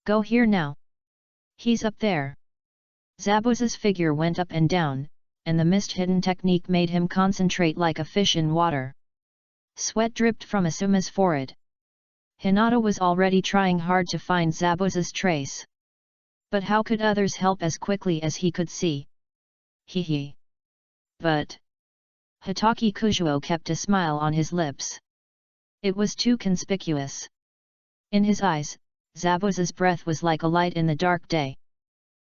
Go here now. He's up there. Zabuza's figure went up and down, and the mist-hidden technique made him concentrate like a fish in water. Sweat dripped from Asuma's forehead. Hinata was already trying hard to find Zabuza's trace. But how could others help as quickly as he could see? Hee. But Hitaki Kujuo kept a smile on his lips. It was too conspicuous. In his eyes, Zabuza's breath was like a light in the dark day.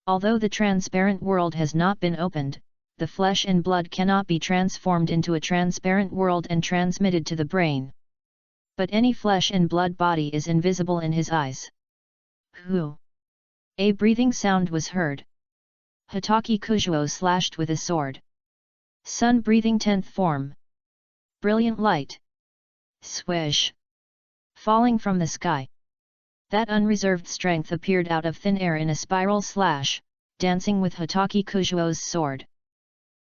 Although the transparent world has not been opened, the flesh and blood cannot be transformed into a transparent world and transmitted to the brain. But any flesh and blood body is invisible in his eyes. Who? A breathing sound was heard. Hitaki Kujuo slashed with his sword. Sun breathing 10th form. Brilliant light. Swish. Falling from the sky. That unreserved strength appeared out of thin air in a spiral slash, dancing with Hitaki Kujuo's sword.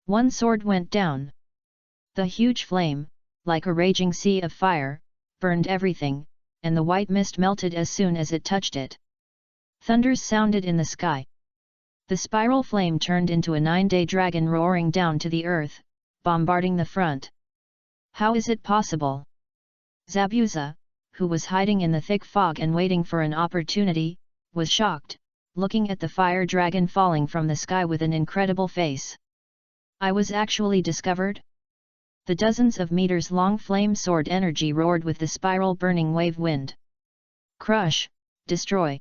One sword went down. The huge flame, like a raging sea of fire, burned everything, and the white mist melted as soon as it touched it. Thunders sounded in the sky. The spiral flame turned into a 9-day dragon roaring down to the earth, bombarding the front. How is it possible? Zabuza, who was hiding in the thick fog and waiting for an opportunity, was shocked, looking at the fire dragon falling from the sky with an incredible face. I was actually discovered? The dozens of meters-long flame sword energy roared with the spiral burning wave wind. Crush, destroy.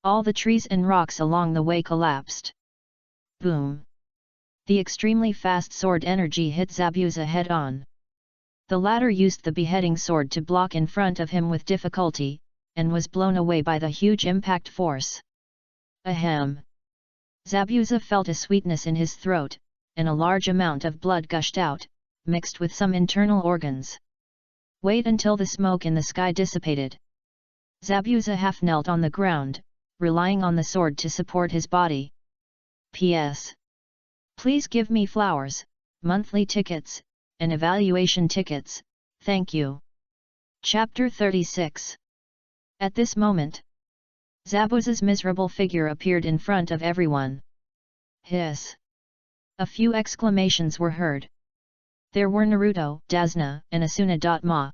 All the trees and rocks along the way collapsed. Boom! The extremely fast sword energy hit Zabuza head-on. The latter used the beheading sword to block in front of him with difficulty, and was blown away by the huge impact force. Ahem! Zabuza felt a sweetness in his throat, and a large amount of blood gushed out, mixed with some internal organs. Wait until the smoke in the sky dissipated. Zabuza half knelt on the ground, relying on the sword to support his body. P.S. Please give me flowers, monthly tickets, and evaluation tickets, thank you. Chapter 36. At this moment, Zabuza's miserable figure appeared in front of everyone. Hiss! A few exclamations were heard. There were Naruto, Dasna, and Asuna.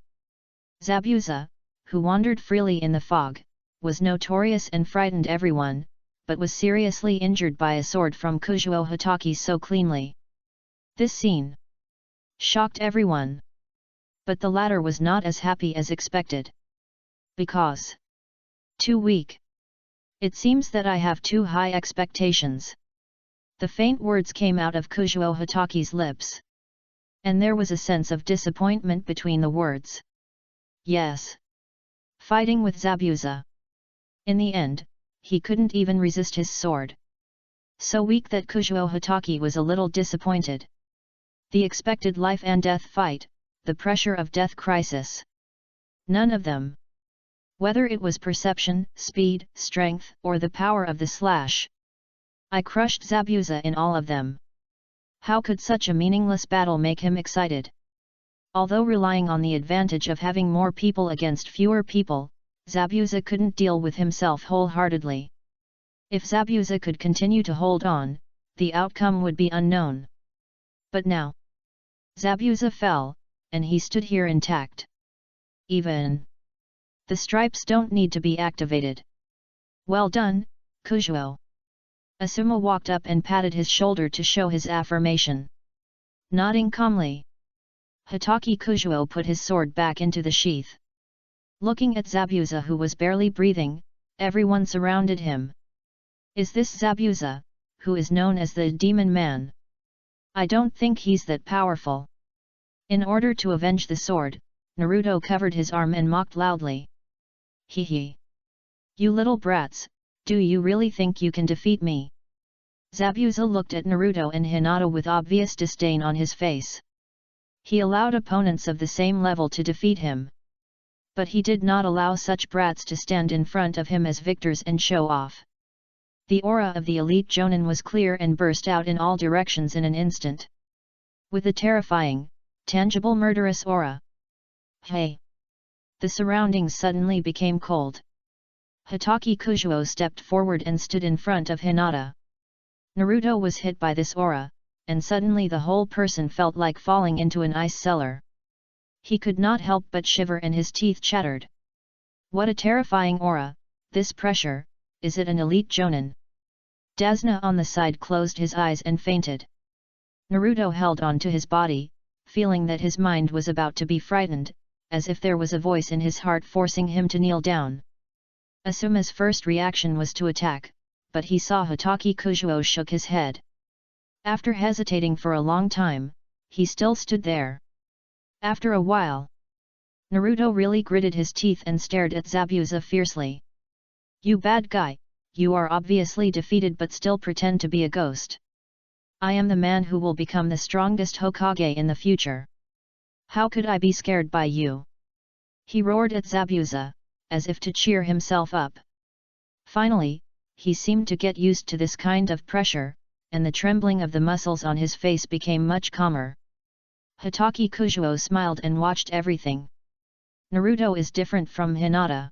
Zabuza, who wandered freely in the fog, was notorious and frightened everyone, but was seriously injured by a sword from Kujuo Hitaki so cleanly. This scene shocked everyone. But the latter was not as happy as expected. Because too weak. It seems that I have too high expectations. The faint words came out of Kujuo Hitaki's lips. And there was a sense of disappointment between the words. Yes. Fighting with Zabuza. In the end, he couldn't even resist his sword. So weak that Kujuo Hitaki was a little disappointed. The expected life and death fight, the pressure of death crisis. None of them. Whether it was perception, speed, strength, or the power of the slash. I crushed Zabuza in all of them. How could such a meaningless battle make him excited? Although relying on the advantage of having more people against fewer people, Zabuza couldn't deal with himself wholeheartedly. If Zabuza could continue to hold on, the outcome would be unknown. But now, Zabuza fell, and he stood here intact. Even the stripes don't need to be activated. Well done, Kujuo. Asuma walked up and patted his shoulder to show his affirmation. Nodding calmly, Hitaki Kujuo put his sword back into the sheath. Looking at Zabuza, who was barely breathing, everyone surrounded him. Is this Zabuza, who is known as the Demon Man? I don't think he's that powerful. In order to avenge the sword, Naruto covered his arm and mocked loudly. Hee hee. You little brats, do you really think you can defeat me? Zabuza looked at Naruto and Hinata with obvious disdain on his face. He allowed opponents of the same level to defeat him. But he did not allow such brats to stand in front of him as victors and show off. The aura of the elite Jonin was clear and burst out in all directions in an instant. With a terrifying, tangible murderous aura. Hey! The surroundings suddenly became cold. Hitaki Kujuo stepped forward and stood in front of Hinata. Naruto was hit by this aura, and suddenly the whole person felt like falling into an ice cellar. He could not help but shiver and his teeth chattered. What a terrifying aura, this pressure, is it an elite Jonin? Dasna on the side closed his eyes and fainted. Naruto held on to his body, feeling that his mind was about to be frightened, as if there was a voice in his heart forcing him to kneel down. Asuma's first reaction was to attack, but he saw Hitaki Kujuo shook his head. After hesitating for a long time, he still stood there. After a while, Naruto really gritted his teeth and stared at Zabuza fiercely. You bad guy, you are obviously defeated but still pretend to be a ghost. I am the man who will become the strongest Hokage in the future. How could I be scared by you? He roared at Zabuza, as if to cheer himself up. Finally, he seemed to get used to this kind of pressure, and the trembling of the muscles on his face became much calmer. Hitaki Kujuo smiled and watched everything. Naruto is different from Hinata.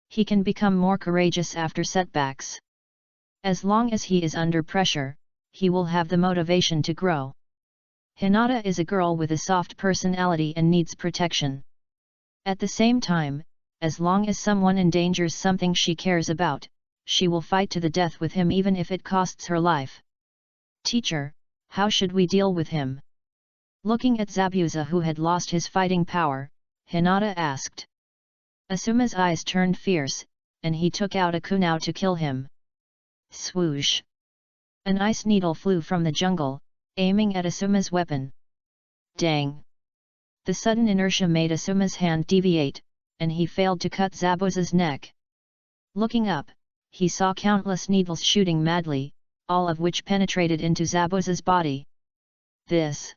He can become more courageous after setbacks. As long as he is under pressure, he will have the motivation to grow. Hinata is a girl with a soft personality and needs protection. At the same time, as long as someone endangers something she cares about, she will fight to the death with him even if it costs her life. Teacher, how should we deal with him? Looking at Zabuza, who had lost his fighting power, Hinata asked. Asuma's eyes turned fierce, and he took out a kunao to kill him. Swoosh! An ice needle flew from the jungle, aiming at Asuma's weapon. Dang! The sudden inertia made Asuma's hand deviate, and he failed to cut Zabuza's neck. Looking up, he saw countless needles shooting madly, all of which penetrated into Zabuza's body. This!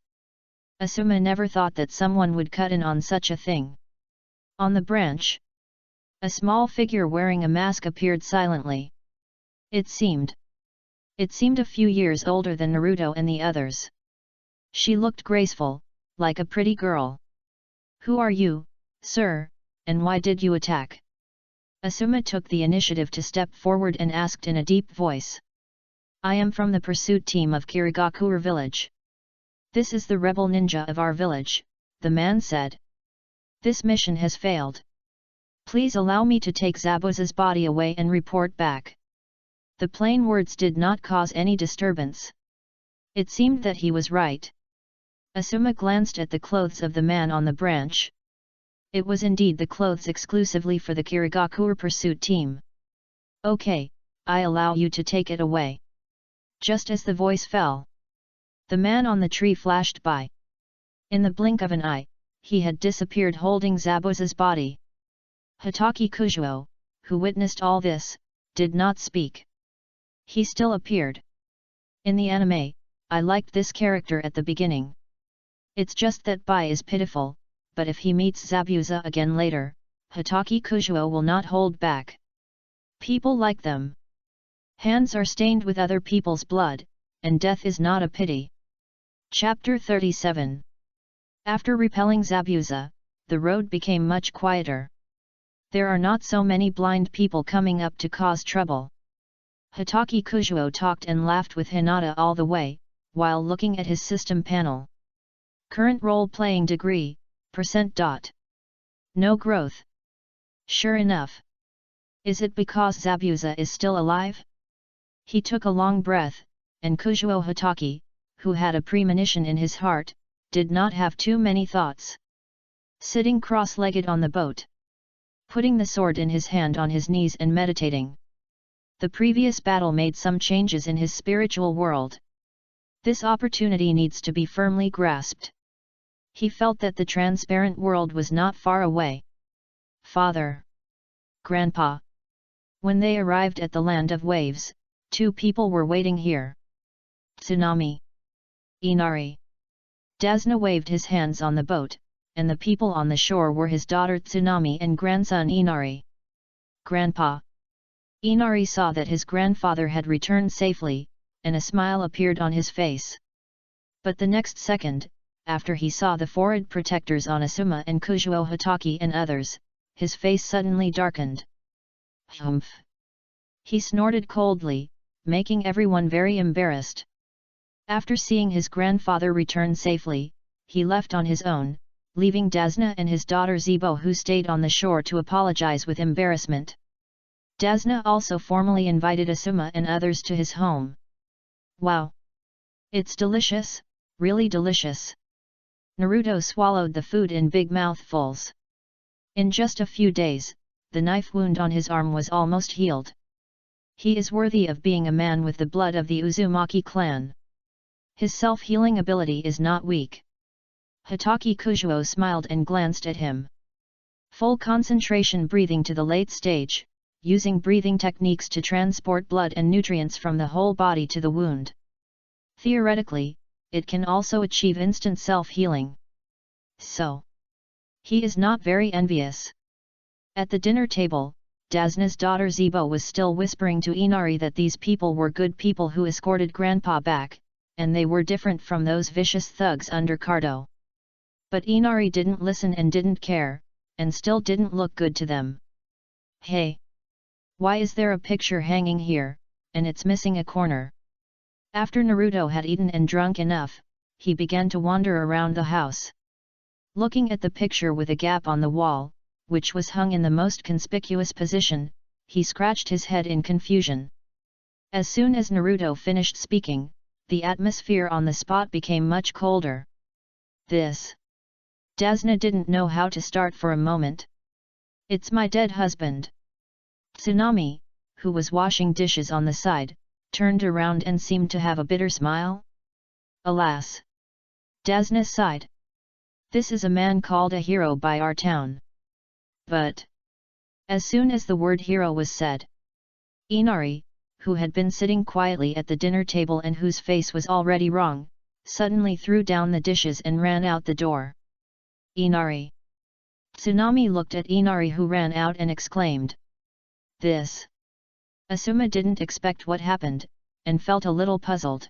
Asuma never thought that someone would cut in on such a thing. On the branch, a small figure wearing a mask appeared silently. It seemed a few years older than Naruto and the others. She looked graceful, like a pretty girl. "Who are you, sir, and why did you attack?" Asuma took the initiative to step forward and asked in a deep voice. "I am from the pursuit team of Kirigakure village. This is the rebel ninja of our village," the man said. "This mission has failed. Please allow me to take Zabuza's body away and report back." The plain words did not cause any disturbance. It seemed that he was right. Asuma glanced at the clothes of the man on the branch. It was indeed the clothes exclusively for the Kirigakure pursuit team. "Okay, I allow you to take it away." Just as the voice fell, the man on the tree flashed by. In the blink of an eye, he had disappeared holding Zabuza's body. Hitaki Kujuo, who witnessed all this, did not speak. He still appeared. In the anime, I liked this character at the beginning. It's just that Bai is pitiful, but if he meets Zabuza again later, Hitaki Kujuo will not hold back. People like them. Hands are stained with other people's blood, and death is not a pity. Chapter 37. After repelling Zabuza, the road became much quieter. There are not so many blind people coming up to cause trouble. Hitaki Kujuo talked and laughed with Hinata all the way, while looking at his system panel. Current role-playing degree, %. No growth. Sure enough. Is it because Zabuza is still alive? He took a long breath, and Kujuo Hitaki, who had a premonition in his heart, did not have too many thoughts. Sitting cross-legged on the boat, putting the sword in his hand on his knees and meditating. The previous battle made some changes in his spiritual world. This opportunity needs to be firmly grasped. He felt that the transparent world was not far away. "Father! Grandpa!" When they arrived at the land of waves, 2 people were waiting here. "Tsunami. Inari." Dasna waved his hands on the boat, and the people on the shore were his daughter Tsunami and grandson Inari. "Grandpa." Inari saw that his grandfather had returned safely, and a smile appeared on his face. But the next second, after he saw the forehead protectors on Asuma and Kujuo Hitaki and others, his face suddenly darkened. "Humph!" He snorted coldly, making everyone very embarrassed. After seeing his grandfather return safely, he left on his own, leaving Dasna and his daughter Zibo, who stayed on the shore to apologize with embarrassment. Dasna also formally invited Asuma and others to his home. "Wow! It's delicious, really delicious." Naruto swallowed the food in big mouthfuls. In just a few days, the knife wound on his arm was almost healed. He is worthy of being a man with the blood of the Uzumaki clan. His self-healing ability is not weak. Hitaki Kujuo smiled and glanced at him. Full concentration breathing to the late stage, using breathing techniques to transport blood and nutrients from the whole body to the wound. Theoretically, it can also achieve instant self-healing. So, he is not very envious. At the dinner table, Dasna's daughter Zibo was still whispering to Inari that these people were good people who escorted Grandpa back, and they were different from those vicious thugs under Cardo. But Inari didn't listen and didn't care, and still didn't look good to them. "Hey! Why is there a picture hanging here, and it's missing a corner?" After Naruto had eaten and drunk enough, he began to wander around the house. Looking at the picture with a gap on the wall, which was hung in the most conspicuous position, he scratched his head in confusion. As soon as Naruto finished speaking, the atmosphere on the spot became much colder. "This..." Dasna didn't know how to start for a moment. "It's my dead husband." Tsunami, who was washing dishes on the side, turned around and seemed to have a bitter smile. "Alas!" Dasna sighed. "This is a man called a hero by our town." But, as soon as the word hero was said, Inari, who had been sitting quietly at the dinner table and whose face was already wrong, suddenly threw down the dishes and ran out the door. "Inari!" Tsunami looked at Inari, who ran out, and exclaimed, "This! Asuma didn't expect what happened, and felt a little puzzled.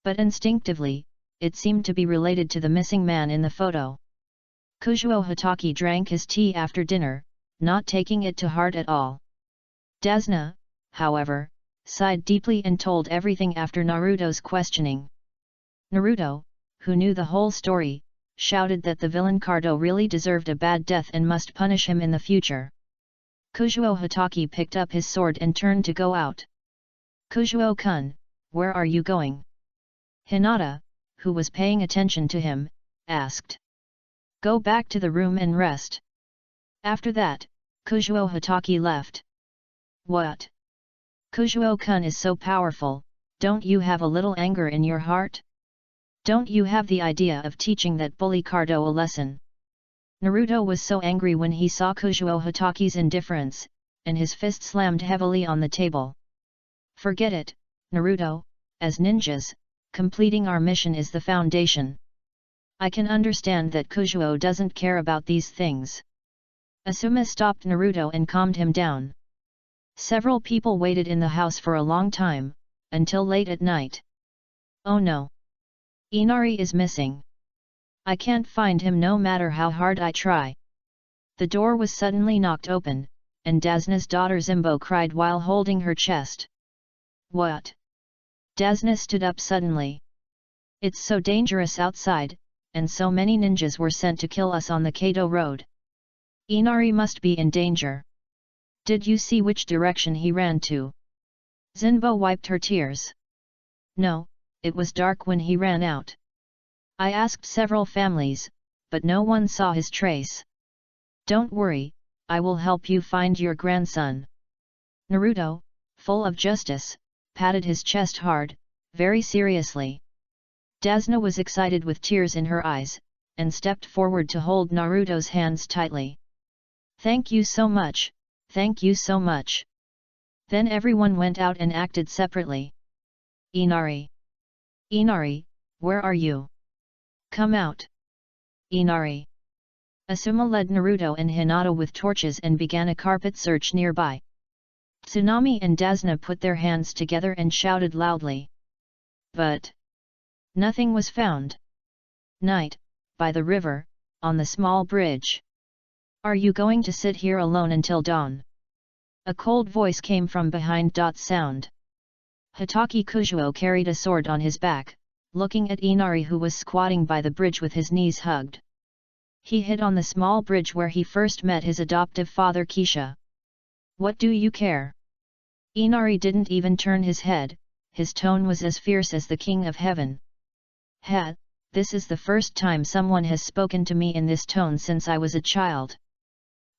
But instinctively, it seemed to be related to the missing man in the photo. Kuzuo Hitaki drank his tea after dinner, not taking it to heart at all. Dasna, however, sighed deeply and told everything after Naruto's questioning. Naruto, who knew the whole story, shouted that the villain Cardo really deserved a bad death and must punish him in the future. Kuzuo Hitaki picked up his sword and turned to go out. Kuzuo-kun, where are you going? Hinata, who was paying attention to him, asked. Go back to the room and rest. After that, Kuzuo Hitaki left. What? Kuzuo-kun is so powerful, don't you have a little anger in your heart? Don't you have the idea of teaching that bully Cardo a lesson? Naruto was so angry when he saw Kuzuo Hitaki's indifference, and his fist slammed heavily on the table. Forget it, Naruto, as ninjas, completing our mission is the foundation. I can understand that Kuzuo doesn't care about these things. Asuma stopped Naruto and calmed him down. Several people waited in the house for a long time, until late at night. Oh no! Inari is missing. I can't find him no matter how hard I try. The door was suddenly knocked open, and Dasna's daughter Zimbo cried while holding her chest. What? Dasna stood up suddenly. It's so dangerous outside, and so many ninjas were sent to kill us on the Kato Road. Inari must be in danger. Did you see which direction he ran to? Zinbo wiped her tears. No, it was dark when he ran out. I asked several families, but no one saw his trace. Don't worry, I will help you find your grandson. Naruto, full of justice, patted his chest hard, very seriously. Dasna was excited with tears in her eyes, and stepped forward to hold Naruto's hands tightly. Thank you so much, thank you so much. Then everyone went out and acted separately. Inari. Inari, where are you? Come out. Inari. Asuma led Naruto and Hinata with torches and began a carpet search nearby. Tsunami and Dasna put their hands together and shouted loudly. But nothing was found. Night, by the river, on the small bridge. Are you going to sit here alone until dawn? A cold voice came from behind. Sound. Hitaki Kuzuo carried a sword on his back, looking at Inari who was squatting by the bridge with his knees hugged. He hid on the small bridge where he first met his adoptive father Kisha. What do you care? Inari didn't even turn his head, his tone was as fierce as the king of heaven. This is the first time someone has spoken to me in this tone since I was a child.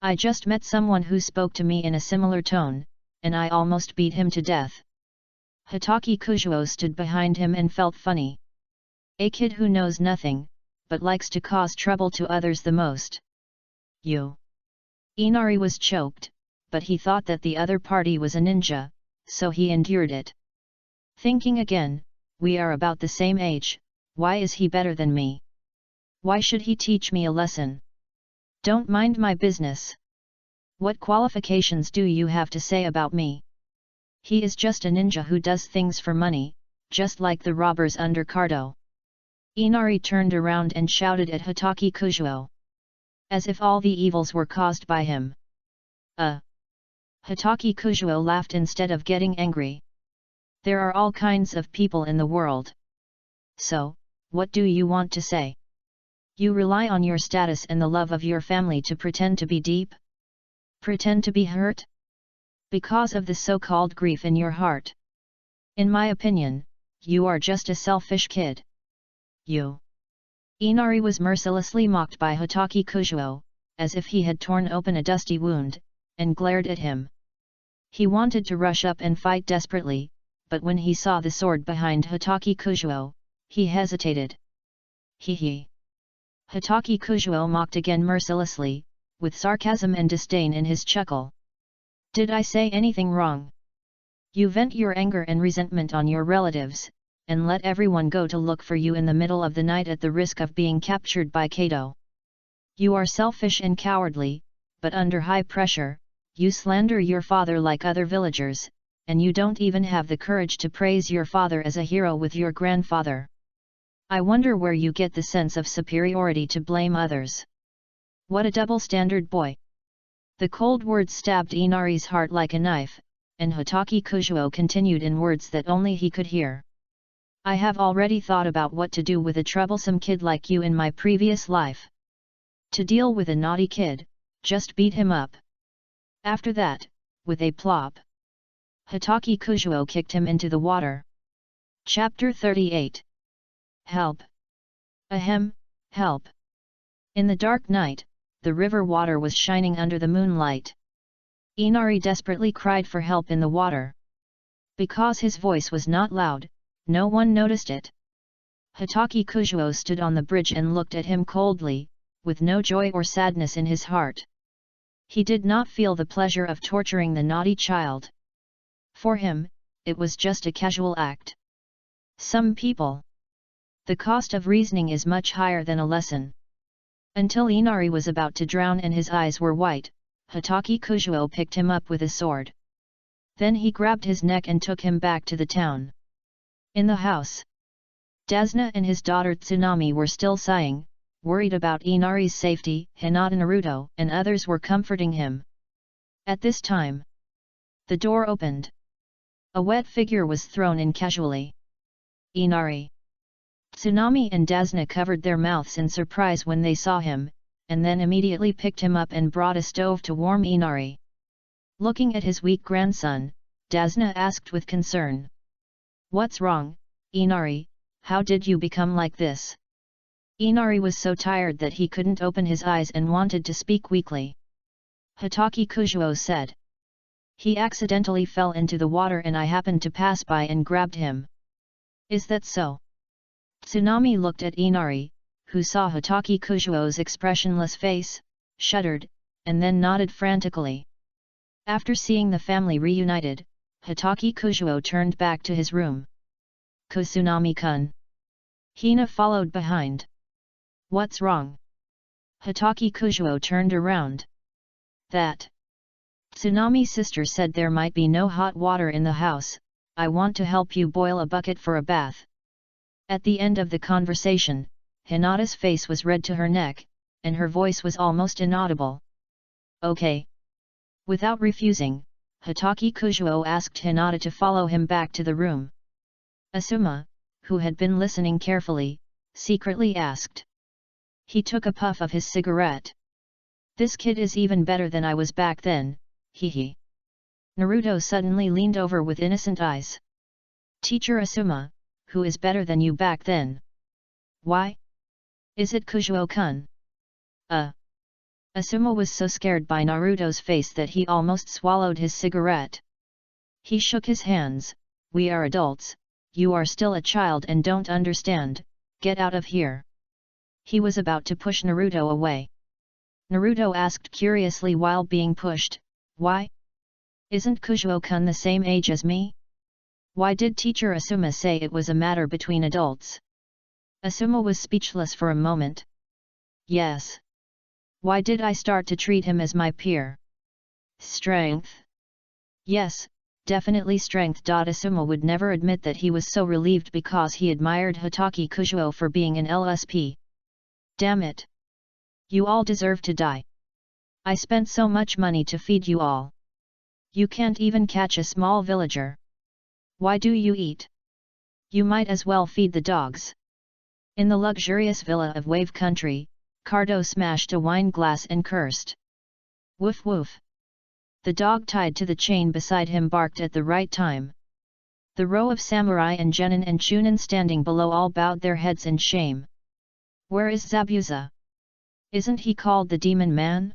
I just met someone who spoke to me in a similar tone, and I almost beat him to death. Hitaki Kuzuo stood behind him and felt funny. A kid who knows nothing, but likes to cause trouble to others the most. You. Inari was choked, but he thought that the other party was a ninja, so he endured it. Thinking again, we are about the same age, why is he better than me? Why should he teach me a lesson? Don't mind my business. What qualifications do you have to say about me? He is just a ninja who does things for money, just like the robbers under Cardo. Inari turned around and shouted at Hitaki Kuzuo. As if all the evils were caused by him. Hitaki Kuzuo laughed instead of getting angry. There are all kinds of people in the world. So, what do you want to say? You rely on your status and the love of your family to pretend to be deep? Pretend to be hurt? Because of the so-called grief in your heart. In my opinion, you are just a selfish kid. You. Inari was mercilessly mocked by Hitaki Kuzuo, as if he had torn open a dusty wound, and glared at him. He wanted to rush up and fight desperately, but when he saw the sword behind Hitaki Kuzuo, he hesitated. Hee. Hitaki Kuzuo mocked again mercilessly, with sarcasm and disdain in his chuckle. Did I say anything wrong? You vent your anger and resentment on your relatives, and let everyone go to look for you in the middle of the night at the risk of being captured by Kato. You are selfish and cowardly, but under high pressure, you slander your father like other villagers, and you don't even have the courage to praise your father as a hero with your grandfather. I wonder where you get the sense of superiority to blame others. What a double-standard boy! The cold words stabbed Inari's heart like a knife, and Hatake Kujuo continued in words that only he could hear. I have already thought about what to do with a troublesome kid like you in my previous life. To deal with a naughty kid, just beat him up. After that, with a plop, Hatake Kujuo kicked him into the water. Chapter 38. Help! Ahem, help! In the dark night, the river water was shining under the moonlight. Inari desperately cried for help in the water. Because his voice was not loud, no one noticed it. Hatake Kujuo stood on the bridge and looked at him coldly, with no joy or sadness in his heart. He did not feel the pleasure of torturing the naughty child. For him, it was just a casual act. Some people. The cost of reasoning is much higher than a lesson. Until Inari was about to drown and his eyes were white, Hatake Kujuo picked him up with a sword. Then he grabbed his neck and took him back to the town. In the house, Dasna and his daughter Tsunami were still sighing, worried about Inari's safety. Hinata, Naruto and others were comforting him. At this time, the door opened. A wet figure was thrown in casually. Inari. Tsunami and Dasna covered their mouths in surprise when they saw him, and then immediately picked him up and brought a stove to warm Inari. Looking at his weak grandson, Dasna asked with concern. What's wrong, Inari? How did you become like this? Inari was so tired that he couldn't open his eyes and wanted to speak weakly. Hatake Kujuo said. He accidentally fell into the water and I happened to pass by and grabbed him. Is that so? Tsunami looked at Inari, who saw Hatake Kujuo's expressionless face, shuddered, and then nodded frantically. After seeing the family reunited, Hatake Kujuo turned back to his room. Tsunami-kun. Hina followed behind. What's wrong? Hatake Kujuo turned around. That. Tsunami's sister said there might be no hot water in the house. I want to help you boil a bucket for a bath. At the end of the conversation, Hinata's face was red to her neck, and her voice was almost inaudible. Okay. Without refusing, Hatake Kujuo asked Hinata to follow him back to the room. Asuma, who had been listening carefully, secretly asked. He took a puff of his cigarette. This kid is even better than I was back then, hee. Naruto suddenly leaned over with innocent eyes. Teacher Asuma, who is better than you back then? Why? Is it Kujuo-kun? Asuma was so scared by Naruto's face that he almost swallowed his cigarette. He shook his hands. We are adults, you are still a child and don't understand, get out of here. He was about to push Naruto away. Naruto asked curiously while being pushed, why? Isn't Kujuo-kun the same age as me? Why did teacher Asuma say it was a matter between adults? Asuma was speechless for a moment. Yes. Why did I start to treat him as my peer? Strength? Yes, definitely strength. Asuma would never admit that he was so relieved because he admired Hatake Kujuo for being an LSP. Damn it! You all deserve to die. I spent so much money to feed you all. You can't even catch a small villager. Why do you eat? You might as well feed the dogs. In the luxurious villa of Wave Country, Cardo smashed a wine glass and cursed. Woof woof. The dog tied to the chain beside him barked at the right time. The row of samurai and genin and chunin standing below all bowed their heads in shame. Where is Zabuza? Isn't he called the Demon Man?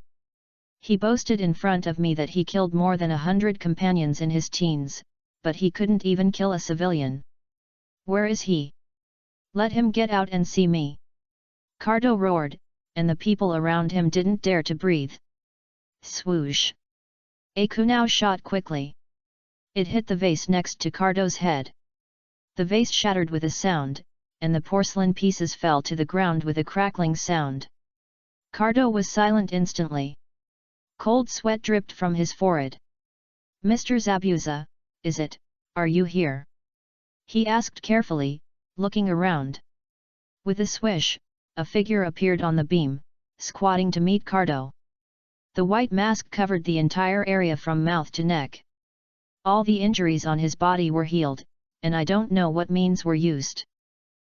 He boasted in front of me that he killed more than 100 companions in his teens, but he couldn't even kill a civilian. Where is he? Let him get out and see me. Cardo roared, and the people around him didn't dare to breathe. Swoosh! A kunao shot quickly. It hit the vase next to Cardo's head. The vase shattered with a sound, and the porcelain pieces fell to the ground with a crackling sound. Cardo was silent instantly. Cold sweat dripped from his forehead. Mr. Zabuza, is it, are you here? He asked carefully, looking around. With a swish, a figure appeared on the beam, squatting to meet Cardo. The white mask covered the entire area from mouth to neck. All the injuries on his body were healed, and I don't know what means were used.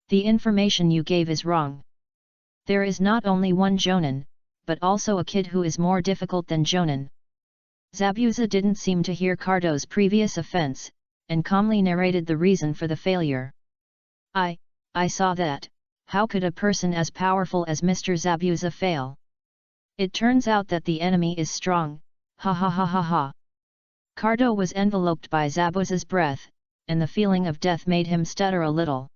The information you gave is wrong. There is not only one Jonin, but also a kid who is more difficult than Jonin. Zabuza didn't seem to hear Cardo's previous offense, and calmly narrated the reason for the failure. I saw that. How could a person as powerful as Mr. Zabuza fail? It turns out that the enemy is strong, ha ha ha ha ha. Cardo was enveloped by Zabuza's breath, and the feeling of death made him stutter a little.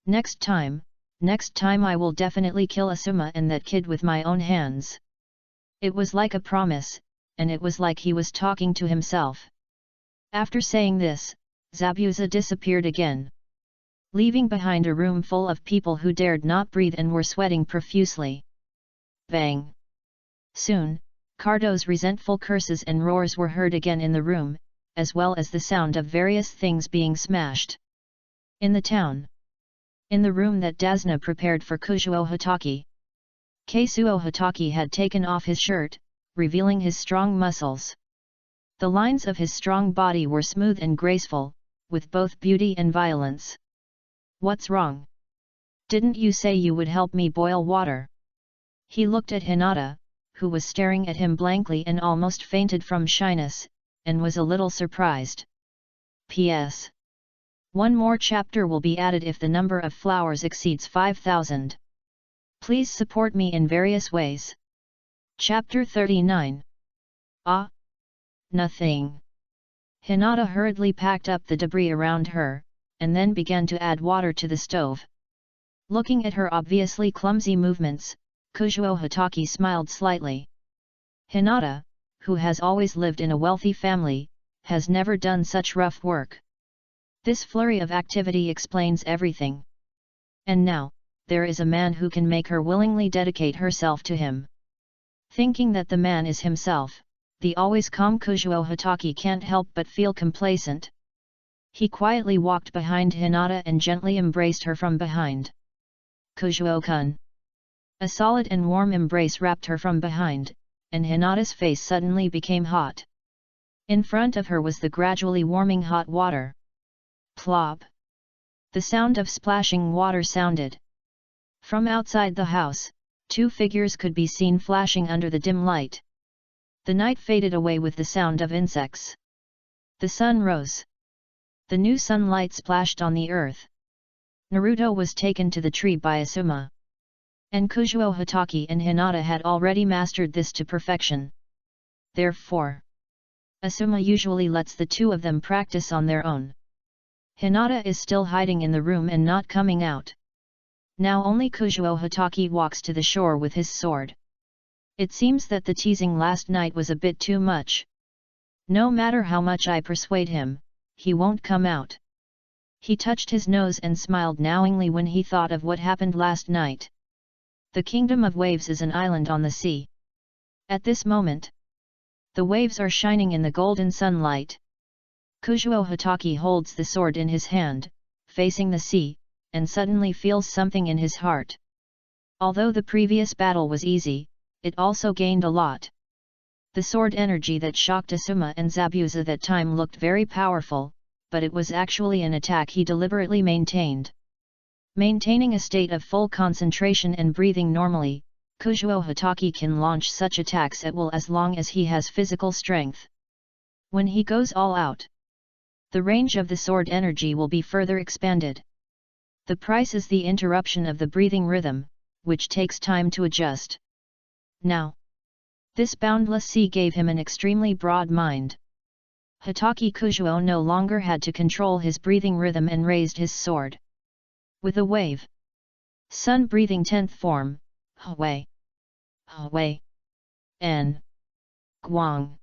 Next time I will definitely kill Asuma and that kid with my own hands. It was like a promise, and it was like he was talking to himself. After saying this, Zabuza disappeared again, leaving behind a room full of people who dared not breathe and were sweating profusely. Bang! Soon, Cardo's resentful curses and roars were heard again in the room, as well as the sound of various things being smashed. In the town. In the room that Dasna prepared for Kuzuo Hitaki. Kazuo Hitaki had taken off his shirt, revealing his strong muscles. The lines of his strong body were smooth and graceful, with both beauty and violence. What's wrong? Didn't you say you would help me boil water? He looked at Hinata, who was staring at him blankly and almost fainted from shyness, and was a little surprised. P.S. One more chapter will be added if the number of flowers exceeds 5,000. Please support me in various ways. Chapter 39. Ah! Nothing. Hinata hurriedly packed up the debris around her, and then began to add water to the stove. Looking at her obviously clumsy movements, Kuzuo Hitaki smiled slightly. Hinata, who has always lived in a wealthy family, has never done such rough work. This flurry of activity explains everything. And now, there is a man who can make her willingly dedicate herself to him. Thinking that the man is himself, the always calm Kuzuo Hitaki can't help but feel complacent. He quietly walked behind Hinata and gently embraced her from behind. Kuzuo-kun. A solid and warm embrace wrapped her from behind, and Hinata's face suddenly became hot. In front of her was the gradually warming hot water. Plop! The sound of splashing water sounded. From outside the house, two figures could be seen flashing under the dim light. The night faded away with the sound of insects. The sun rose. The new sunlight splashed on the earth. Naruto was taken to the tree by Asuma. And Kuzuo Hitaki and Hinata had already mastered this to perfection. Therefore, Asuma usually lets the two of them practice on their own. Hinata is still hiding in the room and not coming out. Now only Kuzuo Hitaki walks to the shore with his sword. It seems that the teasing last night was a bit too much. No matter how much I persuade him, he won't come out. He touched his nose and smiled knowingly when he thought of what happened last night. The Kingdom of Waves is an island on the sea. At this moment, the waves are shining in the golden sunlight. Kuzuo Hitaki holds the sword in his hand, facing the sea, and suddenly feels something in his heart. Although the previous battle was easy, it also gained a lot. The sword energy that shocked Asuma and Zabuza that time looked very powerful, but it was actually an attack he deliberately maintained. Maintaining a state of full concentration and breathing normally, Kuzuo Hitaki can launch such attacks at will as long as he has physical strength. When he goes all out, the range of the sword energy will be further expanded. The price is the interruption of the breathing rhythm, which takes time to adjust. Now, this boundless sea gave him an extremely broad mind. Hitaki Kuzuo no longer had to control his breathing rhythm and raised his sword. With a wave. Sun breathing 10th form, Hui. Hui. N. Guang.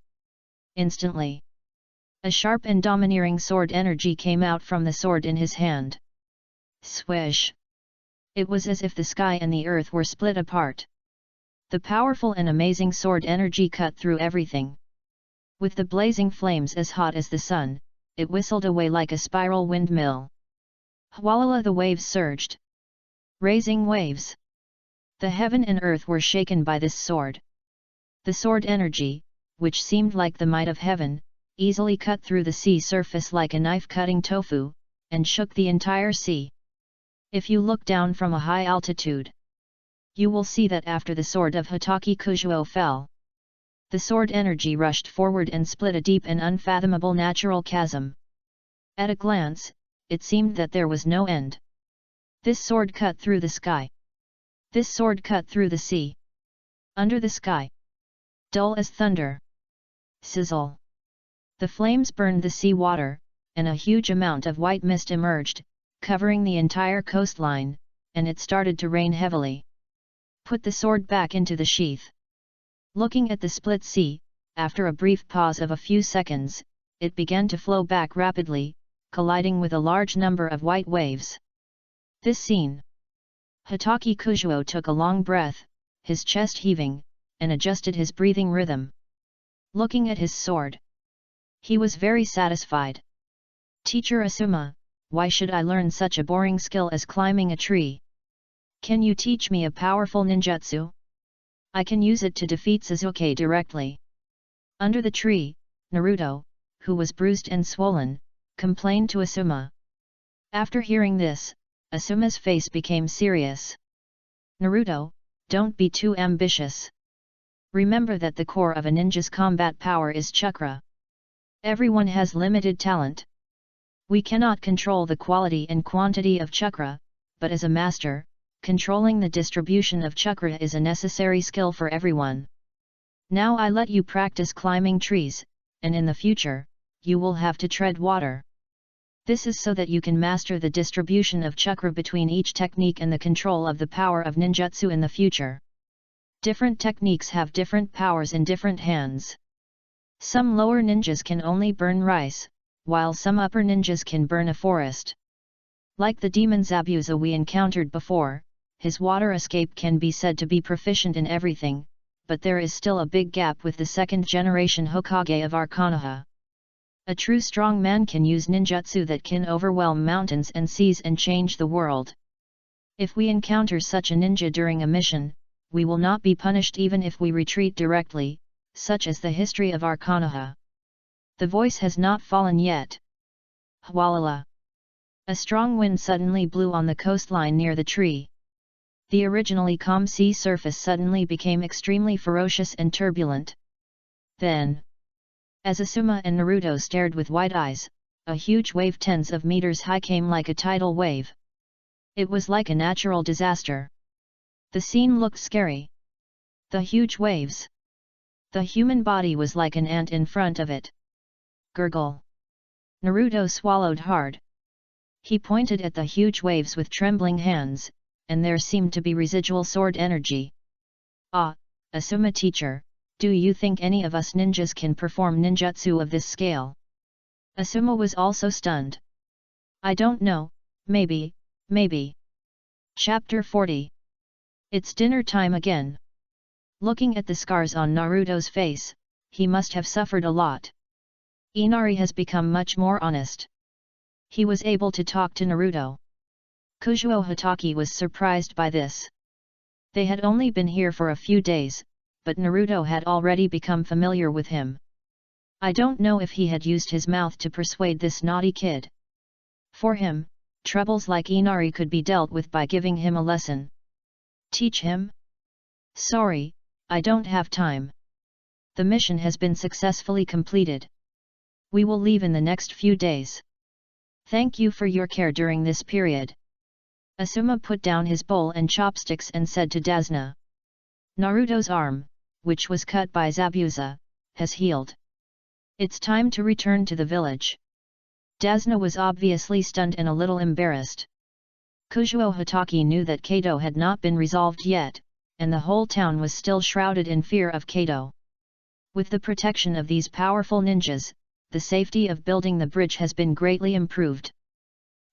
Instantly, a sharp and domineering sword energy came out from the sword in his hand. Swish! It was as if the sky and the earth were split apart. The powerful and amazing sword energy cut through everything. With the blazing flames as hot as the sun, it whistled away like a spiral windmill. Hwalala, the waves surged. Raising waves. The heaven and earth were shaken by this sword. The sword energy, which seemed like the might of heaven, easily cut through the sea surface like a knife cutting tofu, and shook the entire sea. If you look down from a high altitude, you will see that after the sword of Hitoki Kujuo fell, the sword energy rushed forward and split a deep and unfathomable natural chasm. At a glance, it seemed that there was no end. This sword cut through the sky. This sword cut through the sea. Under the sky. Dull as thunder. Sizzle. The flames burned the sea water, and a huge amount of white mist emerged, covering the entire coastline, and it started to rain heavily. Put the sword back into the sheath. Looking at the split sea, after a brief pause of a few seconds, it began to flow back rapidly, colliding with a large number of white waves. This scene. Hitoki Kujuo took a long breath, his chest heaving, and adjusted his breathing rhythm. Looking at his sword, he was very satisfied. Teacher Asuma, why should I learn such a boring skill as climbing a tree? Can you teach me a powerful ninjutsu? I can use it to defeat Sasuke directly. Under the tree, Naruto, who was bruised and swollen, complained to Asuma. After hearing this, Asuma's face became serious. Naruto, don't be too ambitious. Remember that the core of a ninja's combat power is chakra. Everyone has limited talent. We cannot control the quality and quantity of chakra, but as a master, controlling the distribution of chakra is a necessary skill for everyone. Now I let you practice climbing trees, and in the future, you will have to tread water. This is so that you can master the distribution of chakra between each technique and the control of the power of ninjutsu in the future. Different techniques have different powers in different hands. Some lower ninjas can only burn rice, while some upper ninjas can burn a forest. Like the demon Zabuza we encountered before, his water escape can be said to be proficient in everything, but there is still a big gap with the second generation Hokage of our Konoha. A true strong man can use ninjutsu that can overwhelm mountains and seas and change the world. If we encounter such a ninja during a mission, we will not be punished even if we retreat directly, such as the history of our Konoha. The voice has not fallen yet. Hwalala. A strong wind suddenly blew on the coastline near the tree. The originally calm sea surface suddenly became extremely ferocious and turbulent. Then, as Asuma and Naruto stared with wide eyes, a huge wave tens of meters high came like a tidal wave. It was like a natural disaster. The scene looked scary. The huge waves. The human body was like an ant in front of it. Gurgle. Naruto swallowed hard. He pointed at the huge waves with trembling hands, and there seemed to be residual sword energy. Ah, Asuma teacher, do you think any of us ninjas can perform ninjutsu of this scale? Asuma was also stunned. I don't know, maybe. Chapter 40. It's dinner time again. Looking at the scars on Naruto's face, he must have suffered a lot. Inari has become much more honest. He was able to talk to Naruto. Kujuo Hitoki was surprised by this. They had only been here for a few days, but Naruto had already become familiar with him. I don't know if he had used his mouth to persuade this naughty kid. For him, troubles like Inari could be dealt with by giving him a lesson. Teach him? Sorry, I don't have time. The mission has been successfully completed. We will leave in the next few days. Thank you for your care during this period. Asuma put down his bowl and chopsticks and said to Dasna. Naruto's arm, which was cut by Zabuza, has healed. It's time to return to the village. Dasna was obviously stunned and a little embarrassed. Kujuo Hitoki knew that Kato had not been resolved yet, and the whole town was still shrouded in fear of Kato. With the protection of these powerful ninjas, the safety of building the bridge has been greatly improved.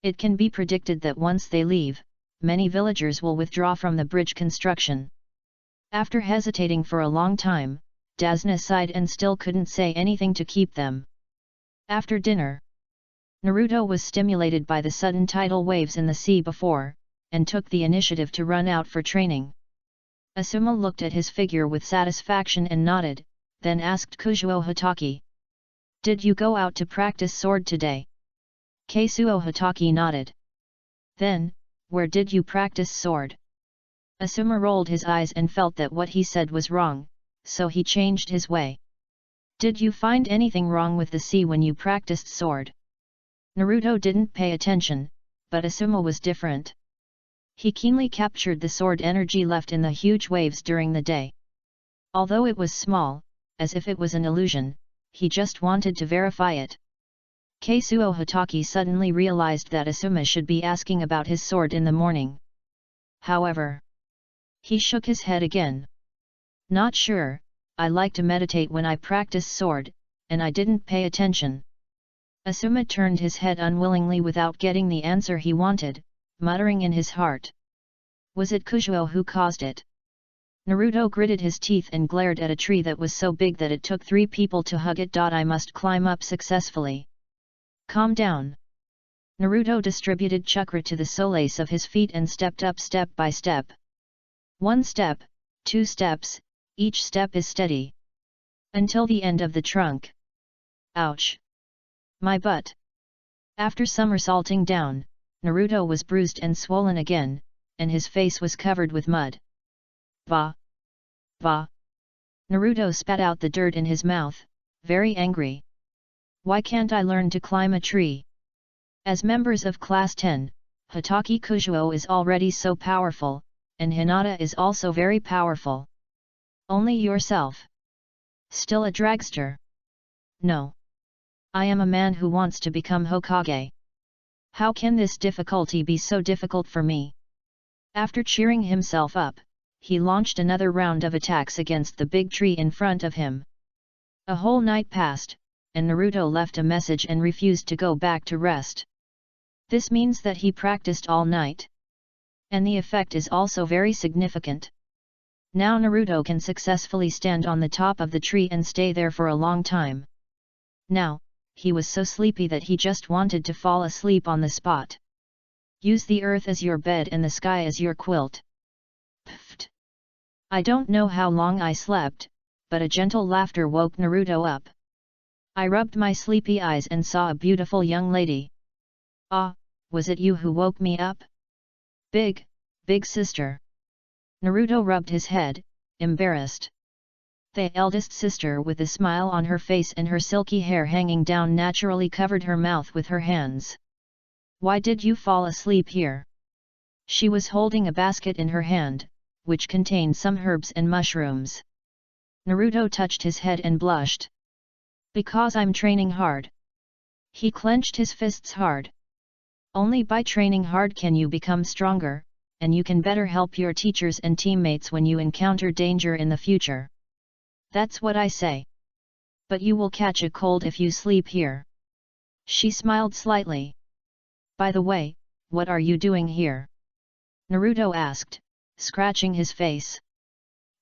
It can be predicted that once they leave, many villagers will withdraw from the bridge construction. After hesitating for a long time, Dasna sighed and still couldn't say anything to keep them. After dinner, Naruto was stimulated by the sudden tidal waves in the sea before, and took the initiative to run out for training. Asuma looked at his figure with satisfaction and nodded, then asked Kuzuo Hatake. "Did you go out to practice sword today?" Kazuo Hatake nodded. "Then, where did you practice sword?" Asuma rolled his eyes and felt that what he said was wrong, so he changed his way. "Did you find anything wrong with the sea when you practiced sword?" Naruto didn't pay attention, but Asuma was different. He keenly captured the sword energy left in the huge waves during the day. Although it was small, as if it was an illusion, he just wanted to verify it. Kazuo Hatake suddenly realized that Asuma should be asking about his sword in the morning. However, he shook his head again. "Not sure, I like to meditate when I practice sword, and I didn't pay attention." Asuma turned his head unwillingly without getting the answer he wanted, muttering in his heart. Was it Kuzuo who caused it? Naruto gritted his teeth and glared at a tree that was so big that it took 3 people to hug it. "I must climb up successfully." "Calm down." Naruto distributed chakra to the soles of his feet and stepped up step by step. 1 step, 2 steps, each step is steady. Until the end of the trunk. Ouch! My butt! After somersaulting down, Naruto was bruised and swollen again, and his face was covered with mud. Bah! Bah! Naruto spat out the dirt in his mouth, very angry. Why can't I learn to climb a tree? As members of Class 10, Hatake Kuzuo is already so powerful, and Hinata is also very powerful. Only yourself. Still a dragster? No. I am a man who wants to become Hokage. How can this difficulty be so difficult for me? After cheering himself up, he launched another round of attacks against the big tree in front of him. A whole night passed, and Naruto left a message and refused to go back to rest. This means that he practiced all night. And the effect is also very significant. Now Naruto can successfully stand on the top of the tree and stay there for a long time. Now, he was so sleepy that he just wanted to fall asleep on the spot. Use the earth as your bed and the sky as your quilt. Pfft! I don't know how long I slept, but a gentle laughter woke Naruto up. I rubbed my sleepy eyes and saw a beautiful young lady. Ah, was it you who woke me up? Big sister. Naruto rubbed his head, embarrassed. The eldest sister with a smile on her face and her silky hair hanging down naturally covered her mouth with her hands. Why did you fall asleep here? She was holding a basket in her hand, which contained some herbs and mushrooms. Naruto touched his head and blushed. Because I'm training hard. He clenched his fists hard. Only by training hard can you become stronger, and you can better help your teachers and teammates when you encounter danger in the future. That's what I say. But you will catch a cold if you sleep here. She smiled slightly. By the way, what are you doing here? Naruto asked, scratching his face.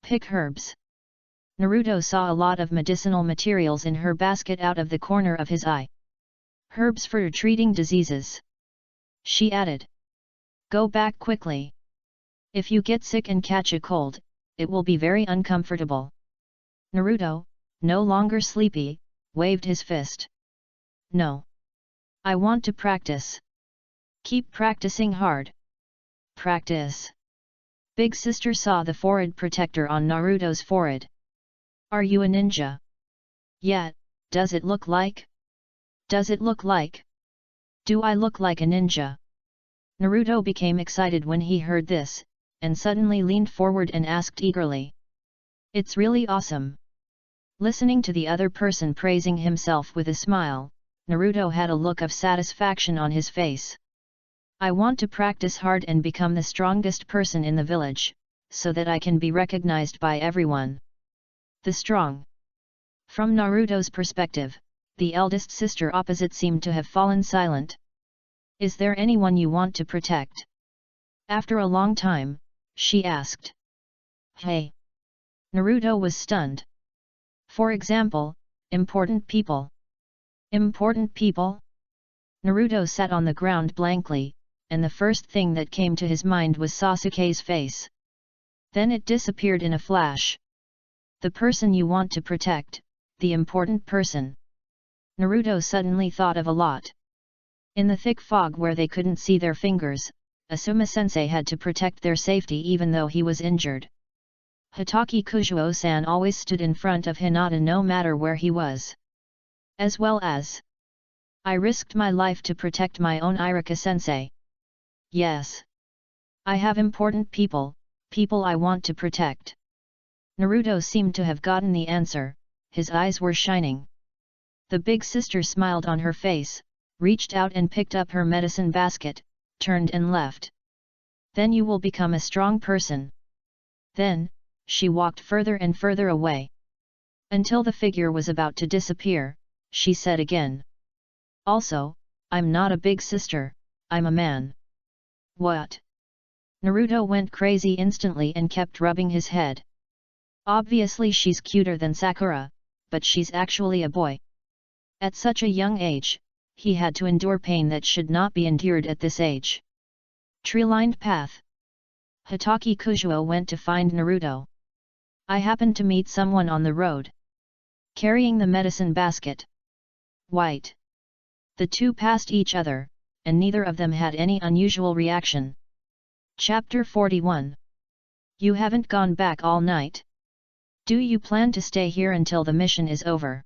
Pick herbs. Naruto saw a lot of medicinal materials in her basket out of the corner of his eye. Herbs for treating diseases. She added. Go back quickly. If you get sick and catch a cold, it will be very uncomfortable. Naruto, no longer sleepy, waved his fist. No. I want to practice. Keep practicing hard. Practice. Big sister saw the forehead protector on Naruto's forehead. Are you a ninja? Yeah, does it look like? Does it look like? Do I look like a ninja? Naruto became excited when he heard this, and suddenly leaned forward and asked eagerly. It's really awesome. Listening to the other person praising himself with a smile, Naruto had a look of satisfaction on his face. I want to practice hard and become the strongest person in the village, so that I can be recognized by everyone. The strong. From Naruto's perspective, the eldest sister opposite seemed to have fallen silent. Is there anyone you want to protect? After a long time, she asked. Hey! Naruto was stunned. For example, important people. Important people? Naruto sat on the ground blankly, and the first thing that came to his mind was Sasuke's face. Then it disappeared in a flash. The person you want to protect, the important person. Naruto suddenly thought of a lot. In the thick fog where they couldn't see their fingers, Asuma-sensei had to protect their safety even though he was injured. Hitaki Kujuo-san always stood in front of Hinata no matter where he was. As well as, I risked my life to protect my own Irika-sensei. Yes. I have important people I want to protect. Naruto seemed to have gotten the answer, his eyes were shining. The big sister smiled on her face, reached out and picked up her medicine basket, turned and left. Then you will become a strong person. Then, she walked further and further away. Until the figure was about to disappear, she said again. Also, I'm not a big sister, I'm a man. What? Naruto went crazy instantly and kept rubbing his head. Obviously she's cuter than Sakura, but she's actually a boy. At such a young age, he had to endure pain that should not be endured at this age. Tree-lined path. Hitaki Kujuo went to find Naruto. I happened to meet someone on the road. Carrying the medicine basket. White. The two passed each other, and neither of them had any unusual reaction. Chapter 41. You haven't gone back all night? Do you plan to stay here until the mission is over?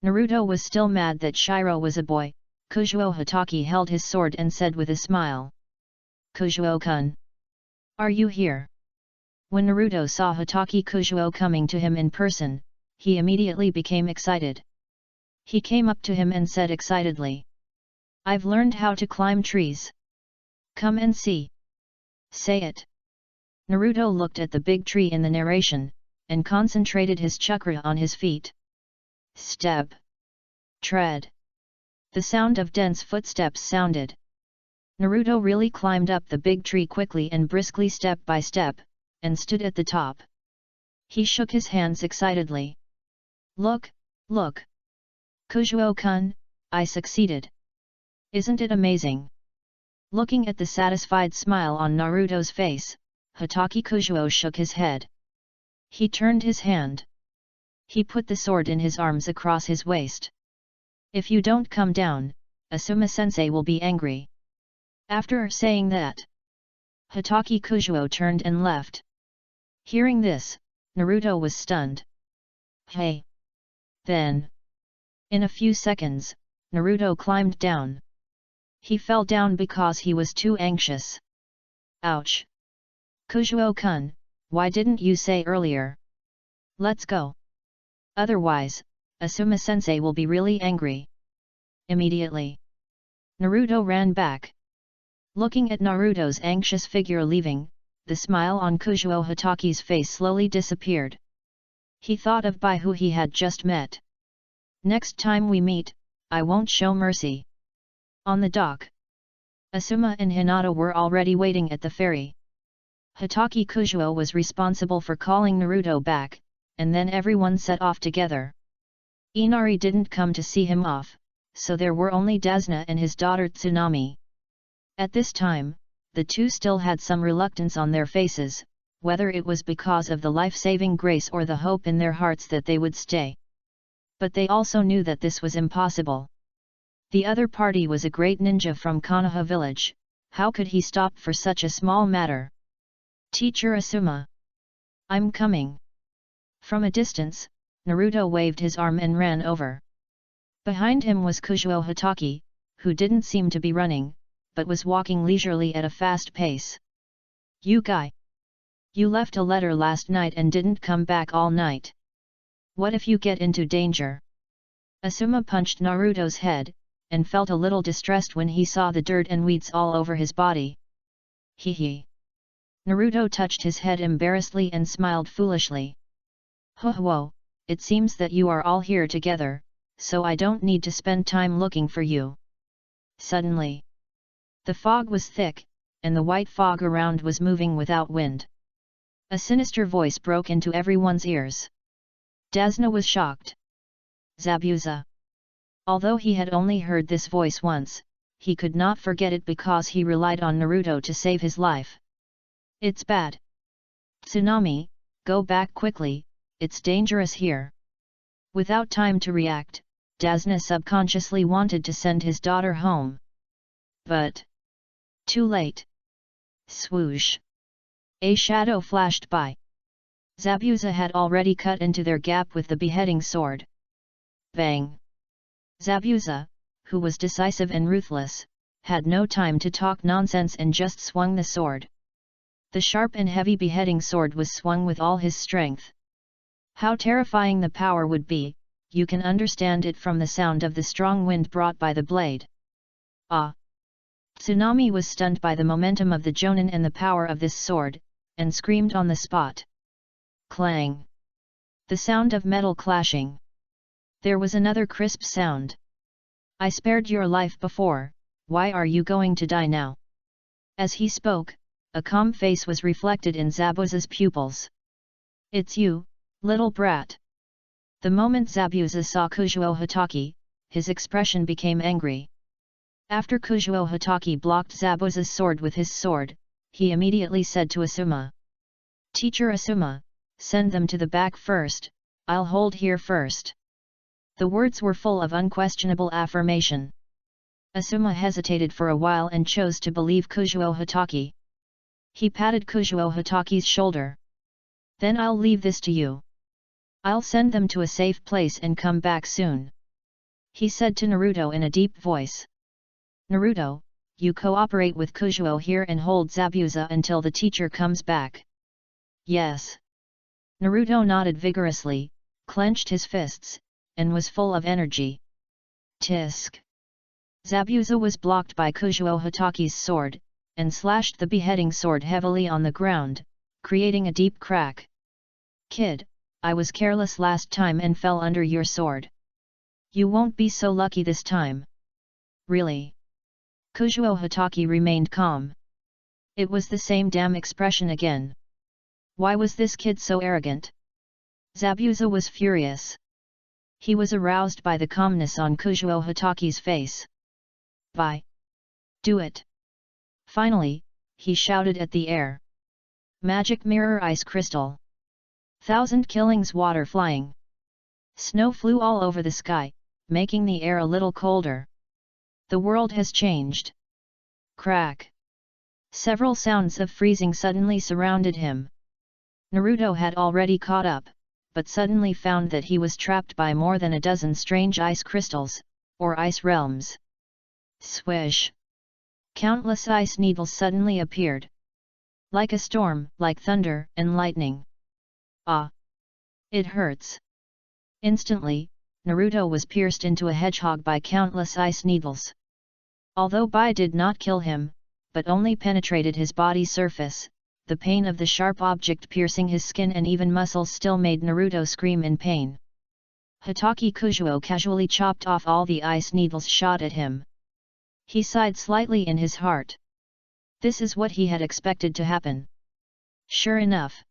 Naruto was still mad that Shiro was a boy. Kujuo Hitaki held his sword and said with a smile. Kujuo-kun. Are you here? When Naruto saw Hitaki Kujuo coming to him in person, he immediately became excited. He came up to him and said excitedly. I've learned how to climb trees. Come and see. Say it. Naruto looked at the big tree in the narration, and concentrated his chakra on his feet. Step. Tread. The sound of dense footsteps sounded. Naruto really climbed up the big tree quickly and briskly step by step, and stood at the top. He shook his hands excitedly. Look, look! Kujuo-kun, I succeeded! Isn't it amazing? Looking at the satisfied smile on Naruto's face, Hitaki Kujuo shook his head. He turned his hand. He put the sword in his arms across his waist. If you don't come down, Asuma-sensei will be angry. After saying that, Hitaki Kujuo turned and left. Hearing this, Naruto was stunned. Hey! Then, in a few seconds, Naruto climbed down. He fell down because he was too anxious. Ouch! Kujuo-kun, why didn't you say earlier? Let's go. Otherwise, Asuma-sensei will be really angry. Immediately, Naruto ran back. Looking at Naruto's anxious figure leaving, the smile on Kujuo Hitaki's face slowly disappeared. He thought of by who he had just met. Next time we meet, I won't show mercy. On the dock, Asuma and Hinata were already waiting at the ferry. Hitaki Kujuo was responsible for calling Naruto back, and then everyone set off together. Inari didn't come to see him off, so there were only Dasna and his daughter Tsunami. At this time, the two still had some reluctance on their faces, whether it was because of the life-saving grace or the hope in their hearts that they would stay. But they also knew that this was impossible. The other party was a great ninja from Konoha village, how could he stop for such a small matter? Teacher Asuma. I'm coming. From a distance, Naruto waved his arm and ran over. Behind him was Kujuo Hitaki, who didn't seem to be running, but was walking leisurely at a fast pace. You guy! You left a letter last night and didn't come back all night. What if you get into danger? Asuma punched Naruto's head, and felt a little distressed when he saw the dirt and weeds all over his body. Hee hee. Naruto touched his head embarrassedly and smiled foolishly. Ho-ho, it seems that you are all here together, so I don't need to spend time looking for you. Suddenly, the fog was thick, and the white fog around was moving without wind. A sinister voice broke into everyone's ears. Dasna was shocked. Zabuza. Although he had only heard this voice once, he could not forget it because he relied on Naruto to save his life. It's bad. Tsunami, go back quickly, it's dangerous here. Without time to react, Dasna subconsciously wanted to send his daughter home. But too late. Swoosh. A shadow flashed by. Zabuza had already cut into their gap with the beheading sword. Bang! Zabuza, who was decisive and ruthless, had no time to talk nonsense and just swung the sword. The sharp and heavy beheading sword was swung with all his strength. How terrifying the power would be, you can understand it from the sound of the strong wind brought by the blade. Ah! Tsunami was stunned by the momentum of the Jonin and the power of this sword, and screamed on the spot. Clang! The sound of metal clashing. There was another crisp sound. I spared your life before, why are you going to die now? As he spoke, a calm face was reflected in Zabuza's pupils. It's you, little brat. The moment Zabuza saw Kujuo Hitaki, his expression became angry. After Kujuo Hitaki blocked Zabuza's sword with his sword, he immediately said to Asuma. Teacher Asuma, send them to the back first, I'll hold here first. The words were full of unquestionable affirmation. Asuma hesitated for a while and chose to believe Kujuo Hitaki. He patted Kujuo Hitaki's shoulder. Then I'll leave this to you. I'll send them to a safe place and come back soon. He said to Naruto in a deep voice. Naruto, you cooperate with Kujuo here and hold Zabuza until the teacher comes back. Yes. Naruto nodded vigorously, clenched his fists, and was full of energy. Tisk. Zabuza was blocked by Kujuo Hitaki's sword, and slashed the beheading sword heavily on the ground, creating a deep crack. Kid, I was careless last time and fell under your sword. You won't be so lucky this time. Really? Kujuo Hitaki remained calm. It was the same damn expression again. Why was this kid so arrogant? Zabuza was furious. He was aroused by the calmness on Kujuo Hitaki's face. Bye. Do it. Finally, he shouted at the air. Magic mirror ice crystal. 1,000 killings water flying. Snow flew all over the sky, making the air a little colder. The world has changed. Crack. Several sounds of freezing suddenly surrounded him. Naruto had already caught up, but suddenly found that he was trapped by more than a dozen strange ice crystals, or ice realms. Swish! Countless ice needles suddenly appeared. Like a storm, like thunder and lightning. Ah! It hurts. Instantly, Naruto was pierced into a hedgehog by countless ice needles. Although Bai did not kill him, but only penetrated his body surface, the pain of the sharp object piercing his skin and even muscles still made Naruto scream in pain. Hitaki Kujuo casually chopped off all the ice needles shot at him. He sighed slightly in his heart. This is what he had expected to happen. Sure enough.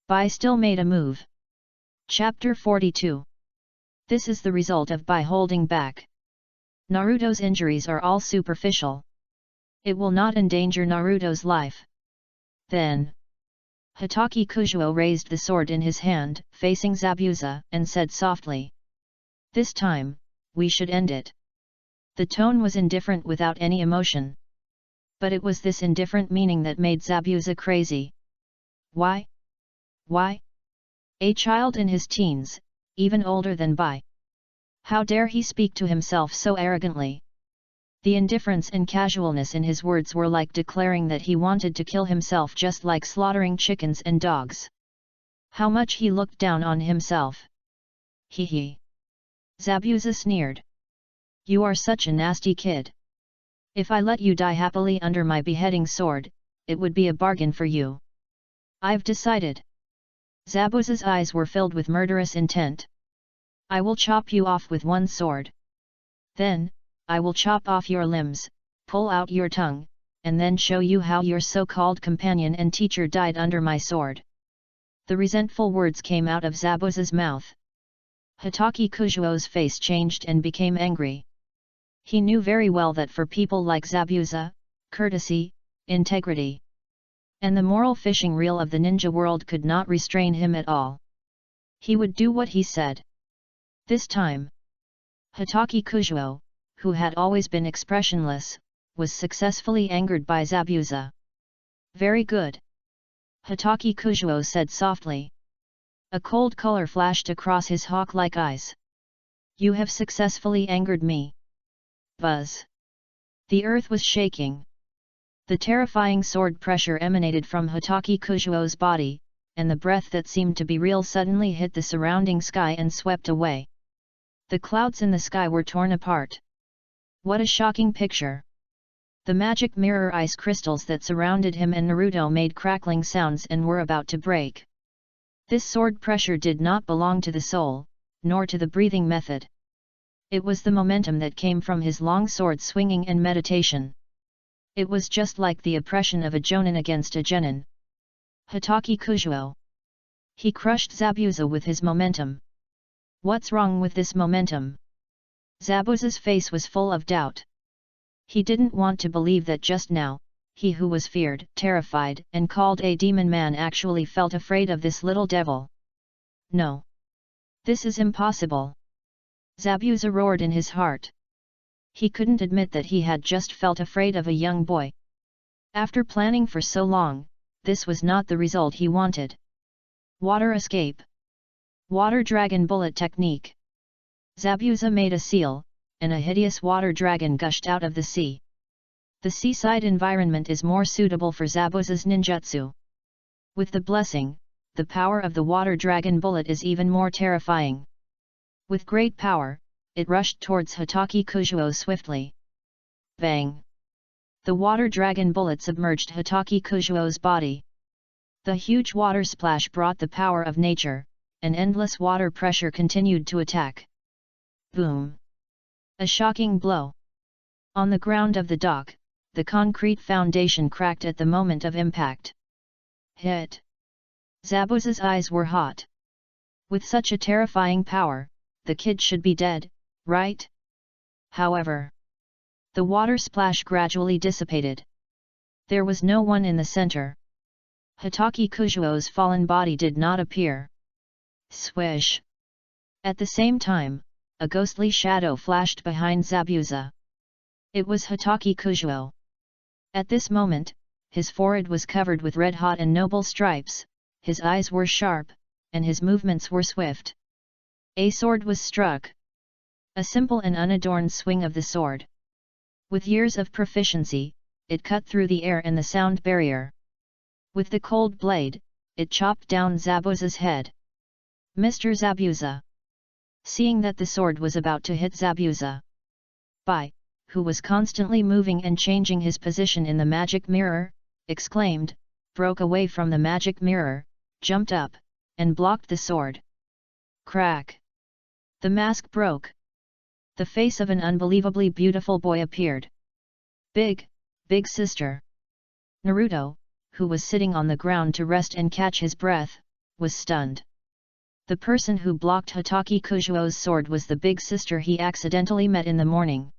Bai still made a move. Chapter 42. This is the result of Bai holding back. Naruto's injuries are all superficial. It will not endanger Naruto's life. Then, Hitaki Kujuo raised the sword in his hand, facing Zabuza, and said softly. This time, we should end it. The tone was indifferent without any emotion. But it was this indifferent meaning that made Zabuza crazy. Why? Why? A child in his teens, even older than Bai. How dare he speak to himself so arrogantly? The indifference and casualness in his words were like declaring that he wanted to kill himself, just like slaughtering chickens and dogs. How much he looked down on himself. Hee hee. Zabuza sneered. You are such a nasty kid. If I let you die happily under my beheading sword, it would be a bargain for you. I've decided. Zabuza's eyes were filled with murderous intent. I will chop you off with one sword. Then, I will chop off your limbs, pull out your tongue, and then show you how your so-called companion and teacher died under my sword. The resentful words came out of Zabuza's mouth. Hitaki Kujuo's face changed and became angry. He knew very well that for people like Zabuza, courtesy, integrity, and the moral fishing reel of the ninja world could not restrain him at all. He would do what he said. This time, Hitaki Kujuo, who had always been expressionless, was successfully angered by Zabuza. Very good. Hitaki Kujuo said softly. A cold color flashed across his hawk-like eyes. You have successfully angered me. Buzz. The earth was shaking. The terrifying sword pressure emanated from Hitaki Kujuo's body, and the breath that seemed to be real suddenly hit the surrounding sky and swept away. The clouds in the sky were torn apart. What a shocking picture! The magic mirror ice crystals that surrounded him and Naruto made crackling sounds and were about to break. This sword pressure did not belong to the soul, nor to the breathing method. It was the momentum that came from his long sword swinging and meditation. It was just like the oppression of a jonin against a genin. Hitaki Kujuo. He crushed Zabuza with his momentum. What's wrong with this momentum? Zabuza's face was full of doubt. He didn't want to believe that just now, he who was feared, terrified, and called a demon man actually felt afraid of this little devil. No. This is impossible. Zabuza roared in his heart. He couldn't admit that he had just felt afraid of a young boy. After planning for so long, this was not the result he wanted. Water escape. Water dragon bullet technique. Zabuza made a seal, and a hideous water dragon gushed out of the sea. The seaside environment is more suitable for Zabuza's ninjutsu. With the blessing, the power of the water dragon bullet is even more terrifying. With great power, it rushed towards Hitaki Kujuo swiftly. Bang! The water dragon bullet submerged Hitaki Kujuo's body. The huge water splash brought the power of nature, and endless water pressure continued to attack. Boom! A shocking blow. On the ground of the dock, the concrete foundation cracked at the moment of impact. Hit! Zabuza's eyes were hot. With such a terrifying power, the kid should be dead, right? However, the water splash gradually dissipated. There was no one in the center. Hitaki Kujuo's fallen body did not appear. Swish! At the same time, a ghostly shadow flashed behind Zabuza. It was Hitaki Kujuo. At this moment, his forehead was covered with red-hot and noble stripes, his eyes were sharp, and his movements were swift. A sword was struck. A simple and unadorned swing of the sword. With years of proficiency, it cut through the air and the sound barrier. With the cold blade, it chopped down Zabuza's head. Mr. Zabuza. Seeing that the sword was about to hit Zabuza, Bai, who was constantly moving and changing his position in the magic mirror, exclaimed, broke away from the magic mirror, jumped up, and blocked the sword. Crack! The mask broke. The face of an unbelievably beautiful boy appeared. Big sister. Naruto, who was sitting on the ground to rest and catch his breath, was stunned. The person who blocked Hitaki Kujuo's sword was the big sister he accidentally met in the morning.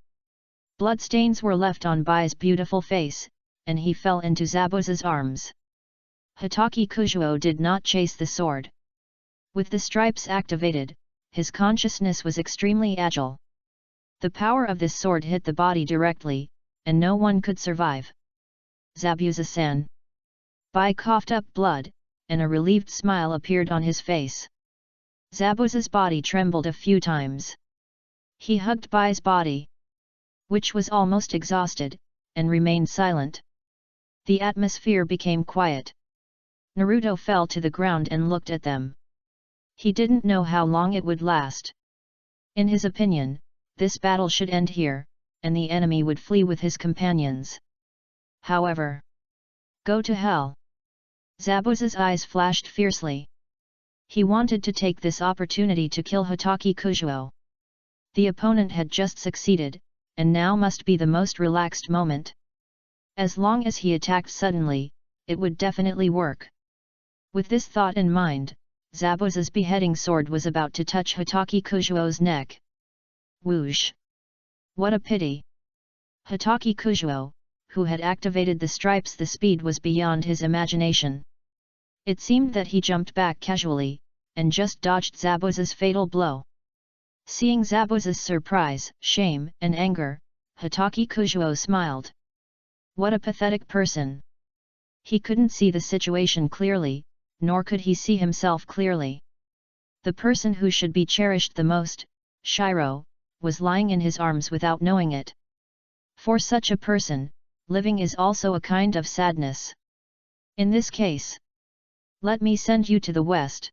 Bloodstains were left on Bai's beautiful face, and he fell into Zabuza's arms. Hitaki Kujuo did not chase the sword. With the stripes activated, his consciousness was extremely agile. The power of this sword hit the body directly, and no one could survive. Zabuza-san. Bai coughed up blood, and a relieved smile appeared on his face. Zabuza's body trembled a few times. He hugged Bai's body, which was almost exhausted, and remained silent. The atmosphere became quiet. Naruto fell to the ground and looked at them. He didn't know how long it would last. In his opinion, this battle should end here, and the enemy would flee with his companions. However, go to hell! Zabuza's eyes flashed fiercely. He wanted to take this opportunity to kill Hitaki Kujuo. The opponent had just succeeded, and now must be the most relaxed moment. As long as he attacked suddenly, it would definitely work. With this thought in mind, Zabuza's beheading sword was about to touch Hitaki Kujuo's neck. Whoosh! What a pity! Hitaki Kujuo, who had activated the stripes, the speed was beyond his imagination. It seemed that he jumped back casually, and just dodged Zabuza's fatal blow. Seeing Zabuza's surprise, shame, and anger, Hitaki Kujuo smiled. What a pathetic person! He couldn't see the situation clearly, nor could he see himself clearly. The person who should be cherished the most, Shiro, was lying in his arms without knowing it. For such a person, living is also a kind of sadness. In this case, let me send you to the west.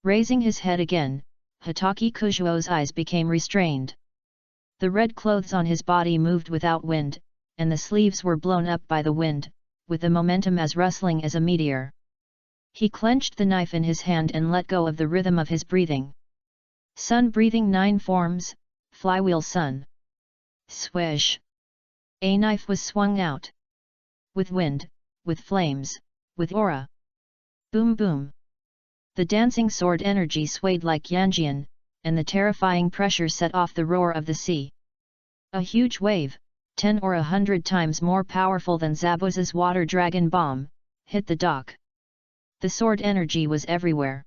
Raising his head again, Hitaki Kujuo's eyes became restrained. The red clothes on his body moved without wind, and the sleeves were blown up by the wind, with the momentum as rustling as a meteor. He clenched the knife in his hand and let go of the rhythm of his breathing. Sun breathing 9 forms, flywheel sun. Swish! A knife was swung out. With wind, with flames, with aura. Boom boom! The dancing sword energy swayed like Yanjian, and the terrifying pressure set off the roar of the sea. A huge wave, 10 or 100 times more powerful than Zabuza's water dragon bomb, hit the dock. The sword energy was everywhere.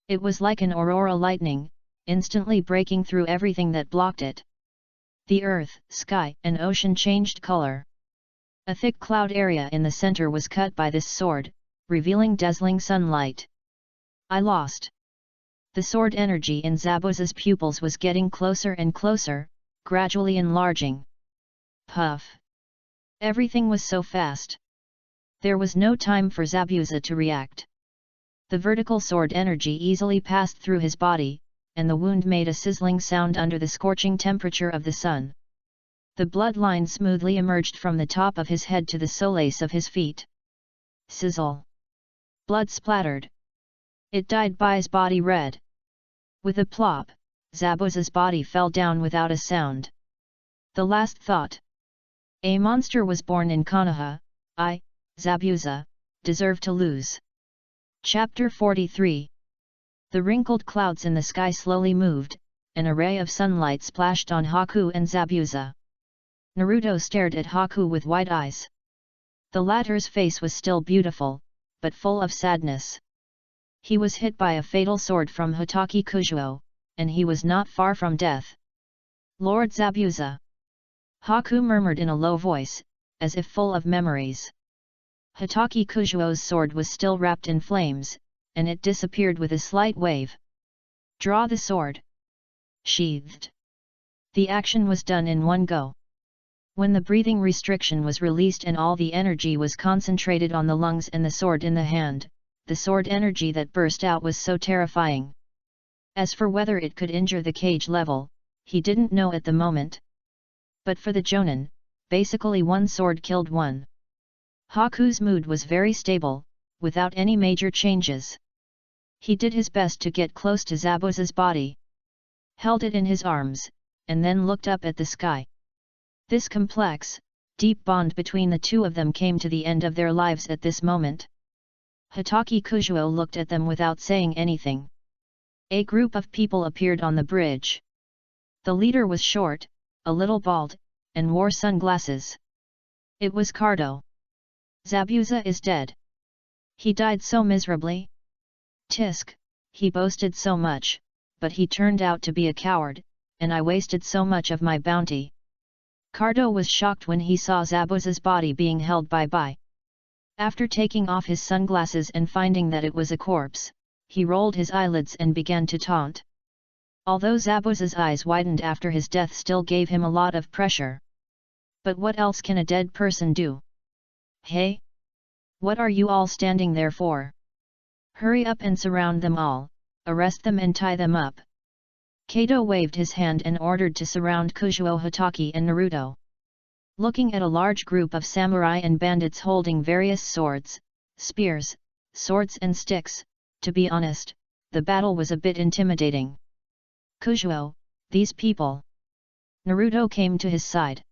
It was like an aurora lightning, instantly breaking through everything that blocked it. The earth, sky, and ocean changed color. A thick cloud area in the center was cut by this sword, revealing dazzling sunlight. I lost. The sword energy in Zabuza's pupils was getting closer and closer, gradually enlarging. Puff! Everything was so fast. There was no time for Zabuza to react. The vertical sword energy easily passed through his body, and the wound made a sizzling sound under the scorching temperature of the sun. The bloodline smoothly emerged from the top of his head to the soles of his feet. Sizzle! Blood splattered. It dyed Bai's body red. With a plop, Zabuza's body fell down without a sound. The last thought. A monster was born in Konoha. I, Zabuza, deserve to lose. Chapter 43. The wrinkled clouds in the sky slowly moved, an array of sunlight splashed on Haku and Zabuza. Naruto stared at Haku with wide eyes. The latter's face was still beautiful, but full of sadness. He was hit by a fatal sword from Hitaki Kujuo, and he was not far from death. Lord Zabuza! Haku murmured in a low voice, as if full of memories. Hitaki Kujuo's sword was still wrapped in flames, and it disappeared with a slight wave. Draw the sword! Sheathed. The action was done in one go. When the breathing restriction was released and all the energy was concentrated on the lungs and the sword in the hand, the sword energy that burst out was so terrifying. As for whether it could injure the cage level, he didn't know at the moment. But for the Jonin, basically one sword killed one. Haku's mood was very stable, without any major changes. He did his best to get close to Zabuza's body. Held it in his arms, and then looked up at the sky. This complex, deep bond between the two of them came to the end of their lives at this moment. Hitaki Kujuo looked at them without saying anything. A group of people appeared on the bridge. The leader was short, a little bald, and wore sunglasses. It was Cardo. Zabuza is dead. He died so miserably. Tisk, he boasted so much, but he turned out to be a coward, and I wasted so much of my bounty. Cardo was shocked when he saw Zabuza's body being held by Bai. After taking off his sunglasses and finding that it was a corpse, he rolled his eyelids and began to taunt. Although Zabuza's eyes widened after his death still gave him a lot of pressure. But what else can a dead person do? Hey? What are you all standing there for? Hurry up and surround them all, arrest them and tie them up. Kato waved his hand and ordered to surround Kujuo, Hitaki and Naruto. Looking at a large group of samurai and bandits holding various swords, spears, swords and sticks, to be honest, the battle was a bit intimidating. Kujuo, these people. Naruto came to his side.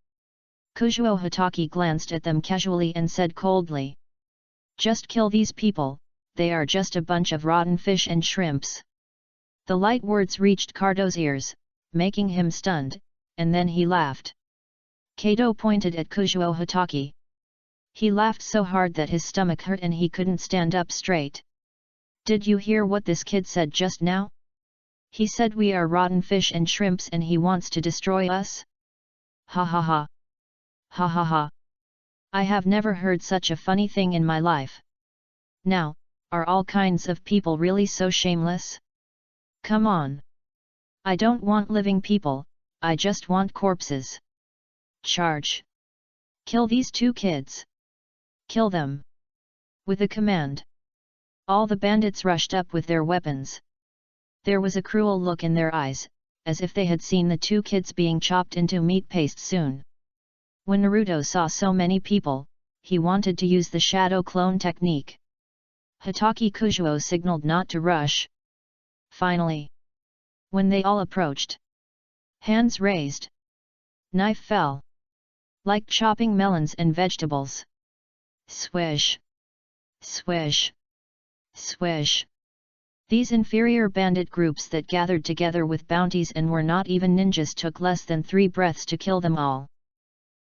Kujuo Hitaki glanced at them casually and said coldly. Just kill these people, they are just a bunch of rotten fish and shrimps. The light words reached Cardo's ears, making him stunned, and then he laughed. Kato pointed at Kujuo Hitaki. He laughed so hard that his stomach hurt and he couldn't stand up straight. Did you hear what this kid said just now? He said we are rotten fish and shrimps and he wants to destroy us? Ha ha ha. Ha ha ha. I have never heard such a funny thing in my life. Now, are all kinds of people really so shameless? Come on. I don't want living people, I just want corpses. Charge. Kill these two kids. Kill them. With a command, all the bandits rushed up with their weapons. There was a cruel look in their eyes, as if they had seen the two kids being chopped into meat paste soon. When Naruto saw so many people, he wanted to use the shadow clone technique. Hitaki Kujuo signaled not to rush. Finally, when they all approached, hands raised, knife fell. Like chopping melons and vegetables. Swish. Swish. Swish. These inferior bandit groups that gathered together with bounties and were not even ninjas took less than 3 breaths to kill them all.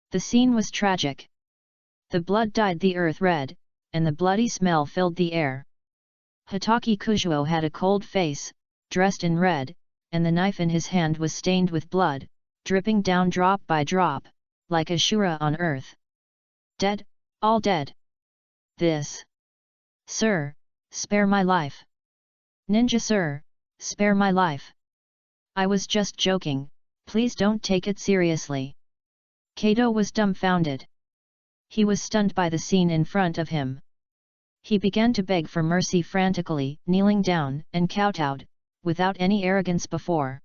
The scene was tragic. The blood dyed the earth red, and the bloody smell filled the air. Hitaki Kujuo had a cold face, dressed in red, and the knife in his hand was stained with blood, dripping down drop by drop, like a Shura on earth. Dead, all dead. This. Sir, spare my life. Ninja sir, spare my life. I was just joking, please don't take it seriously. Kato was dumbfounded. He was stunned by the scene in front of him. He began to beg for mercy frantically, kneeling down and kowtowed, without any arrogance before.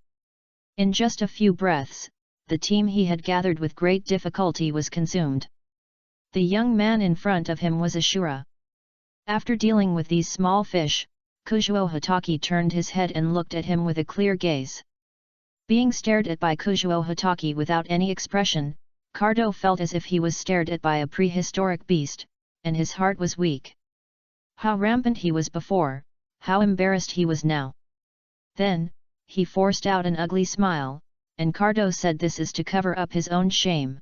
In just a few breaths, the team he had gathered with great difficulty was consumed. The young man in front of him was Ashura. After dealing with these small fish, Kujuo Hitaki turned his head and looked at him with a clear gaze. Being stared at by Kujuo Hitaki without any expression, Cardo felt as if he was stared at by a prehistoric beast, and his heart was weak. How rampant he was before, how embarrassed he was now. Then, he forced out an ugly smile, and Cardo said this is to cover up his own shame.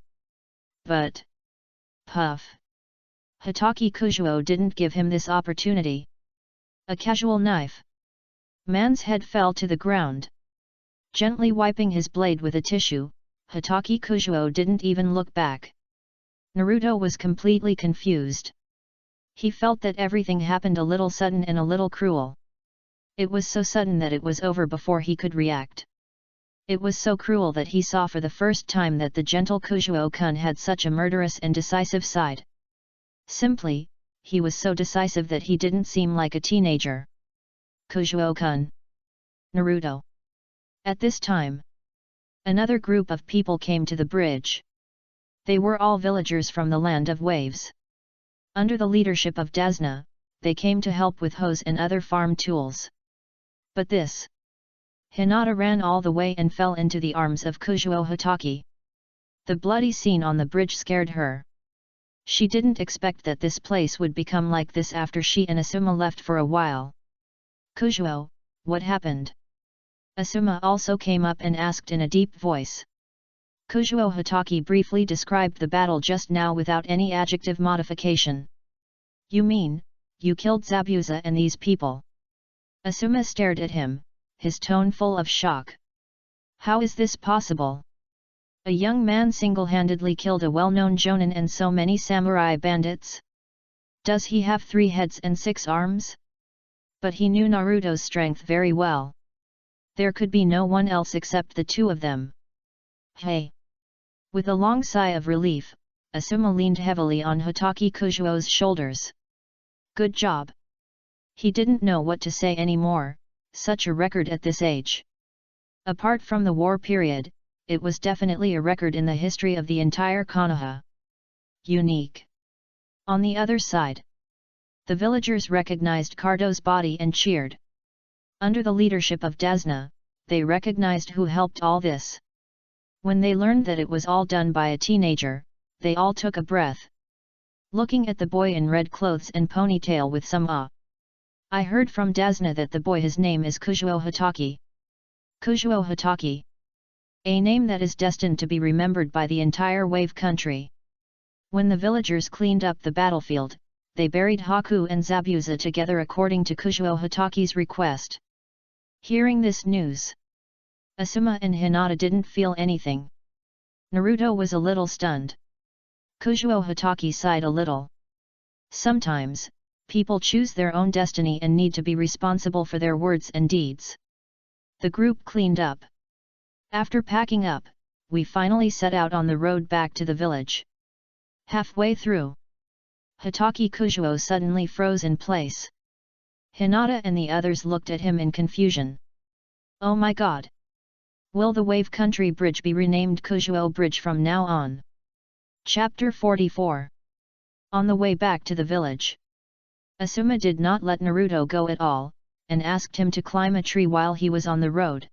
But... puff. Hitaki Kujuo didn't give him this opportunity. A casual knife. Man's head fell to the ground. Gently wiping his blade with a tissue, Hitaki Kujuo didn't even look back. Naruto was completely confused. He felt that everything happened a little sudden and a little cruel. It was so sudden that it was over before he could react. It was so cruel that he saw for the first time that the gentle Kujuo-kun had such a murderous and decisive side. Simply, he was so decisive that he didn't seem like a teenager. Kujuo-kun. Naruto. At this time, another group of people came to the bridge. They were all villagers from the land of waves. Under the leadership of Dasna, they came to help with hoes and other farm tools. But this... Hinata ran all the way and fell into the arms of Kujuo Hitaki. The bloody scene on the bridge scared her. She didn't expect that this place would become like this after she and Asuma left for a while. Kujuo, what happened? Asuma also came up and asked in a deep voice. Kujuo Hitaki briefly described the battle just now without any adjective modification. You mean, you killed Zabuza and these people? Asuma stared at him, his tone full of shock. How is this possible? A young man single-handedly killed a well-known jonin and so many samurai bandits? Does he have 3 heads and 6 arms? But he knew Naruto's strength very well. There could be no one else except the 2 of them. Hey! With a long sigh of relief, Asuma leaned heavily on Hitaki Kujuo's shoulders. Good job! He didn't know what to say anymore, such a record at this age. Apart from the war period, it was definitely a record in the history of the entire Konoha. Unique. On the other side, the villagers recognized Cardo's body and cheered. Under the leadership of Dasna, they recognized who helped all this. When they learned that it was all done by a teenager, they all took a breath. Looking at the boy in red clothes and ponytail with some awe. I heard from Dasna that the boy his name is Kujuo Hitaki. Kujuo Hitaki. A name that is destined to be remembered by the entire wave country. When the villagers cleaned up the battlefield, they buried Haku and Zabuza together according to Kujuo Hitaki's request. Hearing this news, Asuma and Hinata didn't feel anything. Naruto was a little stunned. Kujuo Hitaki sighed a little. Sometimes, people choose their own destiny and need to be responsible for their words and deeds. The group cleaned up. After packing up, we finally set out on the road back to the village. Halfway through, Hitaki Kujuo suddenly froze in place. Hinata and the others looked at him in confusion. Oh my god! Will the Wave Country Bridge be renamed Kujuo Bridge from now on? Chapter 44. On the way back to the village, Asuma did not let Naruto go at all, and asked him to climb a tree while he was on the road.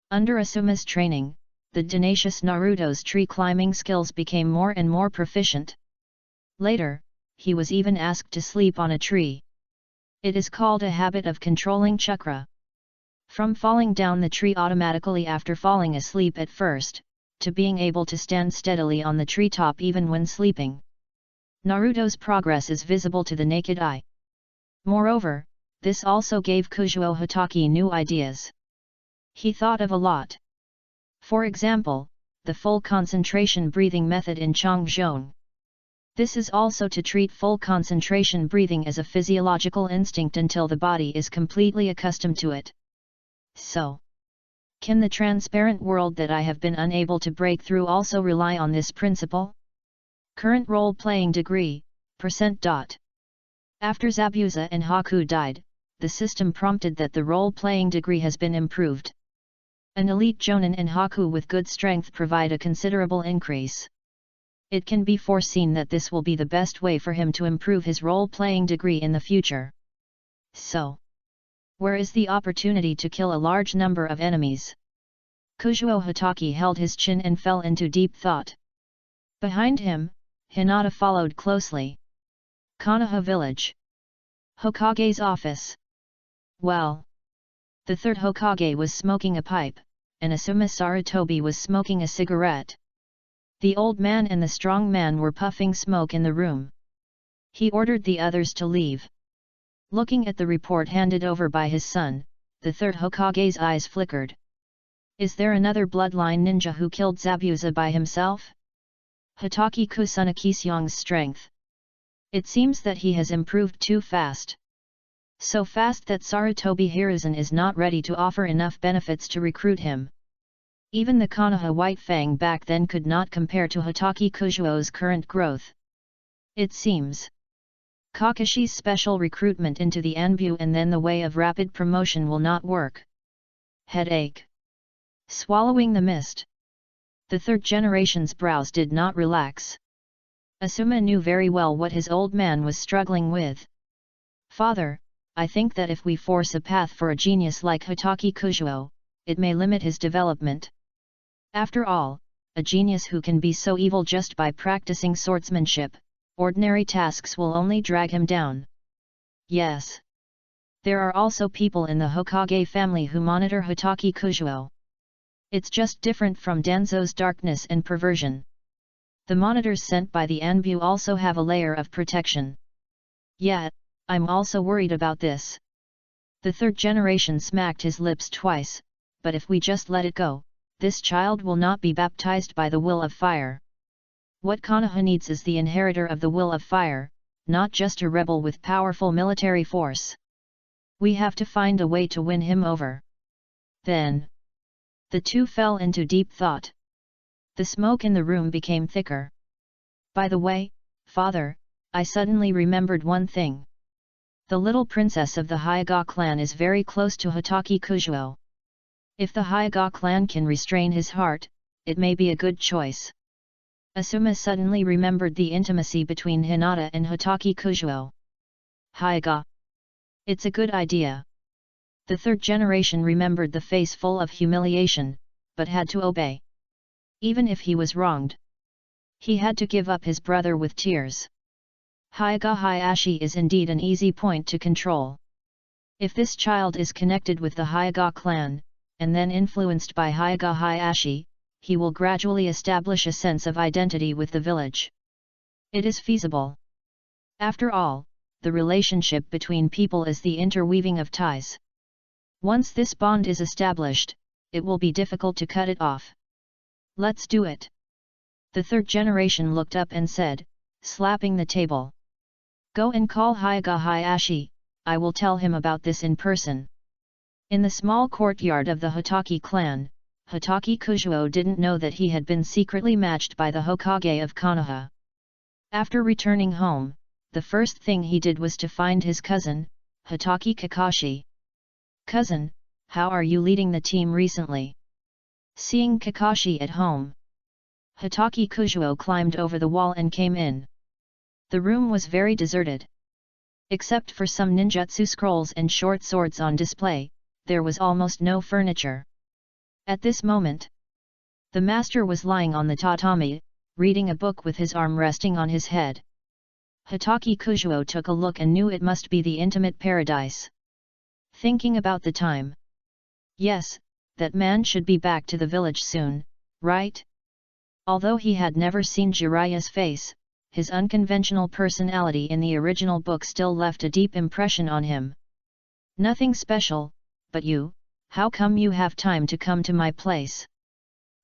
Under Asuma's training, the tenacious Naruto's tree climbing skills became more and more proficient. Later, he was even asked to sleep on a tree. It is called a habit of controlling chakra. From falling down the tree automatically after falling asleep at first, to being able to stand steadily on the treetop even when sleeping. Naruto's progress is visible to the naked eye. Moreover, this also gave Kujuo Hitaki new ideas. He thought of a lot. For example, the full concentration breathing method in Changzhong. This is also to treat full concentration breathing as a physiological instinct until the body is completely accustomed to it. So, can the transparent world that I have been unable to break through also rely on this principle? Current role-playing degree, %. After Zabuza and Haku died, the system prompted that the role-playing degree has been improved. An elite Jonin and Haku with good strength provide a considerable increase. It can be foreseen that this will be the best way for him to improve his role-playing degree in the future. So, where is the opportunity to kill a large number of enemies? Kujuo Hitaki held his chin and fell into deep thought. Behind him, Hinata followed closely. Konoha village. Hokage's office. Well, the third Hokage was smoking a pipe, and Asuma Sarutobi was smoking a cigarette. The old man and the strong man were puffing smoke in the room. He ordered the others to leave. Looking at the report handed over by his son, the third Hokage's eyes flickered. Is there another bloodline ninja who killed Zabuza by himself? Hitaki Kusuna Kisyong's strength. It seems that he has improved too fast. So fast that Sarutobi Hiruzen is not ready to offer enough benefits to recruit him. Even the Konoha White Fang back then could not compare to Hitaki Kujuo's current growth. It seems Kakashi's special recruitment into the Anbu and then the way of rapid promotion will not work. Headache. Swallowing the mist. The third generation's brows did not relax. Asuma knew very well what his old man was struggling with. Father, I think that if we force a path for a genius like Hitaki Kujuo, it may limit his development. After all, a genius who can be so evil just by practicing swordsmanship, ordinary tasks will only drag him down. Yes. There are also people in the Hokage family who monitor Hitaki Kujuo. It's just different from Danzo's darkness and perversion. The monitors sent by the Anbu also have a layer of protection. Yet, I'm also worried about this. The third generation smacked his lips twice, but if we just let it go, this child will not be baptized by the will of fire. What Konoha needs is the inheritor of the will of fire, not just a rebel with powerful military force. We have to find a way to win him over. Then, the two fell into deep thought. The smoke in the room became thicker. By the way, Father, I suddenly remembered one thing. The little princess of the Hyuga clan is very close to Hitaki Kujuo. If the Hyuga clan can restrain his heart, it may be a good choice. Asuma suddenly remembered the intimacy between Hinata and Hitaki Kujuo. Hyuga. It's a good idea. The third generation remembered the face full of humiliation, but had to obey. Even if he was wronged, he had to give up his brother with tears. Hyuga Hayashi is indeed an easy point to control. If this child is connected with the Hyuga clan, and then influenced by Hyuga Hayashi, he will gradually establish a sense of identity with the village. It is feasible. After all, the relationship between people is the interweaving of ties. Once this bond is established, it will be difficult to cut it off. Let's do it. The third generation looked up and said, slapping the table. Go and call Hyuga Hayashi, I will tell him about this in person. In the small courtyard of the Hitaki clan, Hitaki Kujuo didn't know that he had been secretly matched by the Hokage of Konoha. After returning home, the first thing he did was to find his cousin, Hitaki Kakashi. Cousin, how are you leading the team recently? Seeing Kakashi at home, Hitaki Kujuo climbed over the wall and came in. The room was very deserted. Except for some ninjutsu scrolls and short swords on display, there was almost no furniture. At this moment, the master was lying on the tatami, reading a book with his arm resting on his head. Hitaki Kujuo took a look and knew it must be the intimate paradise. Thinking about the time. Yes, that man should be back to the village soon, right? Although he had never seen Jiraiya's face, his unconventional personality in the original book still left a deep impression on him. Nothing special, but you, how come you have time to come to my place?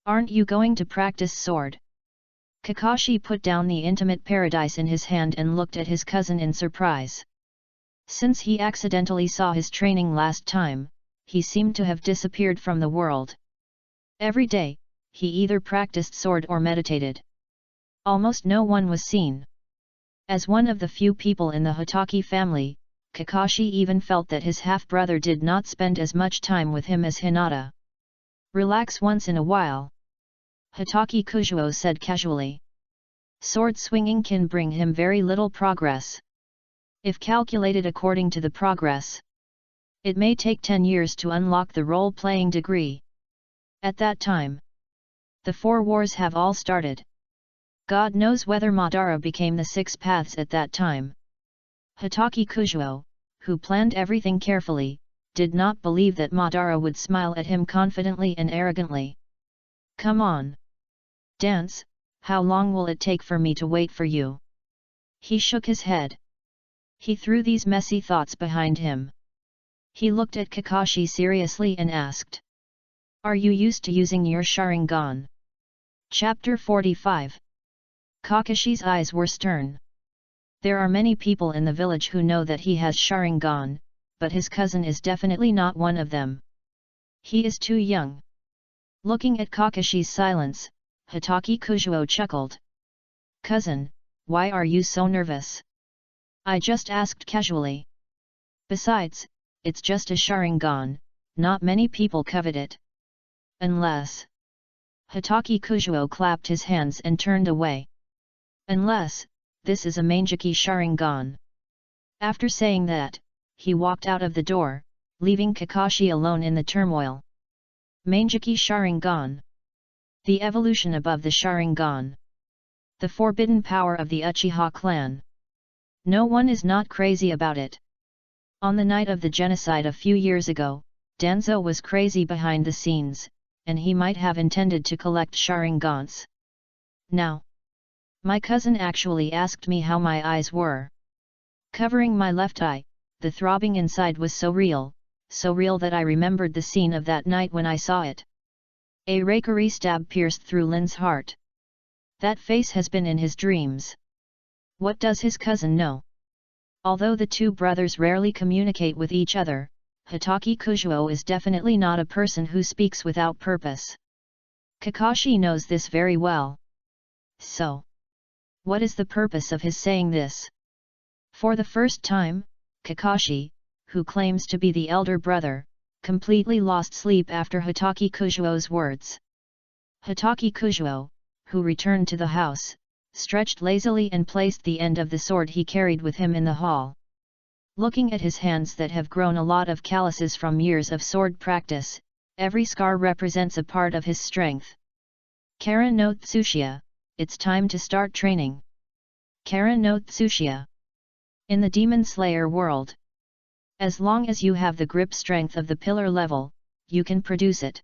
Aren't you going to practice sword? Kakashi put down the intimate paradise in his hand and looked at his cousin in surprise. Since he accidentally saw his training last time, he seemed to have disappeared from the world. Every day, he either practiced sword or meditated. Almost no one was seen. As one of the few people in the Hitaki family, Kakashi even felt that his half-brother did not spend as much time with him as Hinata. Relax once in a while. Hitaki Kujuo said casually. Sword swinging can bring him very little progress. If calculated according to the progress, it may take 10 years to unlock the role-playing degree. At that time, the 4 wars have all started. God knows whether Madara became the 6 paths at that time. Hitaki Kujuo, who planned everything carefully, did not believe that Madara would smile at him confidently and arrogantly. Come on. Dance, how long will it take for me to wait for you? He shook his head. He threw these messy thoughts behind him. He looked at Kakashi seriously and asked. Are you used to using your Sharingan? Chapter 45. Kakashi's eyes were stern. There are many people in the village who know that he has Sharingan, but his cousin is definitely not one of them. He is too young. Looking at Kakashi's silence, Hitaki Kujuo chuckled. Cousin, why are you so nervous? I just asked casually. Besides, it's just a Sharingan, not many people covet it. Unless... Hitaki Kujuo clapped his hands and turned away. Unless, this is a Manjiki Sharingan. After saying that, he walked out of the door, leaving Kakashi alone in the turmoil. Manjiki Sharingan. The evolution above the Sharingan. The forbidden power of the Uchiha clan. No one is not crazy about it. On the night of the genocide a few years ago, Danzo was crazy behind the scenes, and he might have intended to collect Sharingans. Now, my cousin actually asked me how my eyes were. Covering my left eye, the throbbing inside was so real that I remembered the scene of that night when I saw it. A rakery stab pierced through Lin's heart. That face has been in his dreams. What does his cousin know? Although the two brothers rarely communicate with each other, Hitaki Kujuo is definitely not a person who speaks without purpose. Kakashi knows this very well. So, what is the purpose of his saying this? For the first time, Kakashi, who claims to be the elder brother, completely lost sleep after Hitaki Kujuo's words. Hitaki Kujuo, who returned to the house, stretched lazily and placed the end of the sword he carried with him in the hall. Looking at his hands that have grown a lot of calluses from years of sword practice, every scar represents a part of his strength. Karen no Tsushia, it's time to start training. Karen no Tsushia. In the Demon Slayer world, as long as you have the grip strength of the pillar level, you can produce it.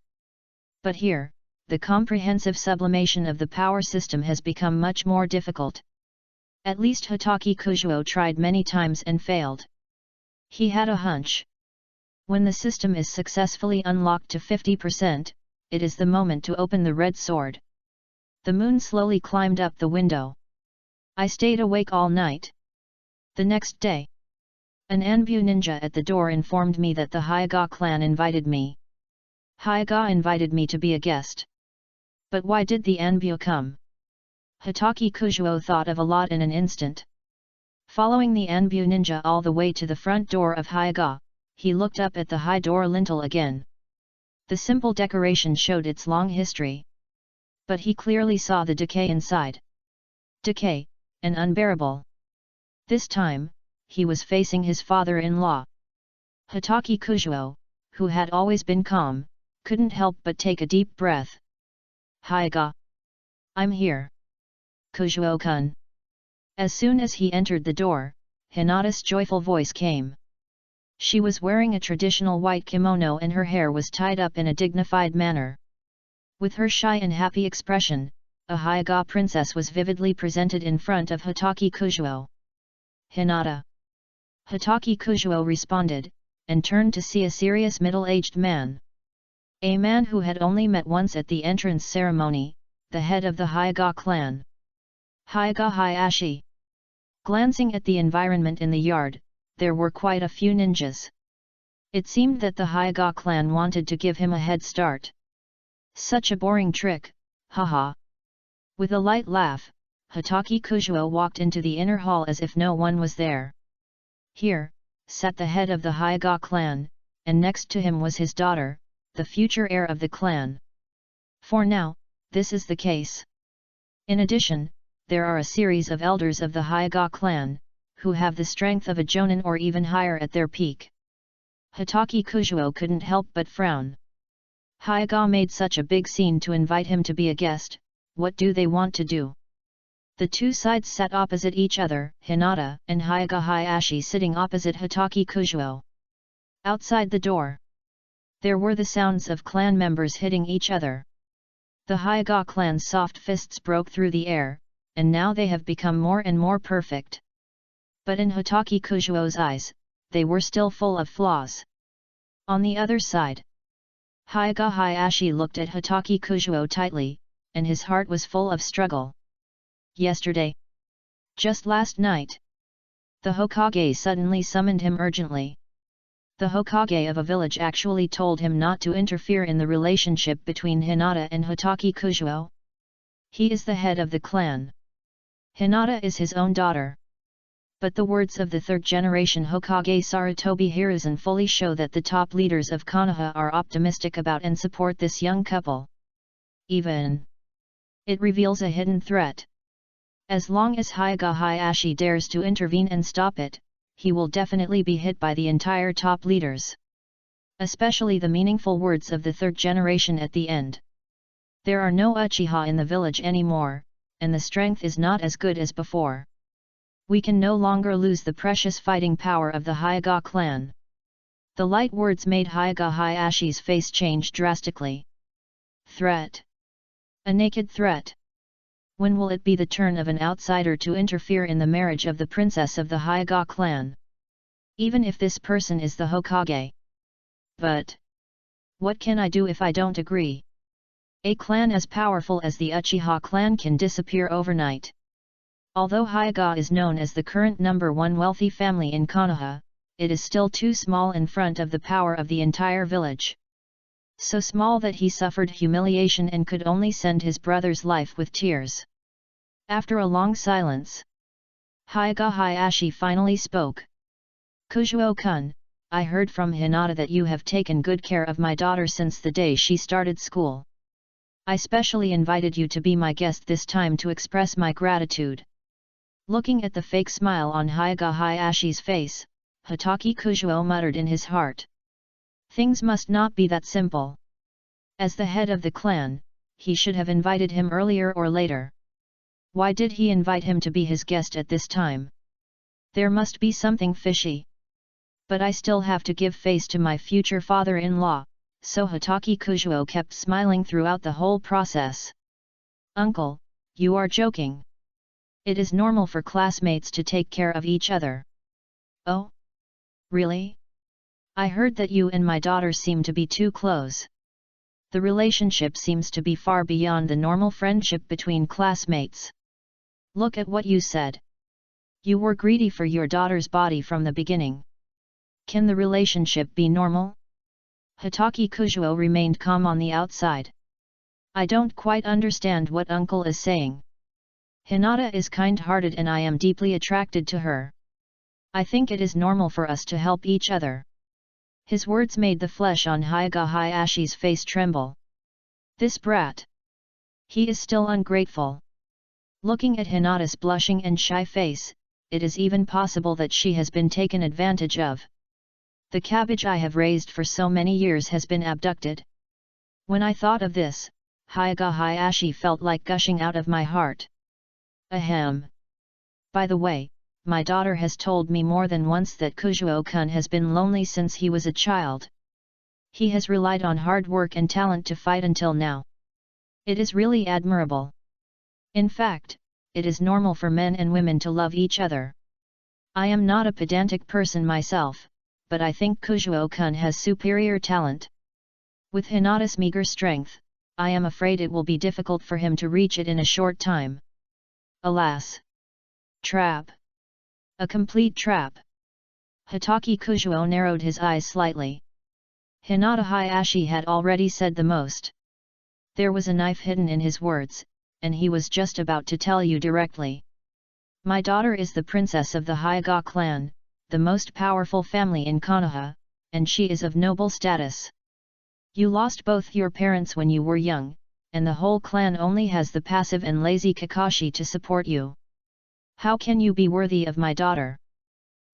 But here, the comprehensive sublimation of the power system has become much more difficult. At least Hitaki Kujuo tried many times and failed. He had a hunch. When the system is successfully unlocked to 50%, it is the moment to open the red sword. The moon slowly climbed up the window. I stayed awake all night. The next day, an Anbu ninja at the door informed me that the Hyuga clan invited me. Hyuga invited me to be a guest. But why did the Anbu come? Hitaki Kujuo thought of a lot in an instant. Following the Anbu ninja all the way to the front door of Hyuga, he looked up at the high door lintel again. The simple decoration showed its long history. But he clearly saw the decay inside. Decay, and unbearable. This time, he was facing his father-in-law. Hitaki Kujuo, who had always been calm, couldn't help but take a deep breath. Hyuga. I'm here. Kujuo-kun. As soon as he entered the door, Hinata's joyful voice came. She was wearing a traditional white kimono and her hair was tied up in a dignified manner. With her shy and happy expression, a Hyuga princess was vividly presented in front of Hitaki Kujuo. Hinata. Hitaki Kujuo responded, and turned to see a serious middle-aged man. A man who had only met once at the entrance ceremony, the head of the Hyuga clan. Hyuga Hayashi. Glancing at the environment in the yard, there were quite a few ninjas. It seemed that the Hyuga clan wanted to give him a head start. Such a boring trick, haha. With a light laugh, Hitaki Kujuo walked into the inner hall as if no one was there. Here, sat the head of the Hyuga clan, and next to him was his daughter, the future heir of the clan. For now, this is the case. In addition, there are a series of elders of the Hyuga clan, who have the strength of a jonin or even higher at their peak. Hitaki Kujuo couldn't help but frown. Hyuga made such a big scene to invite him to be a guest, what do they want to do? The two sides sat opposite each other, Hinata and Hyuga Hayashi sitting opposite Hitaki Kujuo. Outside the door, there were the sounds of clan members hitting each other. The Hyuga clan's soft fists broke through the air, and now they have become more and more perfect. But in Hitaki Kujuo's eyes, they were still full of flaws. On the other side, Hyuga Hayashi looked at Hitaki Kujuo tightly, and his heart was full of struggle. Yesterday. Just last night. The Hokage suddenly summoned him urgently. The Hokage of a village actually told him not to interfere in the relationship between Hinata and Hitaki Kujuo. He is the head of the clan. Hinata is his own daughter. But the words of the third-generation Hokage Sarutobi Hiruzen fully show that the top leaders of Konoha are optimistic about and support this young couple. Even it reveals a hidden threat. As long as Hyuga Hayashi dares to intervene and stop it, he will definitely be hit by the entire top leaders. Especially the meaningful words of the third generation at the end. There are no Uchiha in the village anymore, and the strength is not as good as before. We can no longer lose the precious fighting power of the Hyuga clan. The light words made Hyuga Hayashi's face change drastically. Threat. A naked threat. When will it be the turn of an outsider to interfere in the marriage of the princess of the Hyuga clan? Even if this person is the Hokage. But what can I do if I don't agree? A clan as powerful as the Uchiha clan can disappear overnight. Although Hyuga is known as the current #1 wealthy family in Konoha, it is still too small in front of the power of the entire village. So small that he suffered humiliation and could only send his brother's life with tears. After a long silence, Hyuga Hayashi finally spoke. Kujuo-kun, I heard from Hinata that you have taken good care of my daughter since the day she started school. I specially invited you to be my guest this time to express my gratitude. Looking at the fake smile on Hyuga Hayashi's face, Hitaki Kujuo muttered in his heart. Things must not be that simple. As the head of the clan, he should have invited him earlier or later. Why did he invite him to be his guest at this time? There must be something fishy. But I still have to give face to my future father-in-law, so Hatake Kujuo kept smiling throughout the whole process. "Uncle, you are joking. It is normal for classmates to take care of each other." "Oh? Really? I heard that you and my daughter seem to be too close. The relationship seems to be far beyond the normal friendship between classmates. Look at what you said. You were greedy for your daughter's body from the beginning. Can the relationship be normal?" Hatake Kujuo remained calm on the outside. "I don't quite understand what uncle is saying. Hinata is kind-hearted and I am deeply attracted to her. I think it is normal for us to help each other." His words made the flesh on Hyuga Hayashi's face tremble. This brat! He is still ungrateful. Looking at Hinata's blushing and shy face, it is even possible that she has been taken advantage of. The cabbage I have raised for so many years has been abducted. When I thought of this, Hyuga Hayashi felt like gushing out of my heart. Ahem. By the way, my daughter has told me more than once that Kujuo-kun has been lonely since he was a child. He has relied on hard work and talent to fight until now. It is really admirable. In fact, it is normal for men and women to love each other. I am not a pedantic person myself, but I think Kujuo-kun has superior talent. With Hinata's meager strength, I am afraid it will be difficult for him to reach it in a short time. Alas! Trap! A complete trap! Hatake Kujuo narrowed his eyes slightly. Hinata Hayashi had already said the most. There was a knife hidden in his words, and he was just about to tell you directly. My daughter is the princess of the Hyuga clan, the most powerful family in Konoha, and she is of noble status. You lost both your parents when you were young, and the whole clan only has the passive and lazy Kakashi to support you. How can you be worthy of my daughter?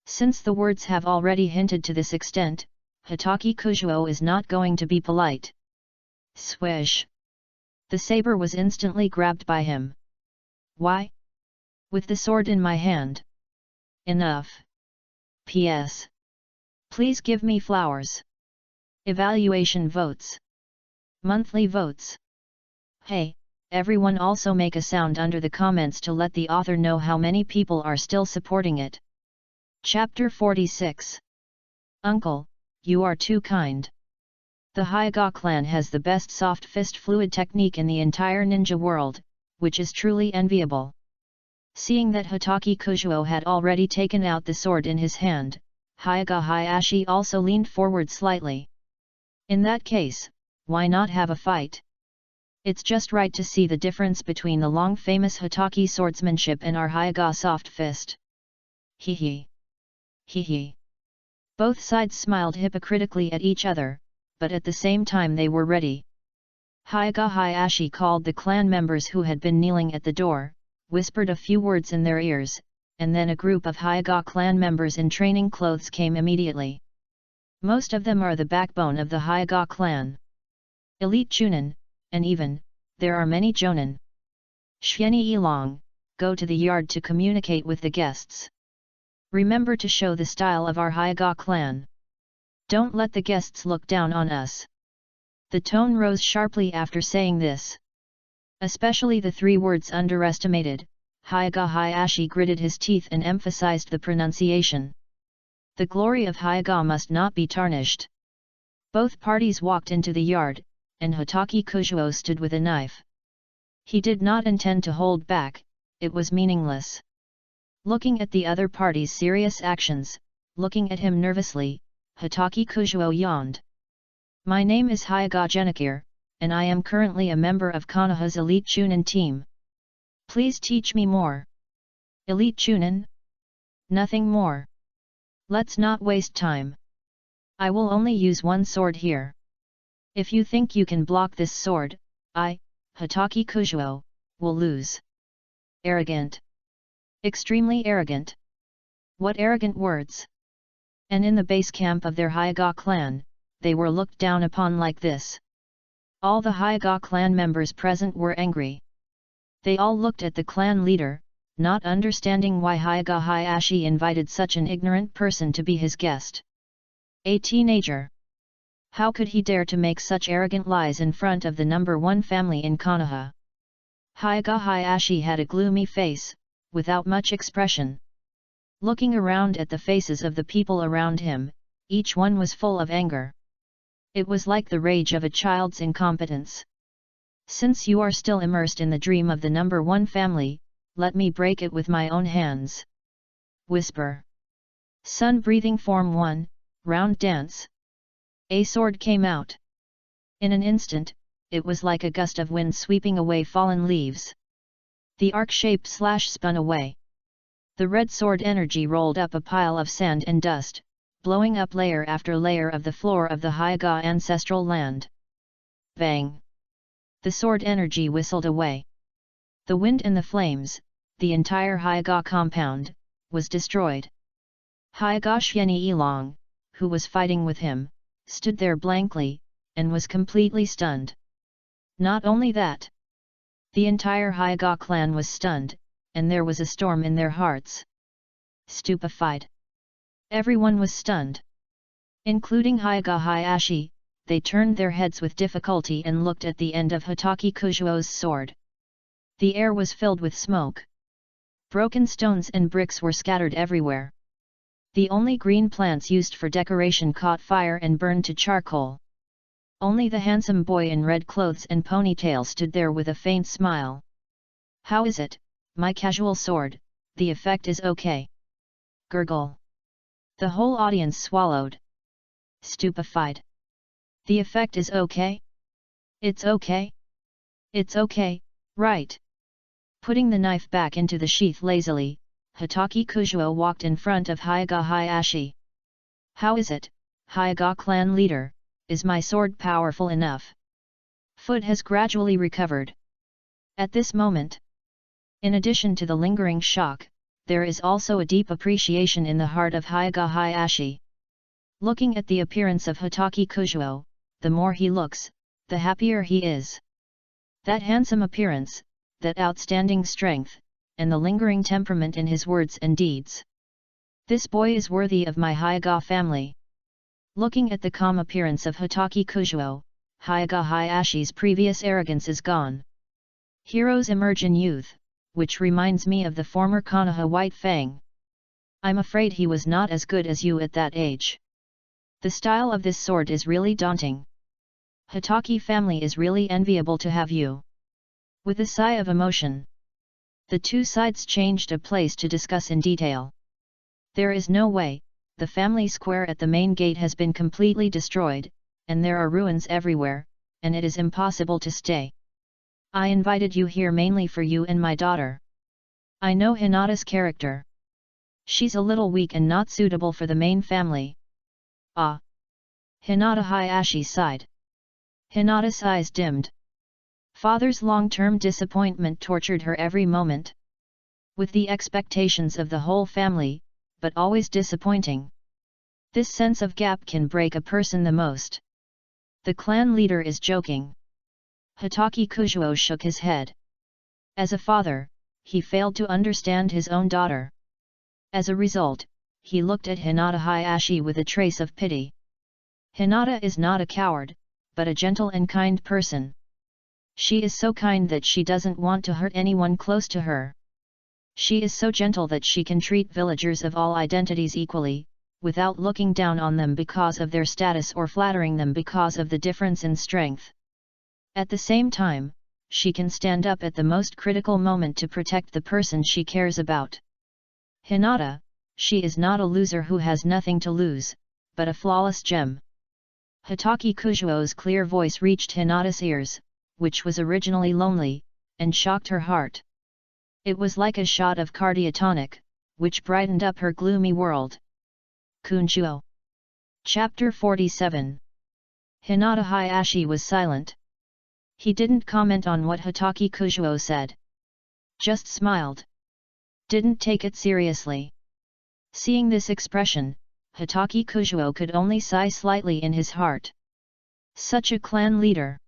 Since the words have already hinted to this extent, Hatake Kujuo is not going to be polite. Swish! The saber was instantly grabbed by him. Why? With the sword in my hand. Enough. P.S. Please give me flowers. Evaluation votes. Monthly votes. Hey, everyone also make a sound under the comments to let the author know how many people are still supporting it. Chapter 46. Uncle, you are too kind. The Hyuga clan has the best soft fist fluid technique in the entire ninja world, which is truly enviable. Seeing that Hatake Kujuo had already taken out the sword in his hand, Hyuga Hayashi also leaned forward slightly. In that case, why not have a fight? It's just right to see the difference between the long-famous Hatake swordsmanship and our Hyuga soft fist. Hee hee. Hee hee. Both sides smiled hypocritically at each other, but at the same time they were ready. Hyuga Hayashi called the clan members who had been kneeling at the door, whispered a few words in their ears, and then a group of Hyuga clan members in training clothes came immediately. Most of them are the backbone of the Hyuga clan. Elite Chunin, and even, there are many Jonin. Shieni Yilong, go to the yard to communicate with the guests. Remember to show the style of our Hyuga clan. Don't let the guests look down on us. The tone rose sharply after saying this. Especially the three words underestimated, Hyuga Hayashi gritted his teeth and emphasized the pronunciation. The glory of Hyuga must not be tarnished. Both parties walked into the yard, and Hatake Kujuo stood with a knife. He did not intend to hold back, it was meaningless. Looking at the other party's serious actions, looking at him nervously, Hatake Kujuo yawned. My name is Hyuga Genikir, and I am currently a member of Konoha's Elite Chunin team. Please teach me more. Elite Chunin? Nothing more. Let's not waste time. I will only use one sword here. If you think you can block this sword, I, Hatake Kujuo, will lose. Arrogant. Extremely arrogant. What arrogant words! And in the base camp of their Hyuga clan, they were looked down upon like this. All the Hyuga clan members present were angry. They all looked at the clan leader, not understanding why Hyuga Hayashi invited such an ignorant person to be his guest. A teenager. How could he dare to make such arrogant lies in front of the number one family in Konoha? Hyuga Hayashi had a gloomy face, without much expression. Looking around at the faces of the people around him, each one was full of anger. It was like the rage of a child's incompetence. Since you are still immersed in the dream of the number one family, let me break it with my own hands. Whisper. Sun breathing form 1, round dance. A sword came out. In an instant, it was like a gust of wind sweeping away fallen leaves. The arc-shaped slash spun away. The red sword energy rolled up a pile of sand and dust, blowing up layer after layer of the floor of the Hyuga ancestral land. Bang! The sword energy whistled away. The wind and the flames, the entire Hyuga compound, was destroyed. Hyuga Yuanichi, who was fighting with him, stood there blankly, and was completely stunned. Not only that. The entire Hyuga clan was stunned, and there was a storm in their hearts. Stupefied. Everyone was stunned. Including Hyuga Hayashi, they turned their heads with difficulty and looked at the end of Hitaki Kujuo's sword. The air was filled with smoke. Broken stones and bricks were scattered everywhere. The only green plants used for decoration caught fire and burned to charcoal. Only the handsome boy in red clothes and ponytail stood there with a faint smile. How is it, my casual sword, the effect is okay? Gurgle. The whole audience swallowed. Stupefied. The effect is okay? It's okay? It's okay, right? Putting the knife back into the sheath lazily, Hitaki Kujuo walked in front of Hyuga Hayashi. How is it, Hyuga clan leader, is my sword powerful enough? Foot has gradually recovered. At this moment, in addition to the lingering shock, there is also a deep appreciation in the heart of Hyuga Hayashi. Looking at the appearance of Hitaki Kujuo, the more he looks, the happier he is. That handsome appearance, that outstanding strength, and the lingering temperament in his words and deeds. This boy is worthy of my Hyuga family. Looking at the calm appearance of Hitaki Kujuo, Hyuga Hayashi's previous arrogance is gone. Heroes emerge in youth, which reminds me of the former Konoha White Fang. I'm afraid he was not as good as you at that age. The style of this sword is really daunting. Hitaki family is really enviable to have you. With a sigh of emotion, the two sides changed a place to discuss in detail. There is no way, the family square at the main gate has been completely destroyed, and there are ruins everywhere, and it is impossible to stay. I invited you here mainly for you and my daughter. I know Hinata's character. She's a little weak and not suitable for the main family. Ah! Hinata Hayashi sighed. Hinata's eyes dimmed. Father's long-term disappointment tortured her every moment. With the expectations of the whole family, but always disappointing. This sense of gap can break a person the most. The clan leader is joking. Hitaki Kujuo shook his head. As a father, he failed to understand his own daughter. As a result, he looked at Hinata Hayashi with a trace of pity. Hinata is not a coward, but a gentle and kind person. She is so kind that she doesn't want to hurt anyone close to her. She is so gentle that she can treat villagers of all identities equally, without looking down on them because of their status or flattering them because of the difference in strength. At the same time, she can stand up at the most critical moment to protect the person she cares about. Hinata, she is not a loser who has nothing to lose, but a flawless gem. Hitaki Kujuo's clear voice reached Hinata's ears, which was originally lonely, and shocked her heart. It was like a shot of cardiotonic, which brightened up her gloomy world. Kunchuo. Chapter 47. Hinata Hayashi was silent. He didn't comment on what Hitaki Kujuo said. Just smiled. Didn't take it seriously. Seeing this expression, Hitaki Kujuo could only sigh slightly in his heart. Such a clan leader.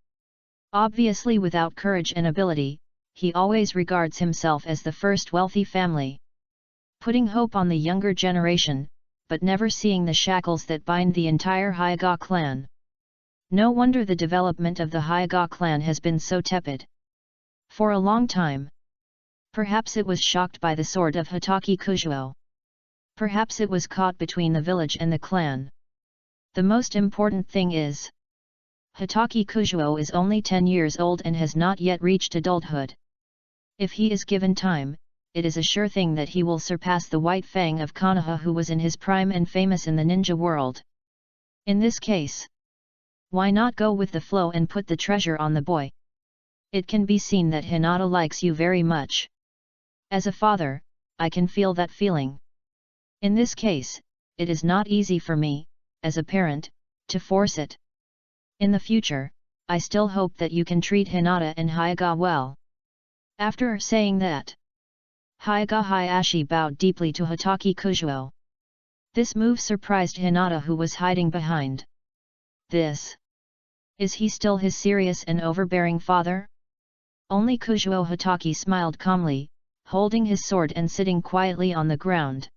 Obviously without courage and ability, he always regards himself as the first wealthy family. Putting hope on the younger generation, but never seeing the shackles that bind the entire Hyuga clan. No wonder the development of the Hyuga clan has been so tepid. For a long time. Perhaps it was shocked by the sword of Hitaki Kujuo. Perhaps it was caught between the village and the clan. The most important thing is, Hitaki Kujuo is only 10 years old and has not yet reached adulthood. If he is given time, it is a sure thing that he will surpass the White Fang of Konoha, who was in his prime and famous in the ninja world. In this case, why not go with the flow and put the treasure on the boy? It can be seen that Hinata likes you very much. As a father, I can feel that feeling. In this case, it is not easy for me, as a parent, to force it. In the future, I still hope that you can treat Hinata and Hyuga well. After saying that, Hyuga Hayashi bowed deeply to Hitaki Kujuo. This move surprised Hinata, who was hiding behind. This. Is he still his serious and overbearing father? Only Kujuo Hitaki smiled calmly, holding his sword and sitting quietly on the ground.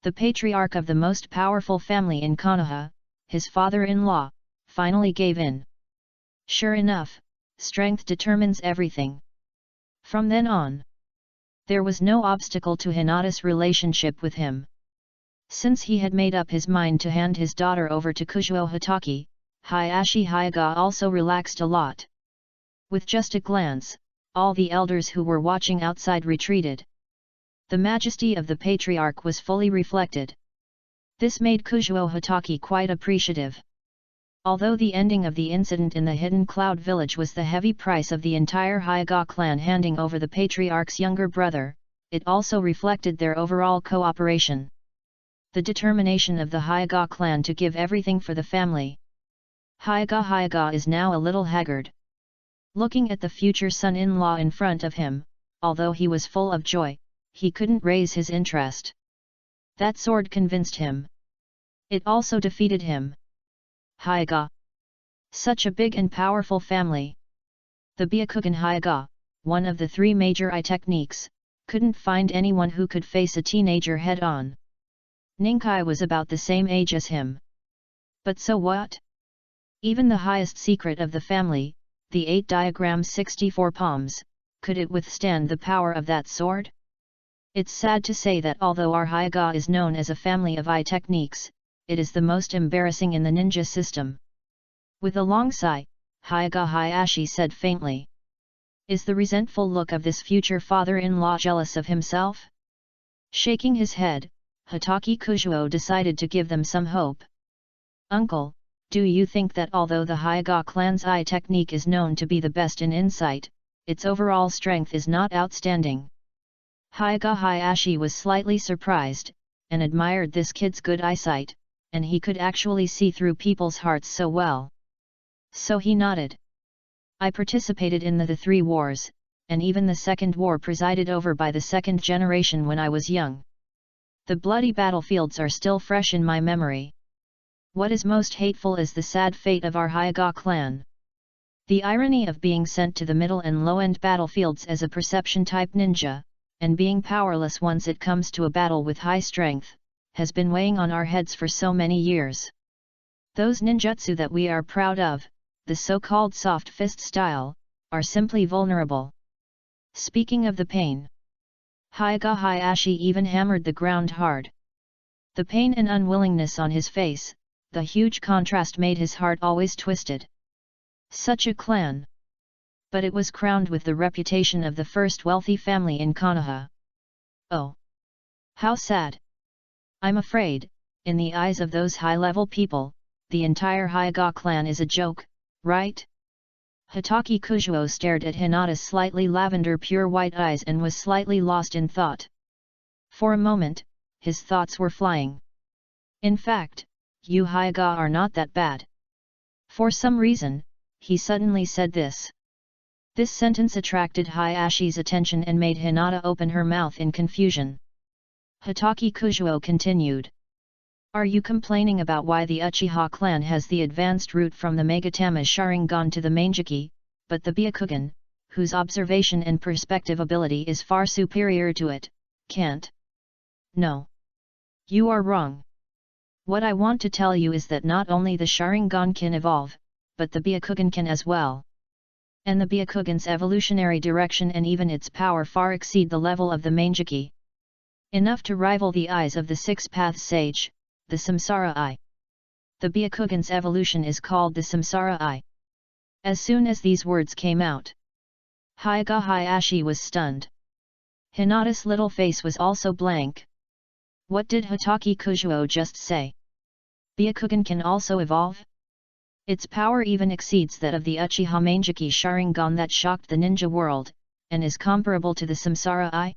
The patriarch of the most powerful family in Konoha, his father-in-law, finally gave in. Sure enough, strength determines everything. From then on, there was no obstacle to Hinata's relationship with him. Since he had made up his mind to hand his daughter over to Kujuo Hitaki, Hayashi Hyuga also relaxed a lot. With just a glance, all the elders who were watching outside retreated. The majesty of the patriarch was fully reflected. This made Kujuo Hitaki quite appreciative. Although the ending of the incident in the Hidden Cloud village was the heavy price of the entire Hyuga clan handing over the patriarch's younger brother, it also reflected their overall cooperation. The determination of the Hyuga clan to give everything for the family. Hyuga is now a little haggard. Looking at the future son-in-law in front of him, although he was full of joy, he couldn't raise his interest. That sword convinced him. It also defeated him. Hyuga. Such a big and powerful family. The Byakugan Hyuga, one of the 3 major eye techniques, couldn't find anyone who could face a teenager head-on. Ninkai was about the same age as him. But so what? Even the highest secret of the family, the 8 diagram 64 palms, could it withstand the power of that sword? It's sad to say that although our Hyuga is known as a family of eye techniques, it is the most embarrassing in the ninja system. With a long sigh, Hyuga Hayashi said faintly. Is the resentful look of this future father-in-law jealous of himself? Shaking his head, Hitaki Kujuo decided to give them some hope. Uncle, do you think that although the Hyuga clan's eye technique is known to be the best in insight, its overall strength is not outstanding? Hyuga Hayashi was slightly surprised, and admired this kid's good eyesight, and he could actually see through people's hearts so well. So he nodded. I participated in the 3 wars, and even the second war presided over by the second generation when I was young. The bloody battlefields are still fresh in my memory. What is most hateful is the sad fate of our Hyuga clan. The irony of being sent to the middle and low-end battlefields as a perception-type ninja, and being powerless once it comes to a battle with high strength, has been weighing on our heads for so many years. Those ninjutsu that we are proud of, the so-called soft fist style, are simply vulnerable. Speaking of the pain, Hyuga Hayashi even hammered the ground hard. The pain and unwillingness on his face, the huge contrast made his heart always twisted. Such a clan! But it was crowned with the reputation of the first wealthy family in Konoha. Oh! How sad! I'm afraid, in the eyes of those high-level people, the entire Hyuga clan is a joke, right? Hitaki Kujuo stared at Hinata's slightly lavender pure white eyes and was slightly lost in thought. For a moment, his thoughts were flying. In fact, you Hyuga are not that bad. For some reason, he suddenly said this. This sentence attracted Hayashi's attention and made Hinata open her mouth in confusion. Hitaki Kujuo continued. Are you complaining about why the Uchiha clan has the advanced route from the Megatama Sharingan to the Manjiki, but the Byakugan, whose observation and perspective ability is far superior to it, can't? No. You are wrong. What I want to tell you is that not only the Sharingan can evolve, but the Byakugan can as well. And the Byakugan's evolutionary direction and even its power far exceed the level of the Manjiki. Enough to rival the eyes of the Six-Path Sage, the Samsara Eye. The Byakugan's evolution is called the Samsara Eye. As soon as these words came out, Hyuga Hayashi was stunned. Hinata's little face was also blank. What did Hitaki Kujuo just say? Byakugan can also evolve? Its power even exceeds that of the Uchiha Manjiki Sharingan that shocked the ninja world, and is comparable to the Samsara Eye?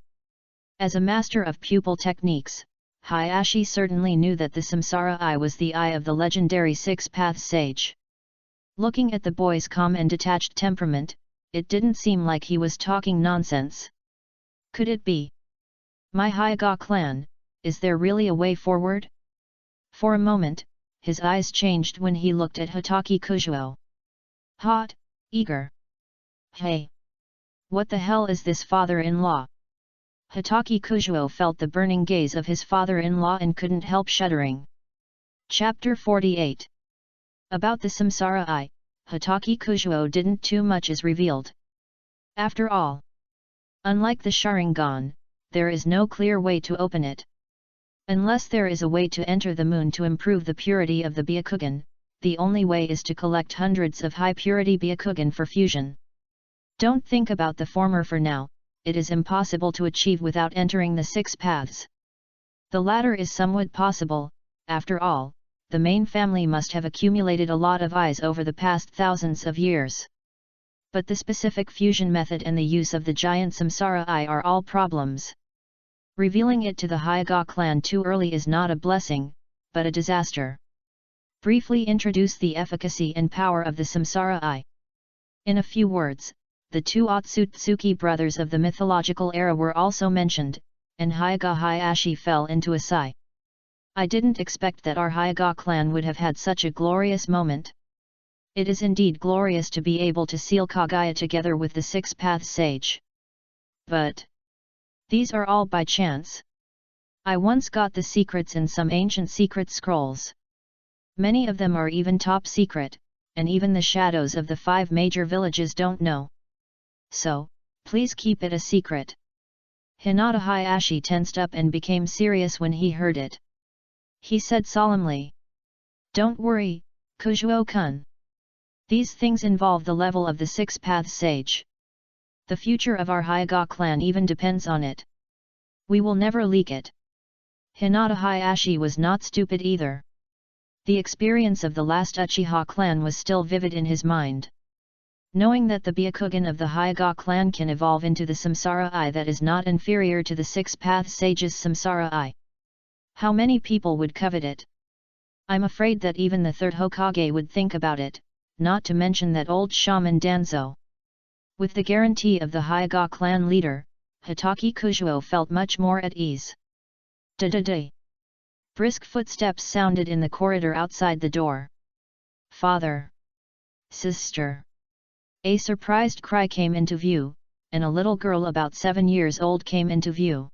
As a master of pupil techniques, Hayashi certainly knew that the Samsara Eye was the eye of the legendary Six-Path Sage. Looking at the boy's calm and detached temperament, it didn't seem like he was talking nonsense. Could it be? My Hyuga clan, is there really a way forward? For a moment, his eyes changed when he looked at Hitaki Kujuo. Hot, eager. Hey! What the hell is this father-in-law? Hitaki Kujuo felt the burning gaze of his father-in-law and couldn't help shuddering. Chapter 48. About the Samsara Eye, Hitaki Kujuo didn't too much is revealed. After all, unlike the Sharingan, there is no clear way to open it. Unless there is a way to enter the moon to improve the purity of the Byakugan, the only way is to collect hundreds of high-purity Byakugan for fusion. Don't think about the former for now, it is impossible to achieve without entering the six paths. The latter is somewhat possible, after all, the main family must have accumulated a lot of eyes over the past thousands of years. But the specific fusion method and the use of the giant Samsara Eye are all problems. Revealing it to the Hyuga clan too early is not a blessing, but a disaster. Briefly introduce the efficacy and power of the Samsara Eye. In a few words, the two Otsutsuki brothers of the mythological era were also mentioned, and Hyuga Hayashi fell into a sigh. I didn't expect that our Hyuga clan would have had such a glorious moment. It is indeed glorious to be able to seal Kagaya together with the Six-Path Sage. But these are all by chance. I once got the secrets in some ancient secret scrolls. Many of them are even top secret, and even the shadows of the 5 major villages don't know. So, please keep it a secret. Hinata Hayashi tensed up and became serious when he heard it. He said solemnly, "Don't worry, Kujuo-kun. These things involve the level of the Six-Path Sage. The future of our Hyuga clan even depends on it. We will never leak it." Hinata Hayashi was not stupid either. The experience of the last Uchiha clan was still vivid in his mind. Knowing that the Byakugan of the Hyuga clan can evolve into the Samsara Eye that is not inferior to the Six-Path Sage's Samsara Eye. How many people would covet it? I'm afraid that even the third Hokage would think about it, not to mention that old shaman Danzo. With the guarantee of the Hyuga clan leader, Hitaki Kujuo felt much more at ease. Da-da-da. Brisk footsteps sounded in the corridor outside the door. "Father! Sister!" A surprised cry came into view, and a little girl about 7 years old came into view.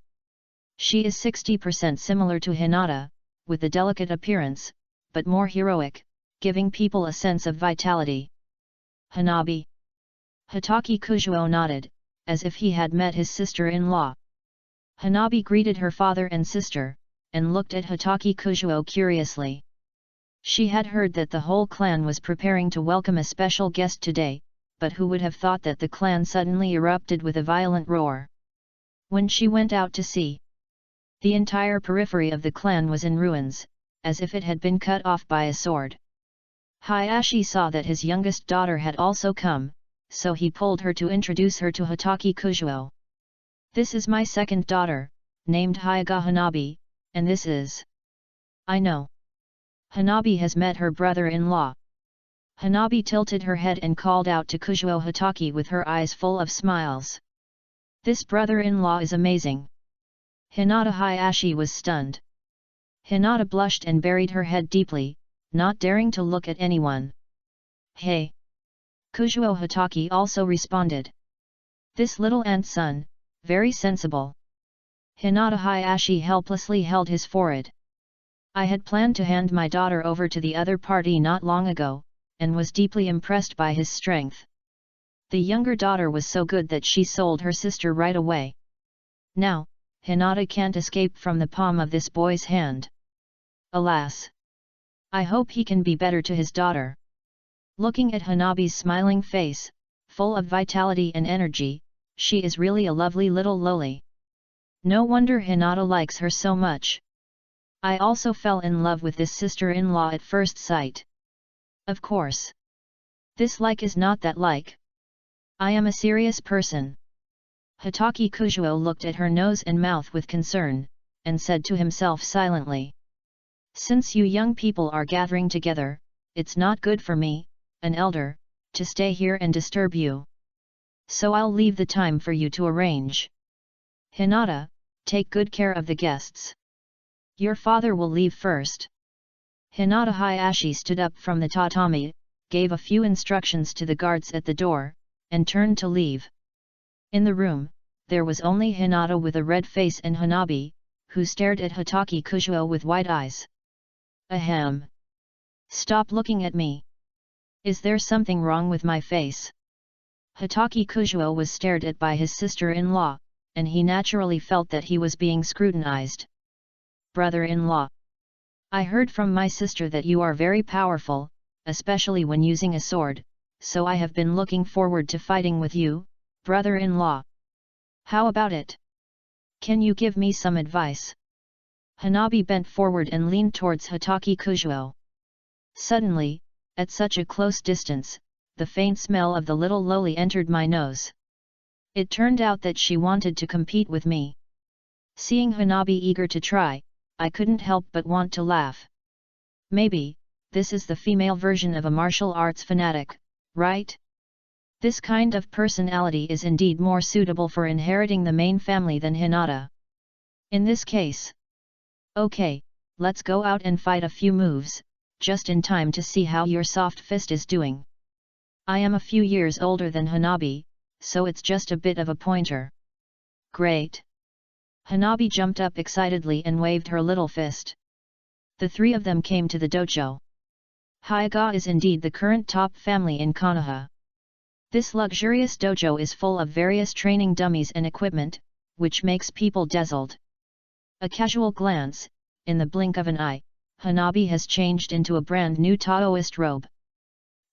She is 60% similar to Hinata, with a delicate appearance, but more heroic, giving people a sense of vitality. "Hanabi." Hitaki Kujuo nodded, as if he had met his sister-in-law. Hanabi greeted her father and sister, and looked at Hitaki Kujuo curiously. She had heard that the whole clan was preparing to welcome a special guest today, but who would have thought that the clan suddenly erupted with a violent roar? When she went out to see, the entire periphery of the clan was in ruins, as if it had been cut off by a sword. Hayashi saw that his youngest daughter had also come, so he pulled her to introduce her to Hitaki Kujuo. "This is my second daughter, named Hyuga Hanabi, and this is..." "I know. Hanabi has met her brother-in-law." Hanabi tilted her head and called out to Kujuo Hitaki with her eyes full of smiles. "This brother-in-law is amazing." Hinata Hayashi was stunned. Hinata blushed and buried her head deeply, not daring to look at anyone. "Hey!" Kujuo Hitaki also responded. "This little aunt's son, very sensible." Hinata Hayashi helplessly held his forehead. "I had planned to hand my daughter over to the other party not long ago, and was deeply impressed by his strength. The younger daughter was so good that she sold her sister right away. Now, Hinata can't escape from the palm of this boy's hand. Alas! I hope he can be better to his daughter. Looking at Hanabi's smiling face, full of vitality and energy, she is really a lovely little loli. No wonder Hinata likes her so much. I also fell in love with this sister-in-law at first sight. Of course. This like is not that like. I am a serious person. Hitaki Kujuo looked at her nose and mouth with concern, and said to himself silently. Since you young people are gathering together, it's not good for me, an elder, to stay here and disturb you. So I'll leave the time for you to arrange. Hinata, take good care of the guests. Your father will leave first. Hinata Hayashi stood up from the tatami, gave a few instructions to the guards at the door, and turned to leave. In the room, there was only Hinata with a red face and Hanabi, who stared at Hitaki Kujuo with wide eyes. Ahem! Stop looking at me! Is there something wrong with my face? Hitaki Kujuo was stared at by his sister-in-law, and he naturally felt that he was being scrutinized. Brother-in-law! I heard from my sister that you are very powerful, especially when using a sword, so I have been looking forward to fighting with you, brother-in-law. How about it? Can you give me some advice? Hanabi bent forward and leaned towards Hitaki Kujuo. Suddenly, at such a close distance, the faint smell of the little loli entered my nose. It turned out that she wanted to compete with me. Seeing Hanabi eager to try, I couldn't help but want to laugh. Maybe, this is the female version of a martial arts fanatic, right? This kind of personality is indeed more suitable for inheriting the main family than Hinata. In this case. Okay, let's go out and fight a few moves, just in time to see how your soft fist is doing. I am a few years older than Hanabi, so it's just a bit of a pointer. Great! Hanabi jumped up excitedly and waved her little fist. The three of them came to the dojo. Hyaga is indeed the current top family in Konoha. This luxurious dojo is full of various training dummies and equipment, which makes people dazzled. A casual glance, in the blink of an eye, Hanabi has changed into a brand new Taoist robe.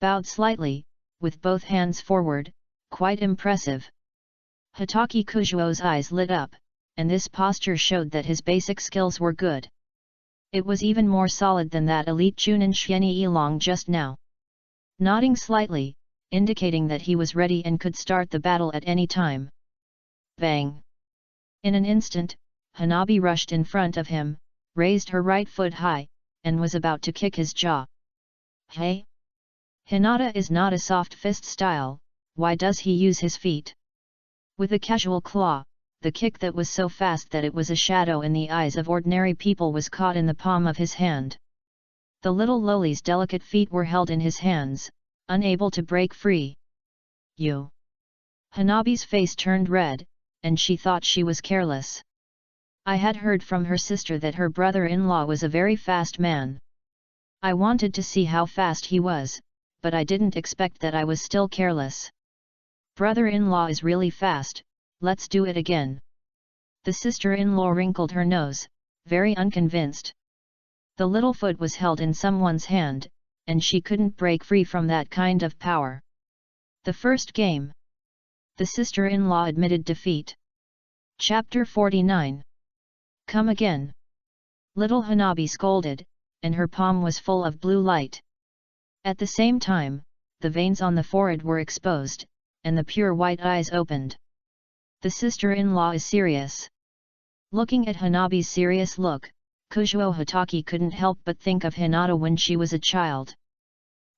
Bowed slightly, with both hands forward, quite impressive. Hitaki Kujuo's eyes lit up, and this posture showed that his basic skills were good. It was even more solid than that elite Chunin Shieni Ilong just now. Nodding slightly, indicating that he was ready and could start the battle at any time. Bang! In an instant, Hanabi rushed in front of him, raised her right foot high, and was about to kick his jaw. Hey! Hinata is not a soft fist style, why does he use his feet? With a casual claw, the kick that was so fast that it was a shadow in the eyes of ordinary people was caught in the palm of his hand. The little loli's delicate feet were held in his hands, unable to break free. You! Hanabi's face turned red, and she thought she was careless. I had heard from her sister that her brother-in-law was a very fast man. I wanted to see how fast he was, but I didn't expect that I was still careless. Brother-in-law is really fast, let's do it again. The sister-in-law wrinkled her nose, very unconvinced. The little foot was held in someone's hand, and she couldn't break free from that kind of power. The first game. The sister-in-law admitted defeat. Chapter 49. Come again. Little Hanabi scolded, and her palm was full of blue light. At the same time, the veins on the forehead were exposed, and the pure white eyes opened. The sister-in-law is serious. Looking at Hanabi's serious look, Kujuo Hitaki couldn't help but think of Hinata when she was a child.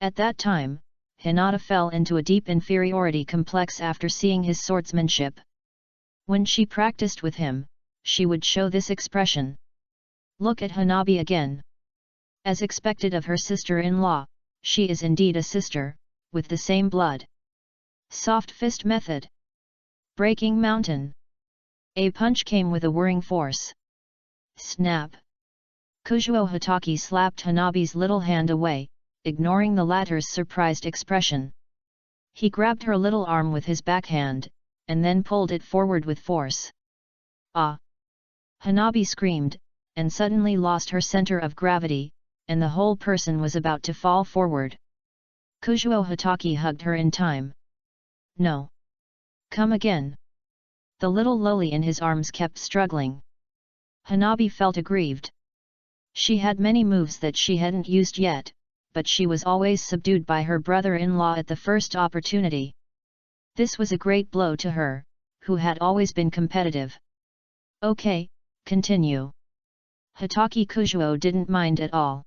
At that time, Hinata fell into a deep inferiority complex after seeing his swordsmanship. When she practiced with him, she would show this expression. Look at Hanabi again. As expected of her sister-in-law, she is indeed a sister, with the same blood. Soft fist method. Breaking mountain. A punch came with a whirring force. Snap! Kujuo Hitaki slapped Hanabi's little hand away, ignoring the latter's surprised expression. He grabbed her little arm with his backhand, and then pulled it forward with force. Ah! Hanabi screamed, and suddenly lost her center of gravity, and the whole person was about to fall forward. Kuzuo Hitaki hugged her in time. No! Come again! The little loli in his arms kept struggling. Hanabi felt aggrieved. She had many moves that she hadn't used yet, but she was always subdued by her brother-in-law at the first opportunity. This was a great blow to her, who had always been competitive. Okay, continue. Hitaki Kuzuo didn't mind at all.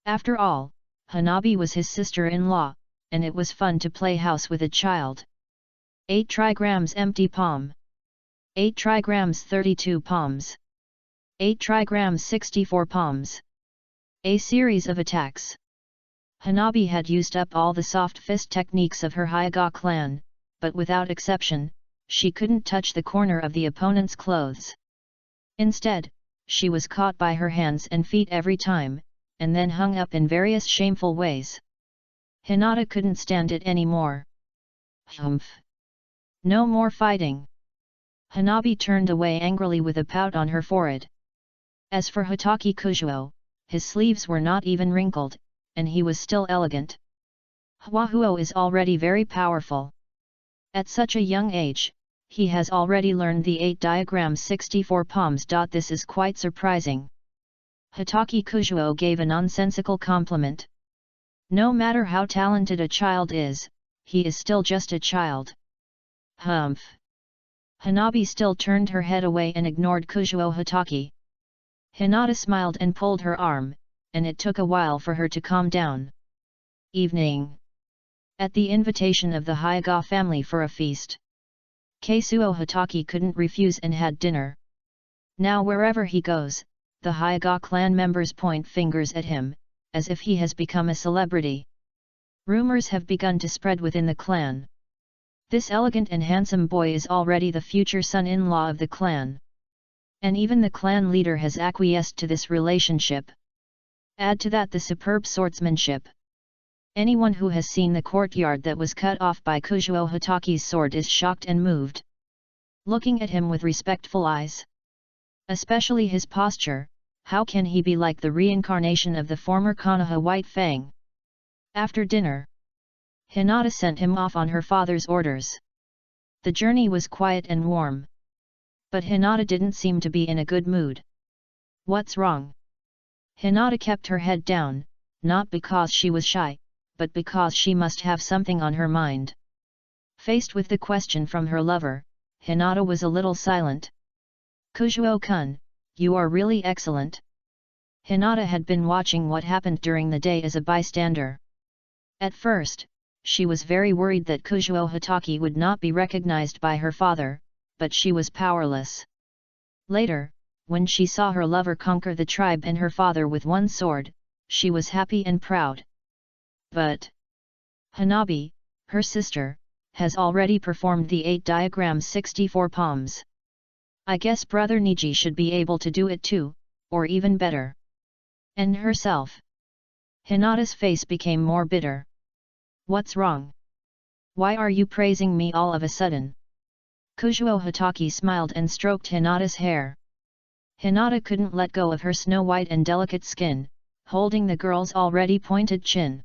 After all, Hanabi was his sister-in-law, and it was fun to play house with a child. 8 trigrams empty palm. 8 trigrams 32 palms. 8 trigrams 64 palms. A series of attacks. Hanabi had used up all the soft fist techniques of her Hyuga clan, but without exception, she couldn't touch the corner of the opponent's clothes. Instead, she was caught by her hands and feet every time, and then hung up in various shameful ways. Hinata couldn't stand it anymore. Humph! No more fighting! Hanabi turned away angrily with a pout on her forehead. As for Hitaki Kuzuo, his sleeves were not even wrinkled, and he was still elegant. Hwahuo is already very powerful. At such a young age, he has already learned the 8 diagrams 64 palms. This is quite surprising. Hitaki Kuzuo gave a nonsensical compliment. No matter how talented a child is, he is still just a child. Humph! Hanabi still turned her head away and ignored Kuzuo Hitaki. Hinata smiled and pulled her arm, and it took a while for her to calm down. Evening. At the invitation of the Hyuga family for a feast, Keisuo Hitaki couldn't refuse and had dinner. Now wherever he goes, the Hyuga clan members point fingers at him, as if he has become a celebrity. Rumors have begun to spread within the clan. This elegant and handsome boy is already the future son-in-law of the clan. And even the clan leader has acquiesced to this relationship. Add to that the superb swordsmanship. Anyone who has seen the courtyard that was cut off by Kuzuo Hitaki's sword is shocked and moved, looking at him with respectful eyes. Especially his posture. How can he be like the reincarnation of the former Konoha White Fang? After dinner, Hinata sent him off on her father's orders. The journey was quiet and warm. But Hinata didn't seem to be in a good mood. What's wrong? Hinata kept her head down, not because she was shy, but because she must have something on her mind. Faced with the question from her lover, Hinata was a little silent. Kuzuo-kun, you are really excellent. Hinata had been watching what happened during the day as a bystander. At first, she was very worried that Kuzuo Hitaki would not be recognized by her father, but she was powerless. Later, when she saw her lover conquer the tribe and her father with one sword, she was happy and proud. But Hanabi, her sister, has already performed the 8 diagrams 64 palms. I guess brother Niji should be able to do it too, or even better. And herself. Hinata's face became more bitter. What's wrong? Why are you praising me all of a sudden? Kuzuo Hitaki smiled and stroked Hinata's hair. Hinata couldn't let go of her snow-white and delicate skin, holding the girl's already pointed chin.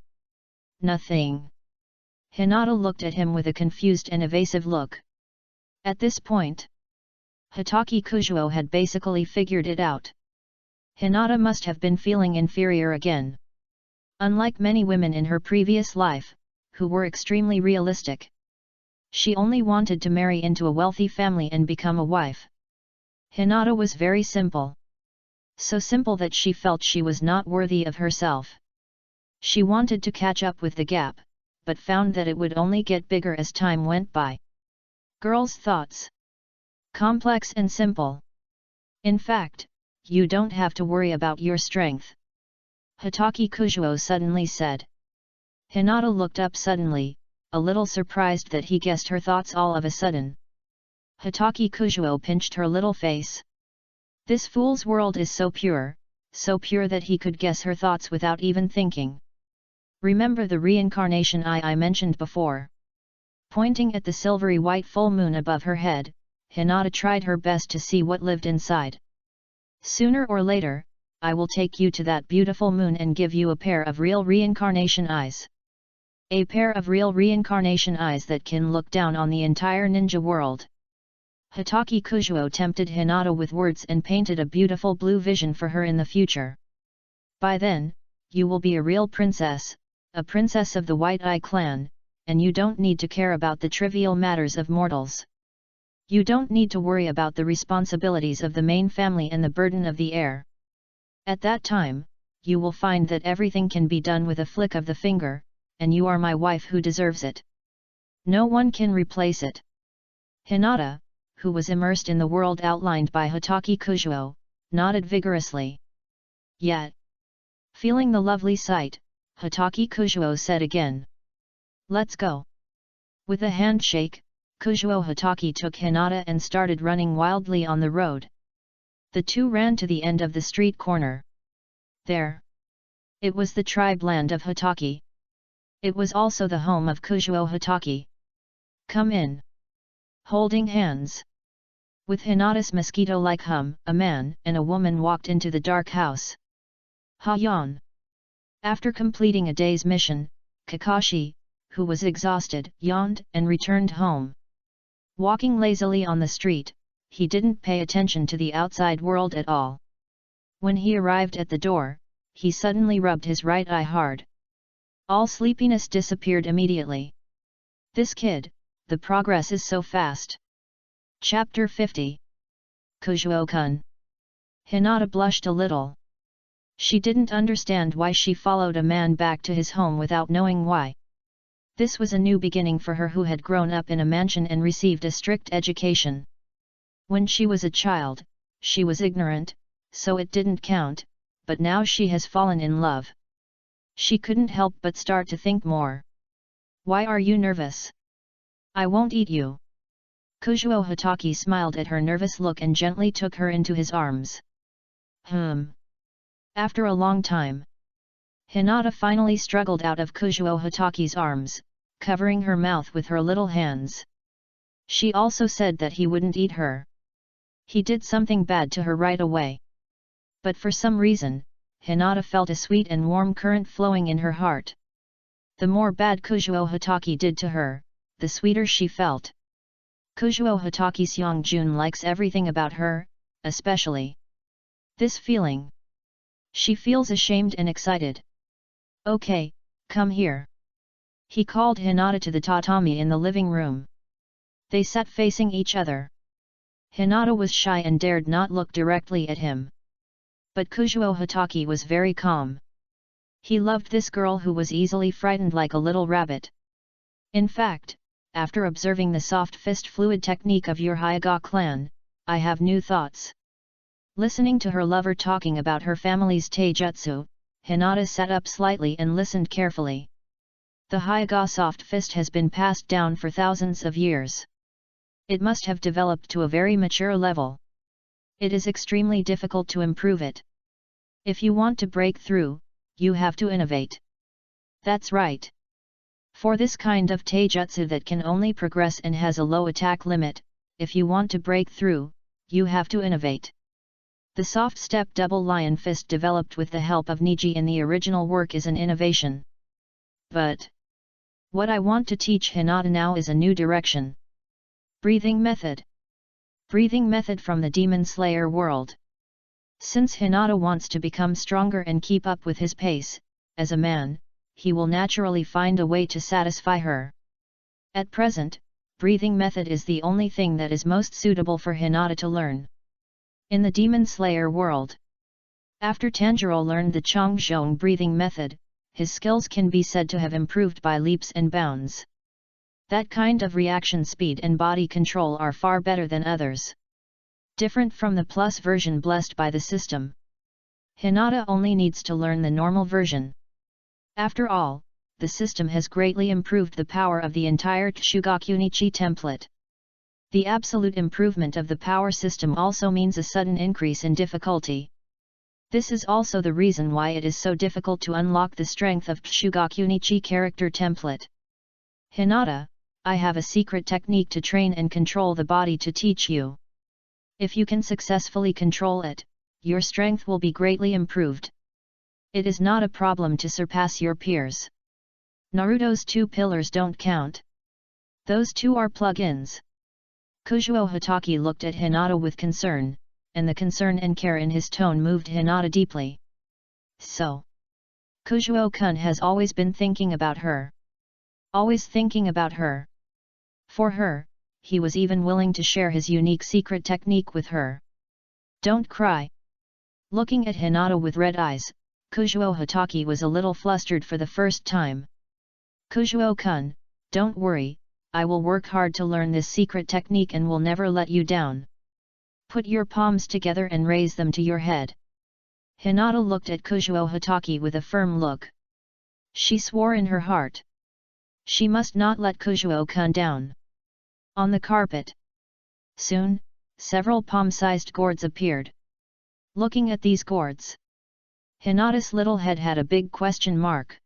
Nothing. Hinata looked at him with a confused and evasive look. At this point, Hitaki Kuzuo had basically figured it out. Hinata must have been feeling inferior again. Unlike many women in her previous life, who were extremely realistic. She only wanted to marry into a wealthy family and become a wife. Hinata was very simple. So simple that she felt she was not worthy of herself. She wanted to catch up with the gap, but found that it would only get bigger as time went by. Girls' thoughts. Complex and simple. In fact, you don't have to worry about your strength. Hitaki Kuzuo suddenly said. Hinata looked up suddenly, a little surprised that he guessed her thoughts all of a sudden. Hitaki Kuzuo pinched her little face. This fool's world is so pure that he could guess her thoughts without even thinking. Remember the reincarnation eye I mentioned before. Pointing at the silvery white full moon above her head, Hinata tried her best to see what lived inside. Sooner or later, I will take you to that beautiful moon and give you a pair of real reincarnation eyes. A pair of real reincarnation eyes that can look down on the entire ninja world. Hitaki Kujuo tempted Hinata with words and painted a beautiful blue vision for her in the future. By then, you will be a real princess, a princess of the White Eye clan, and you don't need to care about the trivial matters of mortals. You don't need to worry about the responsibilities of the main family and the burden of the heir. At that time, you will find that everything can be done with a flick of the finger, and you are my wife who deserves it. No one can replace it. Hinata, who was immersed in the world outlined by Hitaki Kujuo, nodded vigorously. Yet, feeling the lovely sight, Hitaki Kujuo said again. Let's go. With a handshake, Kujuo Hitaki took Hinata and started running wildly on the road. The two ran to the end of the street corner. There. It was the tribe land of Hitaki. It was also the home of Kujuo Hitaki. Come in. Holding hands. With Hinata's mosquito-like hum, a man and a woman walked into the dark house. Ha-yan. After completing a day's mission, Kakashi, who was exhausted, yawned and returned home. Walking lazily on the street, he didn't pay attention to the outside world at all. When he arrived at the door, he suddenly rubbed his right eye hard. All sleepiness disappeared immediately. This kid, the progress is so fast. Chapter 50. Kujuo-kun. Hinata blushed a little. She didn't understand why she followed a man back to his home without knowing why. This was a new beginning for her who had grown up in a mansion and received a strict education. When she was a child, she was ignorant, so it didn't count, but now she has fallen in love. She couldn't help but start to think more. Why are you nervous? I won't eat you. Kujuo Hitaki smiled at her nervous look and gently took her into his arms. After a long time, Hinata finally struggled out of Kujuo Hitaki's arms, covering her mouth with her little hands. She also said that he wouldn't eat her. He did something bad to her right away. But for some reason, Hinata felt a sweet and warm current flowing in her heart. The more bad Kujuo Hitaki did to her, the sweeter she felt. Kujuo Hitaki Seongjun likes everything about her, especially this feeling. She feels ashamed and excited. Okay, come here. He called Hinata to the tatami in the living room. They sat facing each other. Hinata was shy and dared not look directly at him. But Kujuo Hitaki was very calm. He loved this girl who was easily frightened like a little rabbit. In fact, after observing the soft fist fluid technique of your Hyuga clan, I have new thoughts. Listening to her lover talking about her family's taijutsu, Hinata sat up slightly and listened carefully. The Hyuga soft fist has been passed down for thousands of years. It must have developed to a very mature level. It is extremely difficult to improve it. If you want to break through, you have to innovate. That's right. For this kind of taijutsu that can only progress and has a low attack limit, if you want to break through, you have to innovate. The soft step double lion fist developed with the help of Niji in the original work is an innovation. But what I want to teach Hinata now is a new direction. Breathing method. Breathing method from the Demon Slayer world. Since Hinata wants to become stronger and keep up with his pace, as a man, he will naturally find a way to satisfy her. At present, breathing method is the only thing that is most suitable for Hinata to learn. In the Demon Slayer world, after Tanjiro learned the Chongzhong breathing method, his skills can be said to have improved by leaps and bounds. That kind of reaction speed and body control are far better than others. Different from the plus version blessed by the system. Hinata only needs to learn the normal version. After all, the system has greatly improved the power of the entire Jikuni template. The absolute improvement of the power system also means a sudden increase in difficulty. This is also the reason why it is so difficult to unlock the strength of Jikuni Yuanichi character template. Hinata, I have a secret technique to train and control the body to teach you. If you can successfully control it, your strength will be greatly improved. It is not a problem to surpass your peers. Naruto's 2 pillars don't count. Those 2 are plug-ins. Kujuo Hitaki looked at Hinata with concern, and the concern and care in his tone moved Hinata deeply. So, Kujuo-kun has always been thinking about her. Always thinking about her. For her, he was even willing to share his unique secret technique with her. Don't cry. Looking at Hinata with red eyes, Kujuo Hitaki was a little flustered for the first time. Kujuo-kun, don't worry, I will work hard to learn this secret technique and will never let you down. Put your palms together and raise them to your head. Hinata looked at Kujuo Hitaki with a firm look. She swore in her heart. She must not let Kujuo-kun down. On the carpet. Soon, several palm-sized gourds appeared. Looking at these gourds, Hinata's little head had a big question mark.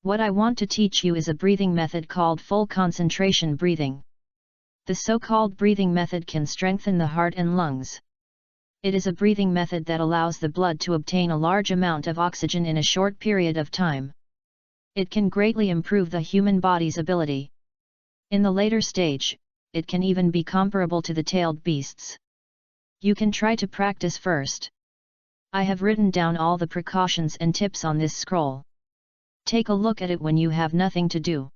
What I want to teach you is a breathing method called full concentration breathing. The so-called breathing method can strengthen the heart and lungs. It is a breathing method that allows the blood to obtain a large amount of oxygen in a short period of time. It can greatly improve the human body's ability. In the later stage, it can even be comparable to the tailed beasts. You can try to practice first. I have written down all the precautions and tips on this scroll. Take a look at it when you have nothing to do.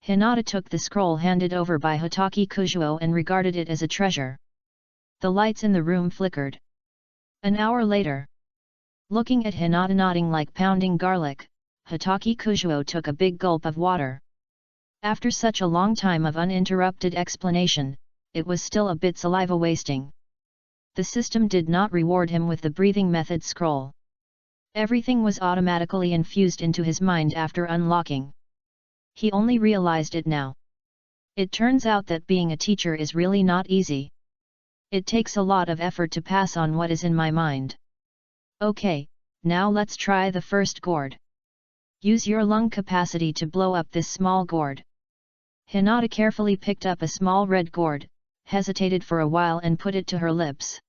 Hinata took the scroll handed over by Hitaki Kujuo and regarded it as a treasure. The lights in the room flickered. An hour later, looking at Hinata nodding like pounding garlic, Hitaki Kujuo took a big gulp of water. After such a long time of uninterrupted explanation, it was still a bit saliva wasting. The system did not reward him with the breathing method scroll. Everything was automatically infused into his mind after unlocking. He only realized it now. It turns out that being a teacher is really not easy. It takes a lot of effort to pass on what is in my mind. Okay, now let's try the first gourd. Use your lung capacity to blow up this small gourd. Hinata carefully picked up a small red gourd, hesitated for a while and put it to her lips.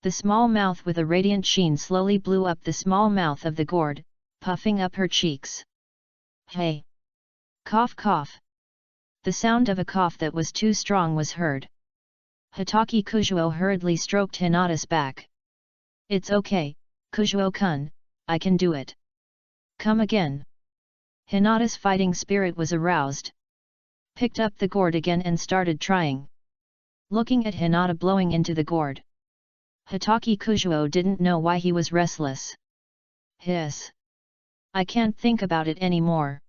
The small mouth with a radiant sheen slowly blew up the small mouth of the gourd, puffing up her cheeks. Hey! Cough cough! The sound of a cough that was too strong was heard. Hitaki Kujuo hurriedly stroked Hinata's back. It's okay, Kujuo-kun, I can do it. Come again. Hinata's fighting spirit was aroused. Picked up the gourd again and started trying. Looking at Hinata blowing into the gourd, Hitaki Kujuo didn't know why he was restless. Hiss! I can't think about it anymore.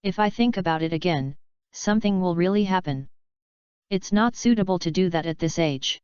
If I think about it again, something will really happen. It's not suitable to do that at this age.